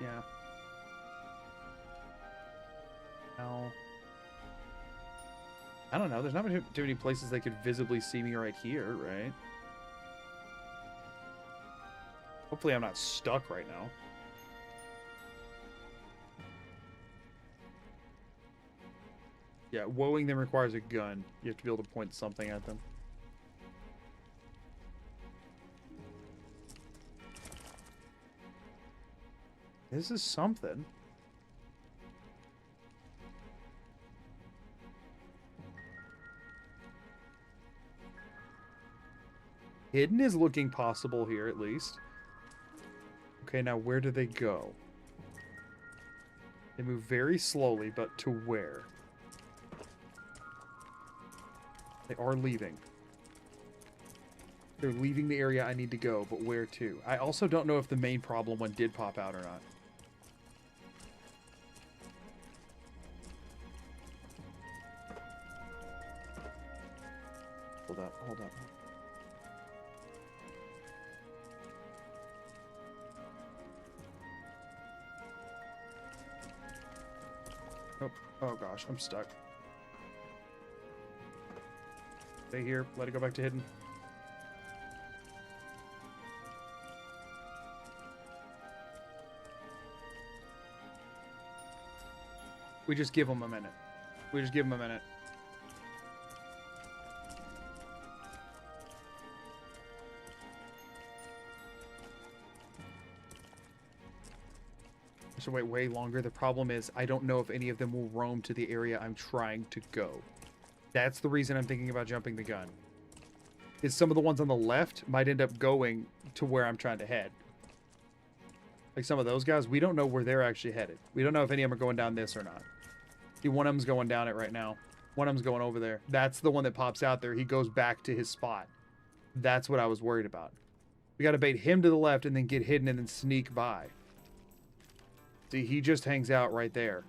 Yeah. No. I don't know. There's not too many places they could visibly see me right here, right? Hopefully I'm not stuck right now. Yeah, woeing them requires a gun. You have to be able to point something at them. This is something. Hidden is looking possible here, at least. Okay, now where do they go? They move very slowly, but to where? They are leaving. They're leaving the area I need to go, but where to? I also don't know if the main problem one did pop out or not. Hold up, hold up. Oh, oh gosh, I'm stuck. Stay here, let it go back to hidden. We just give them a minute. We just give them a minute. So wait way longer. The problem is I don't know if any of them will roam to the area I'm trying to go. That's the reason I'm thinking about jumping the gun. Is some of the ones on the left might end up going to where I'm trying to head. Like some of those guys, we don't know where they're actually headed. We don't know if any of them are going down this or not. See, one of them's going down it right now. One of them's going over there. That's the one that pops out there. He goes back to his spot. That's what I was worried about. We got to bait him to the left and then get hidden and then sneak by. See, he just hangs out right there.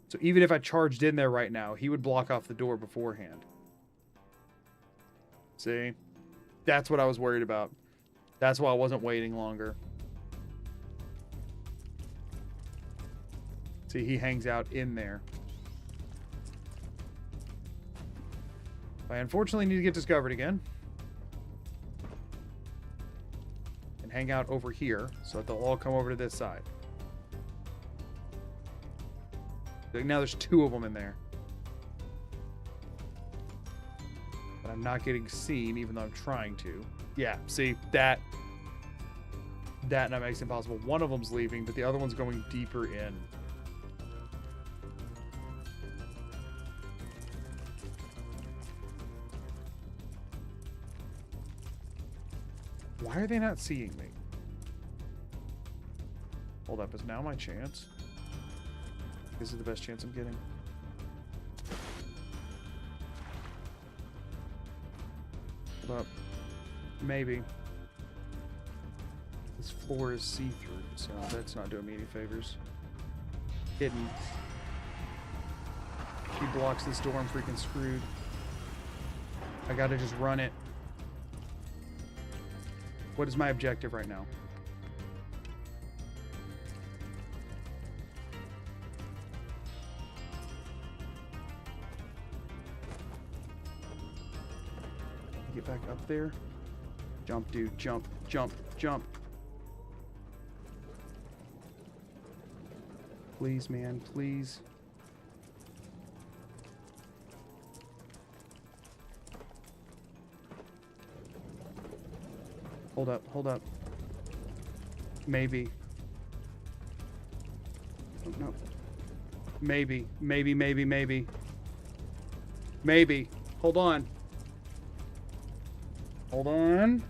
So even if I charged in there right now, he would block off the door beforehand. See? That's what I was worried about. That's why I wasn't waiting longer. See, he hangs out in there. I unfortunately need to get discovered again. And hang out over here so that they'll all come over to this side. Now there's 2 of them in there. But I'm not getting seen even though I'm trying to. Yeah, see, that now makes it impossible. One of them's leaving, but the other one's going deeper in. Why are they not seeing me? Hold up, is now my chance? This is the best chance I'm getting. Hold up. Maybe. This floor is see-through, so that's not doing me any favors. Hidden. He blocks this door, I'm freaking screwed. I gotta just run it. What is my objective right now? Get back up there. Jump, dude. Jump, jump, jump. Please, man. Please. Hold up, hold up. Maybe. Oh, no. Maybe, maybe, maybe, maybe. Maybe. Hold on. Hold on.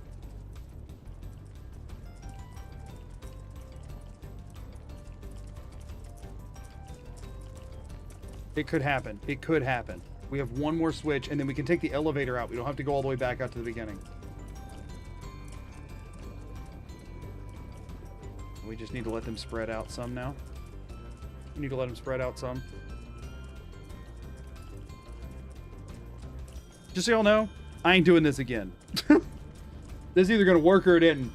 It could happen. It could happen. We have one more switch, and then we can take the elevator out. We don't have to go all the way back out to the beginning. We just need to let them spread out some now. We need to let them spread out some. Just so y'all know, I ain't doing this again. This is either going to work or it isn't.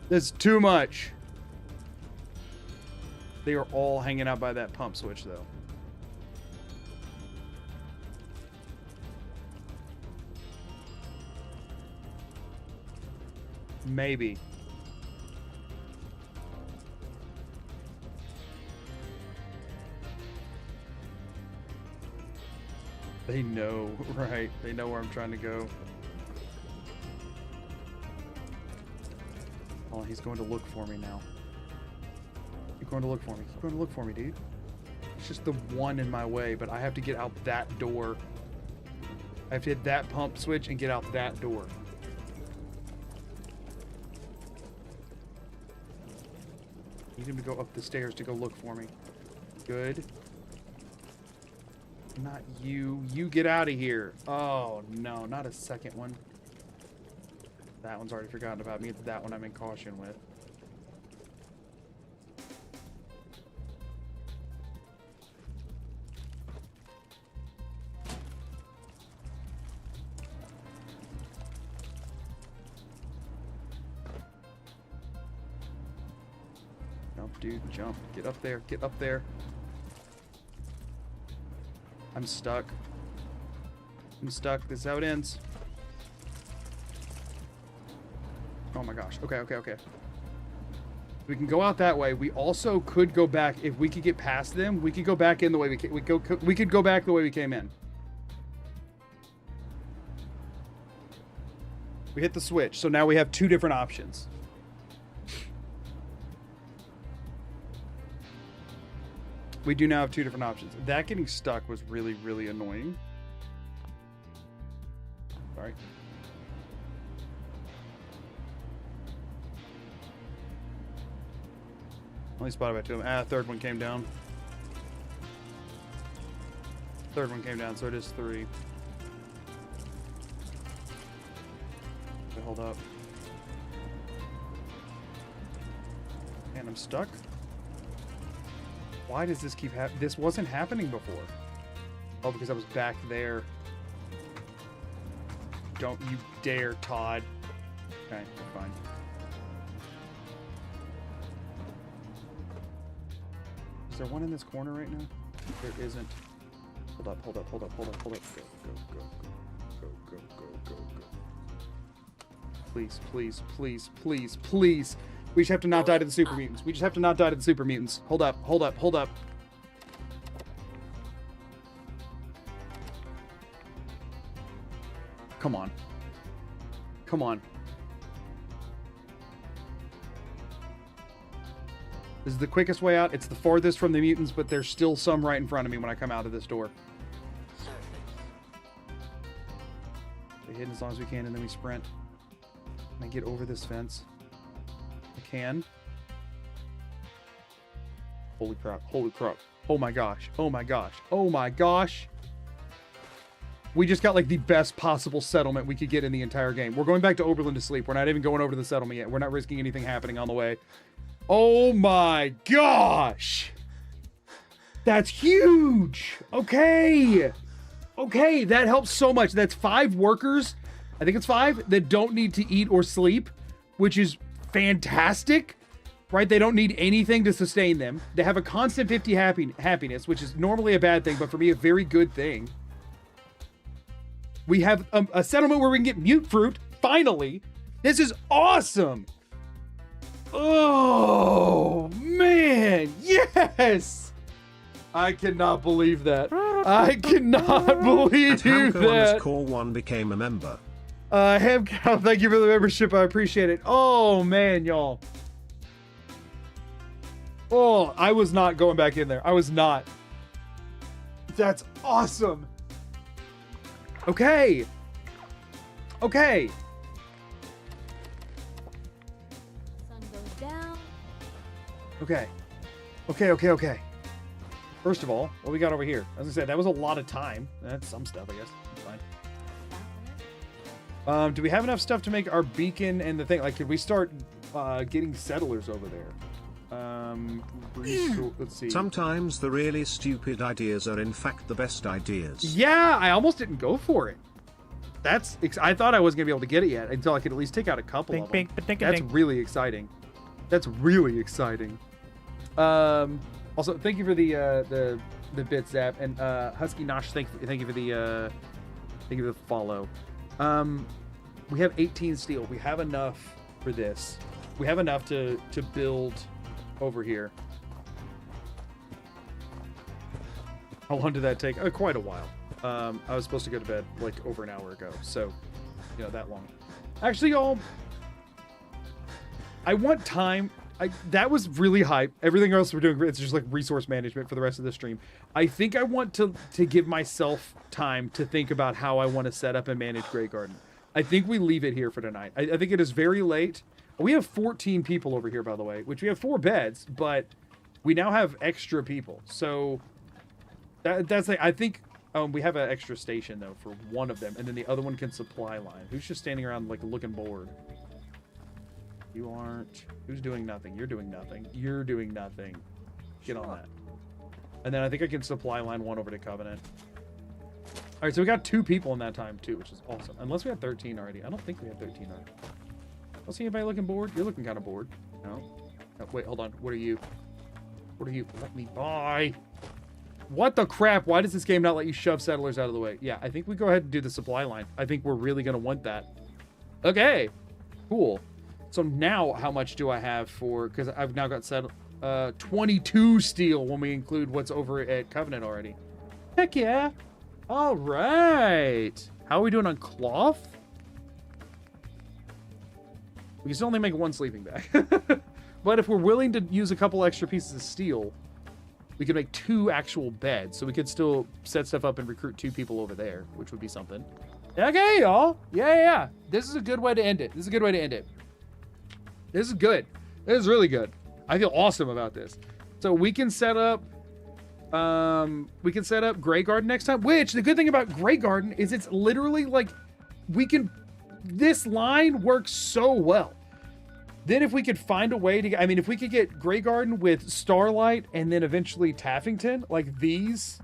This is too much. They are all hanging out by that pump switch, though. Maybe. They know, right? They know where I'm trying to go. Oh, he's going to look for me now. He's going to look for me. He's going to look for me, dude. It's just the one in my way, but I have to get out that door. I have to hit that pump switch and get out that door. I need him to go up the stairs to go look for me. Good. Not you. You get out of here. Oh, no. Not a second one. That one's already forgotten about me. It's that one I'm in caution with. Jump, dude. Jump. Get up there. Get up there. I'm stuck. I'm stuck. This is how it ends. Oh my gosh. Okay, okay, okay. We can go out that way. We also could go back. If we could get past them, we could go back in the way we came. We could go back the way we came in. We hit the switch. So now we have 2 different options. We do now have 2 different options. That getting stuck was really, really annoying. Sorry. Only spotted by 2 of them. Ah, 3rd one came down. Third one came down, so it is 3. Okay, hold up. And I'm stuck. Why does this keep happening? This wasn't happening before. Oh, because I was back there. Don't you dare, Todd. Okay, fine. Is there one in this corner right now? There isn't. Hold up, hold up, hold up, hold up, hold up. Go, go, go, go, go, go, go, go. Please, please, please, please, please. We just have to not die to the super mutants. We just have to not die to the super mutants. Hold up, hold up, hold up. Come on. Come on. This is the quickest way out. It's the farthest from the mutants, but there's still some right in front of me when I come out of this door. Stay hidden as long as we can, and then we sprint. Can I get over this fence? I can. Holy crap. Holy crap. Oh my gosh. Oh my gosh. Oh my gosh. We just got like the best possible settlement we could get in the entire game. We're going back to Oberlin to sleep. We're not even going over to the settlement yet. We're not risking anything happening on the way. Oh my gosh. That's huge. Okay. Okay, that helps so much. That's 5 workers. I think it's 5 that don't need to eat or sleep, which is fantastic. Right? They don't need anything to sustain them. They have a constant 50 happiness, which is normally a bad thing, but for me, a very good thing. We have a settlement where we can get mute fruit. Finally. This is awesome. Oh, man. Yes. I cannot believe that. I cannot believe and Hamco on that. this call 1 became a member. Hamco, thank you for the membership. I appreciate it. Oh, man, y'all. Oh, I was not going back in there. I was not. That's awesome. Okay. Okay. Sun goes down. Okay. Okay, okay, okay. First of all, what we got over here? As I said, that was a lot of time. That's some stuff, I guess. It's fine. Do we have enough stuff to make our beacon and the thing? Like, could we start getting settlers over there? Let's see. Sometimes the really stupid ideas are in fact the best ideas. Yeah, I almost didn't go for it. I thought I wasn't gonna be able to get it yet until I could at least take out a couple of them. That's really exciting. That's really exciting. Also, thank you for the bit, Zap, and Husky Nosh. Thank you for the follow. We have 18 steel. We have enough for this. We have enough to build over here. How long did that take? Quite a while. I was supposed to go to bed like over an hour ago, so you know, that long. Actually, y'all, I want time. That was really hype. Everything else we're doing, it's just like resource management for the rest of the stream. I think I want to give myself time to think about how I want to set up and manage Grey Garden. I think we leave it here for tonight. I think it is very late. We have 14 people over here, by the way, which we have 4 beds, but we now have extra people. So that's like, I think we have an extra station though for one of them, and then the other one can supply line. Who's just standing around like looking bored? You aren't. Who's doing nothing? You're doing nothing. You're doing nothing. Get on that. And then I think I can supply line 1 over to Covenant. All right, so we got 2 people in that time too, which is awesome. Unless we had 13 already. I don't think we had 13 already. Don't see anybody looking bored. You're looking kind of bored. No. Oh, wait, hold on. What are you? What are you? Let me buy. What the crap? Why does this game not let you shove settlers out of the way? Yeah, I think we go ahead and do the supply line. I think we're really going to want that. Okay. Cool. So now how much do I have for... Because I've now got 22 steel when we include what's over at Covenant already. Heck yeah. All right. How are we doing on cloth? We can still only make 1 sleeping bag. But if we're willing to use a couple extra pieces of steel, we could make 2 actual beds. So we could still set stuff up and recruit 2 people over there, which would be something. Okay, y'all. Yeah. This is a good way to end it. This is good. This is really good. I feel awesome about this. So we can set up We can set up Grey Garden next time, which the good thing about Grey Garden is it's literally like this line works so well. Then if we could find a way to get, I mean, if we could get Grey Garden with Starlight and then eventually Taffington, like these,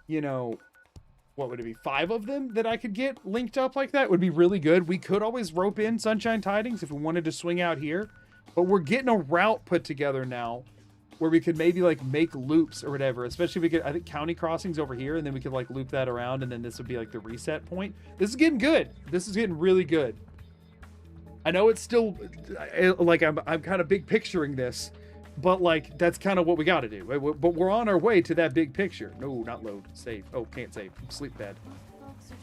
you know, what would it be? 5 of them that I could get linked up like that would be really good. We could always rope in Sunshine Tidings if we wanted to swing out here, but we're getting a route put together now where we could maybe like make loops or whatever, especially if we could, I think County Crossing's over here and then we could like loop that around and then this would be like the reset point. This is getting good. This is getting really good. I know it's still like I'm kind of big picturing this, but like that's kind of what we got to do. But we're on our way to that big picture. No, not load. Save. Oh, can't save. Sleep bad.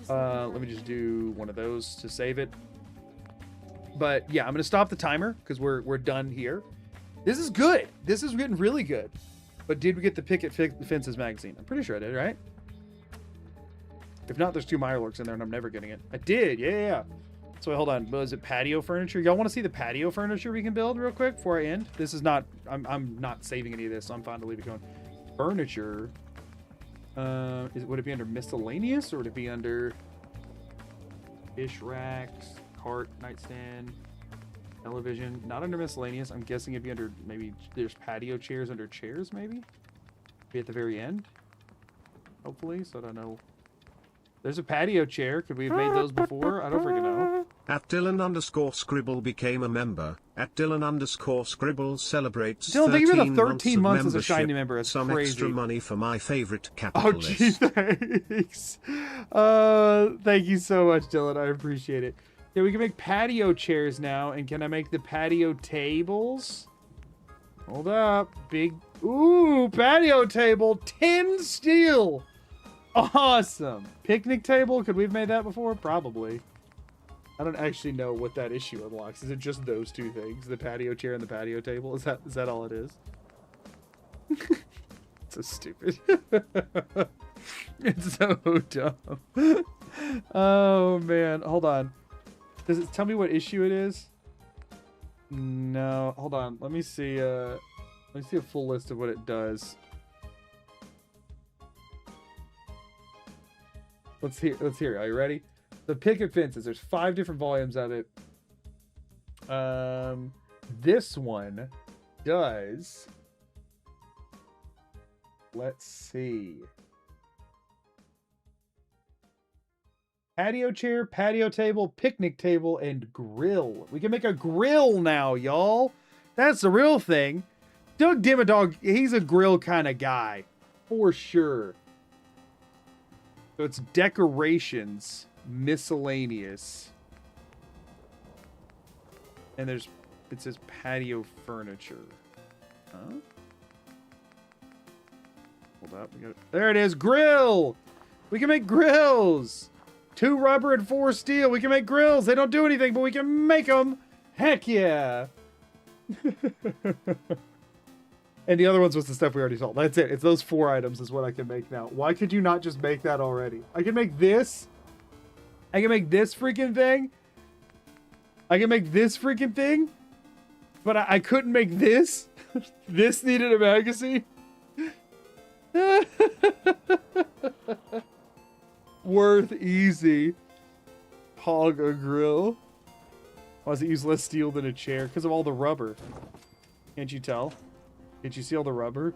Let me just do one of those to save it. But yeah, I'm gonna stop the timer because we're done here. This is good. This is getting really good. But did we get the Picket Fences magazine? I'm pretty sure I did, right? If not, there's 2 Mirelurks in there and I'm never getting it. I did. Yeah. So hold on. Was it patio furniture? Y'all want to see the patio furniture we can build real quick before I end? This is not, I'm not saving any of this, so I'm fine to leave it going. Furniture. Would it be under miscellaneous or would it be under dish racks, cart, nightstand, television? Not under miscellaneous. I'm guessing it'd be under, maybe there's patio chairs under chairs, maybe? Be at the very end, hopefully, so I don't know. There's a patio chair. Could we have made those before? I don't freaking know. At Dylan_Scribble became a member. At Dylan_Scribble celebrates Dylan, thank you for the 13 13 months as a membership. shiny member. It's Some crazy. extra money for my favorite Oh, capitalist. gee, thanks. Thank you so much, Dylan. I appreciate it. Yeah, we can make patio chairs now. And can I make the patio tables? Hold up. Big. Ooh, patio table. 10 steel. Awesome. Picnic table. Could we have made that before? Probably. I don't actually know what that issue unlocks. Is it just those 2 things? The patio chair and the patio table? Is that all it is? So stupid. It's so dumb. Oh man. Hold on. Does it tell me what issue it is? No. Hold on. Let me see a full list of what it does. Let's hear. Are you ready? The Picket Fences. There's 5 different volumes of it. This one does. Let's see. Patio chair, patio table, picnic table, and grill. We can make a grill now, y'all. That's the real thing. Doug Dimmadog, he's a grill kind of guy. For sure. So it's decorations, miscellaneous. And it says patio furniture. Huh? Hold up. There it is. Grill. We can make grills. 2 rubber and 4 steel. We can make grills. They don't do anything, but we can make them. Heck yeah. And the other ones was the stuff we already sold. That's it. It's those 4 items is what I can make now. Why could you not just make that already? I can make this. I can make this freaking thing. I can make this freaking thing. But I couldn't make this. This needed a magazine. Worth easy. Hog a grill. Why does it use less steel than a chair? Because of all the rubber. Can't you tell? Can't you see all the rubber?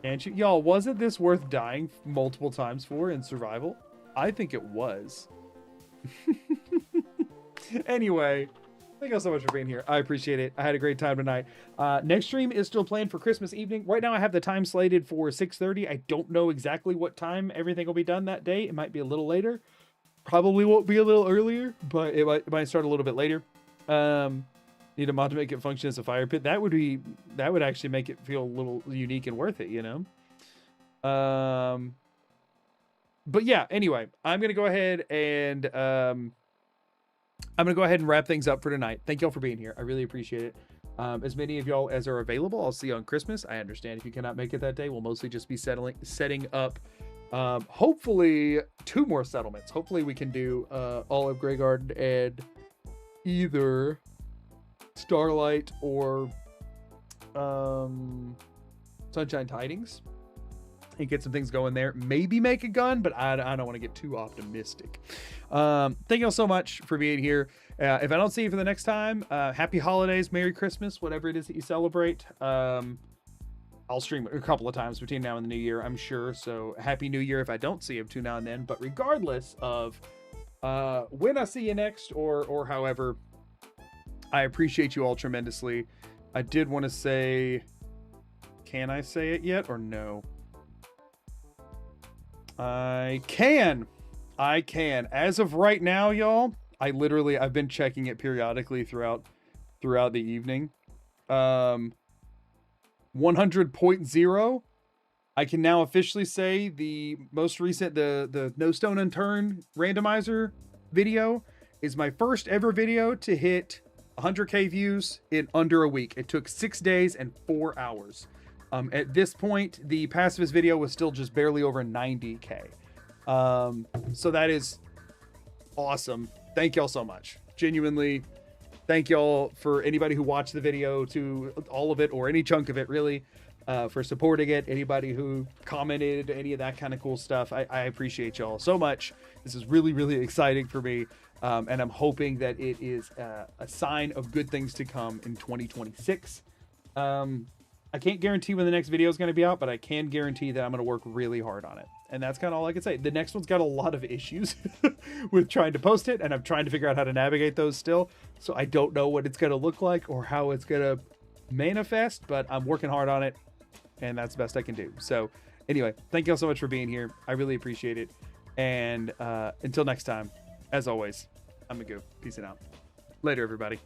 Can't you? Y'all, wasn't this worth dying multiple times for in survival? I think it was. Anyway, thank you all so much for being here. I appreciate it. I had a great time tonight. Next stream is still planned for Christmas evening. Right now I have the time slated for 6:30. I don't know exactly what time everything will be done that day. It might be a little later. Probably won't be a little earlier, but it might start a little bit later. Need a mod to make it function as a fire pit. That would actually make it feel a little unique and worth it, you know? But yeah, anyway, I'm going to go ahead and wrap things up for tonight. Thank y'all for being here. I really appreciate it. As many of y'all as are available, I'll see you on Christmas. I understand if you cannot make it that day. We'll mostly just be setting up, hopefully 2 more settlements. Hopefully we can do all of Grey Garden and either Starlight or Sunshine Tidings. and get some things going there. Maybe make a gun, but I don't want to get too optimistic. Thank you all so much for being here. If I don't see you for the next time, happy holidays, Merry Christmas, whatever it is that you celebrate. I'll stream a couple of times between now and the new year, I'm sure. So happy new year if I don't see you between now and then. But regardless of when I see you next or however, I appreciate you all tremendously. I did want to say, can I say it yet or no? I can. As of right now, y'all, I've been checking it periodically throughout the evening. 100.0. I can now officially say the most recent, the No Stone Unturned randomizer video is my first ever video to hit 100k views in under a week. It took 6 days and 4 hours. At this point, the pacifist video was still just barely over 90k. So that is awesome. Thank y'all so much. Genuinely, thank y'all for anybody who watched the video, to all of it or any chunk of it, really, for supporting it. Anybody who commented, any of that kind of cool stuff. I appreciate y'all so much. This is really, really exciting for me. And I'm hoping that it is a sign of good things to come in 2026. I can't guarantee when the next video is going to be out, but I can guarantee that I'm going to work really hard on it. And that's kind of all I can say. The next one's got a lot of issues with trying to post it, and I'm trying to figure out how to navigate those still. So I don't know what it's going to look like or how it's going to manifest, but I'm working hard on it, and that's the best I can do. So anyway, thank you all so much for being here. I really appreciate it. And until next time, as always, I'm Magoo. Peace out. Later, everybody.